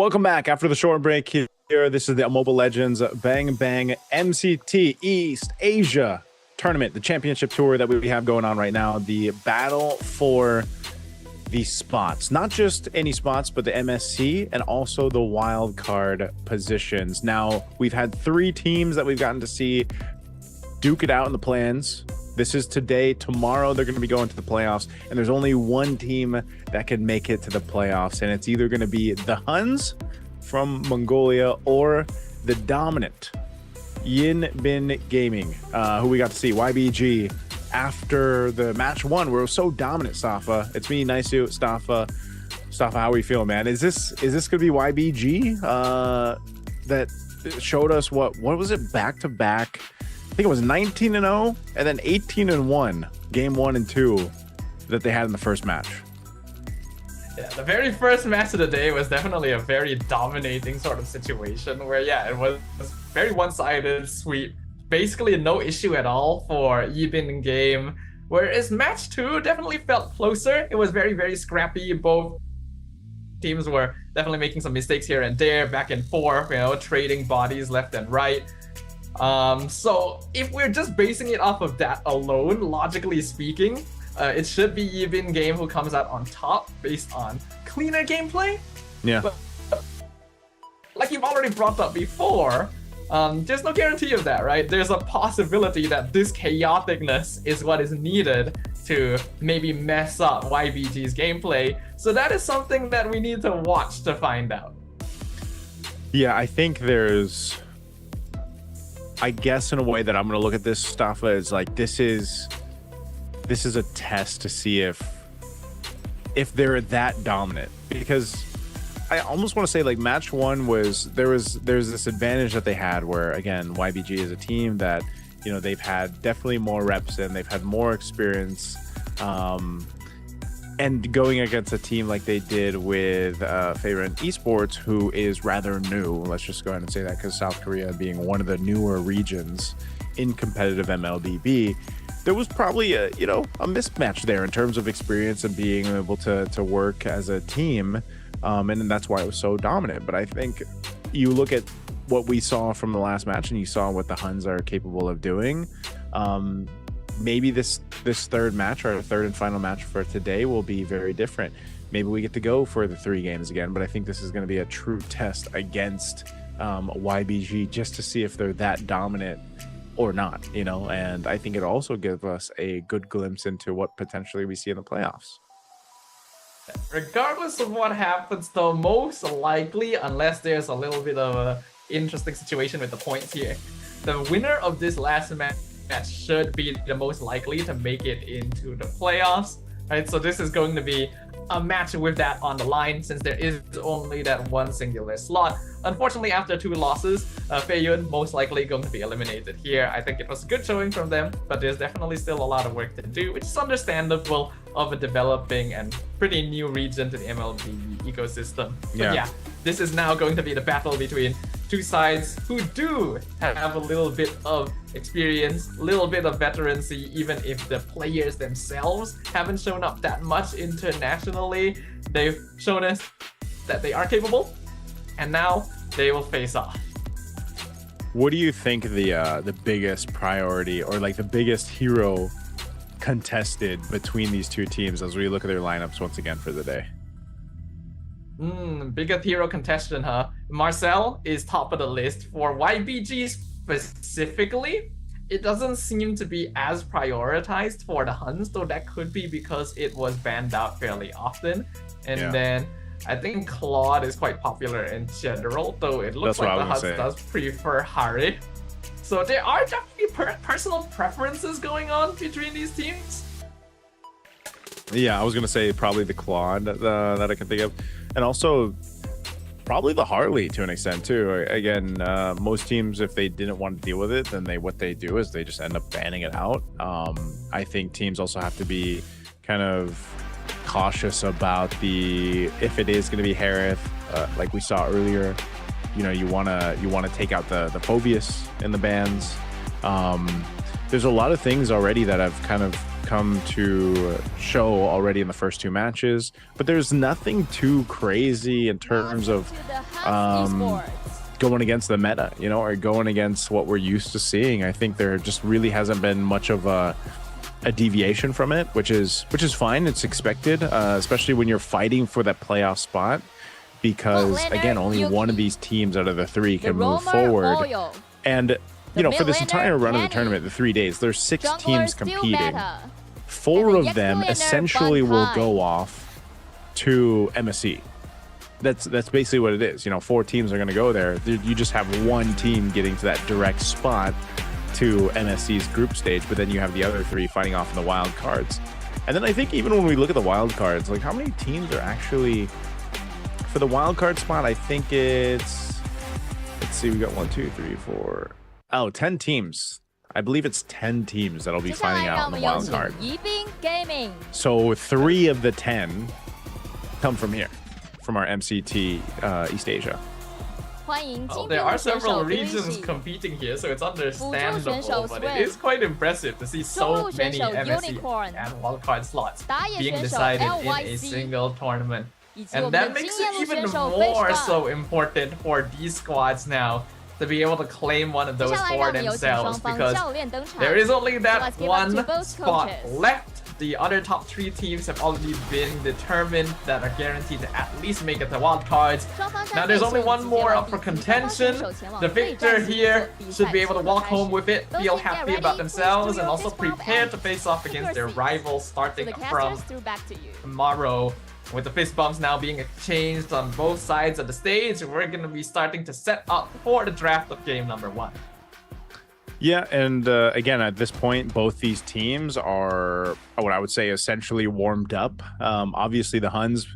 Welcome back after the short break here. This is the Mobile Legends Bang Bang MCT East Asia tournament, the championship tour that we have going on right now. The battle for the spots, not just any spots, but the MSC and also the wild card positions. Now, we've had 3 teams that we've gotten to see duke it out in the plans. This is today. Tomorrow, they're going to be going to the playoffs, and there's only one team that can make it to the playoffs, and it's either going to be the HUNS from Mongolia or the dominant Yin Bin Gaming, who we got to see, YBG, after the match 1 where it was so dominant. Safa, it's me, Naisu, Safa, how are we feeling, man? Is this going to be YBG that showed us what was it, back-to-back? I think it was 19-0 and then 18-1, game 1 and 2 that they had in the first match. Yeah, the very first match of the day was definitely a very dominating sort of situation where, yeah, it was very one-sided sweep. Basically no issue at all for Yibin game. Whereas match 2 definitely felt closer. It was very, very scrappy. Both teams were definitely making some mistakes here and there, back and forth, trading bodies left and right. So if we're just basing it off of that alone, logically speaking, it should be Yibin game who comes out on top based on cleaner gameplay. Yeah. But like you've already brought up before, there's no guarantee of that, right? There's a possibility that this chaoticness is what is needed to maybe mess up YBG's gameplay. So that is something that we need to watch to find out. Yeah, I think there's, I guess in a way that I'm going to look at this stuff is like, this is a test to see if they're that dominant, because I almost want to say like match 1 was there's this advantage that they had where, again, YBG is a team that, they've had definitely more reps and they've had more experience, and going against a team like they did with Favorite Esports, who is rather new. Let's just go ahead and say that, because South Korea being one of the newer regions in competitive MLDB, there was probably a mismatch there in terms of experience and being able to work as a team, and that's why it was so dominant. But I think you look at what we saw from the last match and you saw what the HUNS are capable of doing. Maybe this third match, or third and final match for today, will be very different. Maybe we get to go for the 3 games again, but I think this is going to be a true test against YBG, just to see if they're that dominant or not, and I think it also gives us a good glimpse into what potentially we see in the playoffs. Regardless of what happens, though, most likely, unless there's a little bit of an interesting situation with the points here, the winner of this last match should be the most likely to make it into the playoffs, right? So this is going to be a match with that on the line, since there is only that one singular slot. Unfortunately, after 2 losses, Feiyun most likely going to be eliminated here. I think it was a good showing from them, but there's definitely still a lot of work to do, which is understandable of a developing and pretty new region to the MLB ecosystem. But yeah, this is now going to be the battle between 2 sides who do have a little bit of experience, a little bit of veterancy, even if the players themselves haven't shown up that much internationally. They've shown us that they are capable, and now they will face off. What do you think the biggest priority, or like the biggest hero contested between these 2 teams as we look at their lineups once again for the day? Biggest hero contestant, huh? Marcel is top of the list. For YBG specifically, it doesn't seem to be as prioritized for the HUNS, though that could be because it was banned out fairly often. And then I think Claude is quite popular in general, though it looks like the HUNS does prefer Harry. So there are definitely personal preferences going on between these teams. Yeah, I was going to say probably the Claude that I can think of. And also probably the Harley to an extent too. Again, most teams, if they didn't want to deal with it, then what they do is they just end up banning it out. I think teams also have to be kind of cautious about if it is going to be Harith, like we saw earlier. You want to take out the Phobius in the bans. there's a lot of things already that have kind of come to show already in the first 2 matches, but there's nothing too crazy in terms of going against the meta, you know, or going against what we're used to seeing. I think there just really hasn't been much of a deviation from it, which is fine. It's expected, especially when you're fighting for that playoff spot, because again, only one of these teams out of the 3 can move forward. And you know, for this entire run of the tournament, the 3 days, there's 6 teams competing. 4 of them essentially will go off to MSC. That's basically what it is. You know, 4 teams are going to go there. You just have 1 team getting to that direct spot to MSC's group stage, but then you have the other 3 fighting off in the wild cards. And then I think even when we look at the wild cards, like how many teams are actually for the wild card spot? I think it's, let's see, we got 1, 2, 3, 4. Oh, 10 teams. I believe it's 10 teams that'll be fighting out in the wild card. So 3 of the 10 come from here, from our MCT East Asia. Well, there are several regions competing here, so it's understandable, but it is quite impressive to see so many MSC and wildcard slots being decided in a single tournament. And that makes it even more so important for these squads now to be able to claim one of those for themselves, because there is only that one spot left. The other top 3 teams have already been determined that are guaranteed to at least make it to wild cards. Now there's only one more up for contention. The victor here should be able to walk home with it, feel happy about themselves, and also prepare to face off against their rivals starting from tomorrow. With the fist bumps now being exchanged on both sides of the stage, we're going to be starting to set up for the draft of game number 1. Yeah, and again, at this point, both these teams are what I would say essentially warmed up. Obviously, the HUNS,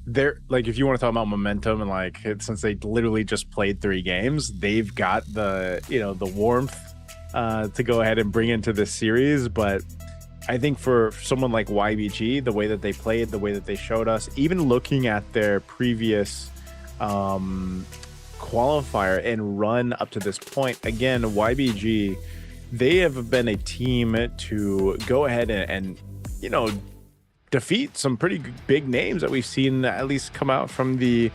they're like, if you want to talk about momentum and like, since they literally just played 3 games, they've got the, you know, the warmth to go ahead and bring into this series. But I think for someone like YBG, the way that they played, the way that they showed us, even looking at their previous qualifier and run up to this point, again, YBG, they have been a team to go ahead and you know, defeat some pretty big names that we've seen at least come out from the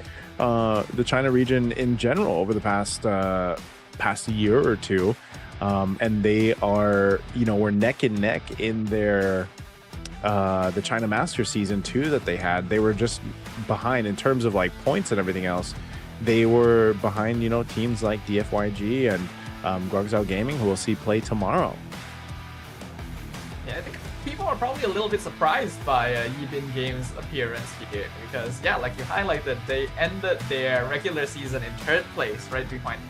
China region in general over the past year or 2. And they are, you know, we're neck and neck in their the China Masters season 2 that they had. They were just behind in terms of like points and everything else. They were behind, you know, teams like DFYG and Guangzhou Gaming, who we'll see play tomorrow. Yeah, I think people are probably a little bit surprised by Yibin Games' appearance here, because yeah, like you highlighted, they ended their regular season in 3rd place, right behind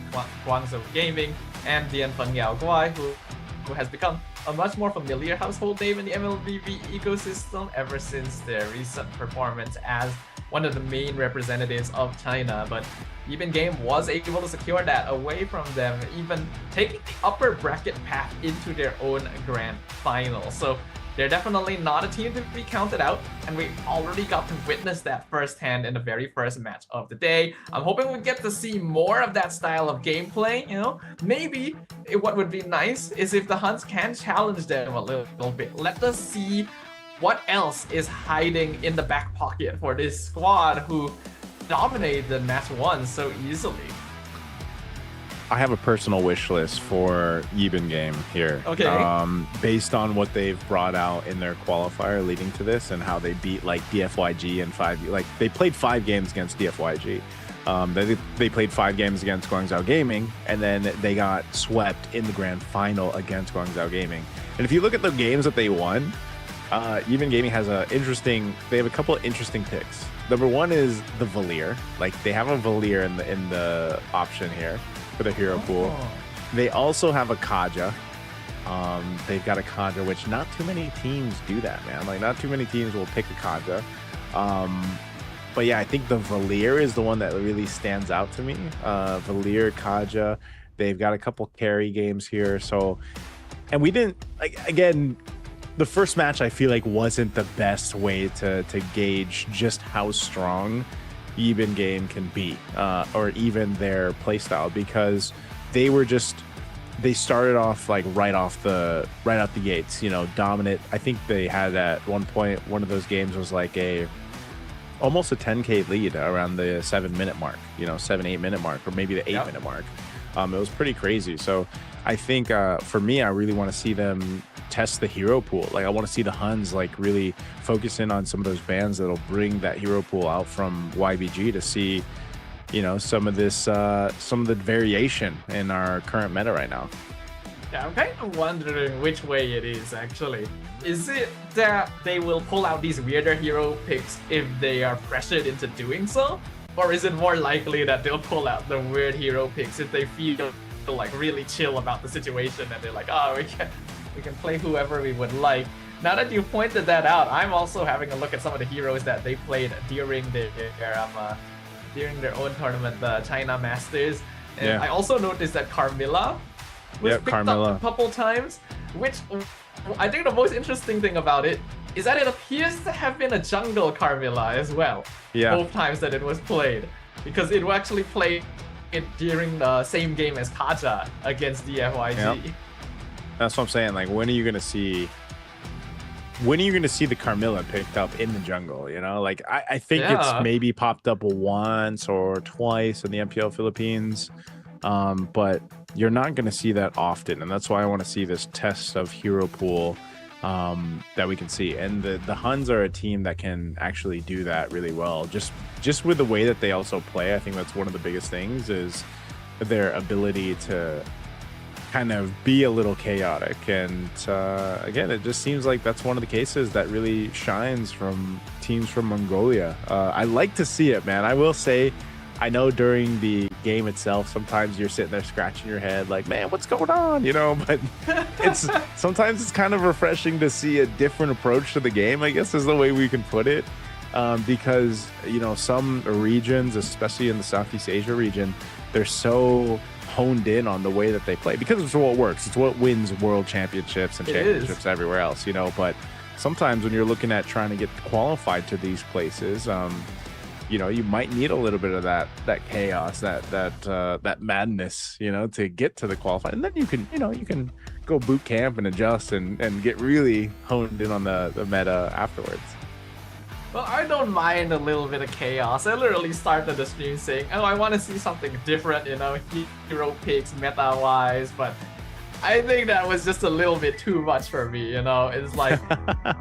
Guangzhou Gaming and Dianfeng Yaoguai, who has become a much more familiar household name in the MLBB ecosystem ever since their recent performance as one of the main representatives of China. But Yibin Game was able to secure that away from them, even taking the upper bracket path into their own grand final. So they're definitely not a team to be counted out, and we already got to witness that firsthand in the very first match of the day. I'm hoping we get to see more of that style of gameplay, you know? Maybe what would be nice is if the HUNS can challenge them a little bit. Let us see what else is hiding in the back pocket for this squad who dominated match 1 so easily. I have a personal wish list for Yibin Game here. Okay. Based on what they've brought out in their qualifier leading to this and how they beat like DFYG and 5, like they played 5 games against DFYG. They played 5 games against Guangzhou Gaming, and then they got swept in the grand final against Guangzhou Gaming. And if you look at the games that they won, Yibin Gaming has they have a couple of interesting picks. Number 1 is the Valier. Like they have a Valier in the option here for the hero pool. They also have a Kaja. They've got a Kaja, which not too many teams do that, man. Like not too many teams will pick a Kaja. But yeah, I think the Valier is the one that really stands out to me. Valier, Kaja. They've got a couple carry games here. So, and we didn't, like, again, the first match I feel like wasn't the best way to gauge just how strong Yibin Game can be, or even their playstyle, because they were just they started off like right out the gates, dominant. I think they had at one point, one of those games was like almost a 10K lead around the 7-minute mark, 7-8 minute mark, or maybe the 8-minute mark. It was pretty crazy. So I think for me, I really want to see them test the hero pool. Like I want to see the HUNS like really focus in on some of those bans that'll bring that hero pool out from YBG to see, some of the variation in our current meta right now. Yeah, I'm kind of wondering which way it is actually. Is it that they will pull out these weirder hero picks if they are pressured into doing so? Or is it more likely that they'll pull out the weird hero picks if they feel like really chill about the situation and they're like, oh, we can play whoever we would like. Now that you pointed that out, I'm also having a look at some of the heroes that they played during their own tournament, the China Masters. And I also noticed that Carmilla was picked up a couple times, which I think the most interesting thing about it is that it appears to have been a jungle Carmilla as well. Both times that it was played, because it actually played it during the same game as Kaja against DFYG. That's what I'm saying. Like, when are you gonna see the Carmilla picked up in the jungle? Like I think it's maybe popped up once or twice in the MPL Philippines, but you're not gonna see that often, and that's why I want to see this test of hero pool that we can see. And the HUNS are a team that can actually do that really well. Just with the way that they also play, I think that's one of the biggest things is their ability to kind of be a little chaotic. And again, it just seems like that's one of the cases that really shines from teams from Mongolia. I like to see it, man. I will say, I know during the game itself, sometimes you're sitting there scratching your head like, man, what's going on? But sometimes it's kind of refreshing to see a different approach to the game, I guess is the way we can put it. Because, some regions, especially in the Southeast Asia region, they're so honed in on the way that they play because it's what works. It's what wins world championships and championships everywhere else, But sometimes when you're looking at trying to get qualified to these places, you might need a little bit of that chaos, that madness, to get to the qualifying. And then you can go boot camp and adjust and get really honed in on the meta afterwards. Well, I don't mind a little bit of chaos. I literally started the stream saying, oh, I want to see something different, hero picks meta-wise, but I think that was just a little bit too much for me, It's like,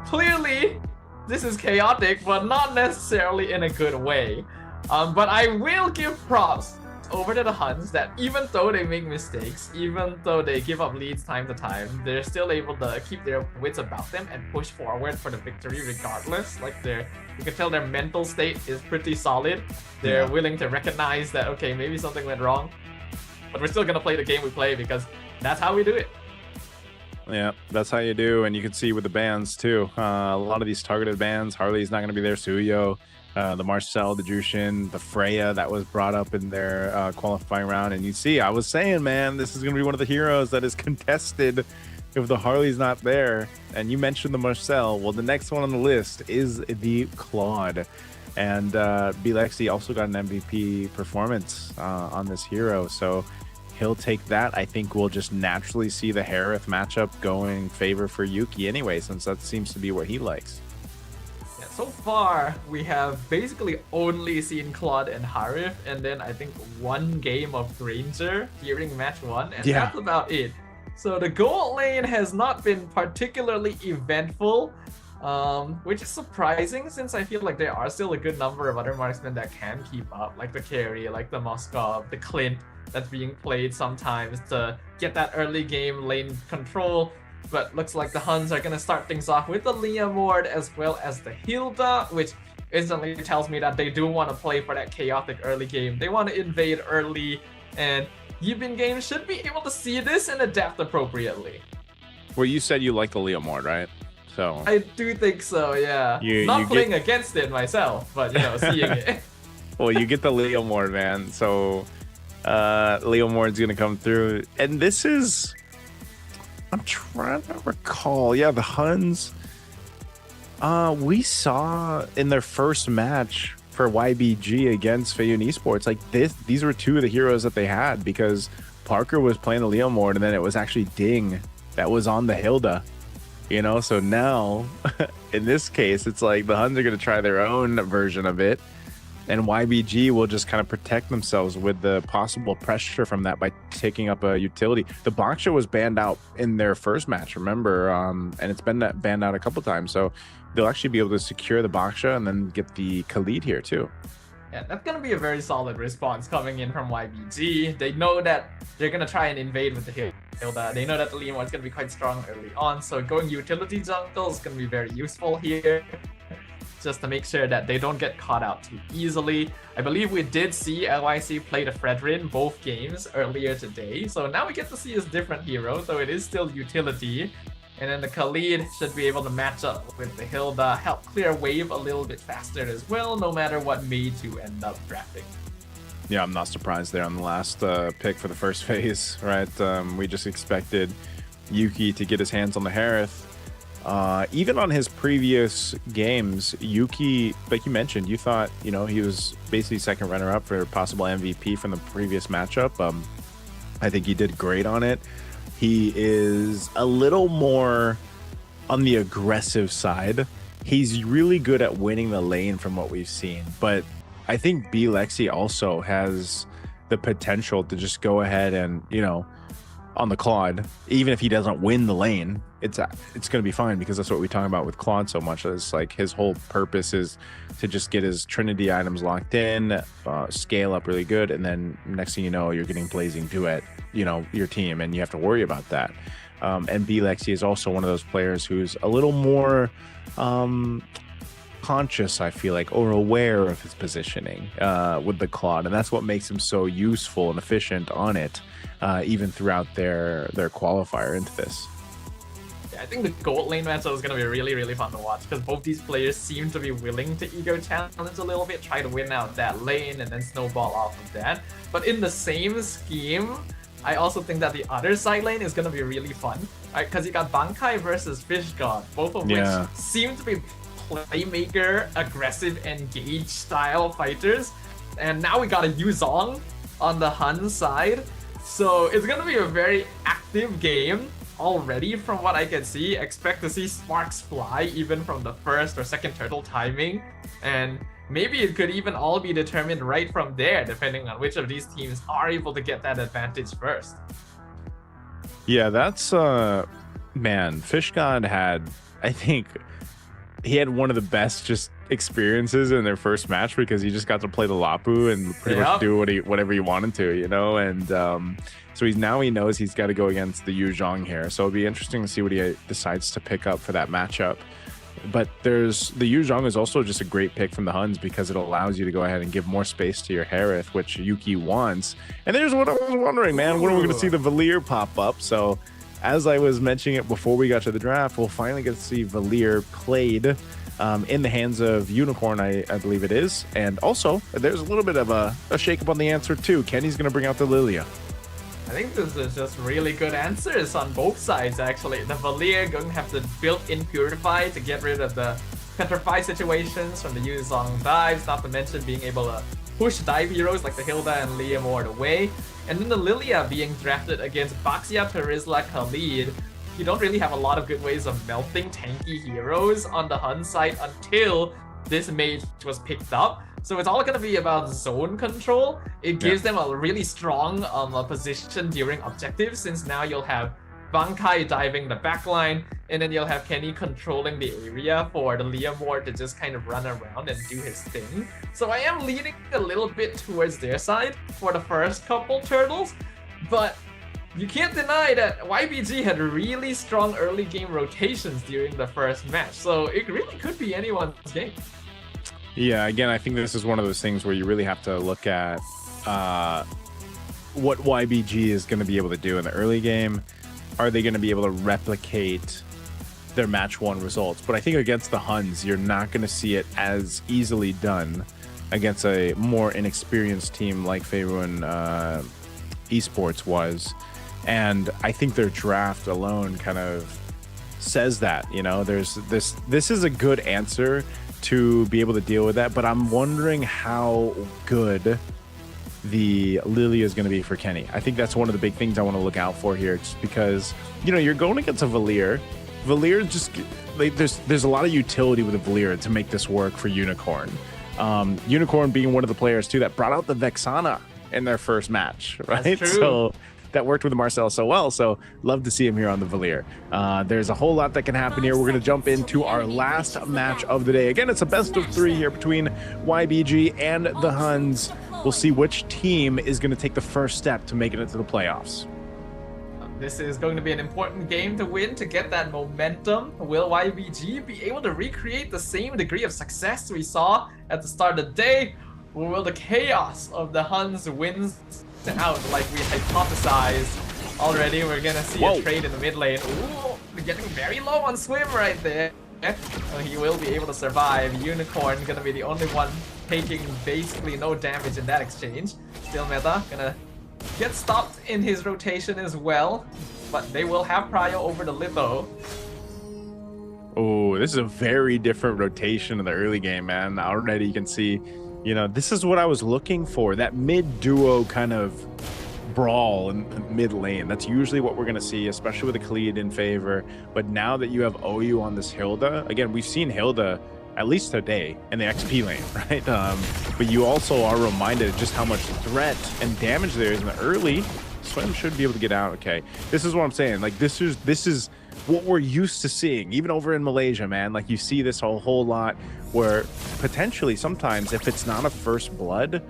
clearly, this is chaotic, but not necessarily in a good way. But I will give props over to the HUNS that even though they make mistakes, even though they give up leads time to time, they're still able to keep their wits about them and push forward for the victory regardless. Like you can tell their mental state is pretty solid. They're willing to recognize that, okay, maybe something went wrong, but we're still gonna play the game we play because that's how we do it. Yeah, that's how you do. And you can see with the bans too. A lot of these targeted bans, Harley's not going to be there, Suyo, the Marcel, the Jushin, the Freya that was brought up in their qualifying round. And you see, I was saying, man, this is going to be one of the heroes that is contested if the Harley's not there. And you mentioned the Marcel. Well, the next one on the list is the Claude. And Bilexi also got an MVP performance on this hero. So he'll take that. I think we'll just naturally see the Harith matchup going favor for Yuki anyway, since that seems to be what he likes. Yeah, so far, we have basically only seen Claude and Harith, and then I think one game of Granger during match 1, and that's about it. So the gold lane has not been particularly eventful, which is surprising since I feel like there are still a good number of other marksmen that can keep up, like the Carry, like the Moskov, the Clint, that's being played sometimes to get that early game lane control. But looks like the HUNS are going to start things off with the Liam Ward as well as the Hilda, which instantly tells me that they do want to play for that chaotic early game. They want to invade early, and Yibin game should be able to see this and adapt appropriately. Well, you said you like the Liam Ward, right? So I do think so, yeah. Not playing against it myself, but seeing it. Well, you get the Liam Ward, man. So Liam Ward's gonna come through, and this is, I'm trying to recall, the HUNS we saw in their first match for YBG against Feiyun Esports, like these were two of the heroes that they had, because Parker was playing the Leomord, and then it was actually Ding that was on the Hilda, you know? So now, in this case, it's like the Huns are going to try their own version of it, and YBG will just kind of protect themselves with the possible pressure from that by taking up a utility. The Baksha was banned out in their first match, remember? And it's been banned out a couple times, so they'll actually be able to secure the Baksha and then get the Khalid here too. Yeah, that's going to be a very solid response coming in from YBG. They know that they're going to try and invade with the Hilda. They know that the Leomord is going to be quite strong early on, so going utility jungle is going to be very useful here, just to make sure that they don't get caught out too easily. I believe we did see LYC play the Fredrin both games earlier today, so now we get to see his different hero, so it is still utility. And then the Khalid should be able to match up with the Hilda, help clear wave a little bit faster as well, no matter what mage you end up drafting. Yeah, I'm not surprised there on the last pick for the first phase, right? We just expected Yuki to get his hands on the Harith. Even on his previous games, Yuki, like you mentioned, you thought, you know, he was basically second runner-up for possible MVP from the previous matchup. I think he did great on it. He is a little more on the aggressive side. He's really good at winning the lane from what we've seen, but I think B Lexi also has the potential to just go ahead and, you know, on the Claude, even if he doesn't win the lane, it's going to be fine, because that's what we talk about with Claude so much. It's like his whole purpose is to just get his Trinity items locked in, scale up really good, and then next thing you know, you're getting Blazing Duet, you know, your team, and you have to worry about that. And B Lexi is also one of those players who's a little more conscious, I feel like, or aware of his positioning with the Claude, and that's what makes him so useful and efficient on it, even throughout their qualifier into this. Yeah, I think the gold lane matchup is going to be really, really fun to watch, because both these players seem to be willing to ego challenge a little bit, try to win out that lane and then snowball off of that. But in the same scheme, I also think that the other side lane is going to be really fun, right? Because you got Bankai versus Fish God, both of which seem to be playmaker, aggressive, engage style fighters. And now we got a Yuzong on the HUNS side. So it's going to be a very active game already from what I can see. Expect to see sparks fly even from the first or second turtle timing. And maybe it could even all be determined right from there, depending on which of these teams are able to get that advantage first. Yeah, that's, man, Fish God had, I think, he had one of the best just experiences in their first match, because he just got to play the Lapu and pretty much do whatever he wanted to, you know? And so he knows he's got to go against the Yu Zhong here. So it'll be interesting to see what he decides to pick up for that matchup. But the Yu Zhong is also just a great pick from the Huns, because it allows you to go ahead and give more space to your Harith, which Yuki wants. And there's what I was wondering, man. When are we going to see the Valir pop up? So as I was mentioning it before we got to the draft, we'll finally get to see Valir played in the hands of Unicorn, I believe it is. And also, there's a little bit of a shake-up on the answer, too. Kenny's going to bring out the Lilia. I think this is just really good answers on both sides, actually. The Valir going to have the built-in Purify to get rid of the Petrify situations from the Yu Zhong dives, not to mention being able to push dive heroes like the Hilda and Leomord away. And then the Lilia being drafted against Baxia, Perizla, Khalid. You don't really have a lot of good ways of melting tanky heroes on the HUN side until this mage was picked up. So it's all going to be about zone control. It gives them a really strong position during objectives, since now you'll have Bankai diving the backline, and then you'll have Kenny controlling the area for the Leomord to just kind of run around and do his thing. So I am leaning a little bit towards their side for the first couple turtles, but you can't deny that YBG had really strong early game rotations during the first match, so it really could be anyone's game. Yeah, again, I think this is one of those things where you really have to look at what YBG is going to be able to do in the early game. Are they going to be able to replicate their match one results? But I think against the Huns, you're not going to see it as easily done against a more inexperienced team like Faerun Esports was. And I think their draft alone kind of says that, you know, there's this is a good answer to be able to deal with that, but I'm wondering how good the Lilia is going to be for Kenny. I think that's one of the big things I want to look out for here, just because, you know, you're going against a Valier. Valier just, like, there's a lot of utility with a Valier to make this work for Unicorn. Unicorn being one of the players too that brought out the Vexana in their first match, right? That's true. So that worked with Marcel so well. So love to see him here on the Valier. There's a whole lot that can happen here. We're going to jump into our last match of the day. Again, it's a best of 3 here between YBG and the Huns. We'll see which team is going to take the first step to make it into the playoffs. This is going to be an important game to win to get that momentum. Will YBG be able to recreate the same degree of success we saw at the start of the day? Or will the chaos of the Huns wins out like we hypothesized already? We're gonna see a trade in the mid lane. Ooh, we're getting very low on Swim right there. So he will be able to survive. Unicorn gonna be the only one taking basically no damage in that exchange. Still Meta gonna get stopped in his rotation as well, but they will have prio over the Litho. Oh, this is a very different rotation in the early game, man. Already you can see, you know, this is what I was looking for, that mid duo kind of brawl in the mid lane. That's usually what we're going to see, especially with the Khalid in favor. But now that you have OU on this Hilda, again, we've seen Hilda at least today in the XP lane, right? But you also are reminded of just how much threat and damage there is in the early. Swim should be able to get out. Okay, this is what I'm saying. Like, this is what we're used to seeing, even over in Malaysia, man. Like, you see this whole lot where potentially sometimes if it's not a first blood,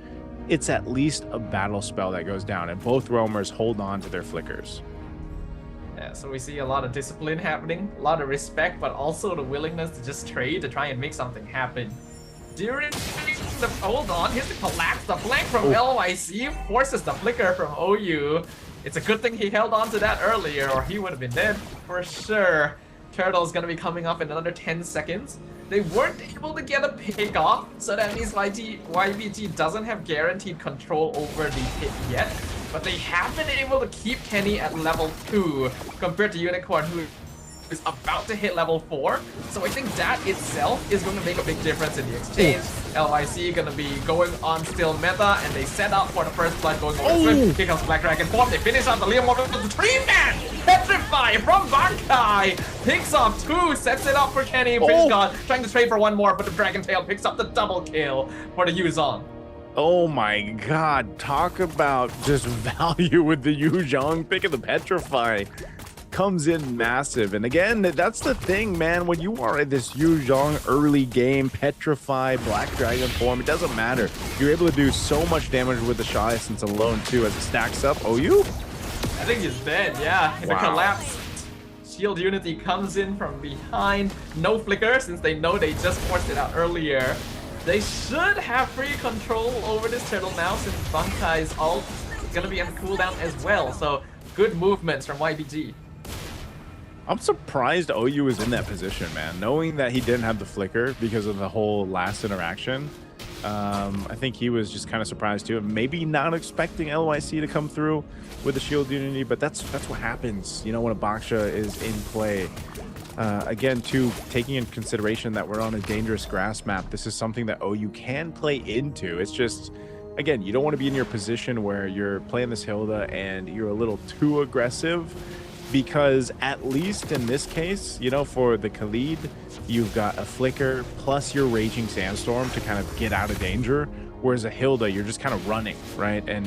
it's at least a battle spell that goes down, and both roamers hold on to their flickers. Yeah, so we see a lot of discipline happening, a lot of respect, but also the willingness to just trade to try and make something happen. During the hold on, here's the collapse. The flank from LYC forces the flicker from OU. It's a good thing he held on to that earlier, or he would have been dead for sure. Turtle's gonna be coming up in another 10 seconds. They weren't able to get a pick off, so that means YBG doesn't have guaranteed control over the hit yet. But they have been able to keep Kenny at level 2 compared to Unicorn, who is about to hit level 4. So I think that itself is going to make a big difference in the exchange. LYC gonna be going on still meta, and they set up for the first blood going over Swim. Here comes Black Dragon form. They finish off the Liam with the 3-man Petrify from Bankai. Picks up 2, sets it up for Kenny. Fish God trying to trade for 1 more, but the Dragon Tail picks up the double kill for the Yuzong. Oh my god, talk about just value with the Yuzhong picking the Petrify. Comes in massive. And again, that's the thing, man. When you are in this Yuzhong early game, Petrify, Black Dragon form, it doesn't matter. You're able to do so much damage with the Shy Essence alone, too, as it stacks up. OU? I think he's dead, yeah. In the collapse, Shield Unity comes in from behind. No flicker, since they know they just forced it out earlier. They should have free control over this turtle now, since Bankai's ult is going to be on cooldown as well. So, good movements from YBG. I'm surprised OU is in that position, man. Knowing that he didn't have the flicker because of the whole last interaction. I think he was just kind of surprised too. Maybe not expecting LYC to come through with the Shield Unity, but that's what happens, you know, when a Baksha is in play. Again, too, taking in consideration that we're on a dangerous grass map, this is something that OU can play into. It's just, again, you don't want to be in your position where you're playing this Hilda and you're a little too aggressive, because at least in this case, you know, for the Khalid, you've got a flicker plus your Raging Sandstorm to kind of get out of danger, whereas a Hilda, you're just kind of running, right? And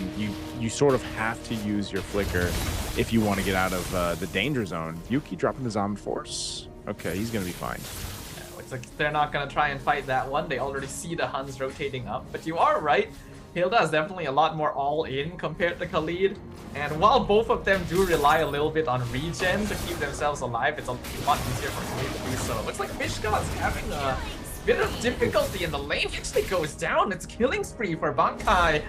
you sort of have to use your flicker if you want to get out of the danger zone. Yuki dropping the Zombie Force. Okay, he's gonna be fine. Yeah, looks like they're not gonna try and fight that one. They already see the Huns rotating up, but you are right. Hilda is definitely a lot more all-in compared to Khalid. And while both of them do rely a little bit on regen to keep themselves alive, it's a lot easier for Khalid to do so. Looks like Fish God's having a bit of difficulty in the lane. Actually goes down. It's a killing spree for Bankai.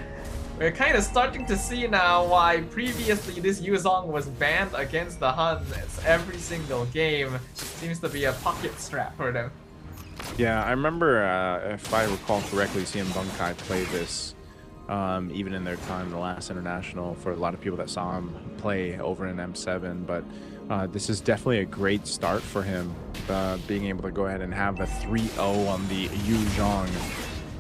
We're kind of starting to see now why previously this Yuzong was banned against the Huns. Every single game seems to be a pocket strap for them. Yeah, I remember, if I recall correctly, seeing Bankai play this even in their time in the last international, for a lot of people that saw him play over in M7. But this is definitely a great start for him, being able to go ahead and have a 3-0 on the Yuzhong.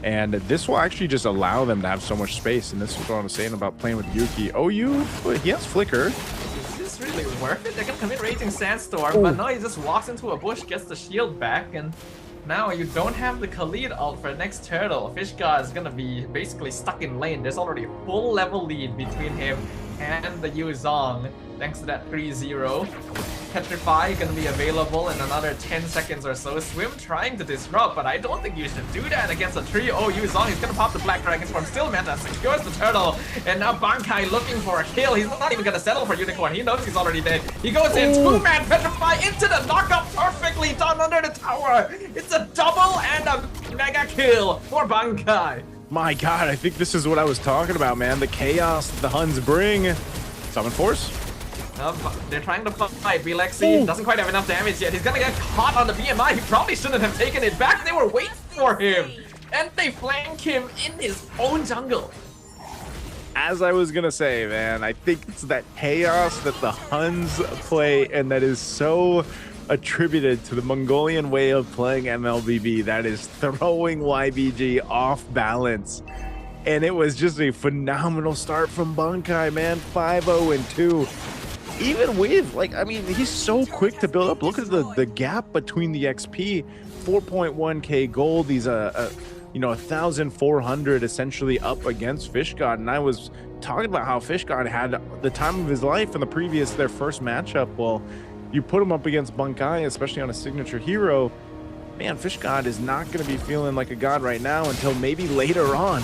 And this will actually just allow them to have so much space. And this is what I was saying about playing with Yuki. OU, he has Flicker. Is this really worth it? They can commit Raging Sandstorm, but no, he just walks into a bush, gets the shield back, and now you don't have the Khalid ult for next turtle. Fish God is gonna be basically stuck in lane. There's already a full level lead between him and the Yu Zhong, thanks to that 3-0. Petrify gonna be available in another 10 seconds or so. Swim trying to disrupt, but I don't think you should do that against a trio. Yu Zhong is gonna pop the Black Dragon Swarm, still meta, secures the turtle, and now Bankai looking for a kill. He's not even gonna settle for Unicorn. He knows he's already dead. He goes in, two-man Petrify into the knockup, perfectly done under the tower. It's a double and a mega kill for Bankai. My God, I think this is what I was talking about, man. The chaos that the Huns bring. Summon Force. They're trying to fight. Bilexi doesn't quite have enough damage yet. He's gonna get caught on the BMI. He probably shouldn't have taken it back. They were waiting for him. And they flank him in his own jungle. As I was gonna say, man, I think it's that chaos that the Huns play and that is so attributed to the Mongolian way of playing MLBB that is throwing YBG off balance. And it was just a phenomenal start from Bankai, man. 5-0-2. Even with, like, I mean, he's so quick to build up. Look at the gap between the XP. 4.1k gold. He's you know, 1,400 essentially up against Fish God. And I was talking about how Fish God had the time of his life in their first matchup. Well, you put him up against Bankai, especially on a signature hero. Man, Fish God is not going to be feeling like a god right now until maybe later on.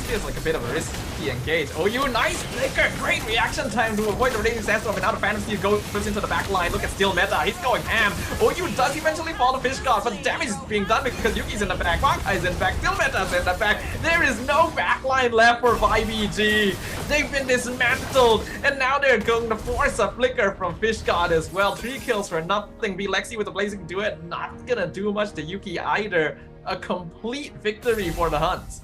Feels like a bit of a risky engage. OU, nice flicker, great reaction time to avoid the Raging Sandstorm, and now the Fantasy goes into the back line. Look at Steel Meta, he's going ham. OU does eventually fall to Fish God, but damage is being done because Yuki's in the back, Bankai's in the back, Steel Meta's in the back. There is no backline left for YBG. They've been dismantled, and now they're going to force a flicker from Fish God as well. 3 kills for nothing. Bilexi with the Blazing Duet, not gonna do much to Yuki either. A complete victory for the Huns.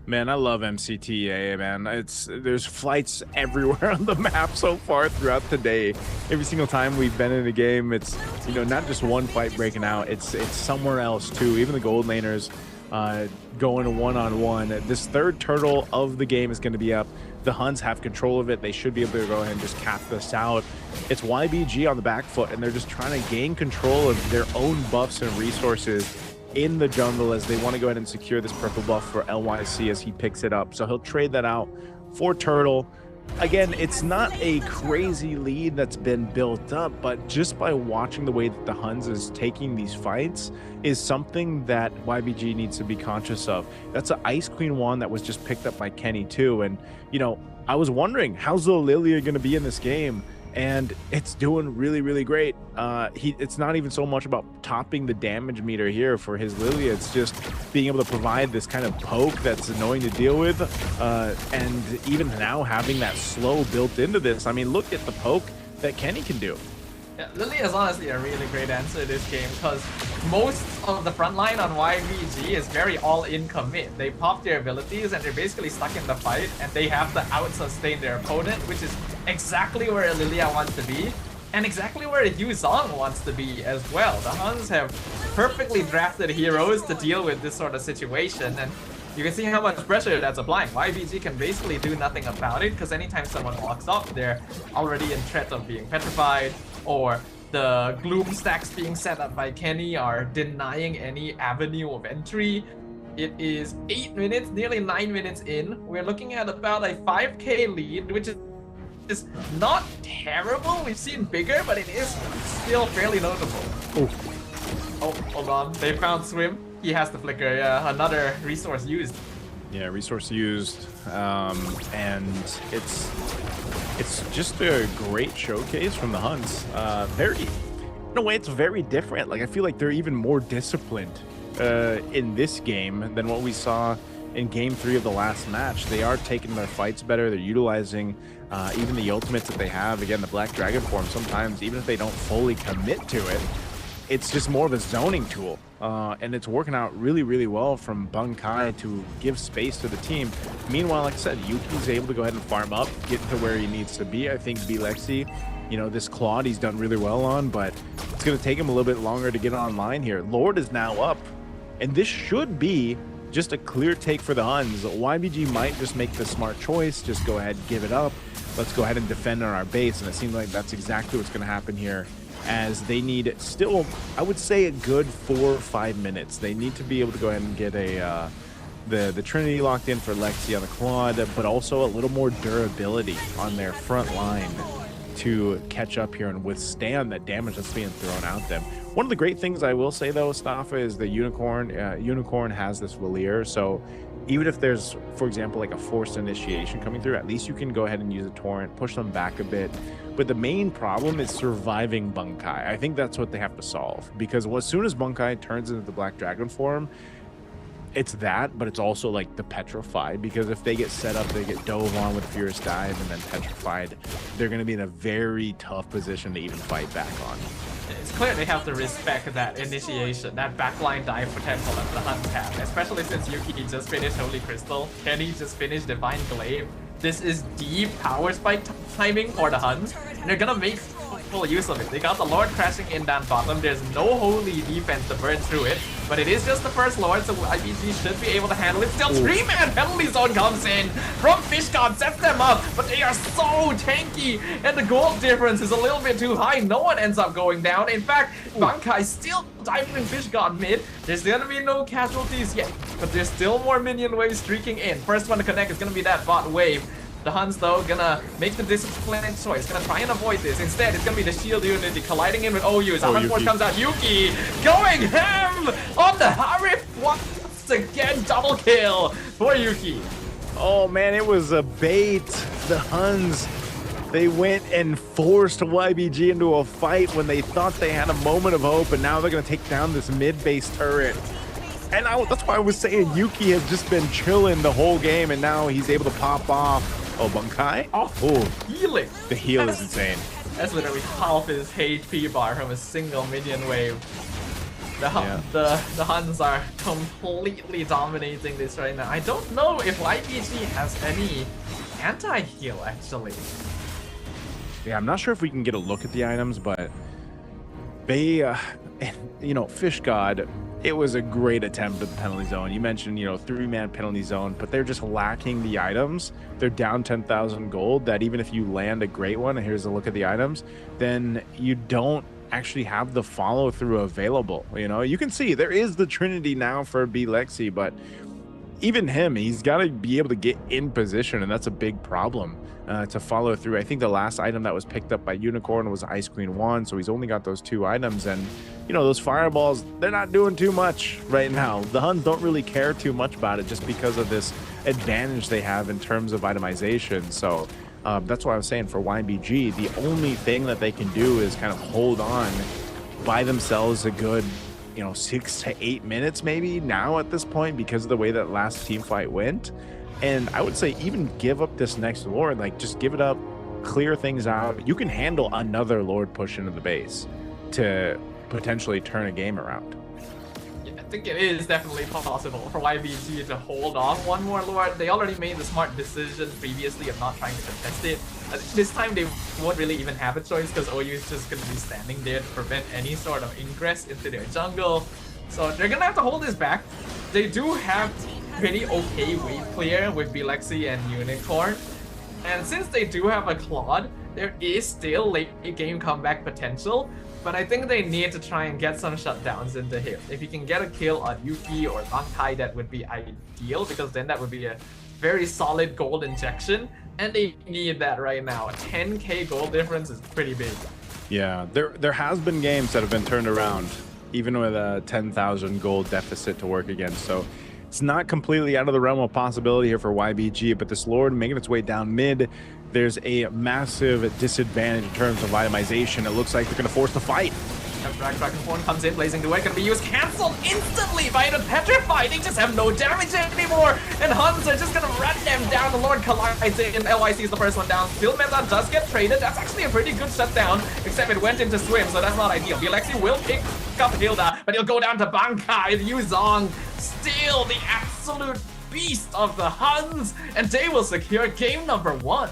Man, I love MCT EA, man. There's flights everywhere on the map so far throughout the day. Every single time we've been in a game, it's, you know, not just one fight breaking out, it's somewhere else too. Even the gold laners going one-on-one. This third turtle of the game is going to be up. The Huns have control of it. They should be able to go ahead and just cap this out. It's YBG on the back foot, and they're just trying to gain control of their own buffs and resources in the jungle as they want to go ahead and secure this purple buff for LYC as he picks it up. So he'll trade that out for Turtle. Again, it's not a crazy lead that's been built up, but just by watching the way that the Huns is taking these fights is something that YBG needs to be conscious of. That's an Ice Queen wand that was just picked up by Kenny too. And, you know, I was wondering, how's the Lilia going to be in this game? And it's doing really, really great. It's not even so much about topping the damage meter here for his Lilia. It's just being able to provide this kind of poke that's annoying to deal with. And even now having that slow built into this. I mean, look at the poke that Kenny can do. Yeah, Lilia is honestly a really great answer to this game because most of the front line on YBG is very all-in commit. They pop their abilities and they're basically stuck in the fight and they have to out-sustain their opponent, which is exactly where Lilia wants to be and exactly where Yu Zhong wants to be as well. The Huns have perfectly drafted heroes to deal with this sort of situation, and you can see how much pressure that's applying. YBG can basically do nothing about it because anytime someone walks up, they're already in threat of being petrified, or the gloom stacks being set up by Kenny are denying any avenue of entry. It is 8 minutes, nearly 9 minutes in. We're looking at about a 5k lead, which is not terrible. We've seen bigger, but it is still fairly notable. Oh, hold on. They found Swim. He has the flicker. Yeah, another resource used. Yeah, resource used. And it's just a great showcase from the Huns. In a way, it's very different. Like, I feel like they're even more disciplined in this game than what we saw in game 3 of the last match. They are taking their fights better. They're utilizing even the ultimates that they have. Again, the Black Dragon form, sometimes, even if they don't fully commit to it, it's just more of a zoning tool. And it's working out really, really well from Bankai to give space to the team. Meanwhile, like I said, Yuki's able to go ahead and farm up, get to where he needs to be. I think Bilexi, you know, this Claude he's done really well on, but it's going to take him a little bit longer to get online here. Lord is now up, and this should be just a clear take for the Huns. YBG might just make the smart choice, just go ahead and give it up. Let's go ahead and defend on our base, and it seems like that's exactly what's going to happen here, as they need still, I would say, a good 4 or 5 minutes. They need to be able to go ahead and get a the Trinity locked in for Lexi on the Claude, but also a little more durability on their front line to catch up here and withstand that damage that's being thrown at them. One of the great things I will say, though, Staffa, is the Unicorn has this Valier, so even if there's, for example, like a forced initiation coming through, at least you can go ahead and use a torrent, push them back a bit. But the main problem is surviving Bunkai. I think that's what they have to solve, because as soon as Bunkai turns into the Black Dragon form, it's that, but it's also like the Petrified, because if they get set up, they get dove on with Furious Dive and then Petrified, they're going to be in a very tough position to even fight back on. It's clear they have to respect that initiation, that backline dive potential that the Huns have, especially since Yuki just finished Holy Crystal, Kenny just finished Divine Glaive. This is deep power spike timing for the Huns, and they're gonna make full use of it. They got the Lord crashing in down bottom. There's no holy defense to burn through it, but it is just the first Lord, so IBG should be able to handle it. Still, 3-man penalty zone comes in from Fish God, sets them up, but they are so tanky, and the gold difference is a little bit too high. No one ends up going down. In fact, Bunkai still diving Fish God mid. There's gonna be no casualties yet, but there's still more minion waves streaking in. First one to connect is gonna be that bot wave. The Huns, though, gonna make the disciplined choice, gonna try and avoid this. Instead, it's gonna be the shield unity colliding in with OUs. Hunt Force comes out. Yuki going ham on the Harif once again. Double kill for Yuki. Oh man, it was a bait. The Huns, they went and forced YBG into a fight when they thought they had a moment of hope, and now they're gonna take down this mid-base turret. And that's why I was saying Yuki has just been chilling the whole game, and now he's able to pop off. Oh, Bunkai? Oh, healing. The heal is insane. That's literally half his HP bar from a single minion wave. The Huns are completely dominating this right now. I don't know if YBG has any anti-heal, actually. Yeah, I'm not sure if we can get a look at the items, but they, you know, Fish God, it was a great attempt at the penalty zone. You mentioned, you know, 3-man penalty zone, but they're just lacking the items. They're down 10,000 gold, that even if you land a great one, and here's a look at the items, then you don't actually have the follow through available. You know, you can see there is the Trinity now for B Lexi, but even him, he's got to be able to get in position, and that's a big problem to follow through. I think the last item that was picked up by Unicorn was Ice Queen 1, so he's only got those 2 items, and you know, those fireballs, they're not doing too much right now. The Huns don't really care too much about it just because of this advantage they have in terms of itemization. So that's why I was saying for YBG, the only thing that they can do is kind of hold on by themselves a good, you know, 6 to 8 minutes maybe now at this point, because of the way that last team fight went. And I would say even give up this next Lord, like just give it up, clear things out. You can handle another Lord push into the base to potentially turn a game around. Yeah, I think it is definitely possible for YBG to hold off one more Lord. They already made the smart decision previously of not trying to contest it. This time they won't really even have a choice, because OU is just going to be standing there to prevent any sort of ingress into their jungle. So they're going to have to hold this back. They do have pretty okay wave clear with Bilexi and Unicorn. And since they do have a Claude, there is still late game comeback potential. But I think they need to try and get some shutdowns into here. If you can get a kill on Yuki or Bunkai, that would be ideal, because then that would be a very solid gold injection. And they need that right now. A 10k gold difference is pretty big. Yeah, there has been games that have been turned around, even with a 10,000 gold deficit to work against. So it's not completely out of the realm of possibility here for YBG, but this Lord making its way down mid, there's a massive disadvantage in terms of itemization. It looks like they're going to force the fight. Black Dragonborn comes in, blazing the way, gonna be used, cancelled instantly by the Petrify. They just have no damage anymore, and Huns are just gonna run them down. The Lord collides in, LYC is the first one down. Still, Meta does get traded. That's actually a pretty good shutdown, except it went into swim, so that's not ideal. Bilexi will pick up Hilda, but he'll go down to Bankai. Yuzong, still the absolute beast of the Huns, and they will secure game number 1.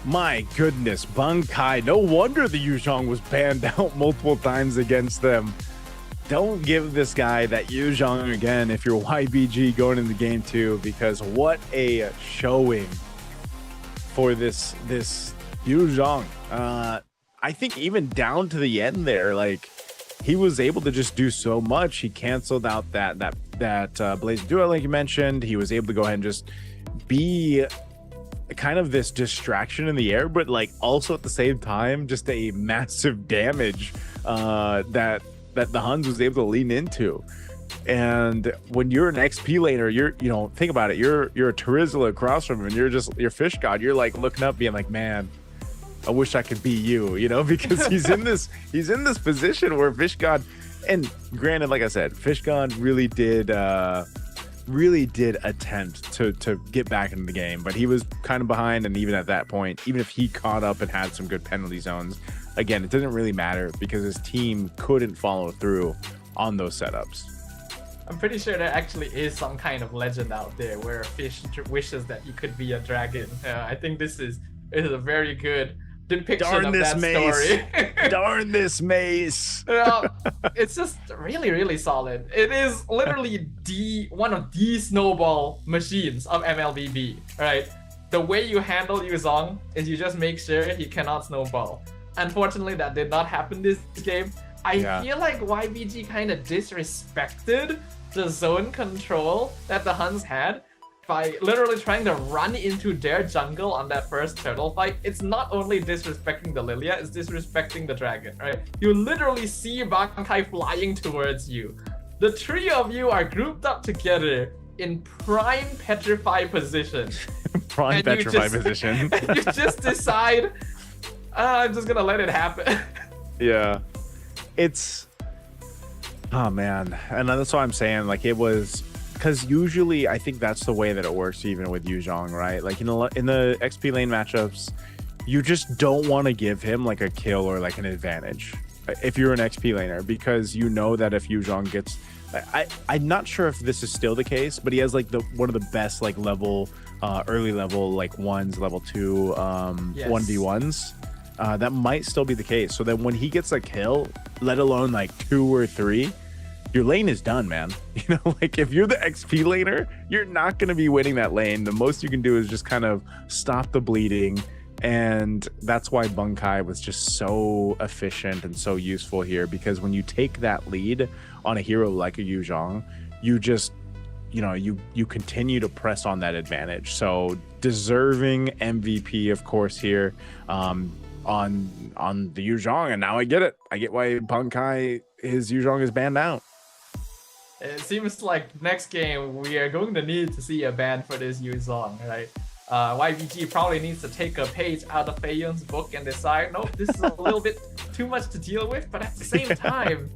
My goodness, Bunkai. No wonder the Yuzhong was banned out multiple times against them. don't give this guy that Yu Zhang again if you're YBG going into game 2, because what a showing for this Yu Zhang. I think even down to the end there, like, he was able to just do so much. He canceled out that Blaze duo, like you mentioned. He was able to go ahead and just be kind of this distraction in the air, but like also at the same time just a massive damage that the Huns was able to lean into. And when you're an XP laner, you're think about it, you're a Terizla across from him, and you're Fish God. You're like looking up being like, man, I wish I could be you, because he's in this position where Fish God, and granted, like I said, Fish God really did attempt to get back into the game, but he was kind of behind. And even at that point, even if he caught up and had some good penalty zones, again, it doesn't really matter because his team couldn't follow through on those setups. I'm pretty sure there actually is some kind of legend out there where Fish wishes that he could be a dragon. I think this is a very good depiction of that story. Darn this mace. It's just really, really solid. It is literally one of the snowball machines of MLBB, right? The way you handle Yu Zhang is you just make sure he cannot snowball. Unfortunately, that did not happen this game. I feel like YBG kind of disrespected the zone control that the Huns had by literally trying to run into their jungle on that first turtle fight. It's not only disrespecting the Lilia, it's disrespecting the dragon, right? You literally see Bankai flying towards you. The three of you are grouped up together in prime petrify position. Prime petrify position. And you just decide, I'm just gonna let it happen. Yeah. Oh man, and that's what I'm saying. Like, it was because usually I think that's the way that it works, even with Yu Zhang, right? Like in the XP lane matchups, you just don't want to give him like a kill or like an advantage if you're an XP laner, because you know that if Yu Zhang gets, I'm not sure if this is still the case, but he has like one of the best like early level like ones, level 2 1v1s. That might still be the case. So that when he gets a kill, let alone like 2 or 3, your lane is done, man. Like if you're the XP laner, you're not going to be winning that lane. The most you can do is just kind of stop the bleeding. And that's why Bankai was just so efficient and so useful here, because when you take that lead on a hero like a Yu Zhang, you just, you continue to press on that advantage. So deserving MVP, of course, here. On the Yu Zhang, and now I get it. I get why his Yu Zhang is banned out. It seems like next game we are going to need to see a ban for this Yu Zhang, right? YBG probably needs to take a page out of Feiyun's book and decide, nope, this is a little bit too much to deal with, but at the same time,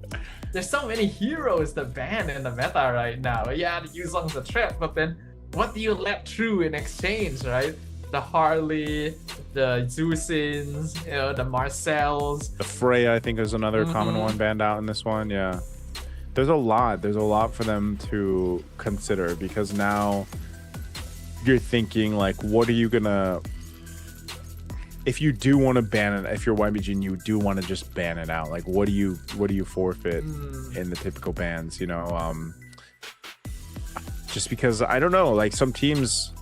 there's so many heroes to ban in the meta right now. Yeah, the Yu Zhang's a threat, but then what do you let through in exchange, right? The Harley, the Zeusins, the Marcells. The Freya, I think, is another common one banned out in this one. Yeah. There's a lot for them to consider, because now you're thinking like, what are you gonna, if you do want to ban it, if you're YBG and you do want to just ban it out, like what do you forfeit in the typical bans, just because I don't know, like some teams,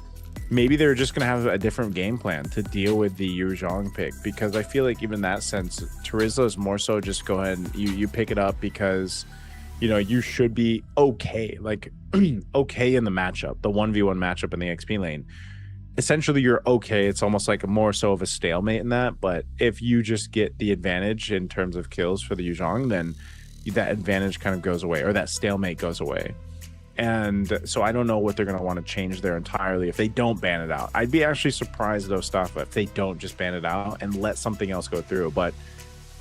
maybe they're just going to have a different game plan to deal with the Yu Zhang pick, because I feel like even in that sense, Terizla is more so just go ahead and you pick it up because, you should be okay, like okay in the matchup, the 1v1 matchup in the XP lane. Essentially, you're okay. It's almost like more so of a stalemate in that. But if you just get the advantage in terms of kills for the Yu Zhang, then that advantage kind of goes away, or that stalemate goes away. And so I don't know what they're going to want to change there entirely if they don't ban it out. I'd be actually surprised, though, Staffa, if they don't just ban it out and let something else go through. But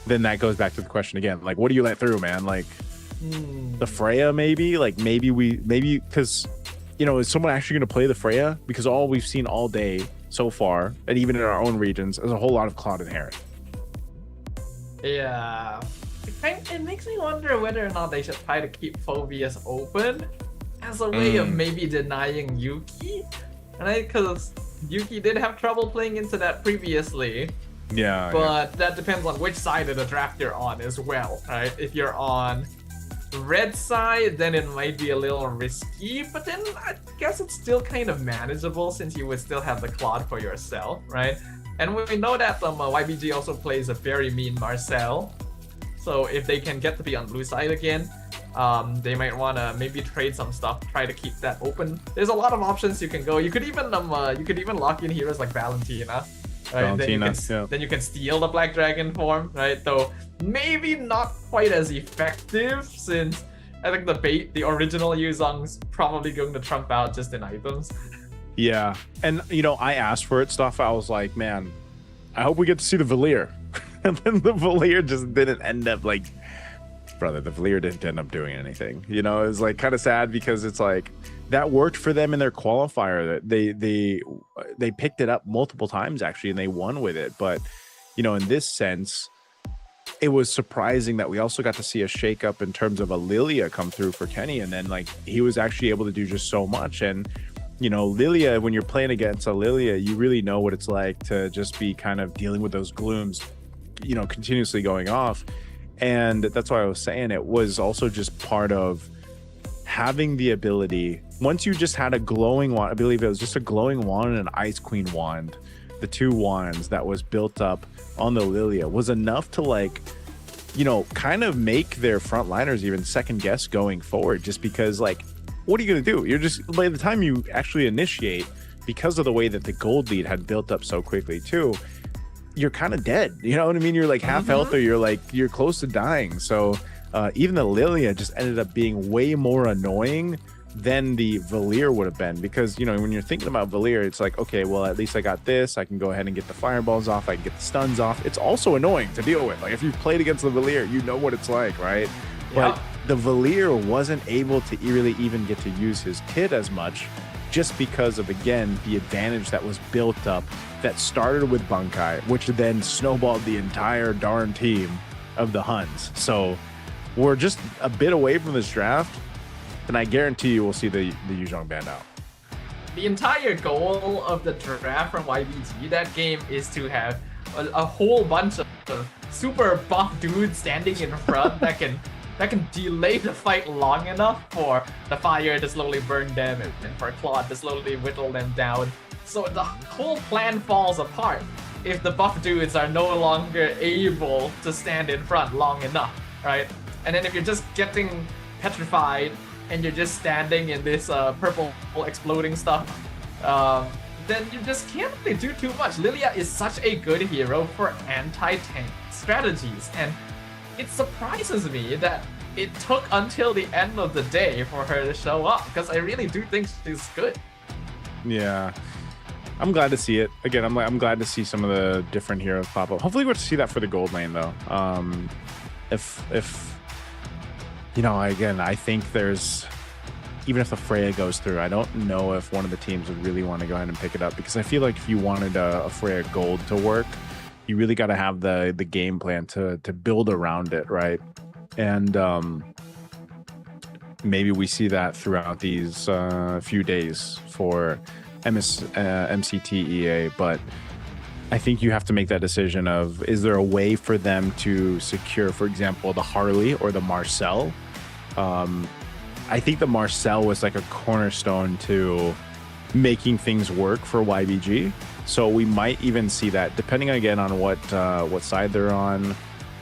then that goes back to the question again, like, what do you let through, man? Like, the Freya, maybe? Like, maybe because, is someone actually going to play the Freya? Because all we've seen all day so far, and even in our own regions, is a whole lot of Cloud and Heron. Yeah. It makes me wonder whether or not they should try to keep Phobius open as a way of maybe denying Yuki, right? Because Yuki did have trouble playing into that previously. Yeah. But that depends on which side of the draft you're on as well, right? If you're on red side, then it might be a little risky, but then I guess it's still kind of manageable since you would still have the Claude for yourself, right? And we know that YBG also plays a very mean Marcel, so if they can get to be on blue side again, they might want to maybe trade some stuff, try to keep that open. There's a lot of options you can go. You could even lock in heroes like Valentina. Right? Then you can steal the Black Dragon form, right? Though maybe not quite as effective since I think the original Yuzong's probably going to trump out just in items. Yeah, and you know, I asked for it stuff. I was like, man, I hope we get to see the Valier. And then the Valier just didn't end up like, brother, the Valier didn't end up doing anything. You know, it's like kind of sad because it's like that worked for them in their qualifier. That they picked it up multiple times actually, and they won with it. But you know, in this sense, it was surprising that we also got to see a shakeup in terms of a Lilia come through for Kenny, and then like he was actually able to do just so much. And you know, Lilia, when you're playing against a Lilia, you really know what it's like to just be kind of dealing with those glooms, you know, continuously going off. And that's why I was saying it was also just part of having the ability. Once you just had a glowing wand, I believe it was just a glowing wand and an Ice Queen wand, the two wands that was built up on the Lilia was enough to like, you know, kind of make their frontliners even second guess going forward, just because like, what are you going to do? You're just, by the time you actually initiate, because of the way that the gold lead had built up so quickly too, you're kind of dead. You know what I mean? You're like half health, or you're close to dying. So even the Lilia just ended up being way more annoying than the Valier would have been, because you know, when you're thinking about Valier, it's like, okay, well, at least I got this, I can go ahead and get the fireballs off, I can get the stuns off. It's also annoying to deal with. Like if you've played against the Valier, you know what it's like, right? But the Valier wasn't able to really even get to use his kit as much, just because of, again, the advantage that was built up that started with Bunkai, which then snowballed the entire darn team of the Huns. So we're just a bit away from this draft, and I guarantee you we'll see the Yuzhong band out. The entire goal of the draft from YBG that game is to have a whole bunch of super buff dudes standing in front that can delay the fight long enough for the fire to slowly burn them and for Claude to slowly whittle them down. So the whole plan falls apart if the buff dudes are no longer able to stand in front long enough, right? And then if you're just getting petrified and you're just standing in this purple exploding stuff, then you just can't really do too much. Lilia is such a good hero for anti-tank strategies, and it surprises me that it took until the end of the day for her to show up, because I really do think she's good. Yeah, I'm glad to see it. Again, I'm glad to see some of the different heroes pop up. Hopefully we'll see that for the gold lane though. If you know, again, I think there's, even if the Freya goes through, I don't know if one of the teams would really want to go ahead and pick it up, because I feel like if you wanted a Freya gold to work, you really got to have the game plan to build around it, right? And maybe we see that throughout these few days for MCT EA, but I think you have to make that decision of, is there a way for them to secure, for example, the Harley or the Marcel? I think the Marcel was like a cornerstone to making things work for YBG. So we might even see that, depending again on what side they're on,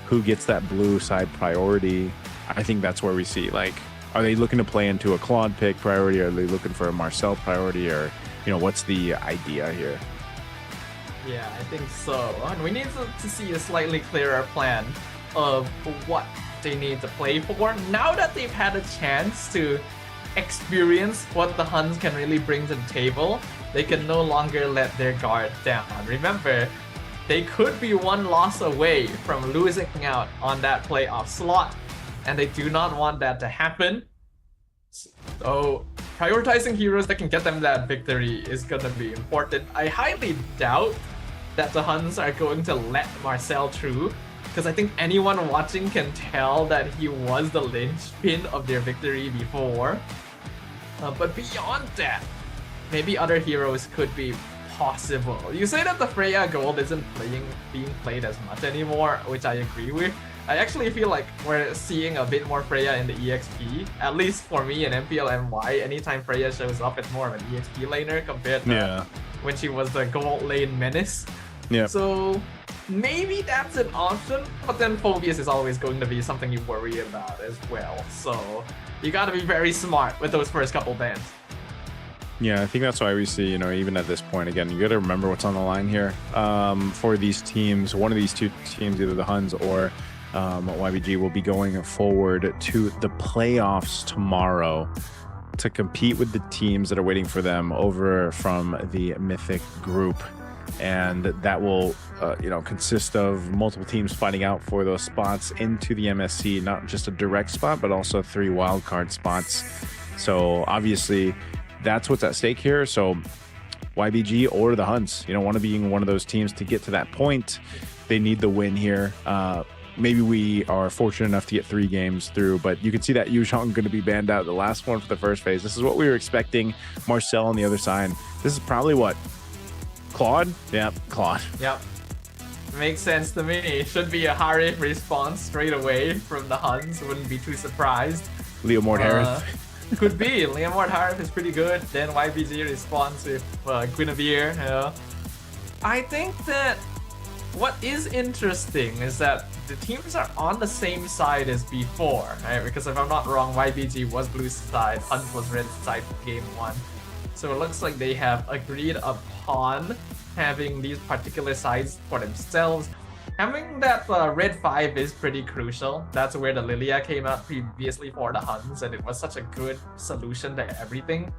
who gets that blue side priority. I think that's where we see, like, are they looking to play into a Claude pick priority? Are they looking for a Marcel priority? Or, you know, what's the idea here? Yeah, I think so. And we need to see a slightly clearer plan of what they need to play for. Now that they've had a chance to experience what the Huns can really bring to the table, they can no longer let their guard down. Remember, they could be one loss away from losing out on that playoff slot, and they do not want that to happen. So prioritizing heroes that can get them that victory is gonna be important. I highly doubt that the Huns are going to let Marcel through, because I think anyone watching can tell that he was the linchpin of their victory before. But beyond that, maybe other heroes could be possible. You say that the Freya gold isn't being played as much anymore, which I agree with, I actually feel like we're seeing a bit more Freya in the EXP. At least for me in MPL MY, anytime Freya shows up, it's more of an EXP laner compared to when she was the gold lane menace. Yeah. So maybe that's an option, but then Phobius is always going to be something you worry about as well. So you gotta be very smart with those first couple bans. Yeah, I think that's why we see, you know, even at this point, again, you got to remember what's on the line here for these teams. One of these two teams, either the HUNS or YBG, will be going forward to the playoffs tomorrow to compete with the teams that are waiting for them over from the Mythic group. And that will, you know, consist of multiple teams fighting out for those spots into the MSC, not just a direct spot, but also 3 wildcard spots. So obviously, that's what's at stake here. So YBG or the HUNS, you know, want to be one of those teams to get to that point. They need the win here. Maybe we are fortunate enough to get 3 games through, but you can see that Yuzhong going to be banned out the last one for the first phase. This is what we were expecting. Marcel on the other side. This is probably what? Claude? Yeah, Claude. Yep. Makes sense to me. Should be a Harif response straight away from the HUNS. Wouldn't be too surprised. Leo Mordharith. Could be. Leomord Harif is pretty good. Then YBG responds with Guinevere. I think that what is interesting is that the teams are on the same side as before, right? Because if I'm not wrong, YBG was blue side, HUNS was red side for game 1. So it looks like they have agreed upon having these particular sides for themselves. Having that red 5 is pretty crucial. That's where the Lilia came out previously for the HUNS, and it was such a good solution to everything.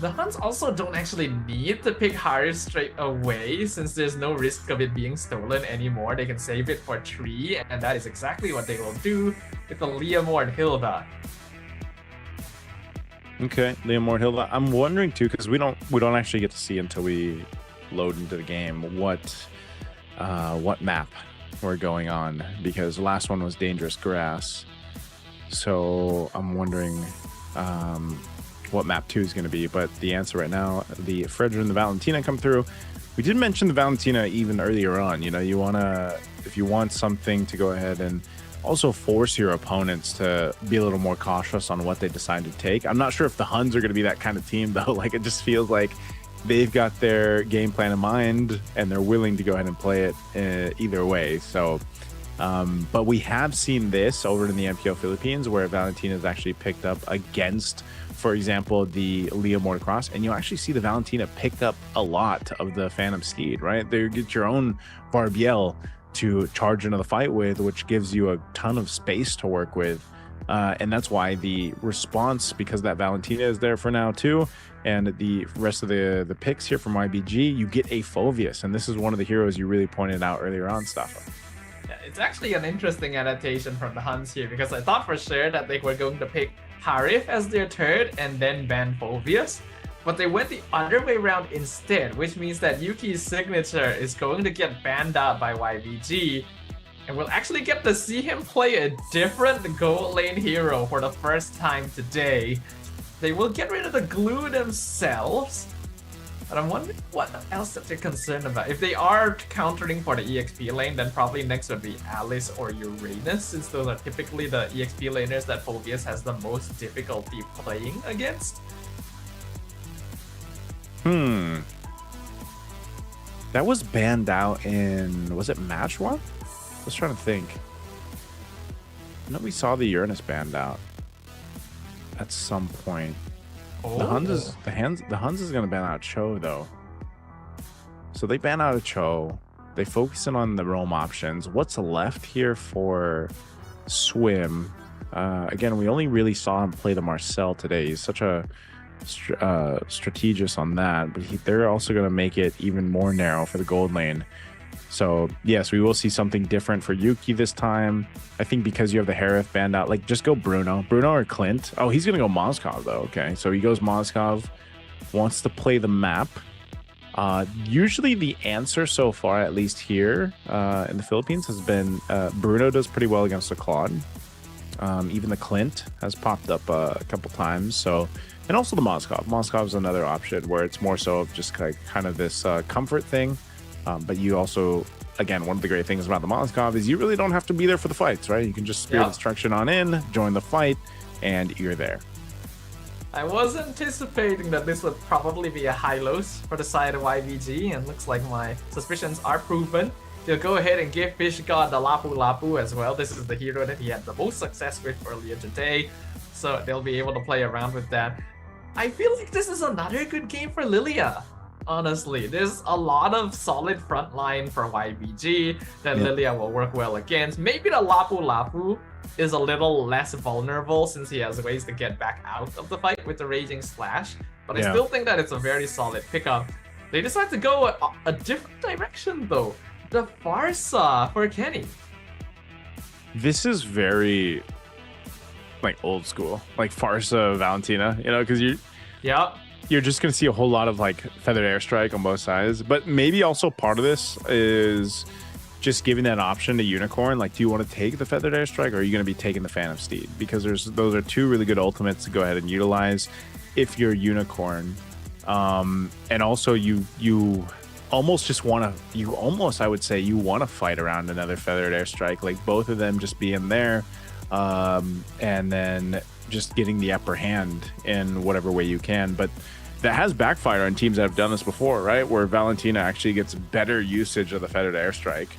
The HUNS also don't actually need to pick Harif straight away, since there's no risk of it being stolen anymore. They can save it for 3, and that is exactly what they will do with the Leomord Hilda. Okay, Leomord Hilda. I'm wondering too, because we don't actually get to see until we load into the game what map we're going on, because the last one was Dangerous Grass. So I'm wondering what map 2 is going to be, but the answer right now, the Fredra and the Valentina come through. We did mention the Valentina even earlier on. You know, you want to, if you want something to go ahead and also force your opponents to be a little more cautious on what they decide to take. I'm not sure if the HUNS are going to be that kind of team, though. Like, it just feels like they've got their game plan in mind and they're willing to go ahead and play it either way. So, but we have seen this over in the MPO Philippines, where Valentina is actually picked up against, for example, the Leomord Cross, and you'll actually see the Valentina picked up a lot of the Phantom Steed, right? They get your own Barbiel to charge into the fight with, which gives you a ton of space to work with. And that's why the response, because that Valentina is there for now too, and the rest of the picks here from YBG, you get a Phobius, and this is one of the heroes you really pointed out earlier on, Staffan. Yeah, it's actually an interesting adaptation from the HUNS here, because I thought for sure that they were going to pick Harif as their third and then ban Phobius, but they went the other way around instead, which means that Yuki's signature is going to get banned out by YBG, and we'll actually get to see him play a different gold lane hero for the first time today. They will get rid of the glue themselves, but I'm wondering what else that they're concerned about. If they are countering for the EXP lane, then probably next would be Alice or Uranus, since those are typically the EXP laners that Phobius has the most difficulty playing against. That was banned out in, was it match 1? I was trying to think. No, we saw the Uranus banned out at some point. Oh. The HUNS is gonna ban out Cho though. So they ban out a Cho. They focus in on the roam options. What's left here for Swim? Again, we only really saw him play the Marcel today. He's such a strategist on that, but they're also going to make it even more narrow for the gold lane. So yes, we will see something different for Yuki this time. I think because you have the Harith banned out, like, just go Bruno or Clint. Oh, he's going to go Moskov though. Okay, so he goes Moskov, wants to play the map. Usually the answer so far, at least here in the Philippines, has been Bruno does pretty well against the Claude. Even the Clint has popped up a couple times. So, and also the Moskov. Moskov is another option where it's more so of just kind of this comfort thing. But you also again, one of the great things about the Moskov is you really don't have to be there for the fights, right? You can just Spirit Destruction on in, join the fight, and you're there. I was anticipating that this would probably be a high-lows for the side of YBG, and looks like my suspicions are proven. They'll go ahead and give Fish God the Lapu Lapu as well. This is the hero that he had the most success with earlier today, so they'll be able to play around with that. I feel like this is another good game for Lilia. Honestly, there's a lot of solid front line for YBG that Lilia will work well against. Maybe the Lapu Lapu is a little less vulnerable since he has ways to get back out of the fight with the Raging Slash, but I still think that it's a very solid pickup. They decide to go a different direction though. The Farsa for Kenny. This is very like old school, like Farsa Valentina, you know, because you're just gonna see a whole lot of like feathered airstrike on both sides, but maybe also part of this is just giving that option to Unicorn. Like, do you want to take the feathered airstrike, or are you going to be taking the Phantom Steed? Because those are two really good ultimates to go ahead and utilize if you're Unicorn. And also you almost just want to, I would say you want to fight around another feathered airstrike, like both of them just being there, and then just getting the upper hand in whatever way you can. But that has backfired on teams that have done this before, right? Where Valentina actually gets better usage of the feathered airstrike.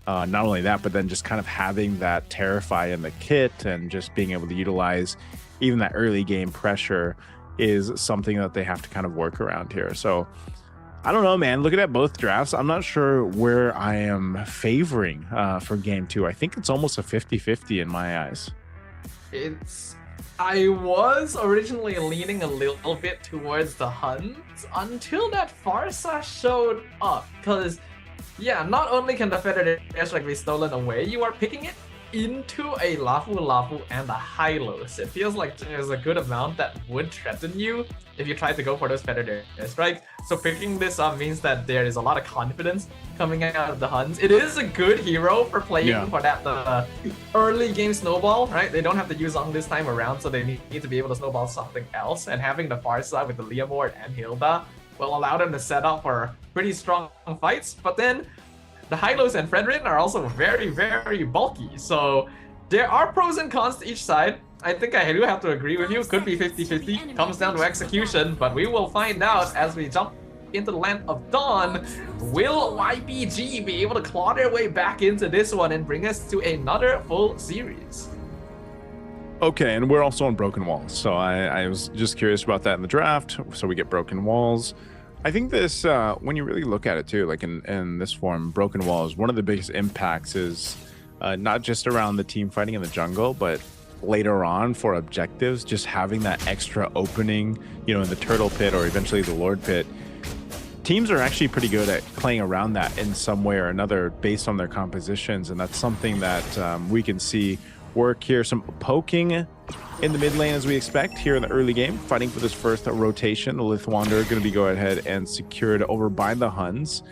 Not only that, but then just kind of having that Terrify in the kit and just being able to utilize even that early game pressure is something that they have to kind of work around here. So I don't know, man. Looking at both drafts, I'm not sure where I am favoring for game 2. I think it's almost a 50-50 in my eyes. I was originally leaning a little bit towards the HUNS until that Farsa showed up, because not only can the feathered airstrike be stolen away, you are picking it into a Lapu Lapu and a high-lows. It feels like there's a good amount that would threaten you if you try to go for those feathered airstrikes. So picking this up means that there is a lot of confidence coming out of the HUNS. It is a good hero for playing for that early game snowball, right? They don't have to use Zong this time around, so they need to be able to snowball something else. And having the Farsa with the Leomord and Hilda will allow them to set up for pretty strong fights. But then the high-lows and Fredrin are also very, very bulky. So there are pros and cons to each side. I think I do have to agree with you. It could be 50-50. Comes down to execution, but we will find out as we jump into the Land of Dawn. Will YBG be able to claw their way back into this one and bring us to another full series? Okay, and we're also on Broken Walls. So I was just curious about that in the draft. So we get Broken Walls. I think this, when you really look at it too, like in this form, Broken Walls, one of the biggest impacts is not just around the team fighting in the jungle, but later on for objectives, just having that extra opening, you know, in the Turtle Pit or eventually the Lord Pit. Teams are actually pretty good at playing around that in some way or another based on their compositions, and that's something that we can see work here. Some poking in the mid lane as we expect here in the early game, fighting for this first rotation. The Lith Wanderer going to be go ahead and secured over by the HUNS,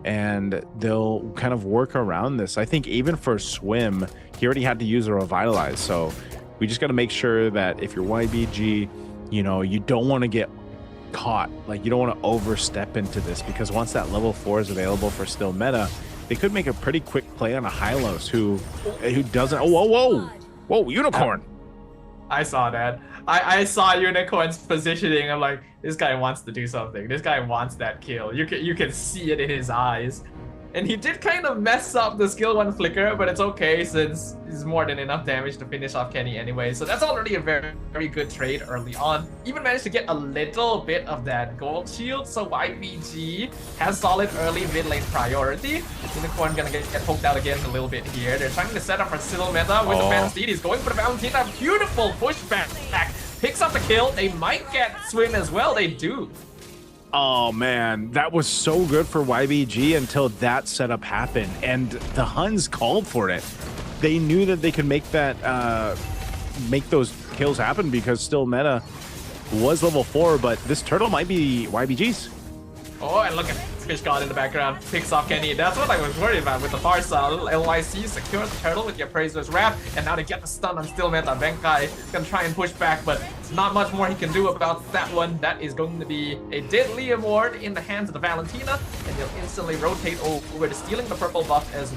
and they'll kind of work around this. I think even for Swim, he already had to use a Revitalize, so we just got to make sure that if you're YBG, you know, you don't want to get caught. Like, you don't want to overstep into this, because once that level 4 is available for still meta, they could make a pretty quick play on a high-lows who doesn't. Oh, whoa, Unicorn. I saw that. I saw Unicorn's positioning. I'm like, this guy wants to do something. This guy wants that kill. You can see it in his eyes. And he did kind of mess up the skill 1 flicker, but it's okay since it's more than enough damage to finish off Kenny anyway. So that's already a very, very good trade early on. Even managed to get a little bit of that gold shield, so YBG has solid early mid lane priority. Unicorn gonna get poked out again a little bit here. They're trying to set up for Siddle meta with the Phantom Steed. He's going for the Valentina. Beautiful pushback. Picks up the kill. They might get Swim as well. They do. Oh man, that was so good for YBG until that setup happened, and the HUNS called for it. They knew that they could make that, make those kills happen because still meta was level 4, but this turtle might be YBG's. Oh, and look at Fish God in the background picks off Kenny. That's what I was worried about with the far side. LYC secures the turtle with the Appraiser's Wrap, and now they get the stun on Still Meta. Bankai can try and push back, but not much more he can do about that one. That is going to be a deadly award in the hands of the Valentina, and they'll instantly rotate over to stealing the purple buff as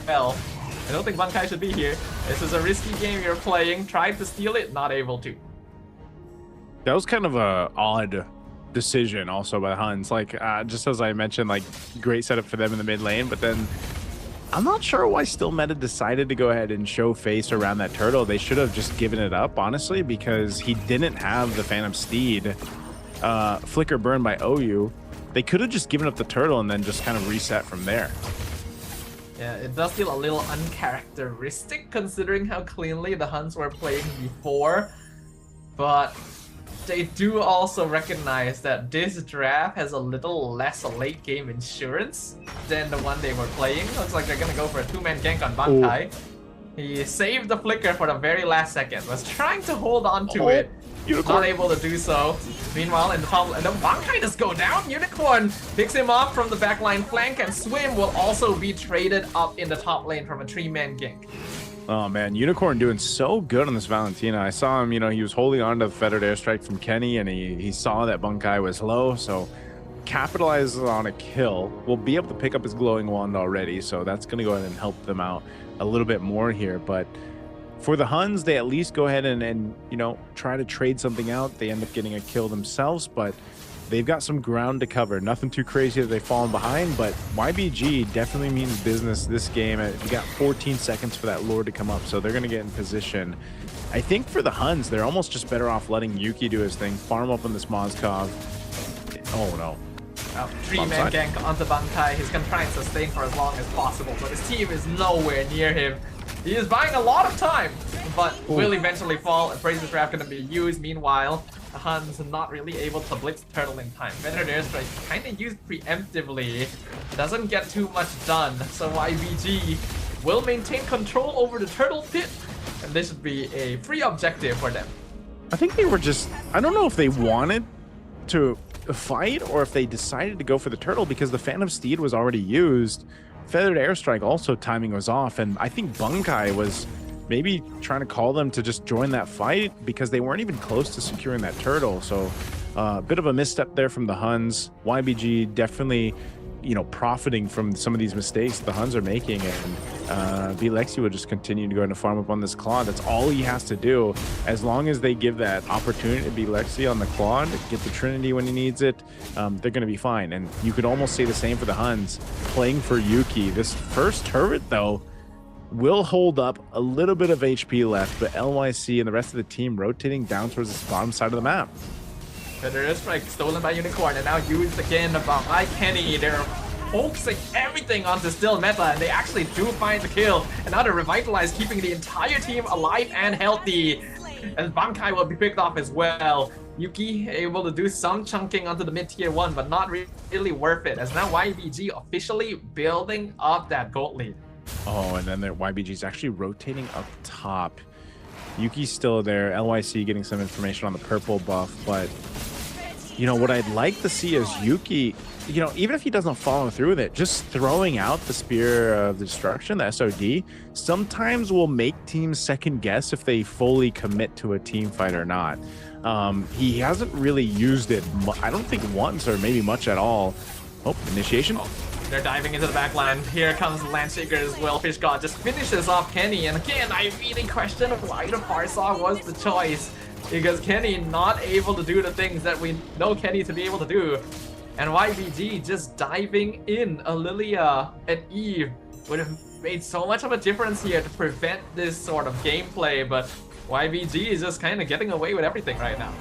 well. I don't think Bankai should be here. This is a risky game you're playing. Tried to steal it, not able to. That was kind of a odd decision also by HUNS. Like, just as I mentioned, like, great setup for them in the mid lane, but then I'm not sure why Still Meta decided to go ahead and show face around that turtle. They should have just given it up, honestly, because he didn't have the Phantom Steed flicker burn by OU. They could have just given up the turtle and then just kind of reset from there. Yeah, it does feel a little uncharacteristic considering how cleanly the HUNS were playing before, but they do also recognize that this draft has a little less late game insurance than the one they were playing. Looks like they're gonna go for a two-man gank on Bankai. He saved the flicker for the very last second, was trying to hold on to it, not able to do so. Meanwhile, in the top, and the Bankai does go down. Unicorn picks him off from the backline flank, and Swim will also be traded up in the top lane from a three-man gank. Oh man, Unicorn doing so good on this Valentina. I saw him, you know, he was holding on to the feathered airstrike from Kenny, and he saw that Bankai was low, so capitalizes on a kill. Will be able to pick up his glowing wand already, so that's going to go ahead and help them out a little bit more here. But for the HUNS, they at least go ahead and you know, try to trade something out. They end up getting a kill themselves, but they've got some ground to cover. Nothing too crazy that they've fallen behind, but YBG definitely means business this game. You got 14 seconds for that lure to come up, so they're going to get in position. I think for the HUNS, they're almost just better off letting Yuki do his thing, farm up on this Mozkov. Oh no. Three-man gank onto Bankai. He's going to try and sustain for as long as possible, but his team is nowhere near him. He is buying a lot of time, but will eventually fall. Appraiser's Wrap going to be used. Meanwhile, the HUNS not really able to blitz the turtle in time. Feathered airstrike kind of used preemptively. Doesn't get too much done, so YBG will maintain control over the turtle pit, and this should be a free objective for them. I think they were just, I don't know if they wanted to fight or if they decided to go for the turtle because the Phantom Steed was already used. Feathered airstrike also timing was off, and I think Bankai was maybe trying to call them to just join that fight because they weren't even close to securing that turtle. So a bit of a misstep there from the HUNS. YBG definitely, you know, profiting from some of these mistakes the HUNS are making, and Lexi will just continue to go into farm up on this Claude. That's all he has to do. As long as they give that opportunity to be Lexi on the Claude, get the Trinity when he needs it, they're going to be fine. And you could almost say the same for the HUNS playing for Yuki. This first turret, though, will hold up a little bit of HP left, but LYC and the rest of the team rotating down towards the bottom side of the map. Feathered airstrike stolen by Unicorn and now used again by Kenny. They're focusing everything onto Still Meta, and they actually do find the kill. And now they're revitalized, keeping the entire team alive and healthy. And Bankai will be picked off as well. Yuki able to do some chunking onto the mid-tier 1, but not really worth it, as now YBG officially building up that gold lead. Oh, and then their YBG's actually rotating up top. Yuki's still there. LYC getting some information on the purple buff, but you know what I'd like to see is Yuki, you know, even if he doesn't follow through with it, just throwing out the Spear of Destruction, the SOD, sometimes will make teams second guess if they fully commit to a team fight or not. He hasn't really used it, I don't think once or maybe much at all. Oh, initiation. They're diving into the back line. Here comes Landshaker as well. Fish God just finishes off Kenny. And again, I really question why the Farsaw was the choice. Because Kenny not able to do the things that we know Kenny to be able to do. And YBG just diving in. Lilia and Eve would have made so much of a difference here to prevent this sort of gameplay. But YBG is just kind of getting away with everything right now.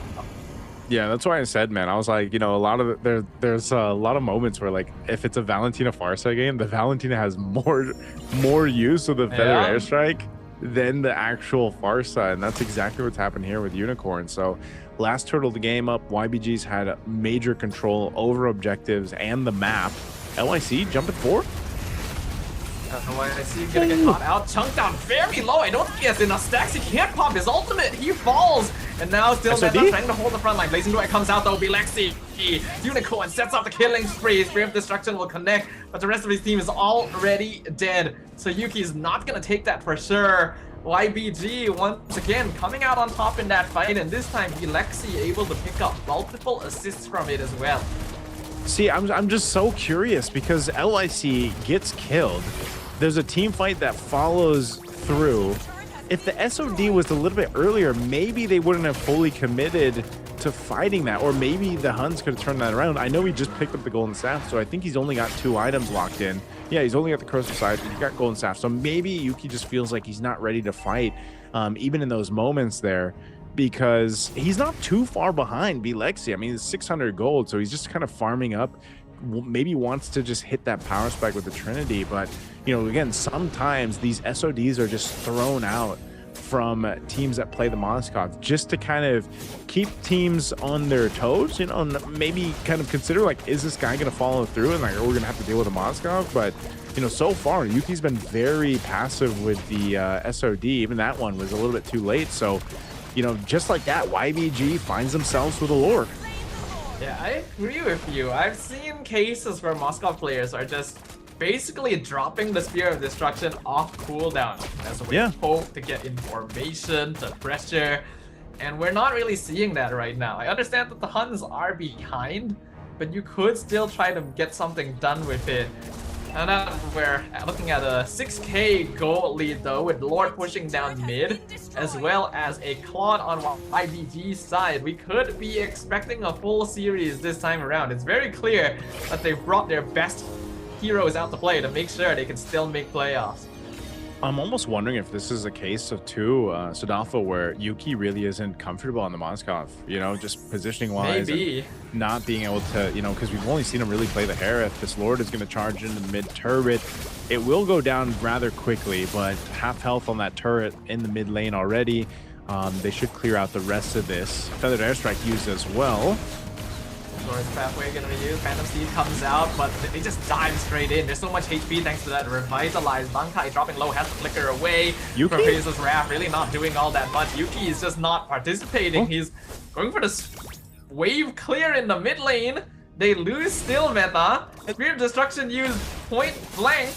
Yeah, that's why I said, man, I was like, you know, a lot of there's a lot of moments where, like, if it's a Valentina Farsa game, the Valentina has more use of the feather airstrike than the actual Farsa, and that's exactly what's happened here with Unicorn. So last turtle the game up, YBG's had major control over objectives and the map. LYC jumping forward. LYC gonna get caught out, chunked down very low. I don't think he has enough stacks. He can't pop his ultimate. He falls, And now still SOD? Meta trying to hold the front line. Blazing Duet comes out though. Bilexi. Unicorn sets up the killing spree. Spree of Destruction will connect, but the rest of his team is already dead. So Yuki is not gonna take that for sure. YBG once again coming out on top in that fight, and this time Bilexi able to pick up multiple assists from it as well. See, I'm just so curious because LIC gets killed. There's a team fight that follows through. If the SOD was a little bit earlier, maybe they wouldn't have fully committed to fighting that, or maybe the Huns could have turned that around. I know he just picked up the golden staff, so I think he's only got 2 items locked in. Yeah, he's only got the corrosive side, but he got golden staff, so maybe Yuki just feels like he's not ready to fight, even in those moments there, because he's not too far behind Bilexi. I mean, it's 600 gold, so he's just kind of farming up. Maybe wants to just hit that power spike with the Trinity, but you know, again, sometimes these SODs are just thrown out from teams that play the Moskov just to kind of keep teams on their toes, you know, and maybe kind of consider like, is this guy going to follow through, and like, we're going to have to deal with a Moskov. But you know, so far Yuki's been very passive with the SOD. Even that one was a little bit too late. So you know, just like that, YBG finds themselves with a Lord. Yeah, I agree with you. I've seen cases where Moskov players are just basically dropping the Spear of Destruction off cooldown as a way to hope to get information, to pressure, and we're not really seeing that right now. I understand that the Huns are behind, but you could still try to get something done with it. And now we're looking at a 6k gold lead though, with Lord pushing down mid, as well as a Claude on YBG's side. We could be expecting a full series this time around. It's very clear that they've brought their best heroes out to play to make sure they can still make playoffs. I'm almost wondering if this is a case of Sodalfo, where Yuki really isn't comfortable on the Moskov, you know, just positioning wise. Maybe. Not being able to, you know, because we've only seen him really play the Harith. This Lord is going to charge into the mid turret. It will go down rather quickly, but half health on that turret in the mid lane already. They should clear out the rest of this. Feathered Airstrike used as well. Glorious Pathway gonna be used. Phantom Steed comes out, but they just dive straight in. There's so much HP thanks to that revitalized. Bankai dropping low, has to flicker away. Yuki? Professor's Wrath really not doing all that much. Yuki is just not participating. He's going for the wave clear in the mid lane. They lose still meta. Spear of Destruction used point blank.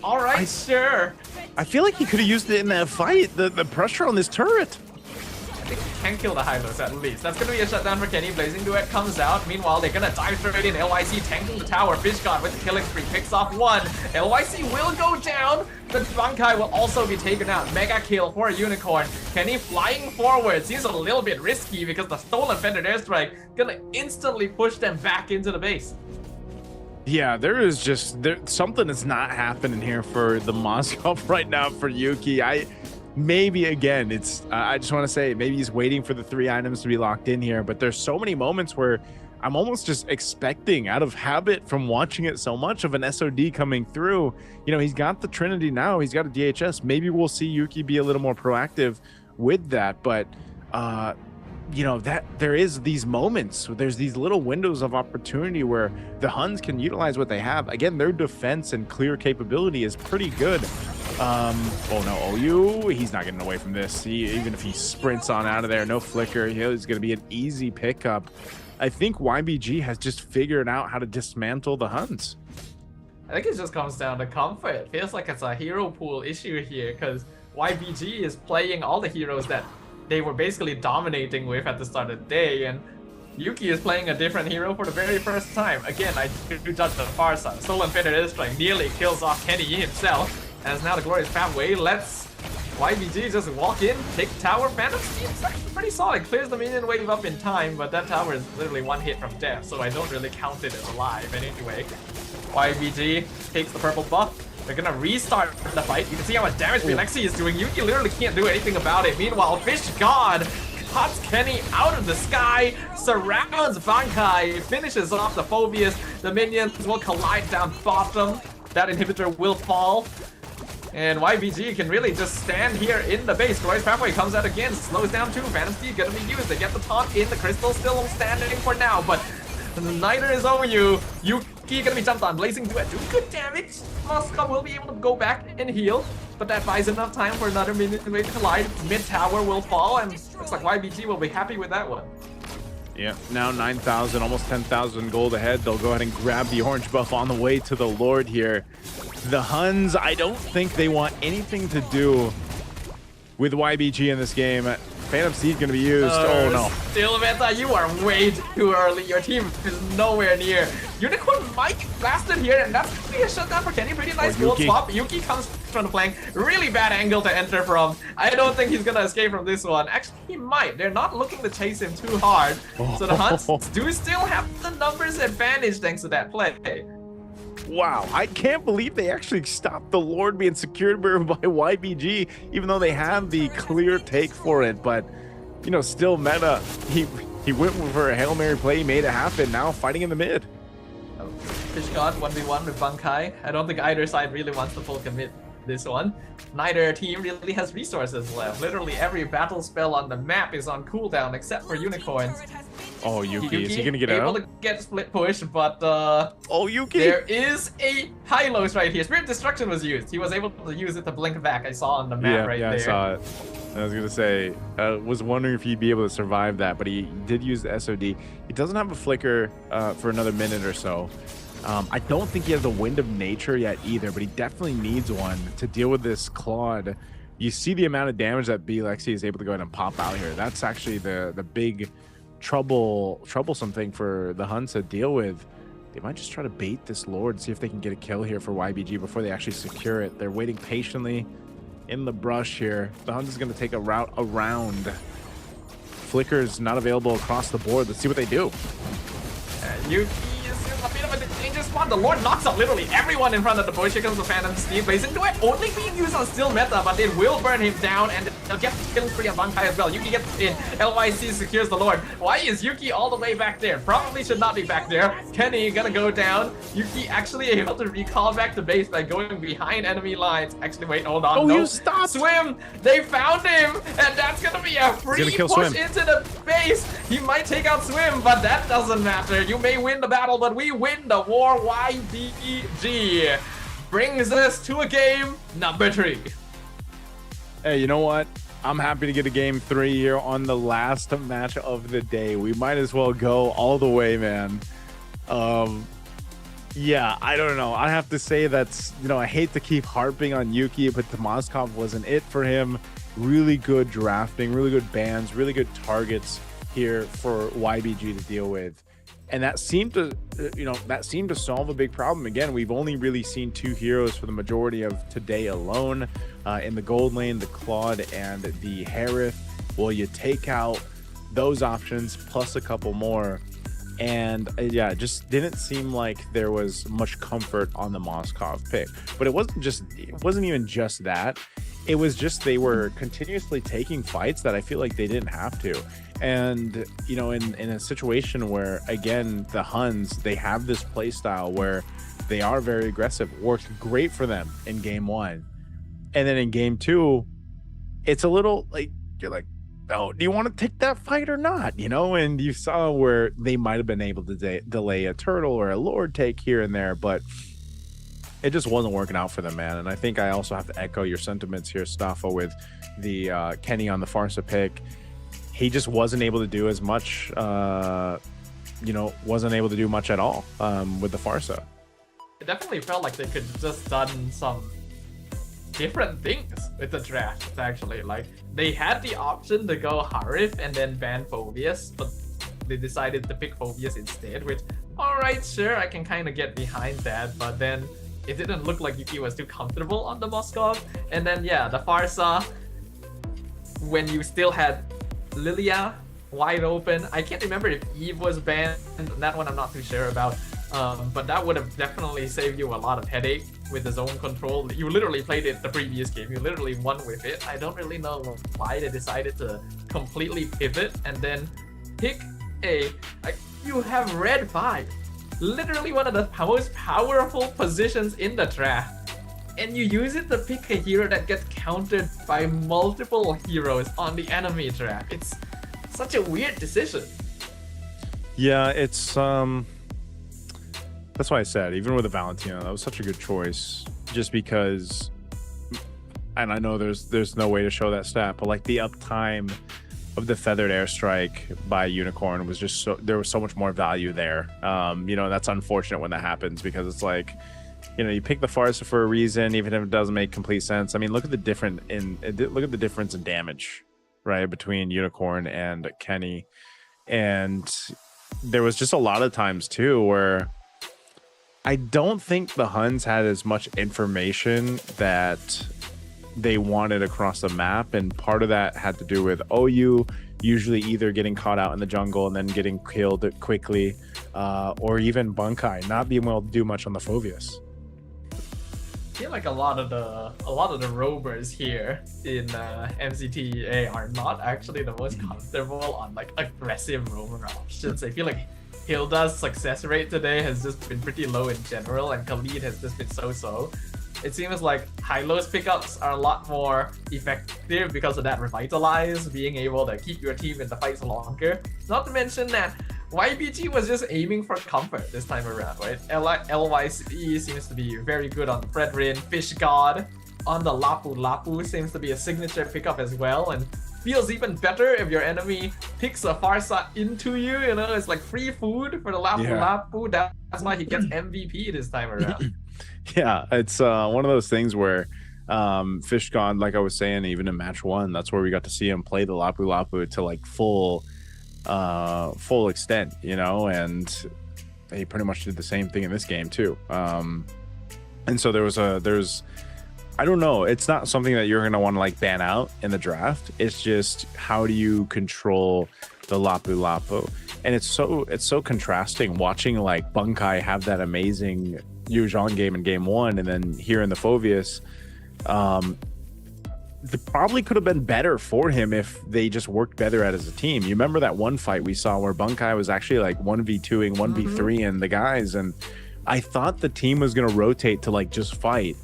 Alright, sure. I feel like he could have used it in that fight. The pressure on this turret. I think he can kill the Hylos at least. That's gonna be a shutdown for Kenny. Blazing Duet comes out. Meanwhile, they're gonna dive straight in. LYC tanking the tower. Fish God with the killing spree picks off one. LYC will go down, but Bankai will also be taken out. Mega kill for a Unicorn. Kenny flying forward. Seems a little bit risky because the stolen Feathered Airstrike gonna instantly push them back into the base. Yeah, something that's not happening here for the Moskov right now for Yuki. Maybe again, I just want to say maybe he's waiting for the 3 items to be locked in here, but there's so many moments where I'm almost just expecting, out of habit from watching it so much, of an SOD coming through. You know, he's got the Trinity now, he's got a DHS. Maybe we'll see Yuki be a little more proactive with that, but you know, that there is these moments, there's these little windows of opportunity where the Huns can utilize what they have. Again, their defense and clear capability is pretty good. Oh no, OU, he's not getting away from this. Even if he sprints on out of there, no flicker, it's going to be an easy pickup. I think YBG has just figured out how to dismantle the Huns. I think it just comes down to comfort. It feels like it's a hero pool issue here, because YBG is playing all the heroes that they were basically dominating with at the start of the day, and Yuki is playing a different hero for the very first time. Again, I do judge the far side. Stolen Feathered Airstrike nearly kills off Kenny himself, as now the Glorious Pathway lets YBG just walk in, take the tower. Phantom Steed is actually pretty solid. Clears the minion wave up in time, but that tower is literally 1 hit from death, so I don't really count it as alive anyway. YBG takes the purple buff. They're gonna restart the fight. You can see how much damage Bilexi is doing. Yuki literally can't do anything about it. Meanwhile, Fish God cuts Kenny out of the sky, surrounds Bankai, finishes off the Phobius. The minions will collide down bottom. That inhibitor will fall. And YBG can really just stand here in the base. Glorious Pathway comes out again, slows down too. Phantom Steed gonna be used. They get the taunt in. The crystal still standing for now, but Neither is over you. Yuki gonna be jumped on. Blazing Duet doing good damage. Moskov will be able to go back and heal, but that buys enough time for another minute to collide. Mid tower will fall, and looks like YBG will be happy with that one. Yeah, now 9,000, almost 10,000 gold ahead. They'll go ahead and grab the orange buff on the way to the Lord here. The Huns, I don't think they want anything to do with YBG in this game. Phantom Seed going to be used. Oh no. Still meta, you are way too early. Your team is nowhere near. Unicorn might get blasted here, and that's going to be a shutdown for Kenny. Pretty nice gold swap. Yuki comes from the flank. Really bad angle to enter from. I don't think he's going to escape from this one. Actually, he might. They're not looking to chase him too hard. So the Huns do still have the numbers advantage thanks to that play. Wow, I can't believe they actually stopped the Lord being secured by YBG, even though they had the clear take for it. But, you know, still meta. He went for a Hail Mary play, made it happen. Now fighting in the mid. Fish God 1v1 with Bankai. I don't think either side really wants to full commit this one. Neither team really has resources left. Literally every battle spell on the map is on cooldown except for Unicorns. Oh, Yuki, is he gonna get able out? to get split push, but oh, Yuki! There is a Hylos right here. Spirit Destruction was used. He was able to use it to blink back. I saw on the map right there. I saw it. I was gonna say, was wondering if he'd be able to survive that, but he did use the SOD. He doesn't have a flicker for another minute or so. I don't think he has the Wind of Nature yet either, but he definitely needs one to deal with this Claude. You see the amount of damage that Lexi is able to go ahead and pop out here. That's actually the big troublesome thing for the Huns to deal with. They might just try to bait this Lord, see if they can get a kill here for YBG before they actually secure it. They're waiting patiently in the brush here. The Huns is going to take a route around. Flicker's not available across the board. Let's see what they do. Yuki is in a bit of a dangerous spot. The Lord knocks out literally everyone in front of the bush. Here comes the Phantom Steve. Blazing Duet only being used on still meta, but it will burn him down, and they'll get killing free on Bankai as well. Yuki gets in. LYC secures the Lord. Why is Yuki all the way back there? Probably should not be back there. Kenny gonna go down. Yuki actually able to recall back to base by going behind enemy lines. Actually, wait, hold on. Oh, no. you stopped! Swim! They found him! And that's gonna be a free push Swim into the base. He might take out Swim, but that doesn't matter. You may win the battle, but we win the war. YBG brings us to a game number 3. Hey, you know what? I'm happy to get a game 3 here on the last match of the day. We might as well go all the way, man. Yeah, I don't know. I have to say that's, you know, I hate to keep harping on Yuki, but the Moskov wasn't it for him. Really good drafting, really good bans, really good targets here for YBG to deal with. And that seemed to, solve a big problem. Again, we've only really seen 2 heroes for the majority of today alone. In the gold lane, the Claude and the Harith. Well, you take out those options plus a couple more. And yeah, it just didn't seem like there was much comfort on the Moskov pick. But it wasn't even just that. It was just they were continuously taking fights that I feel like they didn't have to. And, you know, in a situation where, again, the Huns, they have this play style where they are very aggressive. Worked great for them in game 1. And then in game 2, it's a little like, you're like, oh, do you want to take that fight or not? You know, and you saw where they might have been able to delay a turtle or a Lord take here and there, but it just wasn't working out for them, man. And I think I also have to echo your sentiments here, Staffa, with the Kenny on the Farsa pick. He just wasn't able to do as much, wasn't able to do much at all with the Farsa. It definitely felt like they could just done some different things with the draft, actually. Like, they had the option to go Harith and then ban Phobius, but they decided to pick Phobius instead, which, alright, sure, I can kind of get behind that, but then it didn't look like Yuki was too comfortable on the Moskov. And then, yeah, the Farsa, when you still had Lilia wide open. I can't remember if Eve was banned. That one I'm not too sure about. But that would have definitely saved you a lot of headache with the zone control. You literally played it the previous game. You literally won with it. I don't really know why they decided to completely pivot and then pick a... Like, you have red 5. Literally one of the most powerful positions in the draft. And you use it to pick a hero that gets countered by multiple heroes on the enemy track. It's such a weird decision. Yeah, it's that's why I said, even with the Valentina, that was such a good choice, just because, and I know there's no way to show that stat, but like the uptime of the feathered airstrike by Unicorn was just there was so much more value there. You know, that's unfortunate when that happens, because it's like, you know, you pick the Farsa for a reason, even if it doesn't make complete sense. I mean, look at the difference in damage, right, between Unicorn and Kenny. And there was just a lot of times too where I don't think the Huns had as much information that they wanted across the map, and part of that had to do with OU usually either getting caught out in the jungle and then getting killed quickly, or even Bunkai not being able to do much on the Phoveus. I feel like a lot of the rovers here in MCT EA are not actually the most comfortable on like aggressive rover options. I feel like Hilda's success rate today has just been pretty low in general, and Khalid has just been so-so. It seems like Hylo's pickups are a lot more effective because of that revitalize, being able to keep your team in the fights longer. Not to mention that YBG was just aiming for comfort this time around, right? LYC seems to be very good on the Fredrin. Fish God on the Lapu Lapu seems to be a signature pickup as well, and feels even better if your enemy picks a Farsa into you, you know, it's like free food for the Lapu Lapu. That's why he gets MVP this time around. Yeah, it's one of those things where Fish God, like I was saying, even in match 1, that's where we got to see him play the Lapu Lapu to like full extent, you know, and he pretty much did the same thing in this game too. And so there's I don't know, it's not something that you're gonna want to like ban out in the draft. It's just, how do you control the Lapu Lapu? And it's so contrasting watching like Bunkai have that amazing Yuzhong game in game 1, and then here in the Phoveus, it probably could have been better for him if they just worked better at as a team. You remember that one fight we saw where Bunkai was actually like 1v2ing 1v3 the guys, and I thought the team was going to rotate to like just fight,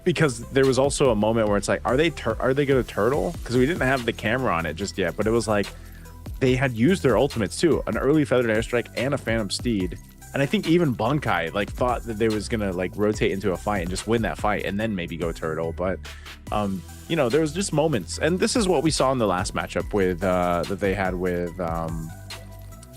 because there was also a moment where it's like, are they going to turtle? Because we didn't have the camera on it just yet, but it was like they had used their ultimates too, an early feathered airstrike and a Phantom Steed. And I think even Bunkai like thought that they was gonna like rotate into a fight and just win that fight and then maybe go turtle. But you know, there was just moments, and this is what we saw in the last matchup with that they had with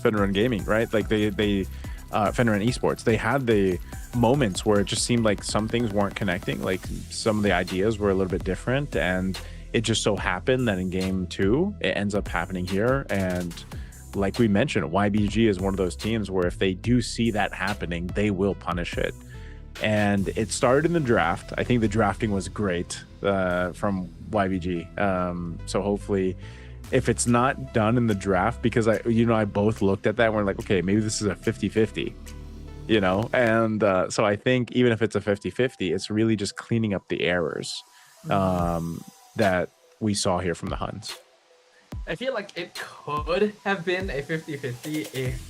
Fenrir Gaming, right? Like they Fenrir Esports, they had the moments where it just seemed like some things weren't connecting, like some of the ideas were a little bit different, and it just so happened that in game 2 it ends up happening here. And like we mentioned, YBG is one of those teams where if they do see that happening, they will punish it. And it started in the draft. I think the drafting was great from YBG. So hopefully, if it's not done in the draft, because I both looked at that and we're like, okay, maybe this is a 50-50, you know? And so I think even if it's a 50-50, it's really just cleaning up the errors that we saw here from the Huns. I feel like it could have been a 50-50 if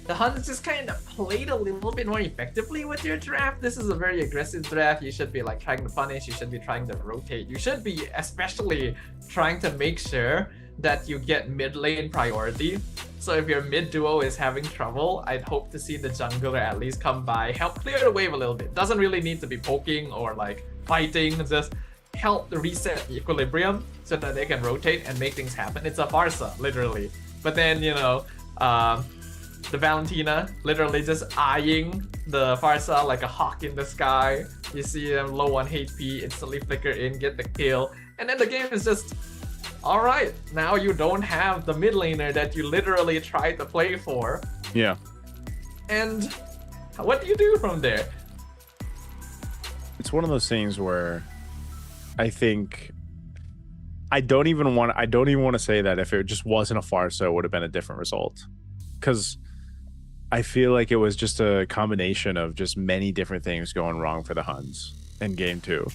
the Huns just kind of played a little bit more effectively with your draft. This is a very aggressive draft. You should be like trying to punish, you should be trying to rotate. You should be especially trying to make sure that you get mid lane priority. So if your mid duo is having trouble, I'd hope to see the jungler at least come by, help clear the wave a little bit. Doesn't really need to be poking or like fighting, just help reset the equilibrium so that they can rotate and make things happen. It's a Farsa, literally. But then, you know, the Valentina literally just eyeing the Farsa like a hawk in the sky. You see them low on HP, instantly flicker in, get the kill, and then the game is just, alright, now you don't have the mid laner that you literally tried to play for. Yeah. And what do you do from there? It's one of those things where I think I don't even want to say that if it just wasn't a Farsa, it would have been a different result, because I feel like it was just a combination of just many different things going wrong for the Huns in game 2,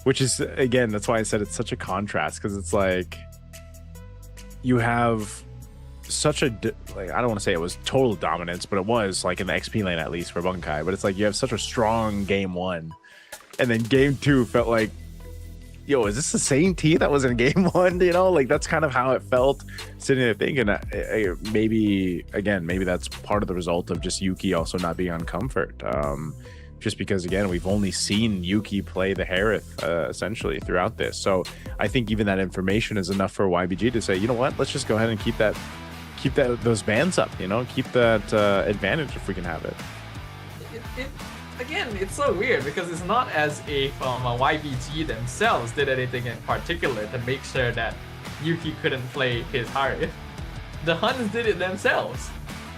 which is, again, that's why I said it's such a contrast, because it's like you have such a like, I don't want to say it was total dominance, but it was like in the XP lane at least for Bunkai, but it's like you have such a strong game 1, and then game 2 felt like yo, is this the same team that was in game 1? You know, like that's kind of how it felt sitting there thinking. Maybe that's part of the result of just Yuki also not being on comfort. Just because, again, we've only seen Yuki play the Harith essentially throughout this. So I think even that information is enough for YBG to say, you know what, let's just go ahead and keep those bans up, you know, keep that advantage if we can have it. Again, it's so weird because it's not as if YBG themselves did anything in particular to make sure that Yuki couldn't play his Harith. The HUNS did it themselves.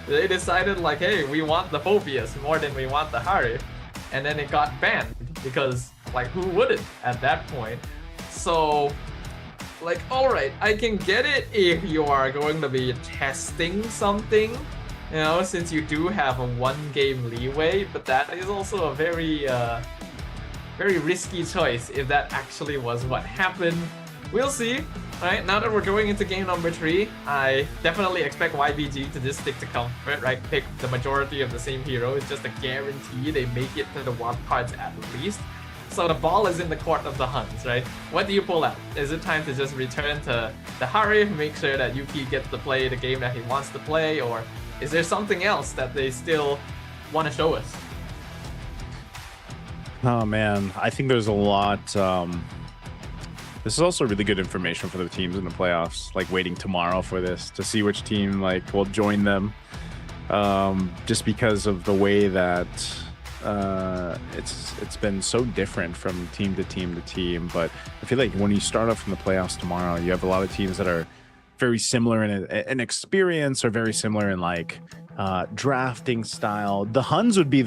They decided like, hey, we want the Phobius more than we want the Harith. And then it got banned because, like, who wouldn't at that point? So, like, alright, I can get it if you are going to be testing something, you know, since you do have a 1-game leeway, but that is also a very risky choice if that actually was what happened. We'll see. Right, now that we're going into game number 3, I definitely expect YBG to just stick to comfort, right? Pick the majority of the same hero. It's just a guarantee they make it to the wildcards at least. So the ball is in the court of the HUNS, right? What do you pull out? Is it time to just return to the Harith, make sure that Yuki gets to play the game that he wants to play, or is there something else that they still want to show us? Oh man, I think there's a lot. This is also really good information for the teams in the playoffs, like waiting tomorrow for this to see which team like will join them, just because of the way that it's been so different from team to team to team. But I feel like when you start off in the playoffs tomorrow, you have a lot of teams that are very similar in experience or very similar in like drafting style. The HUNS would be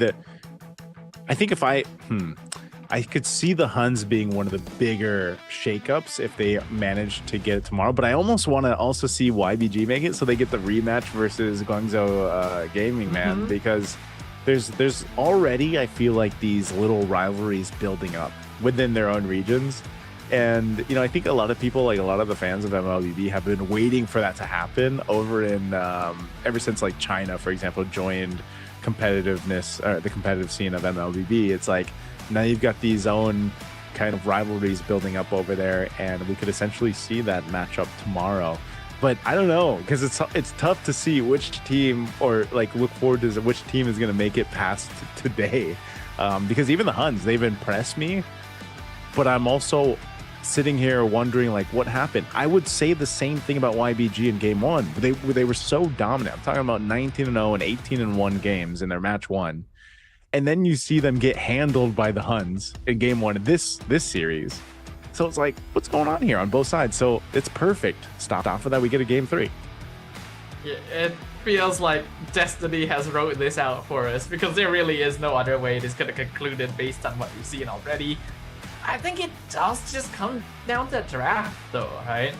I think if I could see the HUNS being one of the bigger shakeups if they manage to get it tomorrow, but I almost want to also see YBG make it so they get the rematch versus Guangzhou Gaming, man, because there's already, I feel like, these little rivalries building up within their own regions. And, you know, I think a lot of people, like a lot of the fans of MLBB have been waiting for that to happen over in, ever since like China, for example, joined competitiveness, or the competitive scene of MLBB. It's like, now you've got these own kind of rivalries building up over there, and we could essentially see that matchup tomorrow. But I don't know, because it's tough to see which team, or like look forward to which team is going to make it past today. Because even the HUNS, they've impressed me, but I'm also sitting here wondering like what happened. I would say the same thing about YBG in game 1. They were so dominant. I'm talking about 19-0 and 18-1 games in their match 1. And then you see them get handled by the HUNS in game 1 of this series. So it's like, what's going on here on both sides? So it's perfect. Stop off of that, we get a game 3. Yeah, it feels like Destiny has wrote this out for us, because there really is no other way this could have concluded based on what we've seen already. I think it does just come down to draft though, right?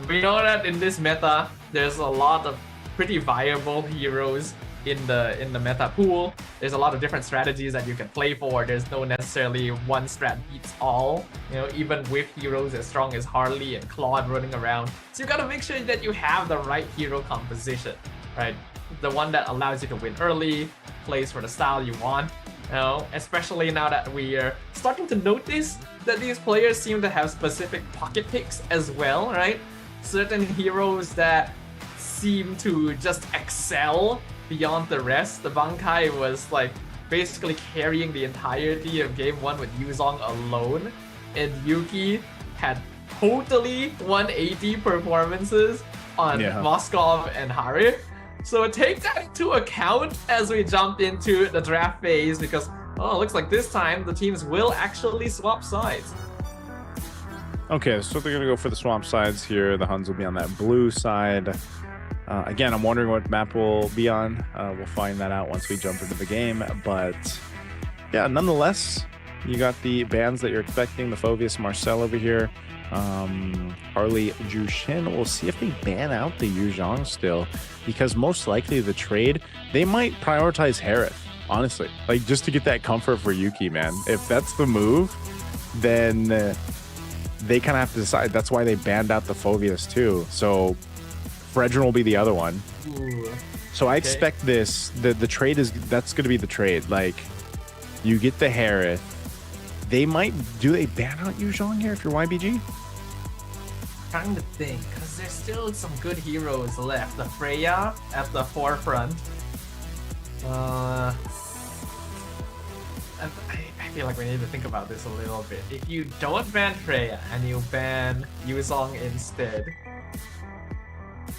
We know that in this meta, there's a lot of pretty viable heroes in the meta pool. There's a lot of different strategies that you can play for. There's no necessarily one strat beats all, you know, even with heroes as strong as Harley and Claude running around. So you gotta make sure that you have the right hero composition, right? The one that allows you to win early, plays for the style you want, you know, especially now that we are starting to notice that these players seem to have specific pocket picks as well, right? Certain heroes that seem to just excel beyond the rest. The Bankai was like basically carrying the entirety of game 1 with Yuzong alone, and Yuki had totally 180 performances on Moskov and Harith. So take that into account as we jump into the draft phase, because it looks like this time the teams will actually swap sides. Okay, so they're gonna go for the swap sides here. The HUNS will be on that blue side. Again, I'm wondering what map we'll be on. We'll find that out once we jump into the game. But yeah, nonetheless, you got the bans that you're expecting. The Phobius Marcel over here. Harley Jushin. We'll see if they ban out the Yuzhong still, because most likely the trade, they might prioritize Harith, honestly. Like, just to get that comfort for Yuki, man. If that's the move, then they kind of have to decide. That's why they banned out the Phobius too. So Fredrin will be the other one. Ooh. So I expect this, the trade is, that's going to be the trade. Like, you get the Harith, they might, do they ban out Yuzhong here if you're YBG? Trying to think, because there's still some good heroes left. The Freya at the forefront. I feel like we need to think about this a little bit. If you don't ban Freya and you ban Yuzhong instead,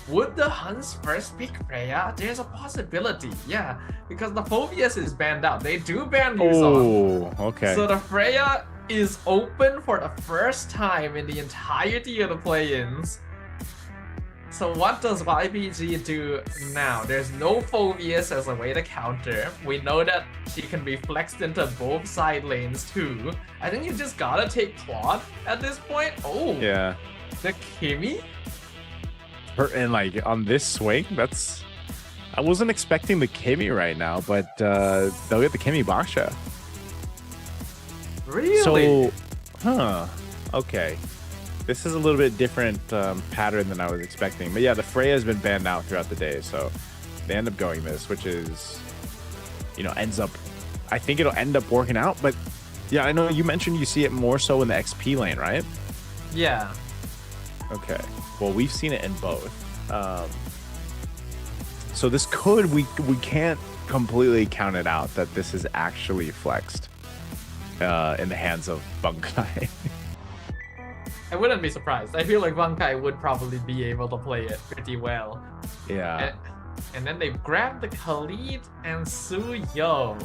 would the Huns first pick Freya? There's a possibility, yeah, because the Phobius is banned out. They do ban Yuzhong. Oh, okay. So the Freya is open for the first time in the entirety of the play-ins. So what does YBG do now? There's no Phobius as a way to counter. We know that she can be flexed into both side lanes too. I think you just gotta take Claude at this point. Oh, Yeah. the Kimmy? And like on this swing, that's, I wasn't expecting the Kimmy right now, but they'll get the Kimmy Baksha. Really? So, okay. This is a little bit different pattern than I was expecting. But yeah, the Freya has been banned out throughout the day, so they end up going this, which is, you know, ends up, I think it'll end up working out. But yeah, I know you mentioned you see it more so in the XP lane, right? Yeah. Okay. Well, we've seen it in both. So this could, we can't completely count it out that this is actually flexed in the hands of Bunkai. I wouldn't be surprised. I feel like Bunkai would probably be able to play it pretty well. Yeah. And then they grabbed the Khalid and Suyo.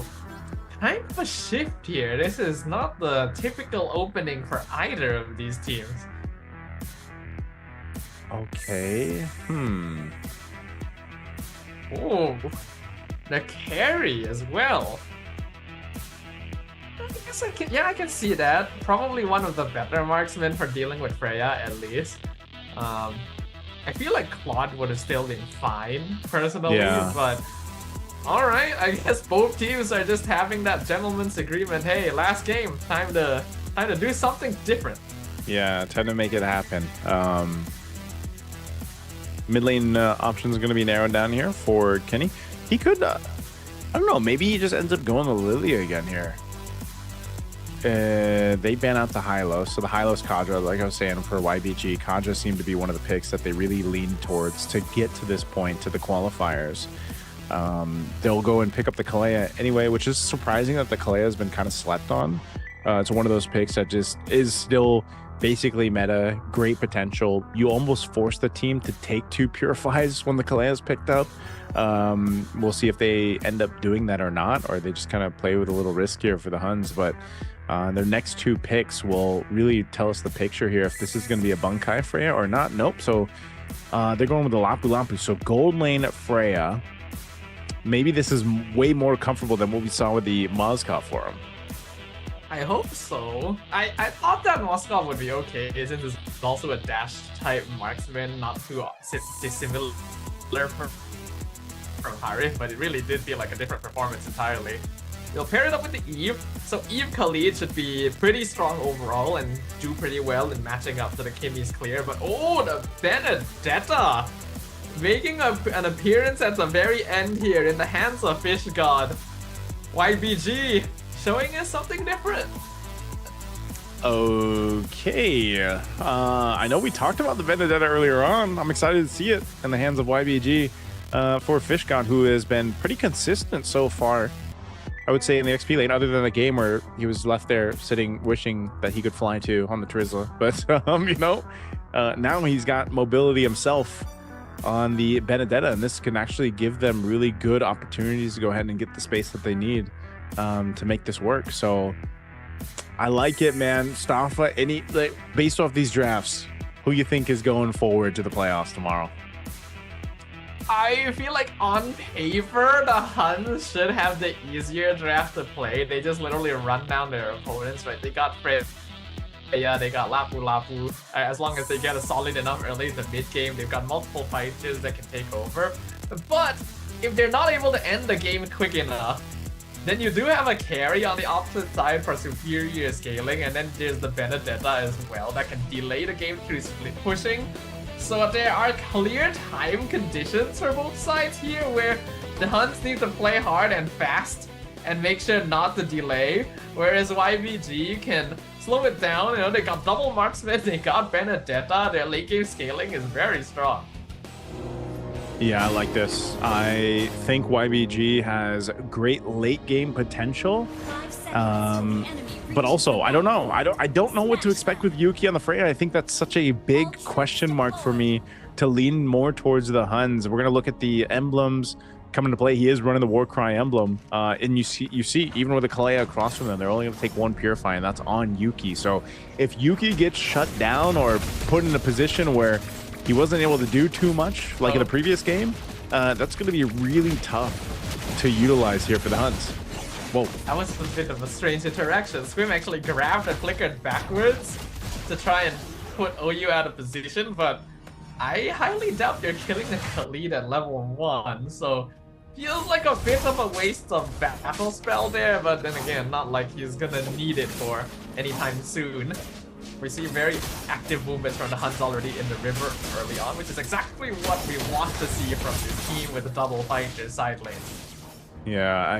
Kind of a shift here. This is not the typical opening for either of these teams. Okay. Oh, the carry as well. I guess I can see that. Probably one of the better marksmen for dealing with Freya, at least. I feel like Claude would have still been fine, personally, but alright, I guess both teams are just having that gentleman's agreement. Hey, last game, time to do something different. Yeah, time to make it happen. Mid lane options are going to be narrowed down here for Kenny. He could, I don't know, maybe he just ends up going to Lilia again here. They ban out the Hylos, so the Hylos Kadra, like I was saying, for YBG, Kadra seemed to be one of the picks that they really leaned towards to get to this point, to the qualifiers. They'll go and pick up the Kalea anyway, which is surprising that the Kalea has been kind of slept on. It's one of those picks that just is still basically meta, great potential. You almost force the team to take 2 Purifies when the Kalea is picked up. We'll see if they end up doing that or not, or they just kind of play with a little risk here for the Huns, but their next 2 picks will really tell us the picture here if this is going to be a Bunkai Freya or not. Nope. So they're going with the Lapu Lapu. So gold lane Freya. Maybe this is way more comfortable than what we saw with the Mozkov for him. I hope so. I thought that Moskov would be okay, since it's also a dash type marksman, not too dissimilar from Harith, but it really did feel like a different performance entirely. They'll pair it up with the Eve, so Eve Khalid should be pretty strong overall and do pretty well in matching up to the Kimmy's clear, but oh, the Benedetta! Making an appearance at the very end here in the hands of Fish God. YBG showing us something different. Okay. I know we talked about the Benedetta earlier on. I'm excited to see it in the hands of YBG for Fish God, who has been pretty consistent so far. I would say in the XP lane, other than the game where he was left there sitting, wishing that he could fly to on the Trizla. But, you know, now he's got mobility himself on the Benedetta, and this can actually give them really good opportunities to go ahead and get the space that they need to make this work. So I like it, man. Staffa, based off these drafts, who you think is going forward to the playoffs tomorrow? I feel like on paper, the Huns should have the easier draft to play. They just literally run down their opponents, right? They got Freya, they got Lapu Lapu. As long as they get a solid enough early in the mid game, they've got multiple fighters that can take over. But if they're not able to end the game quick enough, then you do have a carry on the opposite side for superior scaling, and then there's the Benedetta as well that can delay the game through split pushing. So there are clear time conditions for both sides here where the Huns need to play hard and fast and make sure not to delay. Whereas YBG can slow it down. You know, they got double marksman, they got Benedetta. Their late game scaling is very strong. Yeah, I like this. I think YBG has great late game potential. 5 seconds till the enemy But reaches also, the I don't know. bomb. I don't know what to expect with Yuki on the Freya. I think that's such a big question mark for me to lean more towards the Huns. We're gonna look at the emblems coming to play. He is running the Warcry emblem, and you see even with the Kalea across from them, they're only gonna take one Purify, and that's on Yuki. So if Yuki gets shut down or put in a position where he wasn't able to do too much, like in the previous game, that's gonna be really tough to utilize here for the Huns. Whoa. That was a bit of a strange interaction. Scream actually grabbed and flickered backwards to try and put OU out of position, but I highly doubt they're killing the Khalid at level 1, so feels like a bit of a waste of battle spell there, but then again, not like he's gonna need it for anytime soon. We see very active movements from the Huns already in the river early on, which is exactly what we want to see from this team with the double fighters side lane. Yeah,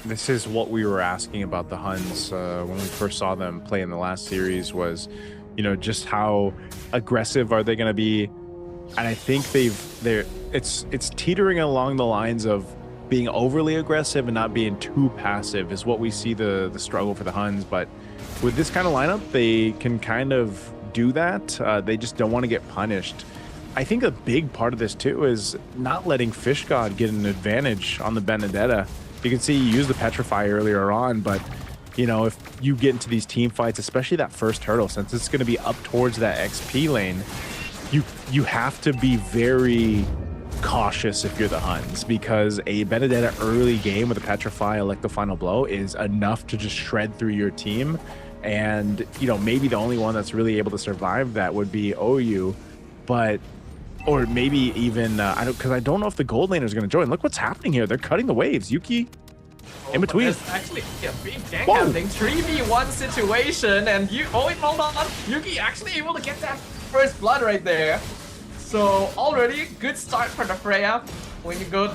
this is what we were asking about the Huns when we first saw them play in the last series was, you know, just how aggressive are they going to be? And I think it's teetering along the lines of being overly aggressive and not being too passive is what we see the struggle for the Huns. But with this kind of lineup, they can kind of do that. They just don't want to get punished. I think a big part of this too is not letting Fish God get an advantage on the Benedetta. You can see he used the Petrify earlier on, but you know, if you get into these team fights, especially that first hurdle, since it's going to be up towards that XP lane, you have to be very cautious if you're the Huns, because a Benedetta early game with a Petrify like the final blow is enough to just shred through your team. And you know, maybe the only one that's really able to survive that would be OU, but or maybe even because I don't know if the gold laner is going to join. Look what's happening here. They're cutting the waves. Yuki in between. There's actually a big gank happening. 3v1 situation, and hold on. Yuki actually able to get that first blood right there. So already good start for the Freya. When you go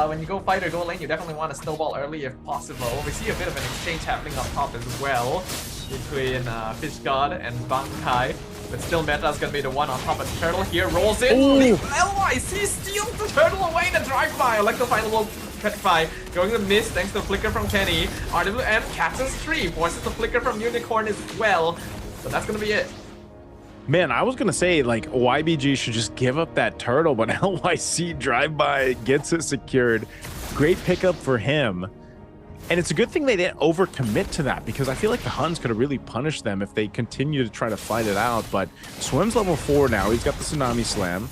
when you go fight or go lane, you definitely want to snowball early if possible. We see a bit of an exchange happening up top as well between Fish God and Bankai. But still, Meta is going to be the one on top of the turtle here. Rolls in. LYC steals the turtle away. The drive-by. Electro-Final Petrify going to miss thanks to the flicker from Kenny. RWM catches 3. Forces the flicker from Unicorn as well. But that's going to be it. Man, I was going to say, like, YBG should just give up that turtle, but LYC drive-by gets it secured. Great pickup for him. And it's a good thing they didn't overcommit to that, because I feel like the Huns could have really punished them if they continue to try to fight it out. But Swim's level 4 now. He's got the Tsunami Slam.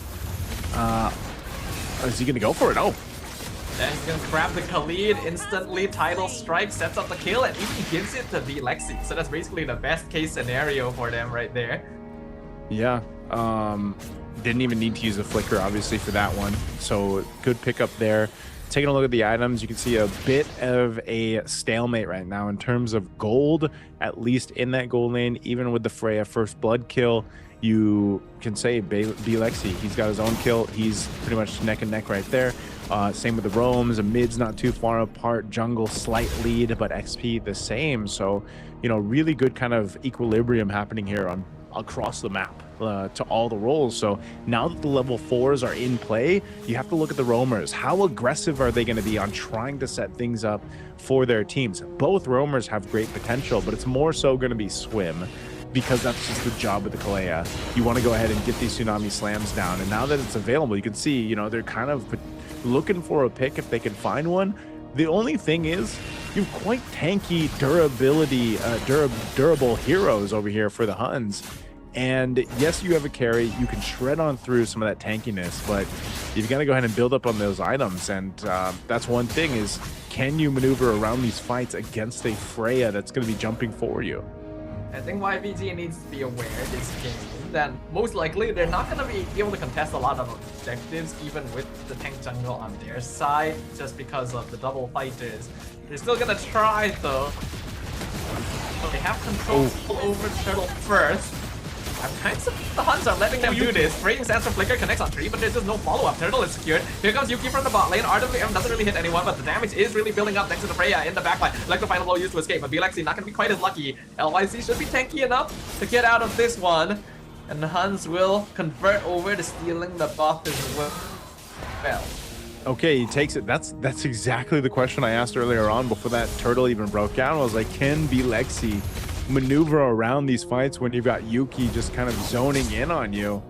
Is he going to go for it? Oh. Then he's going to grab the Khalid instantly. Tidal Strike sets up the kill and even gives it to Lexi. So that's basically the best case scenario for them right there. Yeah. Didn't even need to use the flicker, obviously, for that one. So good pickup there. Taking a look at the items, you can see a bit of a stalemate right now in terms of gold, at least in that gold lane. Even with the Freya first blood kill, you can say Lexi, he's got his own kill. He's pretty much neck and neck right there. Same with the roams. The mid's not too far apart. Jungle slight lead, but XP the same. So, you know, really good kind of equilibrium happening here across the map to all the roles. So now that the level 4s are in play, you have to look at the roamers. How aggressive are they going to be on trying to set things up for their teams? Both roamers have great potential, but it's more so going to be Swim, because that's just the job with the Kalea. You want to go ahead and get these Tsunami Slams down, and now that it's available, you can see, you know, they're kind of looking for a pick if they can find one. The only thing is, you have quite tanky durable heroes over here for the Huns. And yes, you have a carry. You can shred on through some of that tankiness, but you've got to go ahead and build up on those items. And that's one thing is, can you maneuver around these fights against a Freya that's going to be jumping for you? I think YBG needs to be aware this game that most likely they're not going to be able to contest a lot of objectives even with the tank jungle on their side just because of the double fighters. They're still going to try though. So they have control over Turtle first. I'm kind of surprised the Huns are letting them do this. Freezing Sensor Flicker connects on 3, but there's just no follow-up. Turtle is secured. Here comes Yuki from the bot lane. RWM doesn't really hit anyone, but the damage is really building up next to the Freya in the backline. Like the final blow used to escape, but BLXC not going to be quite as lucky. LYC should be tanky enough to get out of this one. And the Huns will convert over to stealing the buff as well. Okay, he takes it. That's exactly the question I asked earlier on before that turtle even broke out. I was like, can BLXC maneuver around these fights when you've got Yuki just kind of zoning in on you?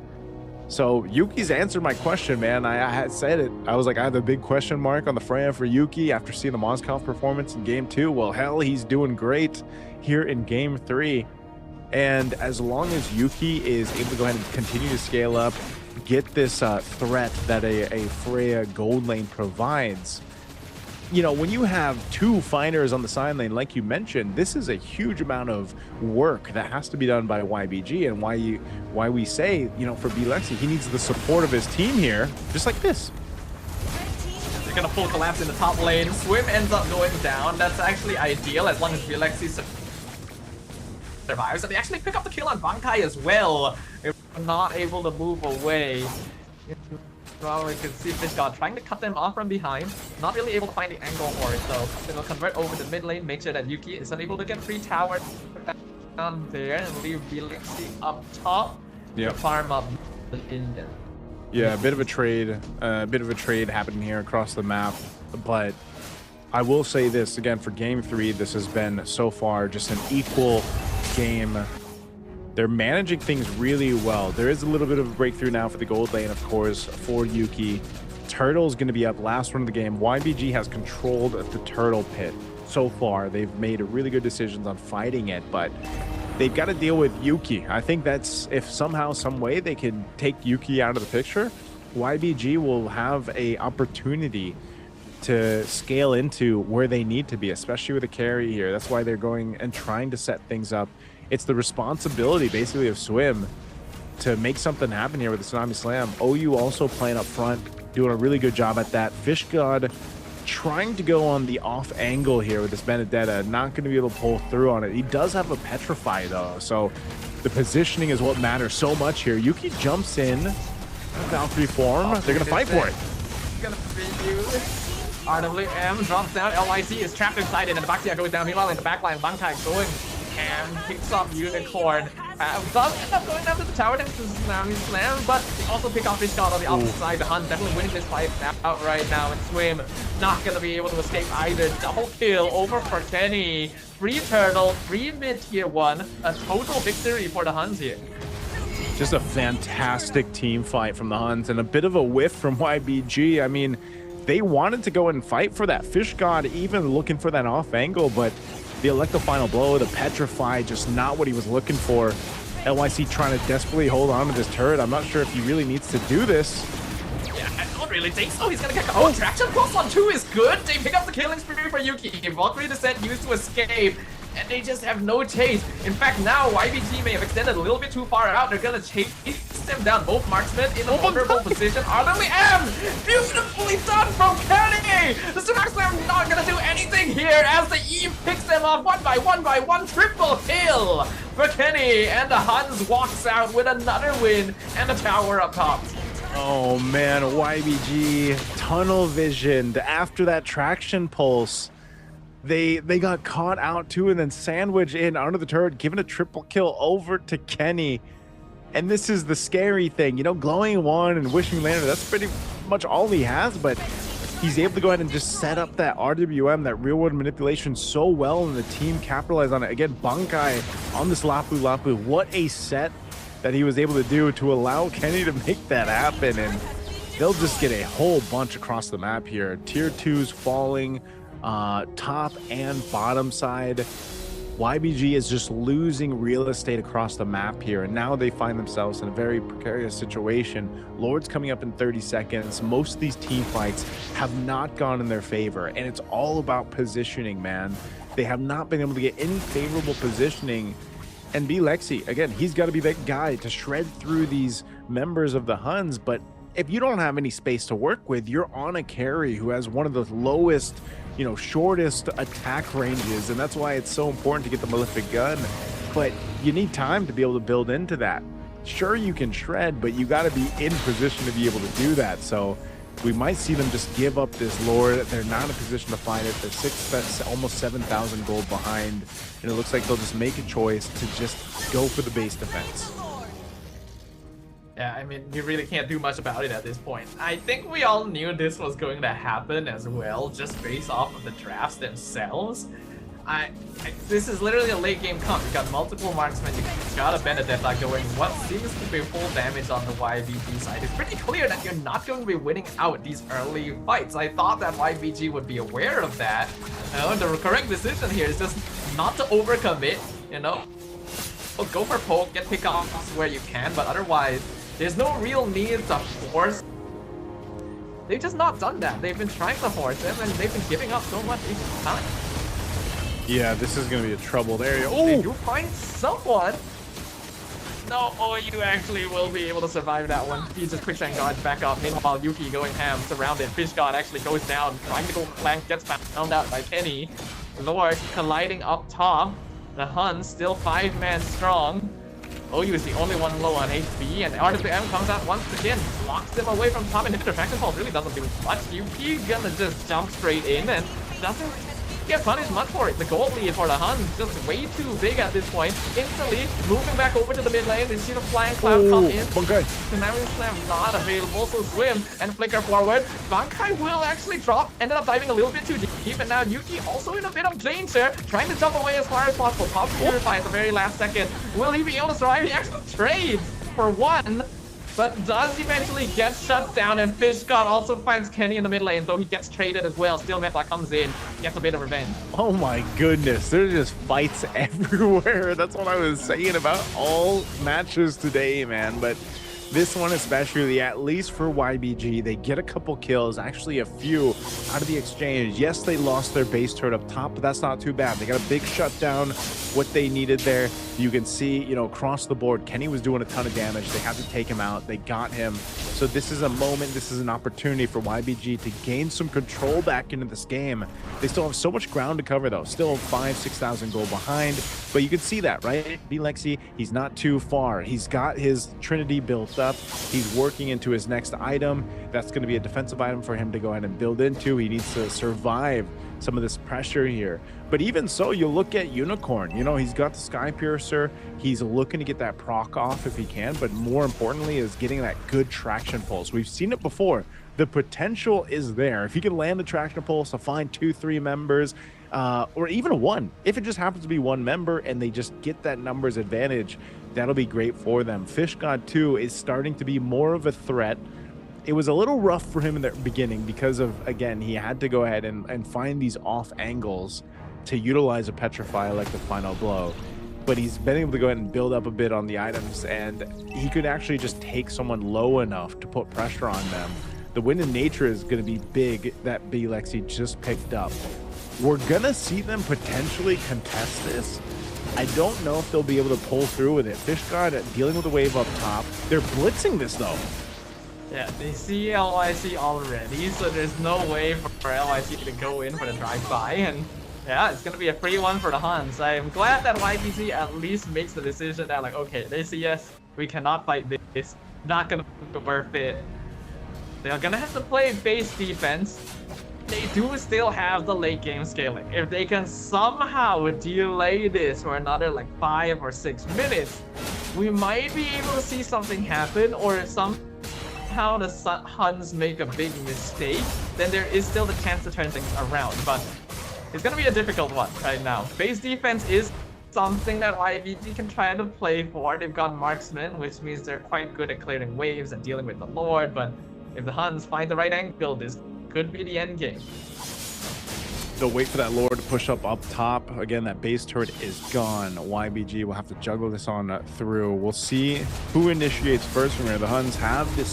So Yuki's answered my question, man. I had said it. I was like, I have a big question mark on the Freya for Yuki after seeing the Mozkov performance in game 2. Well, hell, he's doing great here in game 3. And as long as Yuki is able to go ahead and continue to scale up, get this threat that a Freya gold lane provides, you know, when you have 2 fighters on the side lane, like you mentioned, this is a huge amount of work that has to be done by YBG, and why we say, you know, for BLXC, he needs the support of his team here, just like this. They're gonna full collapse in the top lane. Swim ends up going down. That's actually ideal as long as BLXC survives. And they actually pick up the kill on Bankai as well. They're not able to move away. Well, we can see Fish God trying to cut them off from behind. Not really able to find the angle for it, so they'll convert over to mid lane, make sure that Yuki is unable to get free tower down there, and leave BLXC up top to farm up the Indian. Yeah, a bit of a trade happening here across the map, but I will say this again, for game 3, this has been so far just an equal game. They're managing things really well. There is a little bit of a breakthrough now for the gold lane, of course, for Yuki. Turtle's going to be up last run of the game. YBG has controlled the turtle pit so far. They've made really good decisions on fighting it, but they've got to deal with Yuki. I think that's, if somehow, some way they can take Yuki out of the picture, YBG will have a opportunity to scale into where they need to be, especially with a carry here. That's why they're going and trying to set things up. It's the responsibility, basically, of Swim to make something happen here with the Tsunami Slam. OU also playing up front, doing a really good job at that. Fish God trying to go on the off angle here with this Benedetta, not going to be able to pull through on it. He does have a Petrify, though, so the positioning is what matters so much here. Yuki jumps in, Valkyrie form. They're going to fight for it. It's going to be you. RWM drops down. LYC is trapped inside it, and the Baxia goes down. Meanwhile, in the backline, Bankai going and picks up Unicorn. Does end up going down to the tower thanks to Tsunami Slam, but they also pick off Fish God on the opposite side. The Huns definitely winning this fight out right now, and Swim not going to be able to escape either. Double kill over for Kenny. Free turtle, free mid tier 1. A total victory for the Huns here. Just a fantastic team fight from the Huns, and a bit of a whiff from YBG. I mean, they wanted to go and fight for that. Fish God even looking for that off angle, but the Electro Final Blow, the Petrify, just not what he was looking for. LYC trying to desperately hold on to this turret. I'm not sure if he really needs to do this. Yeah, I don't really think so. He's gonna get oh, traction plus on 2 is good. They pick up the killing spree for Yuki. Valkyrie descent used to escape, and they just have no chase. In fact, now YBG may have extended a little bit too far out. They're gonna chase them down. Both marksmen in a vulnerable position. RWM! Beautifully done from Kenny! The Tsunami Slam not gonna do anything here as the E picks them off one by one. Triple kill for Kenny, and the Huns walks out with another win and a tower up top. Oh man, YBG tunnel visioned after that traction pulse. They got caught out too, and then sandwiched in under the turret, giving a triple kill over to Kenny. And this is the scary thing, you know, glowing one and wishing lander, that's pretty much all he has, but he's able to go ahead and just set up that RWM, that real world manipulation so well, and the team capitalize on it. Again, Bankai on this Lapu Lapu, what a set that he was able to do to allow Kenny to make that happen, and they'll just get a whole bunch across the map here. Tier 2s falling, top and bottom side. YBG is just losing real estate across the map here, and now they find themselves in a very precarious situation. Lord's coming up in 30 seconds. Most of these team fights have not gone in their favor, and it's all about positioning, man. They have not been able to get any favorable positioning. And BLXC, again, he's got to be that guy to shred through these members of the Huns, but if you don't have any space to work with, you're on a carry who has one of the lowest, you know, shortest attack ranges, and that's why it's so important to get the Malefic Gun. But you need time to be able to build into that. Sure, you can shred, but you got to be in position to be able to do that. So we might see them just give up this Lord. They're not in a position to find it. They're almost 7,000 gold behind, and it looks like they'll just make a choice to just go for the base defense. Yeah, I mean, you really can't do much about it at this point. I think we all knew this was going to happen as well, just based off of the drafts themselves. This is literally a late game comp. You got multiple marksmen, you got a Benedetta going what seems to be full damage on the YBG side. It's pretty clear that you're not going to be winning out these early fights. I thought that YBG would be aware of that. The correct decision here is just not to overcommit, you know. Well, go for poke, get pickoffs where you can, but otherwise, there's no real need to force. They've just not done that. They've been trying to force them, and they've been giving up so much each time. Yeah, this is going to be a troubled area. Oh! They do find someone. No, oh, you actually will be able to survive that one. He just quick shine guards back up. Meanwhile, Yuki going ham, surrounded. Fish God actually goes down, trying to go flank, gets found out by Kenny. Lord colliding up top. The HUNS still 5-man strong. OU is the only one low on HP, and RWM comes out once again, blocks them away from top inhibitor. Faction Pulse really doesn't do much. UP gonna just jump straight in and doesn't get punished much for it. The gold lead for the HUNS is just way too big at this point. Instantly moving back over to the mid lane. They see the flying cloud come in. Okay. Tsunami Slam not available, so swim and flicker forward. Bankai will actually drop, ended up diving a little bit too deep, and now Yuki also in a bit of danger, trying to jump away as far as possible. Pop Purify at the very last second. Will he be able to survive? He actually trades for one, but does eventually get shut down, and Fish God also finds Kenny in the mid lane, though he gets traded as well. Still Meta comes in, gets a bit of revenge. Oh my goodness, there's just fights everywhere. That's what I was saying about all matches today, man. But this one especially, at least for YBG, they get a couple kills, actually a few out of the exchange. Yes, they lost their base turret up top, but that's not too bad. They got a big shutdown, what they needed there. You can see, you know, across the board, Kenny was doing a ton of damage. They had to take him out. They got him. So this is a moment, this is an opportunity for YBG to gain some control back into this game. They still have so much ground to cover though. Still 5,000-6,000 gold behind, but you can see that, right? Lexi, he's not too far. He's got his Trinity built up. He's working into his next item. That's going to be a defensive item for him to go ahead and build into. He needs to survive some of this pressure here. But even so, you look at Unicorn, you know, he's got the Sky Piercer. He's looking to get that proc off if he can, but more importantly is getting that good traction pulse. We've seen it before. The potential is there. If he can land the traction pulse to find 2-3 members, or even one, if it just happens to be one member and they just get that numbers advantage, that'll be great for them. Fish God 2 is starting to be more of a threat. It was a little rough for him in the beginning because of, again, he had to go ahead and find these off angles to utilize a Petrify like the final blow. But he's been able to go ahead and build up a bit on the items, and he could actually just take someone low enough to put pressure on them. The Wind in Nature is going to be big, that Lexi just picked up. We're going to see them potentially contest this. I don't know if they'll be able to pull through with it. Fish God dealing with the wave up top. They're blitzing this though. Yeah, they see LYC already, so there's no way for LYC to go in for the drive-by, and yeah, it's gonna be a free one for the HUNS. I'm glad that YBC at least makes the decision that, like, okay, they see us, we cannot fight this, not gonna be worth it. They're gonna have to play base defense. They do still have the late game scaling. If they can somehow delay this for another like 5 or 6 minutes, we might be able to see something happen, or somehow the HUNS make a big mistake, then there is still the chance to turn things around. But it's gonna be a difficult one right now. Base defense is something that YBG can try to play for. They've got marksmen, which means they're quite good at clearing waves and dealing with the Lord, but if the HUNS find the right angle, this could be the end game. They'll wait for that Lord to push up top. Again, that base turret is gone. YBG will have to juggle this on through. We'll see who initiates first from here. The HUNS have the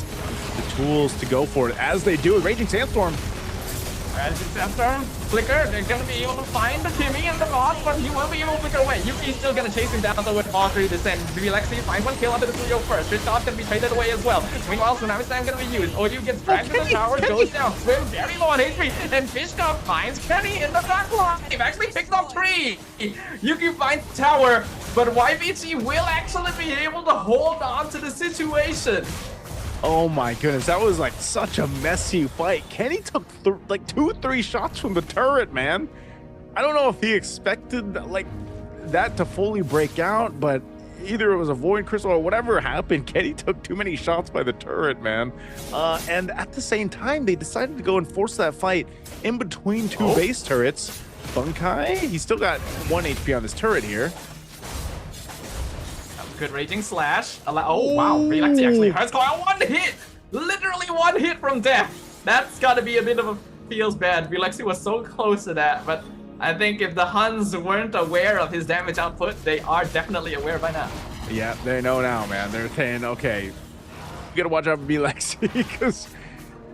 tools to go for it, as they do with Raging Sandstorm. Raging Sandstorm, Flicker, they're gonna be able to find Timmy and the boss, but he won't be able to flicker away. Yuki's still gonna chase him down though with Valkyrie Descent. Lexi finds one kill onto the studio first. Fish God's gonna be traded away as well. Meanwhile, Tsunami Slam gonna be used. OU gets dragged to the tower, goes down, Swim very low on HP, and Fish God finds Kenny in the back line. He actually picks up 3. Yuki finds tower. but YBG will actually be able to hold on to the situation. Oh my goodness, that was like such a messy fight. Kenny took like 2-3 shots from the turret, man. I don't know if he expected like that to fully break out, but either it was a void crystal or whatever happened, Kenny took too many shots by the turret, man. And at the same time, they decided to go and force that fight in between two base turrets. Bunkai, he's still got 1 HP on this turret here. Good raging slash. Oh wow, Relaxy actually has got 1 hit! Literally 1 hit from death. That's gotta be a bit of a feels bad. Relaxy was so close to that, but I think if the Huns weren't aware of his damage output, they are definitely aware by now. Yeah, they know now, man. They're saying, okay, you gotta watch out for Relaxy because,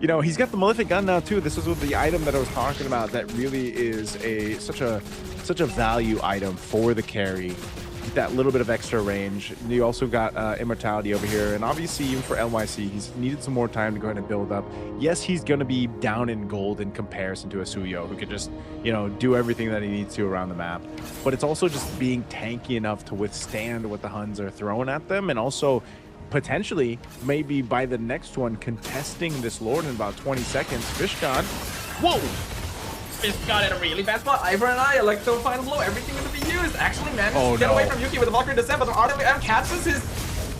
you know, he's got the Malefic gun now too. This is the item that I was talking about that really is such a value item for the carry. That little bit of extra range. You also got immortality over here, and obviously even for LYC, he's needed some more time to go ahead and build up. Yes, he's going to be down in gold in comparison to a Suyo, who could just, you know, do everything that he needs to around the map. But it's also just being tanky enough to withstand what the Huns are throwing at them, and also potentially maybe by the next one contesting this Lord in about 20 seconds. Fish God, whoa! Fish God in a really bad spot. Ivor and I, like, the final blow, everything going to be used. Actually managed to get away from Yuki with a Valkyrie Descent, but the RWM catches his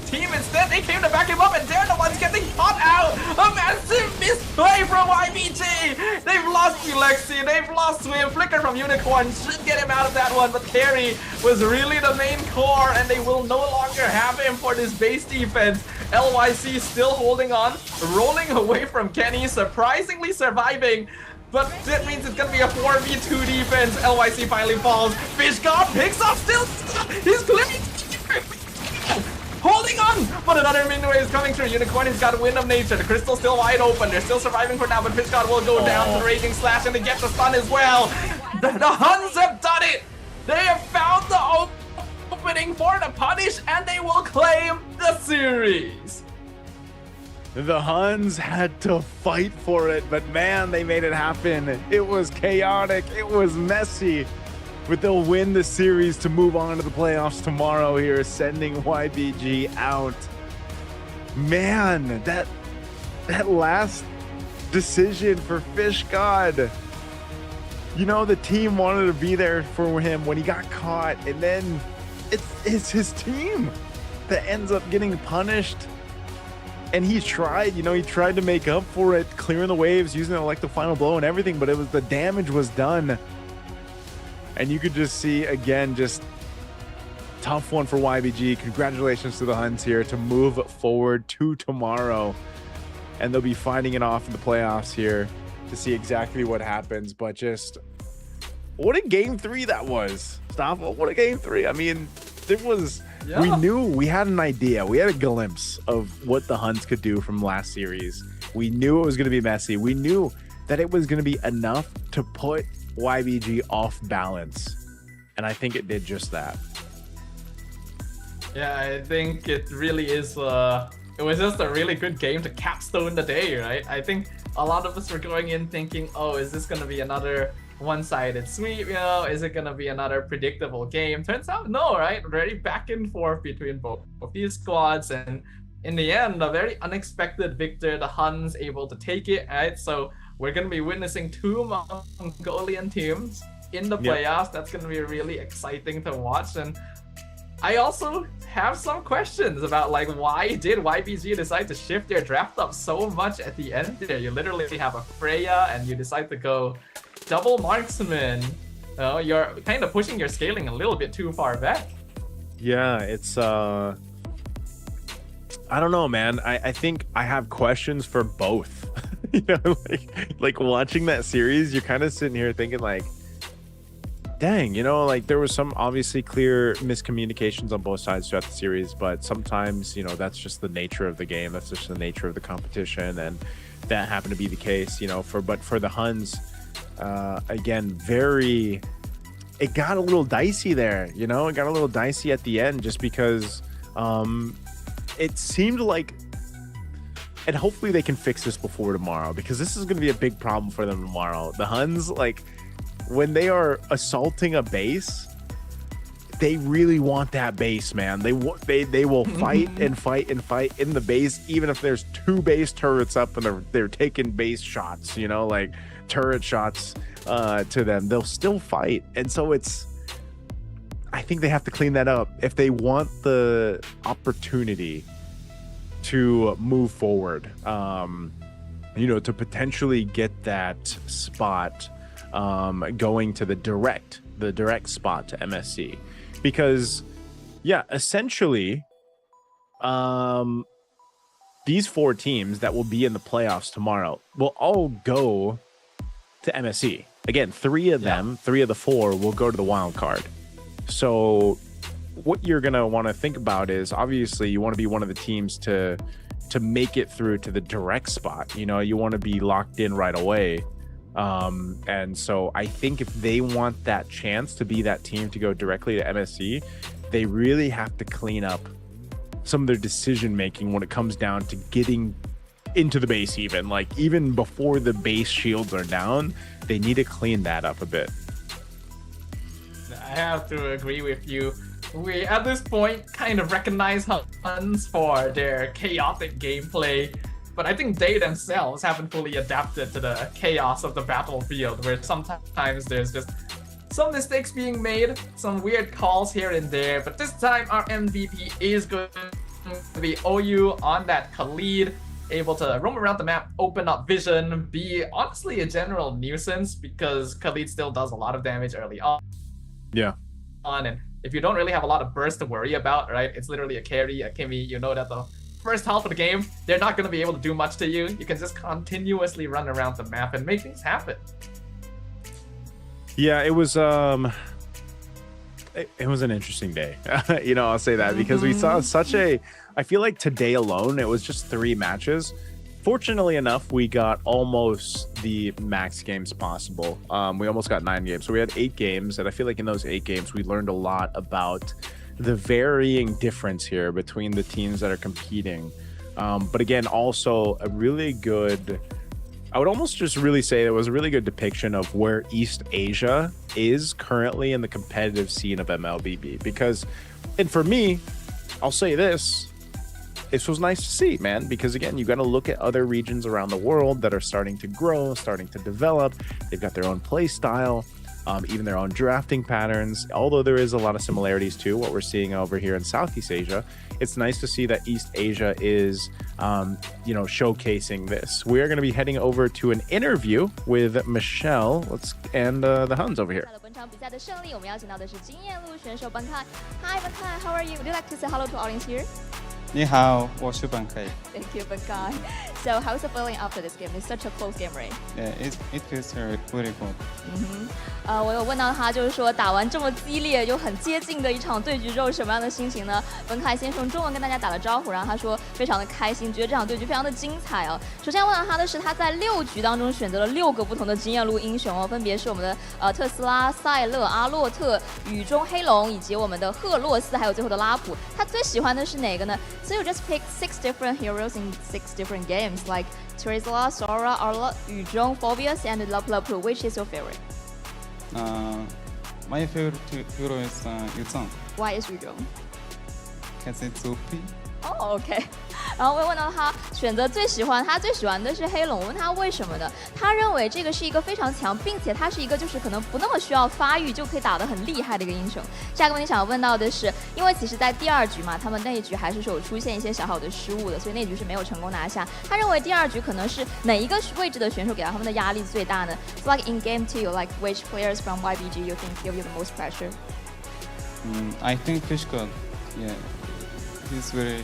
team instead. They came to back him up, and they're the ones getting caught out. A massive misplay from YBG. They've lost Alexi, they've lost Swim. Flicker from Unicorn should get him out of that one, but Carry was really the main core, and they will no longer have him for this base defense. LYC still holding on, rolling away from Kenny, surprisingly surviving. But that means it's gonna be a 4v2 defense. LYC finally falls. Fish God picks up still. He's clearing. Holding on! But another minion wave is coming through. Unicorn has got Wind of Nature. The crystal's still wide open. They're still surviving for now, but Fish God will go down to the Raging Slash and they get the stun as well. The Huns have done it! They have found the opening for the punish and they will claim the series. The Huns had to fight for it, but man, they made it happen. It was chaotic, it was messy, but they'll win the series to move on to the playoffs tomorrow here, sending YBG out. Man, that last decision for Fish God. You know, the team wanted to be there for him when he got caught, and then it's his team that ends up getting punished. And he tried, you know, he tried to make up for it, clearing the waves, using it like the final blow and everything, but it was the damage was done. And you could just see, again, just tough one for YBG. Congratulations to the Huns here to move forward to tomorrow. And they'll be fighting it off in the playoffs here to see exactly what happens. But just, what a game 3 that was. Stavo, what a game 3. I mean, it was... Yeah. We knew, we had an idea, we had a glimpse of what the Huns could do from last series. We knew it was going to be messy. We knew that it was going to be enough to put YBG off balance. And I think it did just that. Yeah, I think it really is, it was just a really good game to capstone the day, right? I think a lot of us were going in thinking, oh, is this going to be another one-sided sweep, you know, is it gonna be another predictable game? Turns out no, right? Very back and forth between both of these squads, and in the end, a very unexpected victor. The Huns able to take it, right? So we're gonna be witnessing 2 Mongolian teams in the playoffs. That's gonna be really exciting to watch. And I also have some questions about, like, why did YBG decide to shift their draft up so much at the end there? You literally have a Freya and you decide to go double marksman. You're kind of pushing your scaling a little bit too far back. Yeah, it's I don't know, man. I think I have questions for both. You know, like watching that series, you're kind of sitting here thinking like, dang, you know, like there was some obviously clear miscommunications on both sides throughout the series, but sometimes, you know, that's just the nature of the game, that's just the nature of the competition, and that happened to be the case, you know, for the Huns. Again, it got a little dicey there, you know, it got a little dicey at the end just because it seemed like, and hopefully they can fix this before tomorrow, because this is going to be a big problem for them tomorrow. The Huns, like, when they are assaulting a base, they really want that base, man. They will fight and fight and fight in the base, even if there's 2 base turrets up and they're taking base shots, you know, like turret shots to them. They'll still fight, and so I think they have to clean that up if they want the opportunity to move forward. You know, to potentially get that spot going to the direct spot to MSC, because yeah, essentially these 4 teams that will be in the playoffs tomorrow will all go to MSC. Again, 3 of them, 3 of the 4 will go to the wild card. So what you're gonna want to think about is, obviously you want to be one of the teams to make it through to the direct spot. You know, you want to be locked in right away. And so I think if they want that chance to be that team to go directly to MSC, they really have to clean up some of their decision making when it comes down to getting into the base. Even before the base shields are down, they need to clean that up a bit. I have to agree with you. We, at this point, kind of recognize HUNS for their chaotic gameplay, but I think they themselves haven't fully adapted to the chaos of the battlefield, where sometimes there's just some mistakes being made, some weird calls here and there, but this time our MVP is going to be OU on that Khalid, able to roam around the map, open up vision, be honestly a general nuisance, because Khalid still does a lot of damage early on. Yeah. And if you don't really have a lot of burst to worry about, right? It's literally a carry, a Kimmy. You know that the first half of the game, they're not going to be able to do much to you. You can just continuously run around the map and make things happen. Yeah, it was an interesting day. You know, I'll say that because we saw I feel like today alone, it was just 3 matches. Fortunately enough, we got almost the max games possible. We almost got 9 games. So we had 8 games, and I feel like in those 8 games, we learned a lot about the varying difference here between the teams that are competing. But again, also a really good, I would almost just really say it was a really good depiction of where East Asia is currently in the competitive scene of MLBB. Because, and for me, I'll say this was nice to see, man, because again, you got to look at other regions around the world that are starting to grow, starting to develop. They've got their own play style, even their own drafting patterns. Although there is a lot of similarities to what we're seeing over here in Southeast Asia, it's nice to see that East Asia is, you know, showcasing this. We're going to be heading over to an interview with Michelle and the Huns over here. 本场比赛的胜利，我们邀请到的是经验路选手本凯。Hi, Benkai, how are you? Would you like to say hello to our audience here? 你好，我是本凯。 Thank you, Benkai. So, how's the feeling after this game? It's such a close game, right? Yeah, it feels very good. 我有问到他，就是说打完这么激烈又很接近的一场对局之后，什么样的心情呢？本凯先用中文跟大家打了招呼，然后他说非常的开心，觉得这场对局非常的精彩哦。首先问到他的是，他在6局当中选择了6个不同的经验路英雄哦，分别是我们的特斯拉、塞勒、阿洛特、雨中黑龙以及我们的赫洛斯，还有最后的拉普。他最喜欢的是哪个呢？ So you just pick 6 different heroes in 6 different games, like Terizla, Sora, Arla, Yuzhong, Phobius, and Lapu. Which is your favorite? My favorite hero is Yuzhong. Why is Yuzhong? Because it's OP. Oh, okay. 然后我问到他选择最喜欢的是黑龙，我问他为什么呢？他认为这个是一个非常强，并且他是一个就是可能不那么需要发育就可以打得很厉害的一个英雄。下一个问题想要问到的是，因为其实在第2局嘛，他们那一局还是有出现一些小小的失误的，所以那局是没有成功拿下。他认为第2局可能是哪一个位置的选手给到他们的压力最大呢？ So like in game 2, like which players from YBG you think give you the most pressure? I think Fishgood. Yeah, he's very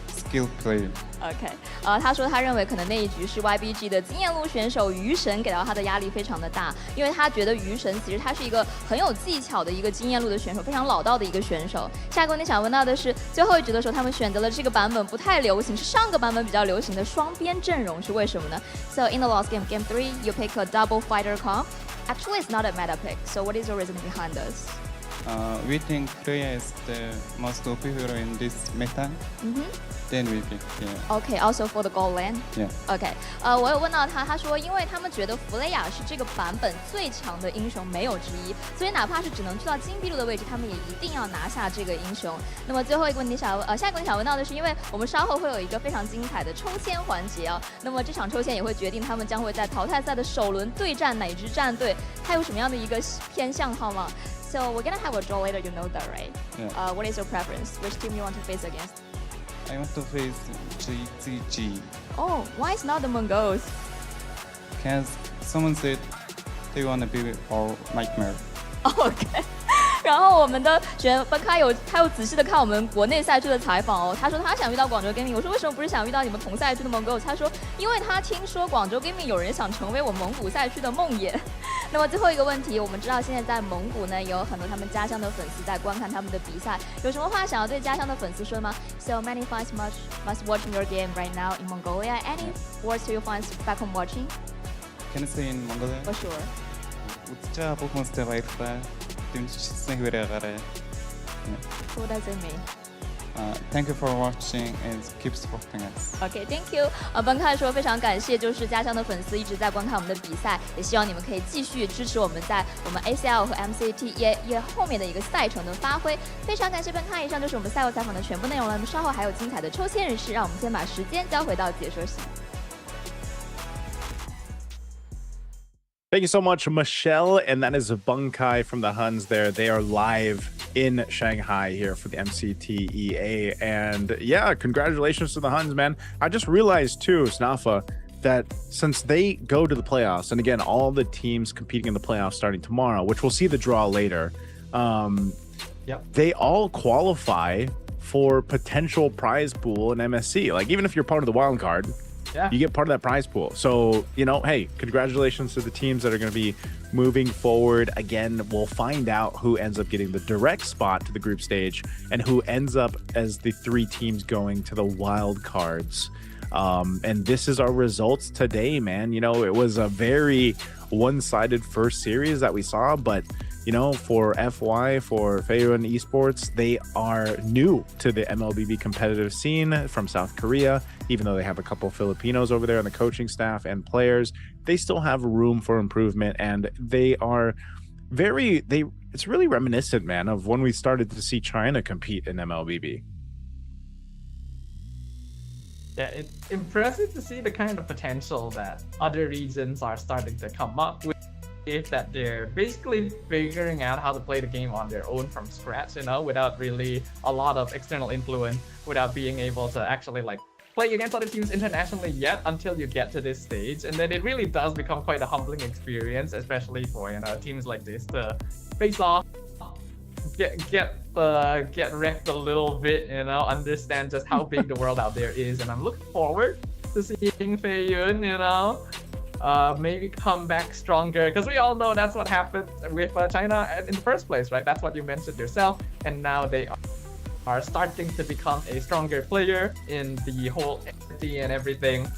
skilled player. OK， 他说他认为可能那一局是 YBG 的经验路选手鱼神给到他的压力非常的大，因为他觉得鱼神其实他是一个很有技巧的一个经验路的选手，非常老道的一个选手。下一个问题想问到的是，最后一局的时候他们选择了这个版本不太流行，是上个版本比较流行的双边阵容，是为什么呢？ So in the last game, game 3, you pick a double fighter comp. Actually, it's not a meta pick. So what is your reason behind this? We think Korea is the most OP hero in this meta. Then we pick, yeah. Okay, also for the gold lane. Yeah. OK，我有问到他，他说因为他们觉得弗雷雅是这个版本最强的英雄，没有之一，所以哪怕是只能去到金币路的位置，他们也一定要拿下这个英雄。那么最后一个问题下一个问题想问到的是，因为我们稍后会有一个非常精彩的抽签环节啊，那么这场抽签也会决定他们将会在淘汰赛的首轮对战哪支战队，它有什么样的一个偏向号码。So we're gonna have a draw later, you know that, right? Yeah. What is your preference? Which team you want to face against? I want to face GCG. Oh, why is not the Mongols? Because someone said they want to be our nightmare. OK， 然后我们的本卡他有仔细的看我们国内赛区的采访哦，他说他想遇到广州 Gaming， 我说为什么不是想遇到你们同赛区的 Mongols？ 他说因为他听说广州 Gaming 有人想成为我蒙古赛区的梦魇。那么最后一个问题，我们知道现在在蒙古呢有很多他们家乡的粉丝在观看他们的比赛，有什么话想要对家乡的粉丝说吗 ？So many fans must watching your game right now in Mongolia. Any words to your fans back home watching? Can I say in Mongolia? For sure. 웃자 보면서 와이프가 좀 생각을 What does it mean? Thank you for watching and keep supporting us. OK, thank you. 本卡说非常感谢，就是家乡的粉丝一直在观看我们的比赛，也希望你们可以继续支持我们在我们 ACL 和 MCT EA 后面的一个赛程的发挥。非常感谢本卡，以上就是我们赛后采访的全部内容了。那么稍后还有精彩的抽签人士，让我们先把时间交回到解说室。Thank you so much, Michelle. And that is Bunkai from the HUNS there. They are live in Shanghai here for the MCT EA. And yeah, congratulations to the HUNS, man. I just realized too, Snafa, that since they go to the playoffs, and again, all the teams competing in the playoffs starting tomorrow, which we'll see the draw later, they all qualify for potential prize pool in MSC. Like even if you're part of the wild card, you get part of that prize pool. So, you know, hey, congratulations to the teams that are going to be moving forward. Again, we'll find out who ends up getting the direct spot to the group stage and who ends up as the 3 teams going to the wild cards. And this is our results today, man. You know, it was a very one-sided first series that we saw, but you know, for FY, for Feiyun Esports, they are new to the MLBB competitive scene from South Korea. Even though they have a couple Filipinos over there on the coaching staff and players, they still have room for improvement, and they are it's really reminiscent, man, of when we started to see China compete in MLBB. Yeah, it's impressive to see the kind of potential that other regions are starting to come up with. If that they're basically figuring out how to play the game on their own from scratch, you know, without really a lot of external influence, without being able to actually like play against other teams internationally yet until you get to this stage. And then it really does become quite a humbling experience, especially for, you know, teams like this to face off, get wrecked a little bit, you know, understand just how big the world out there is. And I'm looking forward to seeing Feiyun, you know, maybe come back stronger, because we all know that's what happened with China in the first place, right? That's what you mentioned yourself, and now they are starting to become a stronger player in the whole entity and everything.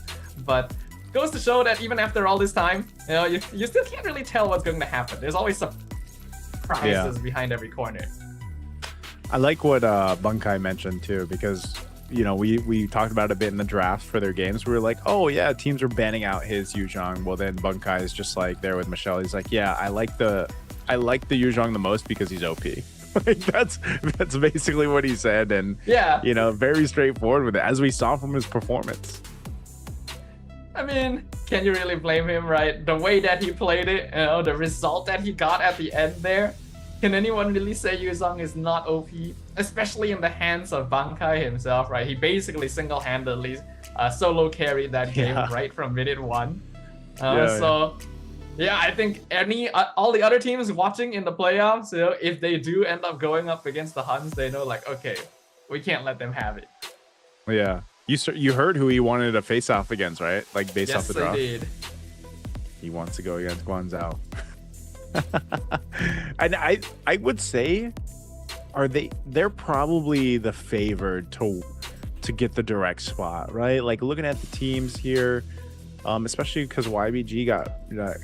But goes to show that even after all this time, you know, you still can't really tell what's going to happen. There's always surprises behind every corner. I like what Bunkai mentioned too, because you know, we talked about it a bit in the draft for their games. We were like, oh yeah, teams are banning out his Yuzhong. Well, then Bunkai is just like there with Michelle. He's like, yeah, I like the Yuzhong the most because he's OP. Like that's basically what he said, and yeah, you know, very straightforward with it, as we saw from his performance. I mean, can you really blame him, right? The way that he played it, you know, the result that he got at the end there. Can anyone really say Yuzhong is not OP? Especially in the hands of Bunkai himself, right? He basically single-handedly solo carried that game right from minute 1. Yeah, I think all the other teams watching in the playoffs, you know, if they do end up going up against the HUNS, they know like, okay, we can't let them have it. Yeah, you heard who he wanted to face off against, right? Like based off the draw. Yes, they did. He wants to go against Guangzhou. And I would say, they're probably the favored to get the direct spot, right? Like looking at the teams here, especially because YBG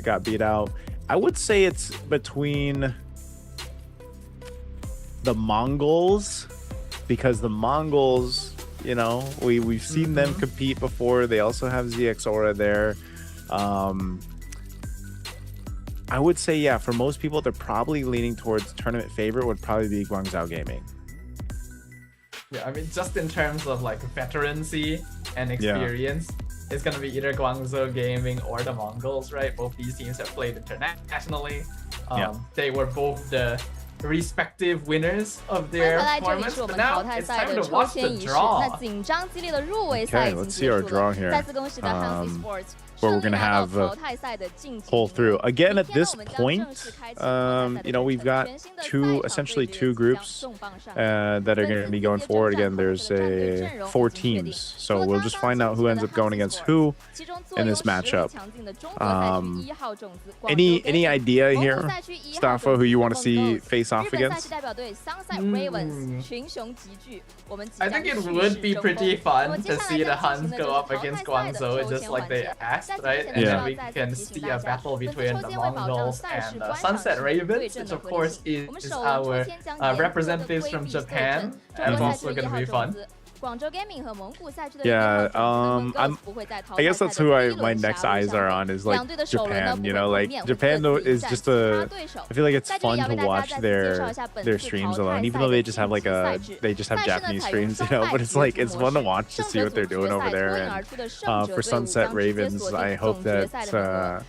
got beat out. I would say it's between the Mongols, because the Mongols, you know, we've seen them compete before. They also have ZX Aura there. I would say, yeah, for most people, they're probably leaning towards tournament favorite would probably be Guangzhou Gaming. Yeah, I mean, just in terms of like veterancy and experience, it's gonna be either Guangzhou Gaming or the Mongols, right? Both these teams have played internationally. They were both the respective winners of their formats. But now it's time to watch the draw. Okay, let's see our draw here. Where we're gonna have pull through again at this point. You know, we've got essentially two groups that are going to be going forward. Again, there's 4 teams, so we'll just find out who ends up going against who in this matchup. Any idea here, Staffo, who you want to see face off against? I think it would be pretty fun to see the HUNS go up against Guangzhou, just like they asked, right? And then we can see a battle between the Mongols and the Sunset Ravens, which of course is our representatives from Japan. That's also going to be fun. Yeah, I guess that's who my next eyes are on, is like Japan. You know, like Japan is just I feel like it's fun to watch their streams alone, even though they just have Japanese streams, you know. But it's like it's fun to watch to see what they're doing over there. And for Sunset Ravens, I hope that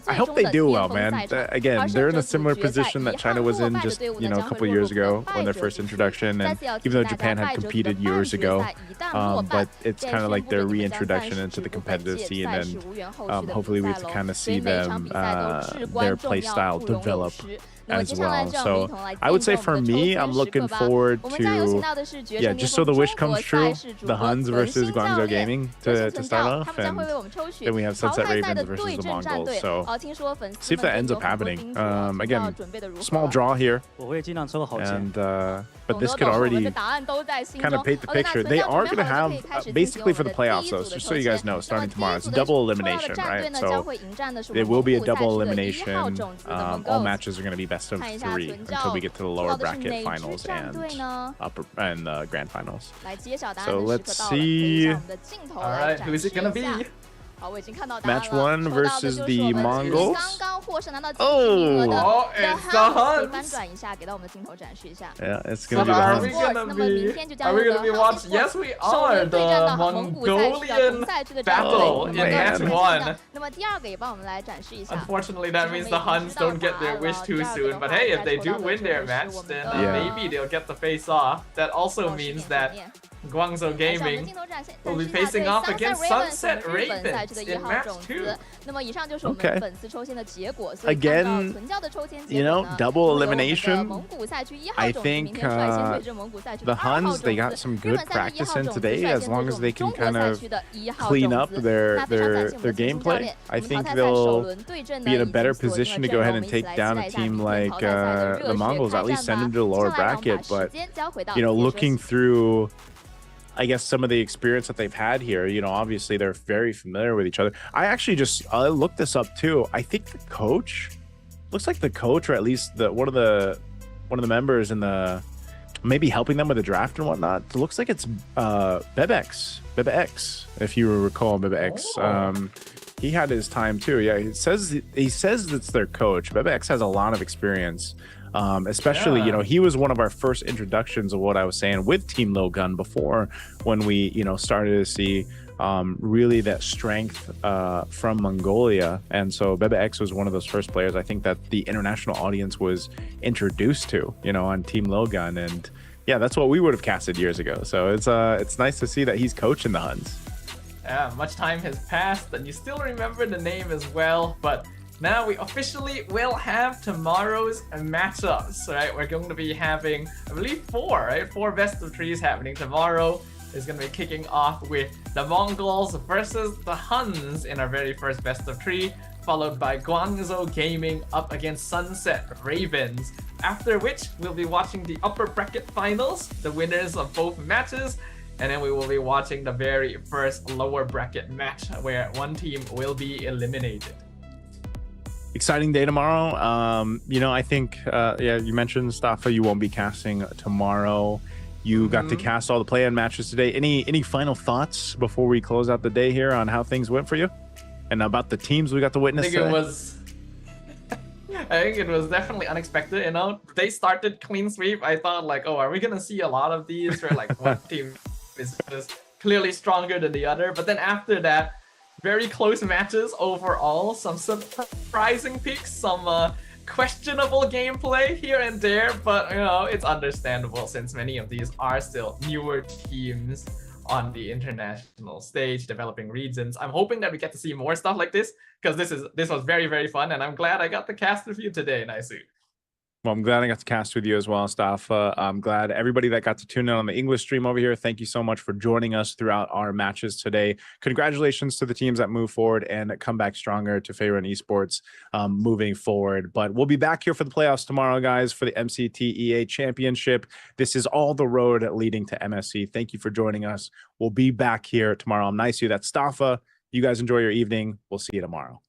I hope they do well, man. Again, they're in a similar position that China was in just a couple of years ago when their first introduction, and even though Japan had competed years ago. But it's kind of like their reintroduction into the competitive scene, and hopefully we get to kind of see them their play style develop as well. So I would say for me, I'm looking forward to, just so the wish comes true, the HUNS versus Guangzhou Gaming to start off, and then we have Sunset Ravens versus the Mongols. So see if that ends up happening. Again, small draw here, and but this could already kind of paint the picture. They are going to have basically for the playoffs, though, just so you guys know, starting tomorrow, it's double elimination, right? So it will be a double elimination. All matches are going to be best of 3 until we get to the lower bracket finals and grand finals. So let's see. All right, who is it gonna be? Match 1 versus the Mongols. Oh, it's the HUNS. Yeah, it's gonna be the HUNS. Are we gonna be watching? Yes, we are. The Mongolian battle in match 1. Unfortunately, that means the HUNS don't get their wish too soon. But hey, if they do win their match, then maybe they'll get the face off. That also means that Guangzhou Gaming will be facing off against Sunset Ravens in match 2. Okay. Again, double elimination. I think the HUNS, they got some good practice in today, as long as they can kind of clean up their gameplay. I think they'll be in a better position to go ahead and take down a team like the Mongols, at least send them to the lower bracket. But, looking through, I guess, some of the experience that they've had here, obviously they're very familiar with each other. I actually just looked this up too. I think the coach, looks like the coach, or at least one of the members in the, maybe helping them with the draft and whatnot. It looks like it's Bebex, if you recall Bebex. He had his time too. Yeah, he says it's their coach. Bebex has a lot of experience. Especially, he was one of our first introductions of what I was saying with Team Lil Gun before, when we, started to see really that strength from Mongolia. And so Bebe X was one of those first players I think that the international audience was introduced to, on Team Lil Gun. And yeah, that's what we would have casted years ago. So it's nice to see that he's coaching the HUNS. Yeah, much time has passed and you still remember the name as well, but now we officially will have tomorrow's matchups, right? We're going to be having, I believe, 4, right? 4 best of 3s happening tomorrow. It's going to be kicking off with the Mongols versus the HUNS in our very first best of 3, followed by Guangzhou Gaming up against Sunset Ravens. After which, we'll be watching the upper bracket finals, the winners of both matches, and then we will be watching the very first lower bracket match where one team will be eliminated. exciting day tomorrow. You know, I think, yeah, you mentioned, Stafa, you won't be casting tomorrow. You got to cast all the play-in matches today. Any final thoughts before we close out the day here on how things went for you? And about the teams we got to witness today? I think it was definitely unexpected, you know. They started clean sweep. I thought like, oh, are we gonna see a lot of these where like one team is just clearly stronger than the other? But then after that, very close matches overall, some surprising picks, some questionable gameplay here and there, but you know, it's understandable since many of these are still newer teams on the international stage, developing regions. I'm hoping that we get to see more stuff like this, because this was very, very fun, and I'm glad I got the cast with you today, Naisu. Well, I'm glad I got to cast with you as well, Stafa. I'm glad everybody that got to tune in on the English stream over here. Thank you so much for joining us throughout our matches today. Congratulations to the teams that move forward and come back stronger to Faerun Esports moving forward. But we'll be back here for the playoffs tomorrow, guys, for the MCT EA Championship. This is all the road leading to MSC. Thank you for joining us. We'll be back here tomorrow. I'm Naisu. That's Stafa. You guys enjoy your evening. We'll see you tomorrow.